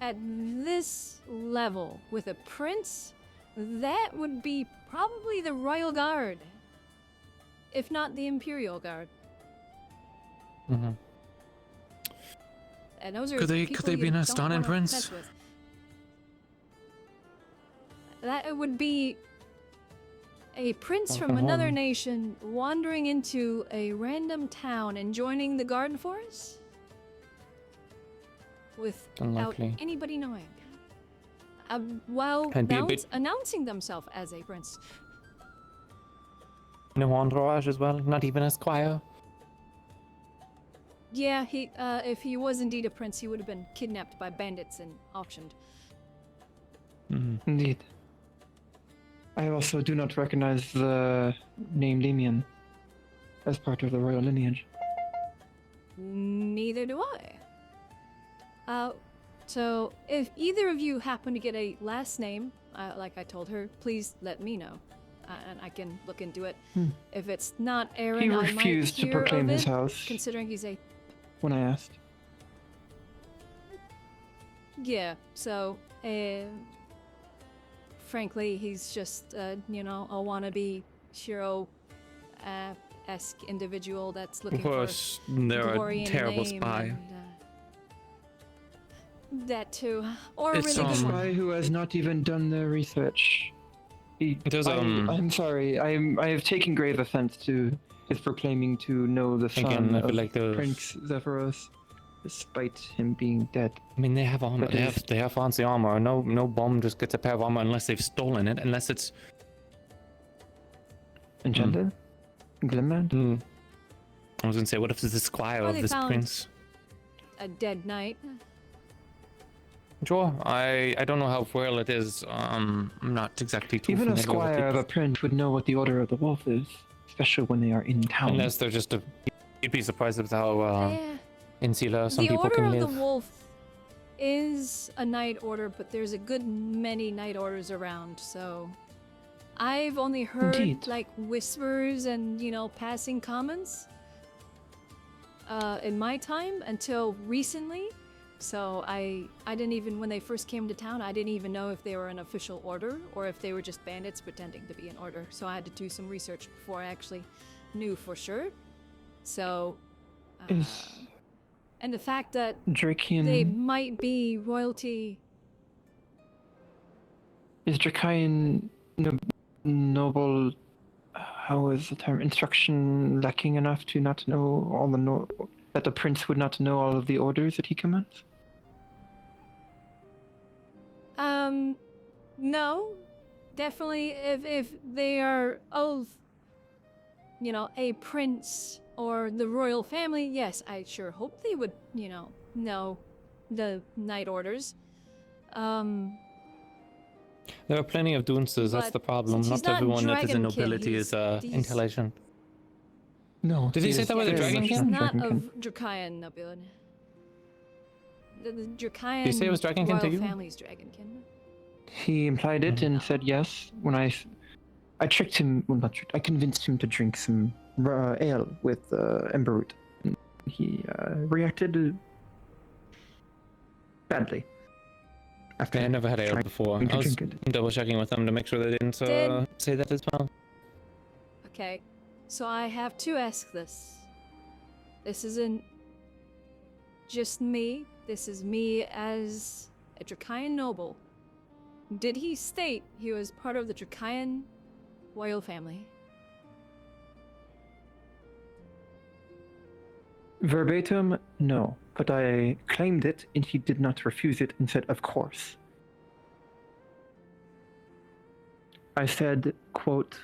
At this level, with a prince, that would be probably the Royal Guard. If not the Imperial Guard. And those are could they be an Estonian prince? That would be a prince from another nation wandering into a random town and joining the garden force without anybody knowing. While announcing themselves as a prince. No entourage as well, not even a squire. Yeah, if he was indeed a prince, he would have been kidnapped by bandits and auctioned. Indeed. I also do not recognize the name Damien as part of the royal lineage. Neither do I. So if either of you happen to get a last name, like I told her, please let me know. And I can look into it. If it's not Erin, He I might refused to hear proclaim of his it, house. considering he's a... When I asked. Yeah, so, frankly, he's just, a wannabe Shiro-esque individual that's looking Of course, they're glory a in terrible name spy. and, that too. Or It's really a good one. spy who has not even done their research. I'm sorry. I have taken grave offense to his proclaiming to know the son Again, I of feel like the Prince Zephyros, despite him being dead. I mean, they have armor. That They have fancy armor. No bomb just gets a pair of armor unless they've stolen it. Unless it's enchanted, glimmered. I was gonna say, what if it's the squire Or of they this found prince? a dead knight. Sure. I don't know how well it is. I'm not exactly too Even a familiar with squire it. of a prince would know what the order of the wolf is, especially when they are in town. Unless they're just a. You'd be surprised with how insular some The people Order can of live. the Wolf is a knight order, but there's a good many knight orders around, so I've only heard Indeed. like whispers and, you know, passing comments in my time until recently. So I didn't even, when they first came to town, I didn't even know if they were an official order or if they were just bandits pretending to be an order. So I had to do some research before I actually knew for sure. So, and the fact that Drakian they might be royalty. is Drakian noble? How is the term? Instruction lacking enough to not know all the that the prince would not know all of the orders that he commands? No, definitely. If they are of, you know, a prince or the royal family, yes, I sure hope they would, you know the knight orders. There are plenty of dunces, that's But the problem. since he's Not not everyone that is in Dragonkin, nobility he's- is he's- intelligent. No. Did he say that with a Yes, dragon he's kin? not of Drakian nobility. The Drakian you say it was Dragonkin royal to you? family's dragonkin. He implied it and said yes. When I tricked him, well, not tricked, I convinced him to drink some ale with Emberroot. And he reacted badly. After I never had ale before. to I was drink double checking with them to make sure they didn't Did- say that as well. Okay, so I have to ask this. This isn't just me. This is me as a Drakian noble. Did he state he was part of the Drakian royal family? Verbatim, no. But I claimed it, and he did not refuse it and said, of course. I said, quote,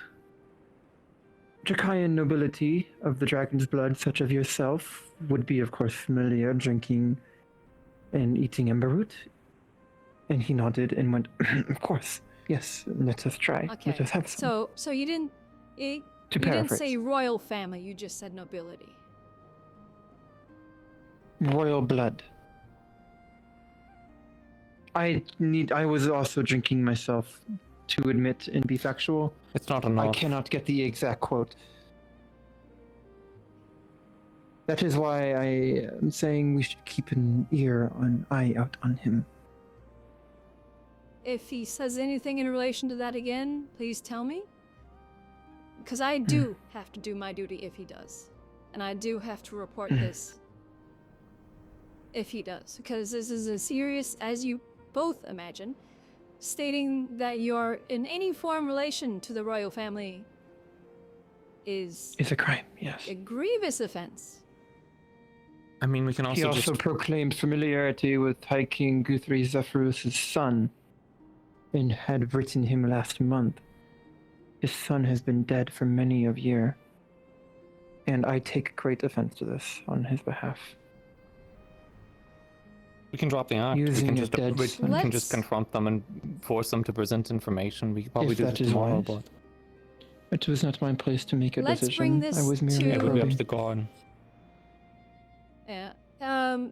Drakian nobility of the dragon's blood, such as yourself, would be, of course, familiar drinking and eating Emberroot. And he nodded and went, of course, yes, let us try. Okay. Let us have some. So you didn't you To didn't paraphrase. say royal family, you just said nobility. Royal blood. I was also drinking myself to admit and be factual. It's not I enough. cannot get the exact quote. That is why I am saying we should keep an eye out on him. If he says anything in relation to that again, please tell me. Because I do have to do my duty if he does. And I do have to report this if he does. Because this is a serious, as you both imagine, stating that you're in any form relation to the royal family is It's a crime, yes. a grievous offense. I mean, we can also He also just... proclaimed familiarity with High King Guthrie Zephyrus' son and had written him last month. His son has been dead for many a year, and I take great offense to this on his behalf. We can drop the act. Using We a dead son. can just confront them and force them to present information. We could probably If do that this is tomorrow, wise. but It was not my place to make a Let's decision. bring this I was merely to- it would be up to probing. the guard. Yeah.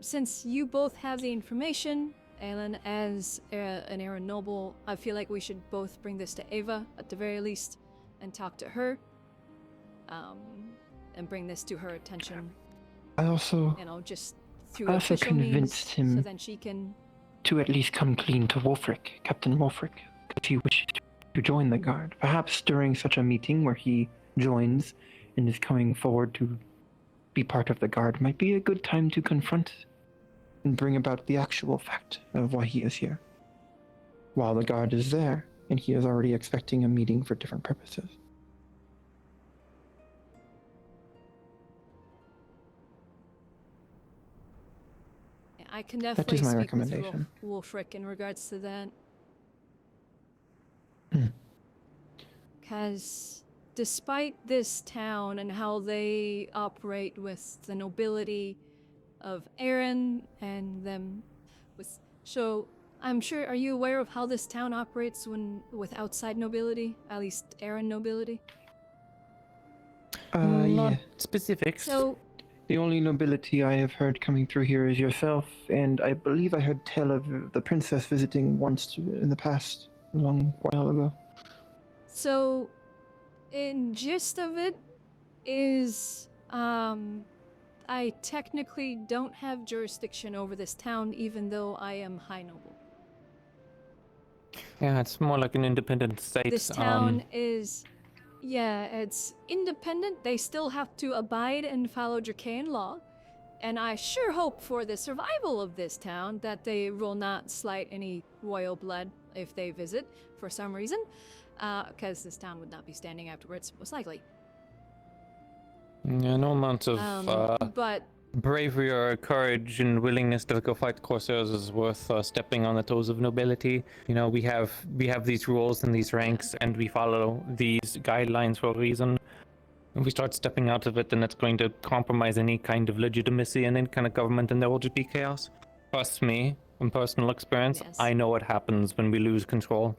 Since you both have the information, Alan, as an Aaron Noble, I feel like we should both bring this to Ava at the very least and talk to her. And bring this to her attention. I also You know, just through I also official means, convinced him so then she can. to at least come clean to Wolfric, Captain Wolfric, because he wishes to join the guard. Perhaps during such a meeting where he joins and is coming forward to be part of the guard might be a good time to confront and bring about the actual fact of why he is here. While the guard is there, and he is already expecting a meeting for different purposes. I can definitely is my speak with recommendation. Wolfric in regards to that. Hmm. Because despite this town and how they operate with the nobility of Aaron and them, so I'm sure, are you aware of how this town operates with outside nobility, at least Aaron nobility? Yeah. Specifics. So The only nobility I have heard coming through here is yourself, and I believe I heard tell of the princess visiting once in the past, a long while ago. So, in gist of it is, I technically don't have jurisdiction over this town, even though I am high noble. Yeah, it's more like an independent state. This town is, yeah, it's independent. They still have to abide and follow Draconian law. And I sure hope for the survival of this town that they will not slight any royal blood if they visit for some reason. Because this town would not be standing afterwards, most likely. Yeah, no amount of but bravery or courage and willingness to go fight corsairs is worth stepping on the toes of nobility. You know, we have these rules and these ranks, and we follow these guidelines for a reason. If we start stepping out of it, then it's going to compromise any kind of legitimacy and any kind of government, and there will just be chaos. Trust me, from personal experience, I know what happens when we lose control.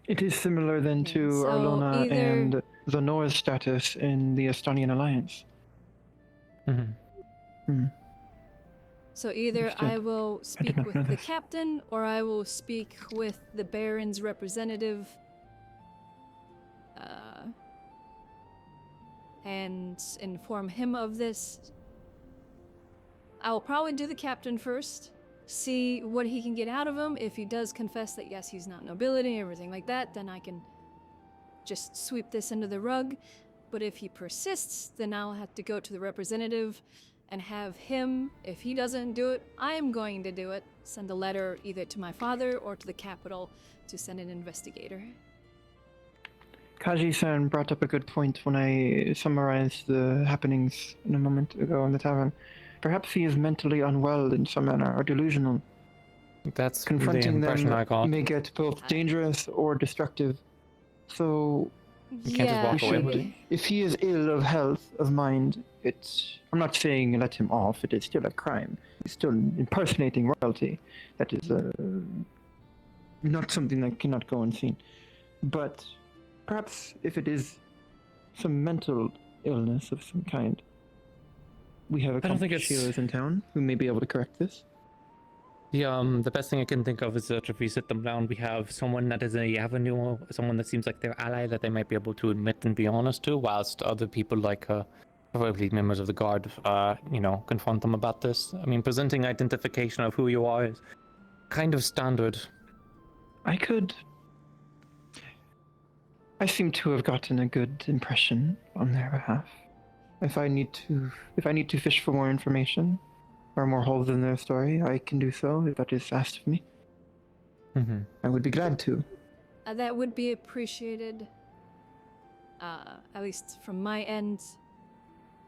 It is similar then to so Arlona either- and Zenora's status in the Estonian alliance. So either Understood. I will I speak did not with know the this. captain, or I will speak with the Baron's representative, and inform him of this. I will probably do the captain first, see what he can get out of him. If he does confess that yes, he's not nobility, everything like that, then I can just sweep this under the rug. But if he persists, then I'll have to go to the representative and have him, if he doesn't do it, I am going to do it. Send a letter either to my father or to the capital to send an investigator. Kaji-san brought up a good point when I summarized the happenings a moment ago in the tavern. Perhaps he is mentally unwell in some manner, or delusional. That's Confronting the impression them I got. may get both dangerous or destructive. So, You can't just walk away with it. if he is ill of health, of mind, I'm not saying let him off, it is still a crime. He's still impersonating royalty. That is not something that cannot go unseen. But perhaps if it is some mental illness of some kind, we have a I don't think couple it's- Sheilas in town who may be able to correct this. The best thing I can think of is that if we sit them down, we have someone that is a avenue, someone that seems like their ally that they might be able to admit and be honest to, whilst other people like probably members of the guard, confront them about this. I mean, presenting identification of who you are is kind of standard. I seem to have gotten a good impression on their behalf. If I need to fish for more information or more holes in their story, I can do so if that is asked of me. I would be glad to. That would be appreciated, at least from my end,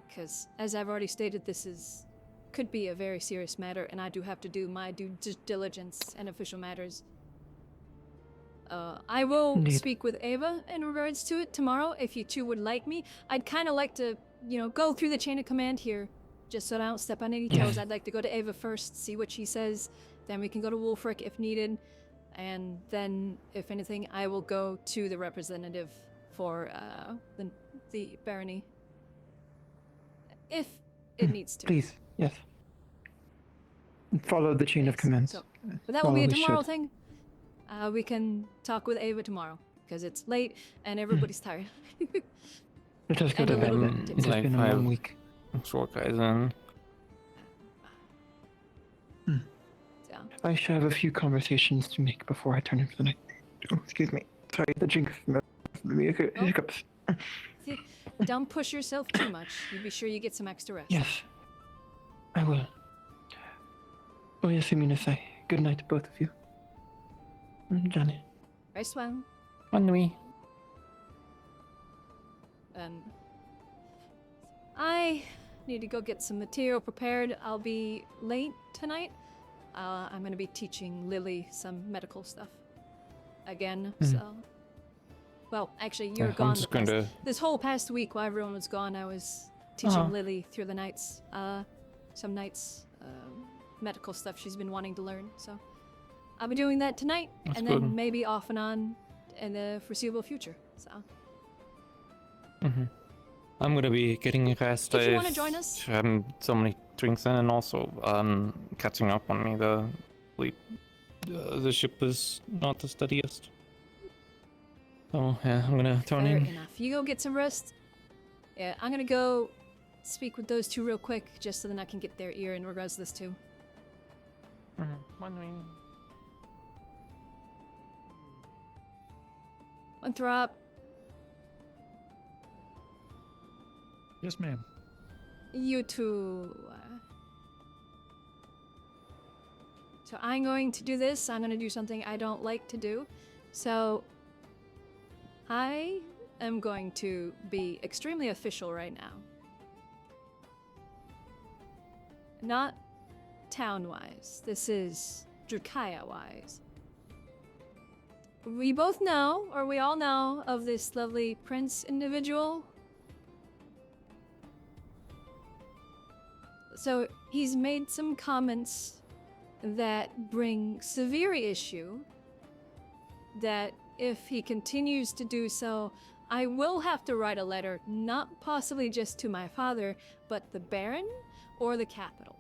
because as I've already stated, this could be a very serious matter, and I do have to do my due diligence and official matters. I will Indeed. speak with Ava in regards to it tomorrow, if you two would like me. I'd kind of like to, go through the chain of command here, just so I don't step on any toes. I'd like to go to Ava first, see what she says, then we can go to Wolfric if needed, and then, if anything, I will go to the representative for the barony. If it needs to. Please, yes. Follow the chain of command. But that will be a Well, we tomorrow should. thing. We can talk with Ava tomorrow, because it's late and everybody's tired. Let us go And to a little bed. bit It has tipsy. been a long week. Short guys in. I shall have a few conversations to make before I turn in for the night. Oh, excuse me. Sorry, the drink made me hiccups. See, don't push yourself too much. You be sure you get some extra rest. Yes, I will. Oh yes, Imunisai. Good night to both of you. Johnny. Rest well. Bonne nuit. I need to go get some material prepared. I'll be late tonight. I'm gonna be teaching Lily some medical stuff again. So, well, actually, you're I'm gone. just going to. This whole past week, while everyone was gone, I was teaching Uh-huh. Lily through the nights. Some nights, medical stuff she's been wanting to learn. So, I'll be doing that tonight, That's and good. then maybe off and on in the foreseeable future. So. I'm gonna be getting rest. If you wanna join us. So many drinks in, and also catching up on me. The ship is not the steadiest. So yeah, I'm gonna turn Fair in. enough. You go get some rest. Yeah, I'm gonna go speak with those two real quick, just so then I can get their ear in regards to this too. Winthrop. Yes, ma'am. You two. So I'm going to do this. I'm going to do something I don't like to do. So I am going to be extremely official right now. Not town-wise. This is Drukaya-wise. We both know, or we all know, of this lovely prince individual. So he's made some comments that bring severe issue, that if he continues to do so, I will have to write a letter, not possibly just to my father, but the Baron or the capital.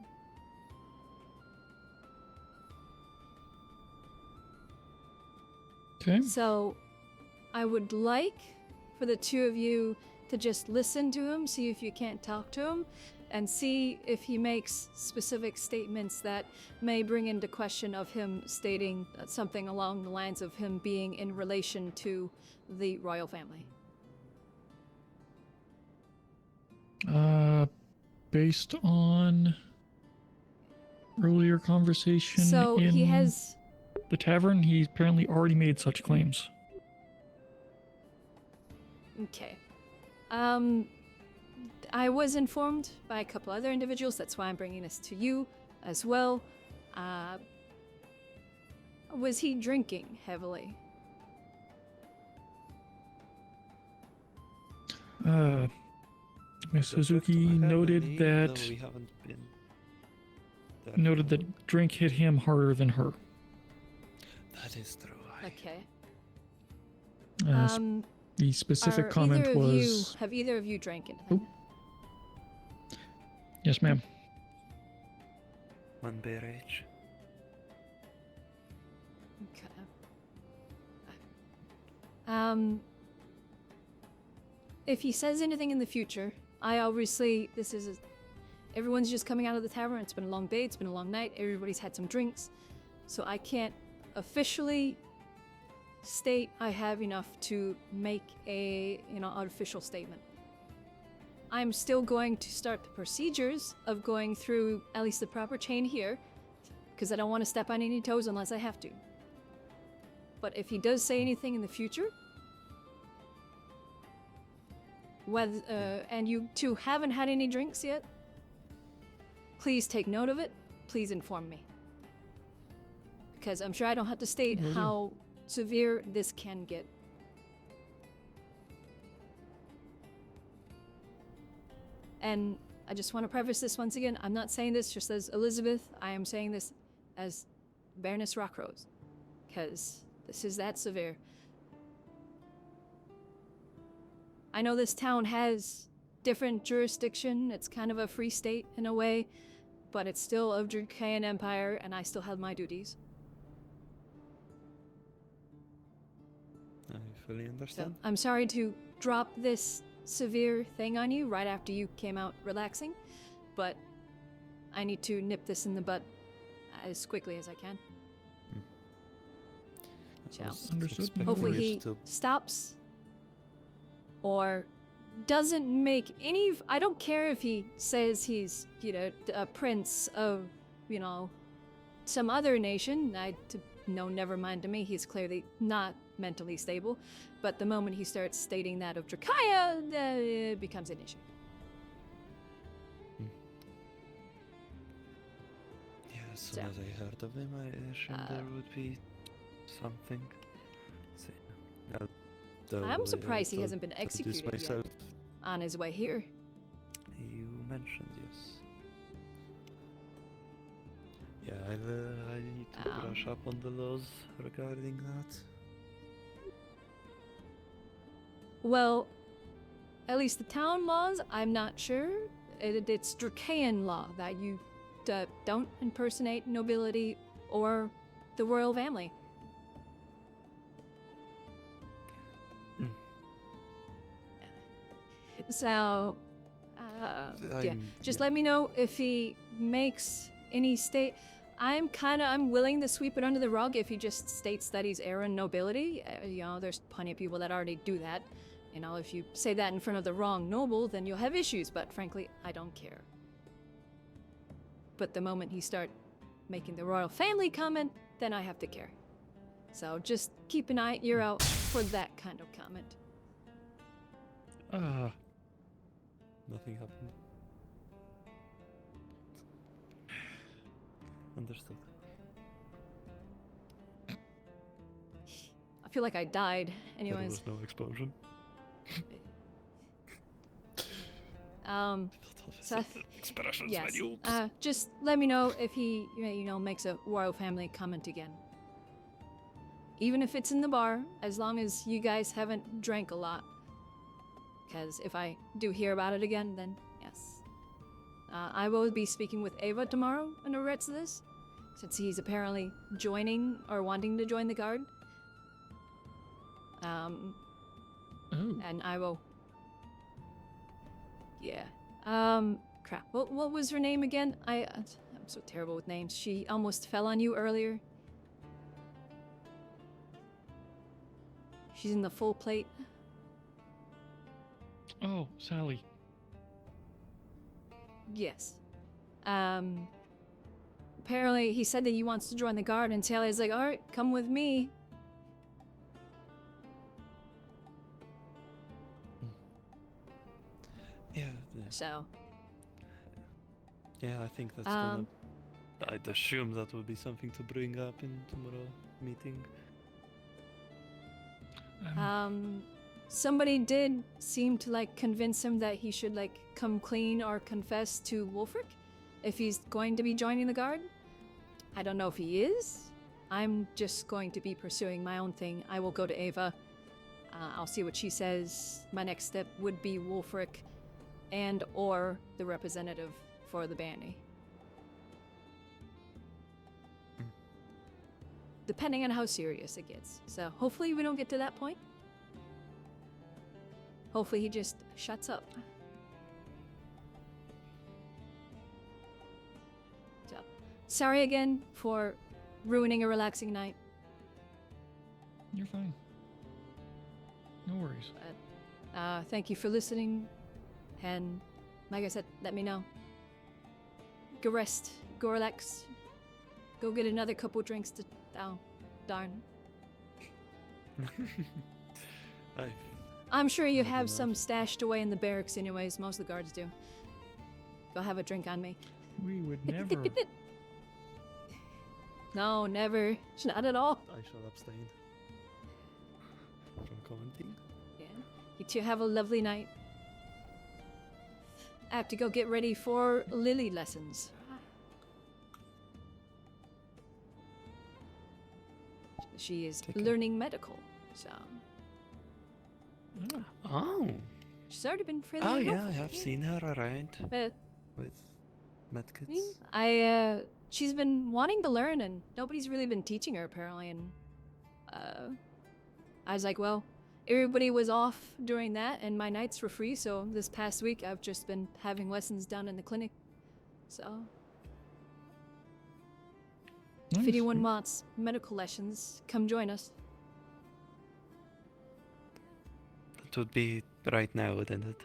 Okay. So I would like for the two of you to just listen to him, see if you can't talk to him, and see if he makes specific statements that may bring into question of him stating something along the lines of him being in relation to the royal family. Based on earlier conversation So in he has... the tavern, he's apparently already made such claims. Okay. I was informed by a couple other individuals, that's why I'm bringing this to you as well. Was he drinking heavily? Miss Suzuki noted that we haven't been there noted before. that drink hit him harder than her. That is true. Okay. The specific Are comment either of you, was, have either of you drank anything? "Yes, ma'am." One beer each. Okay. If he says anything in the future, I obviously, everyone's just coming out of the tavern, it's been a long day, it's been a long night, everybody's had some drinks, so I can't officially state I have enough to make a, artificial statement. I'm still going to start the procedures of going through at least the proper chain here, because I don't want to step on any toes unless I have to. But if he does say anything in the future, and you two haven't had any drinks yet, please take note of it. Please inform me. Because I'm sure I don't have to state how severe this can get. And I just want to preface this once again. I'm not saying this just as Elizabeth. I am saying this as Baroness Rockrose. Because this is that severe. I know this town has different jurisdiction. It's kind of a free state in a way. But it's still of Drukayan Empire, and I still have my duties. I fully understand. So, I'm sorry to drop this severe thing on you right after you came out relaxing, but I need to nip this in the bud as quickly as I can. So, Understood. hopefully he stops or doesn't make any... I don't care if he says he's, a prince of, some other nation, never mind to me, he's clearly not mentally stable. But the moment he starts stating that of Drakaya, it becomes an issue. Yeah, as soon as I heard of him, I assumed there would be something. I'm surprised he hasn't been executed yet on his way here. You mentioned, yes. Yeah, I need to brush up on the laws regarding that. Well, at least the town laws, I'm not sure. It's Dracaean law that you don't impersonate nobility or the royal family. So, yeah, just let me know if he makes any state. I'm willing to sweep it under the rug if he just states that he's heir and nobility. There's plenty of people that already do that. If you say that in front of the wrong noble, then you'll have issues, but frankly, I don't care. But the moment he start making the royal family comment, then I have to care. So just keep an ear out for that kind of comment. Nothing happened. Understood. I feel like I died. Anyways. There was no explosion. So yes. Just let me know if he, makes a royal family comment again. Even if it's in the bar, as long as you guys haven't drank a lot. Because if I do hear about it again, then yes. I will be speaking with Ava tomorrow in regards to this, since he's apparently joining or wanting to join the guard. And I will. Yeah. Crap. What was her name again? I'm so terrible with names. She almost fell on you earlier. She's in the full plate. Oh, Sally. Yes. Apparently he said that he wants to join the guard, and Sally's like, alright, come with me. Yeah. So. Yeah, I think that's gonna... I'd assume that would be something to bring up in tomorrow meeting. Somebody did seem to convince him that he should come clean or confess to Wolfric if he's going to be joining the guard. I don't know if he is. I'm just going to be pursuing my own thing. I will go to Ava. I'll see what she says. My next step would be Wolfric and or the representative for the bandy. Depending on how serious it gets. So hopefully we don't get to that point. Hopefully he just shuts up. So, sorry again for ruining a relaxing night. You're fine. No worries. Thank you for listening. And like I said, let me know. Go rest. Go relax. Go get another couple drinks to... Oh, darn. I'm sure you have some stashed away in the barracks anyways. Most of the guards do. Go have a drink on me. We would never. No, never. Not at all. I shall abstain from commenting. Yeah. You two have a lovely night. I have to go get ready for Lily lessons. She is learning medical, so... Oh. She's already been fairly Oh, helpful. yeah, I have seen her around. But with medkits. She's been wanting to learn, and nobody's really been teaching her, apparently, and... I was like, well, everybody was off during that, and my nights were free, so this past week I've just been having lessons done in the clinic, so... If anyone wants medical lessons, come join us. It would be right now, wouldn't it?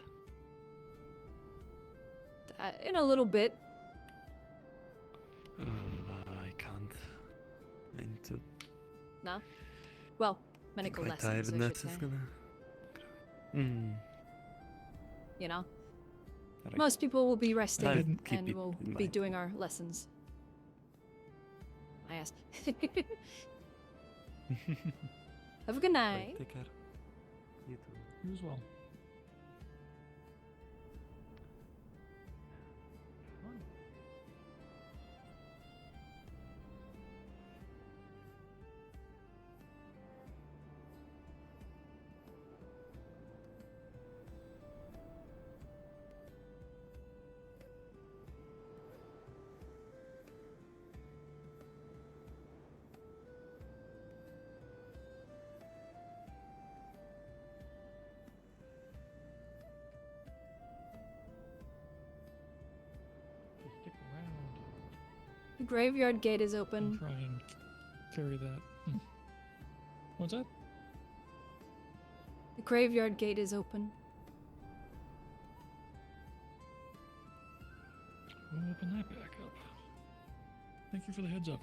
In a little bit. I can't. No? Well, medical Quite tired, lessons, and I that's should just say. gonna. You know? Gotta Most people will be resting keep and it will in be mind. doing our lessons. I asked. Have a good night. Take care. You too. You as well. Just stick around. The graveyard gate is open. Try and carry that. What's that? The graveyard gate is open. We'll open that back up. Thank you for the heads up.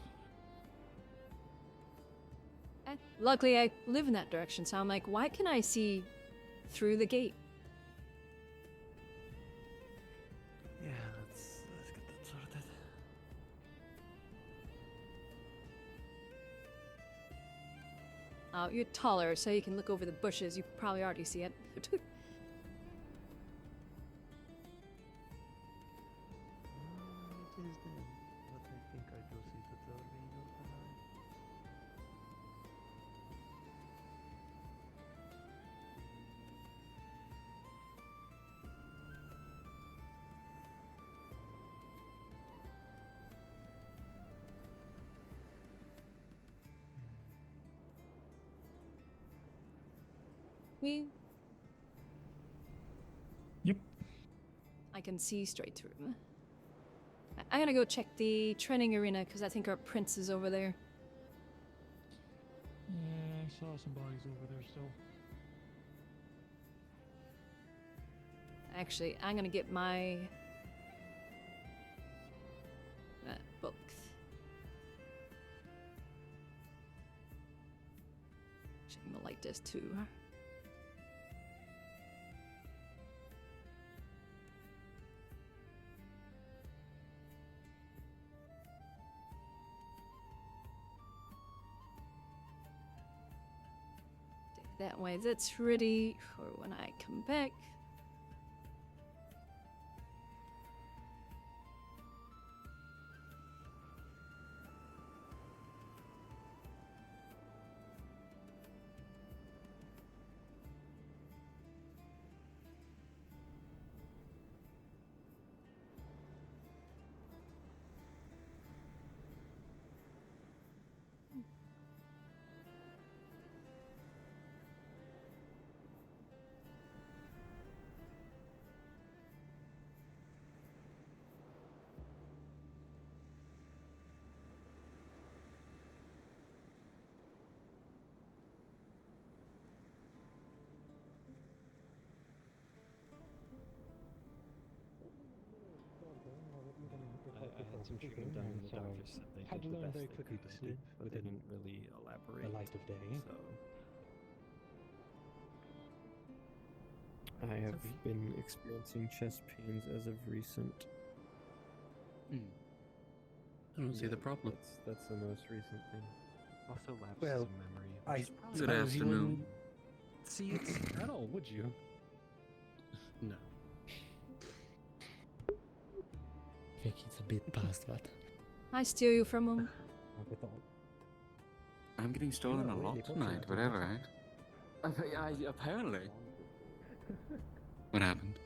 Luckily, I live in that direction, so I'm like, why can I see through the gate? Yeah, let's get that sorted. Oh, you're taller, so you can look over the bushes. You probably already see it. It is then, but I think I do see the door being open. We. Yep. I can see straight through. I gotta go check the training arena because I think our prince is over there. Yeah, I saw some bodies over there still. Actually, I'm gonna get my book. Actually, I'm gonna like this too. That way, that's ready for when I come back. I had some treatment done and the doctor said they had to did the learn best very they quickly could to to sleep but they didn't really elaborate. the light of day. So I have been experiencing chest pains as of recent. I don't see the problem. That's the most recent thing. Also lapses Well, in memory. I Good suppose you afternoon. wouldn't see it at all, would you? No. I think it's a bit past that. I steal you from him. I'm getting stolen a lot tonight, whatever, right? Apparently. What happened?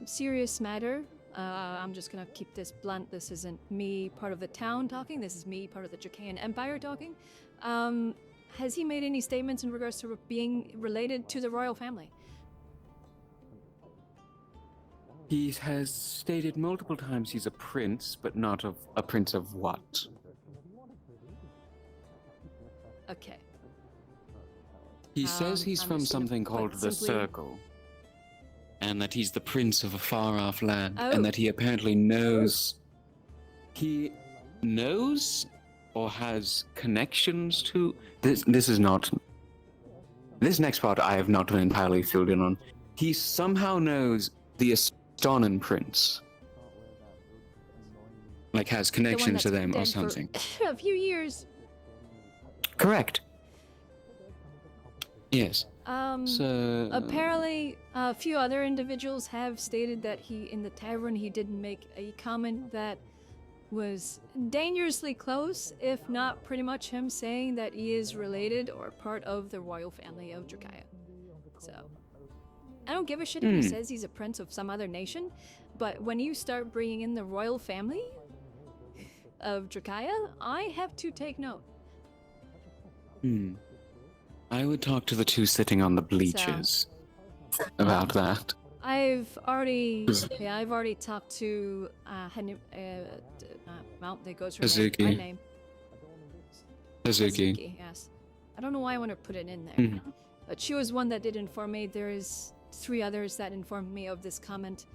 Serious matter. I'm just gonna keep this blunt. This isn't me, part of the town, talking. This is me, part of the Dracaean Empire, talking. Has he made any statements in regards to being related to the royal family? He has stated multiple times he's a prince, but not of a prince of what? Okay. He says he's I'm from just gonna something quite called the simply- Circle, and that he's the prince of a far-off land, Oh. and that he apparently knows. He knows or has connections to this is not this next part I have not been entirely filled in on. He somehow knows the Estonin prince. Like has The one connections that's to them been or dead for something. a few years. Correct. Yes. So Apparently, a few other individuals have stated that in the tavern, he did make a comment that was dangerously close, if not pretty much him saying that he is related or part of the royal family of Drakaya. So, I don't give a shit if he says he's a prince of some other nation, but when you start bringing in the royal family of Drakaya, I have to take note. I would talk to the two sitting on the bleachers about that. I've already talked to Mount that goes her Hazuki. my name. Hazuki. Yes. I don't know why I want to put it in there, but she was one that did inform me. There is 3 others that informed me of this comment.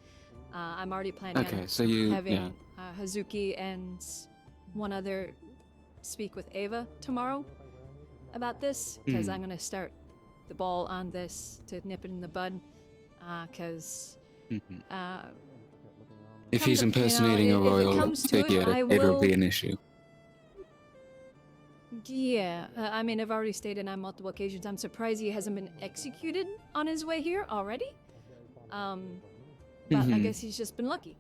I'm already planning on having Hazuki and one other speak with Ava tomorrow about this, because I'm gonna start the ball on this to nip it in the bud. Because if he's impersonating a royal figure, it will be an issue. Yeah, I mean, I've already stated on multiple occasions, I'm surprised he hasn't been executed on his way here already. But I guess he's just been lucky.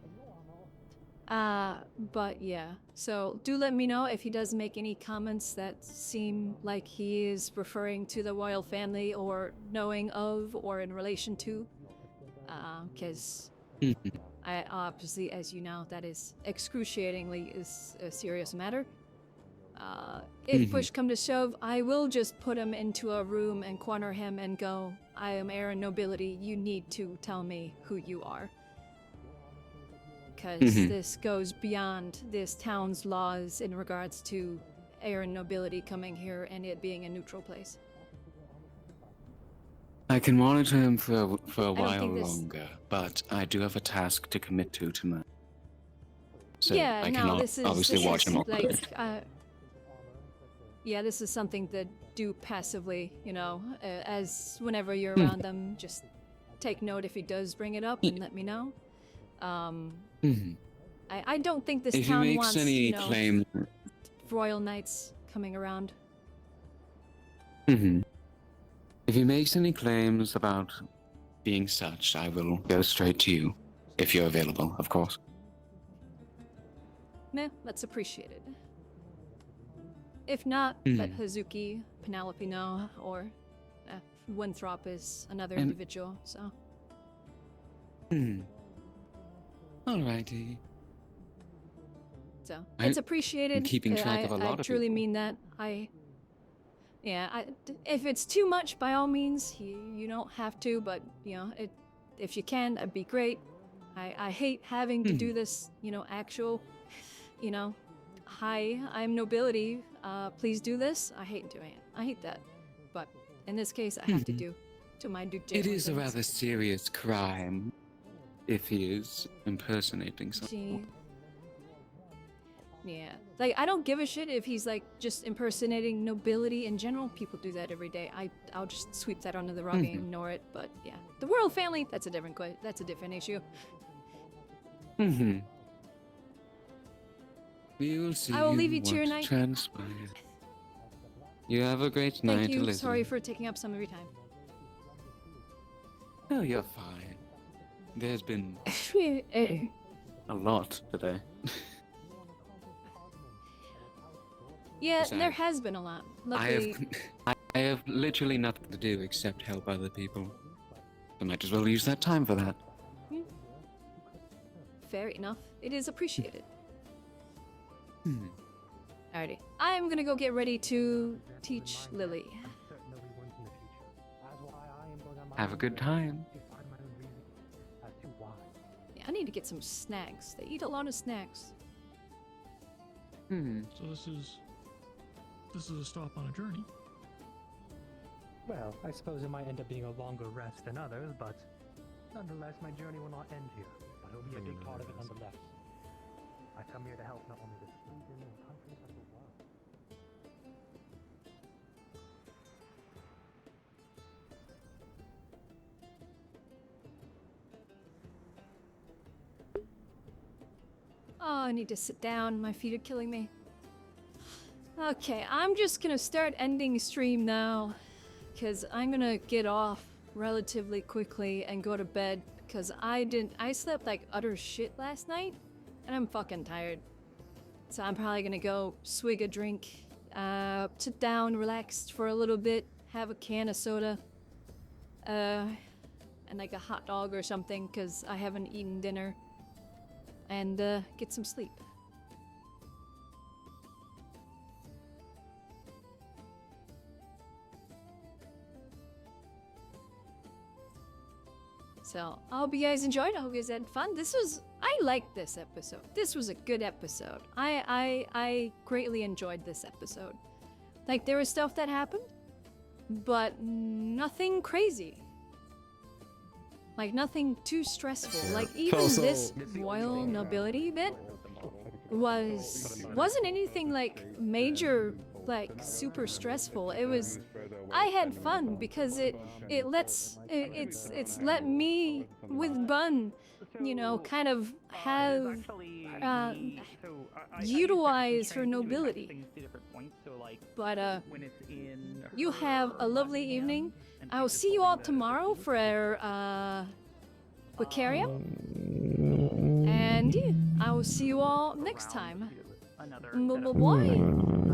But yeah, so do let me know if he does make any comments that seem like he is referring to the royal family or knowing of or in relation to. Because I obviously, as you know, that is excruciatingly is a serious matter. If push come to shove, I will just put him into a room and corner him and go, I am Aaron Nobility, you need to tell me who you are. Because this goes beyond this town's laws in regards to Aaron Nobility coming here and it being a neutral place. I can monitor him for a while longer, but I do have a task to commit to tonight. So yeah, I no, cannot this is obviously watch him all day. Yeah, this is something to do passively, you know, as whenever you're around them, just take note if he does bring it up and let me know. I don't think this If town he makes wants, any claim, royal knights coming around. if he makes any claims about being such, I will go straight to you, if you're available, of course. Meh, that's appreciated. If not, let Hazuki, Penelope know, or Winthrop is another individual, so. Alrighty. So, it's appreciated. I'm keeping track of a lot I of truly mean that. If it's too much, by all means, you don't have to, but, you know, if you can, that'd be great. I hate having to do this, you know, actual, you know, hi, I'm nobility, please do this. I hate doing it. I hate that. But in this case, I have to do my due It diligence. is a rather serious crime if he is impersonating someone. Gee. Yeah. Like, I don't give a shit if he's, like, just impersonating nobility in general. People do that every day. I'll just sweep that under the rug and ignore it. But, yeah. The royal family, that's a different issue. We will see. I will leave you to your night. Transpires. You have a great night, Thank you. Elizabeth. Sorry for taking up some of your time. No, you're fine. There's been Eh. a lot today. Yeah, Besides, there has been a lot. Luckily, I have literally nothing to do except help other people. I might as well use that time for that. fair enough. It is appreciated. Alrighty. I'm gonna go get ready to teach Lily. Have a good time. Yeah, I need to get some snacks. They eat a lot of snacks. So this is a stop on a journey. Well, I suppose it might end up being a longer rest than others, but nonetheless, my journey will not end here. But it'll be a big part of it nonetheless. I come here to help not only this region and country, but the world. Oh, I need to sit down. My feet are killing me. Okay, I'm just gonna start ending stream now, because I'm gonna get off relatively quickly and go to bed, because I slept like utter shit last night, and I'm fucking tired. So I'm probably gonna go swig a drink, sit down, relax for a little bit, have a can of soda, and like a hot dog or something, because I haven't eaten dinner, and get some sleep. So, I hope you guys enjoyed. I hope you guys had fun. I liked this episode. This was a good episode. I greatly enjoyed this episode. Like, there was stuff that happened, but nothing crazy. Like, nothing too stressful. Like, even this royal nobility bit wasn't anything, like, major, like, super stressful. I had fun because it's let me with Bun, you know, kind of have utilize her nobility. But you have a lovely evening. I will see you all tomorrow for Wicaria. And yeah, I will see you all next time. Bye-bye.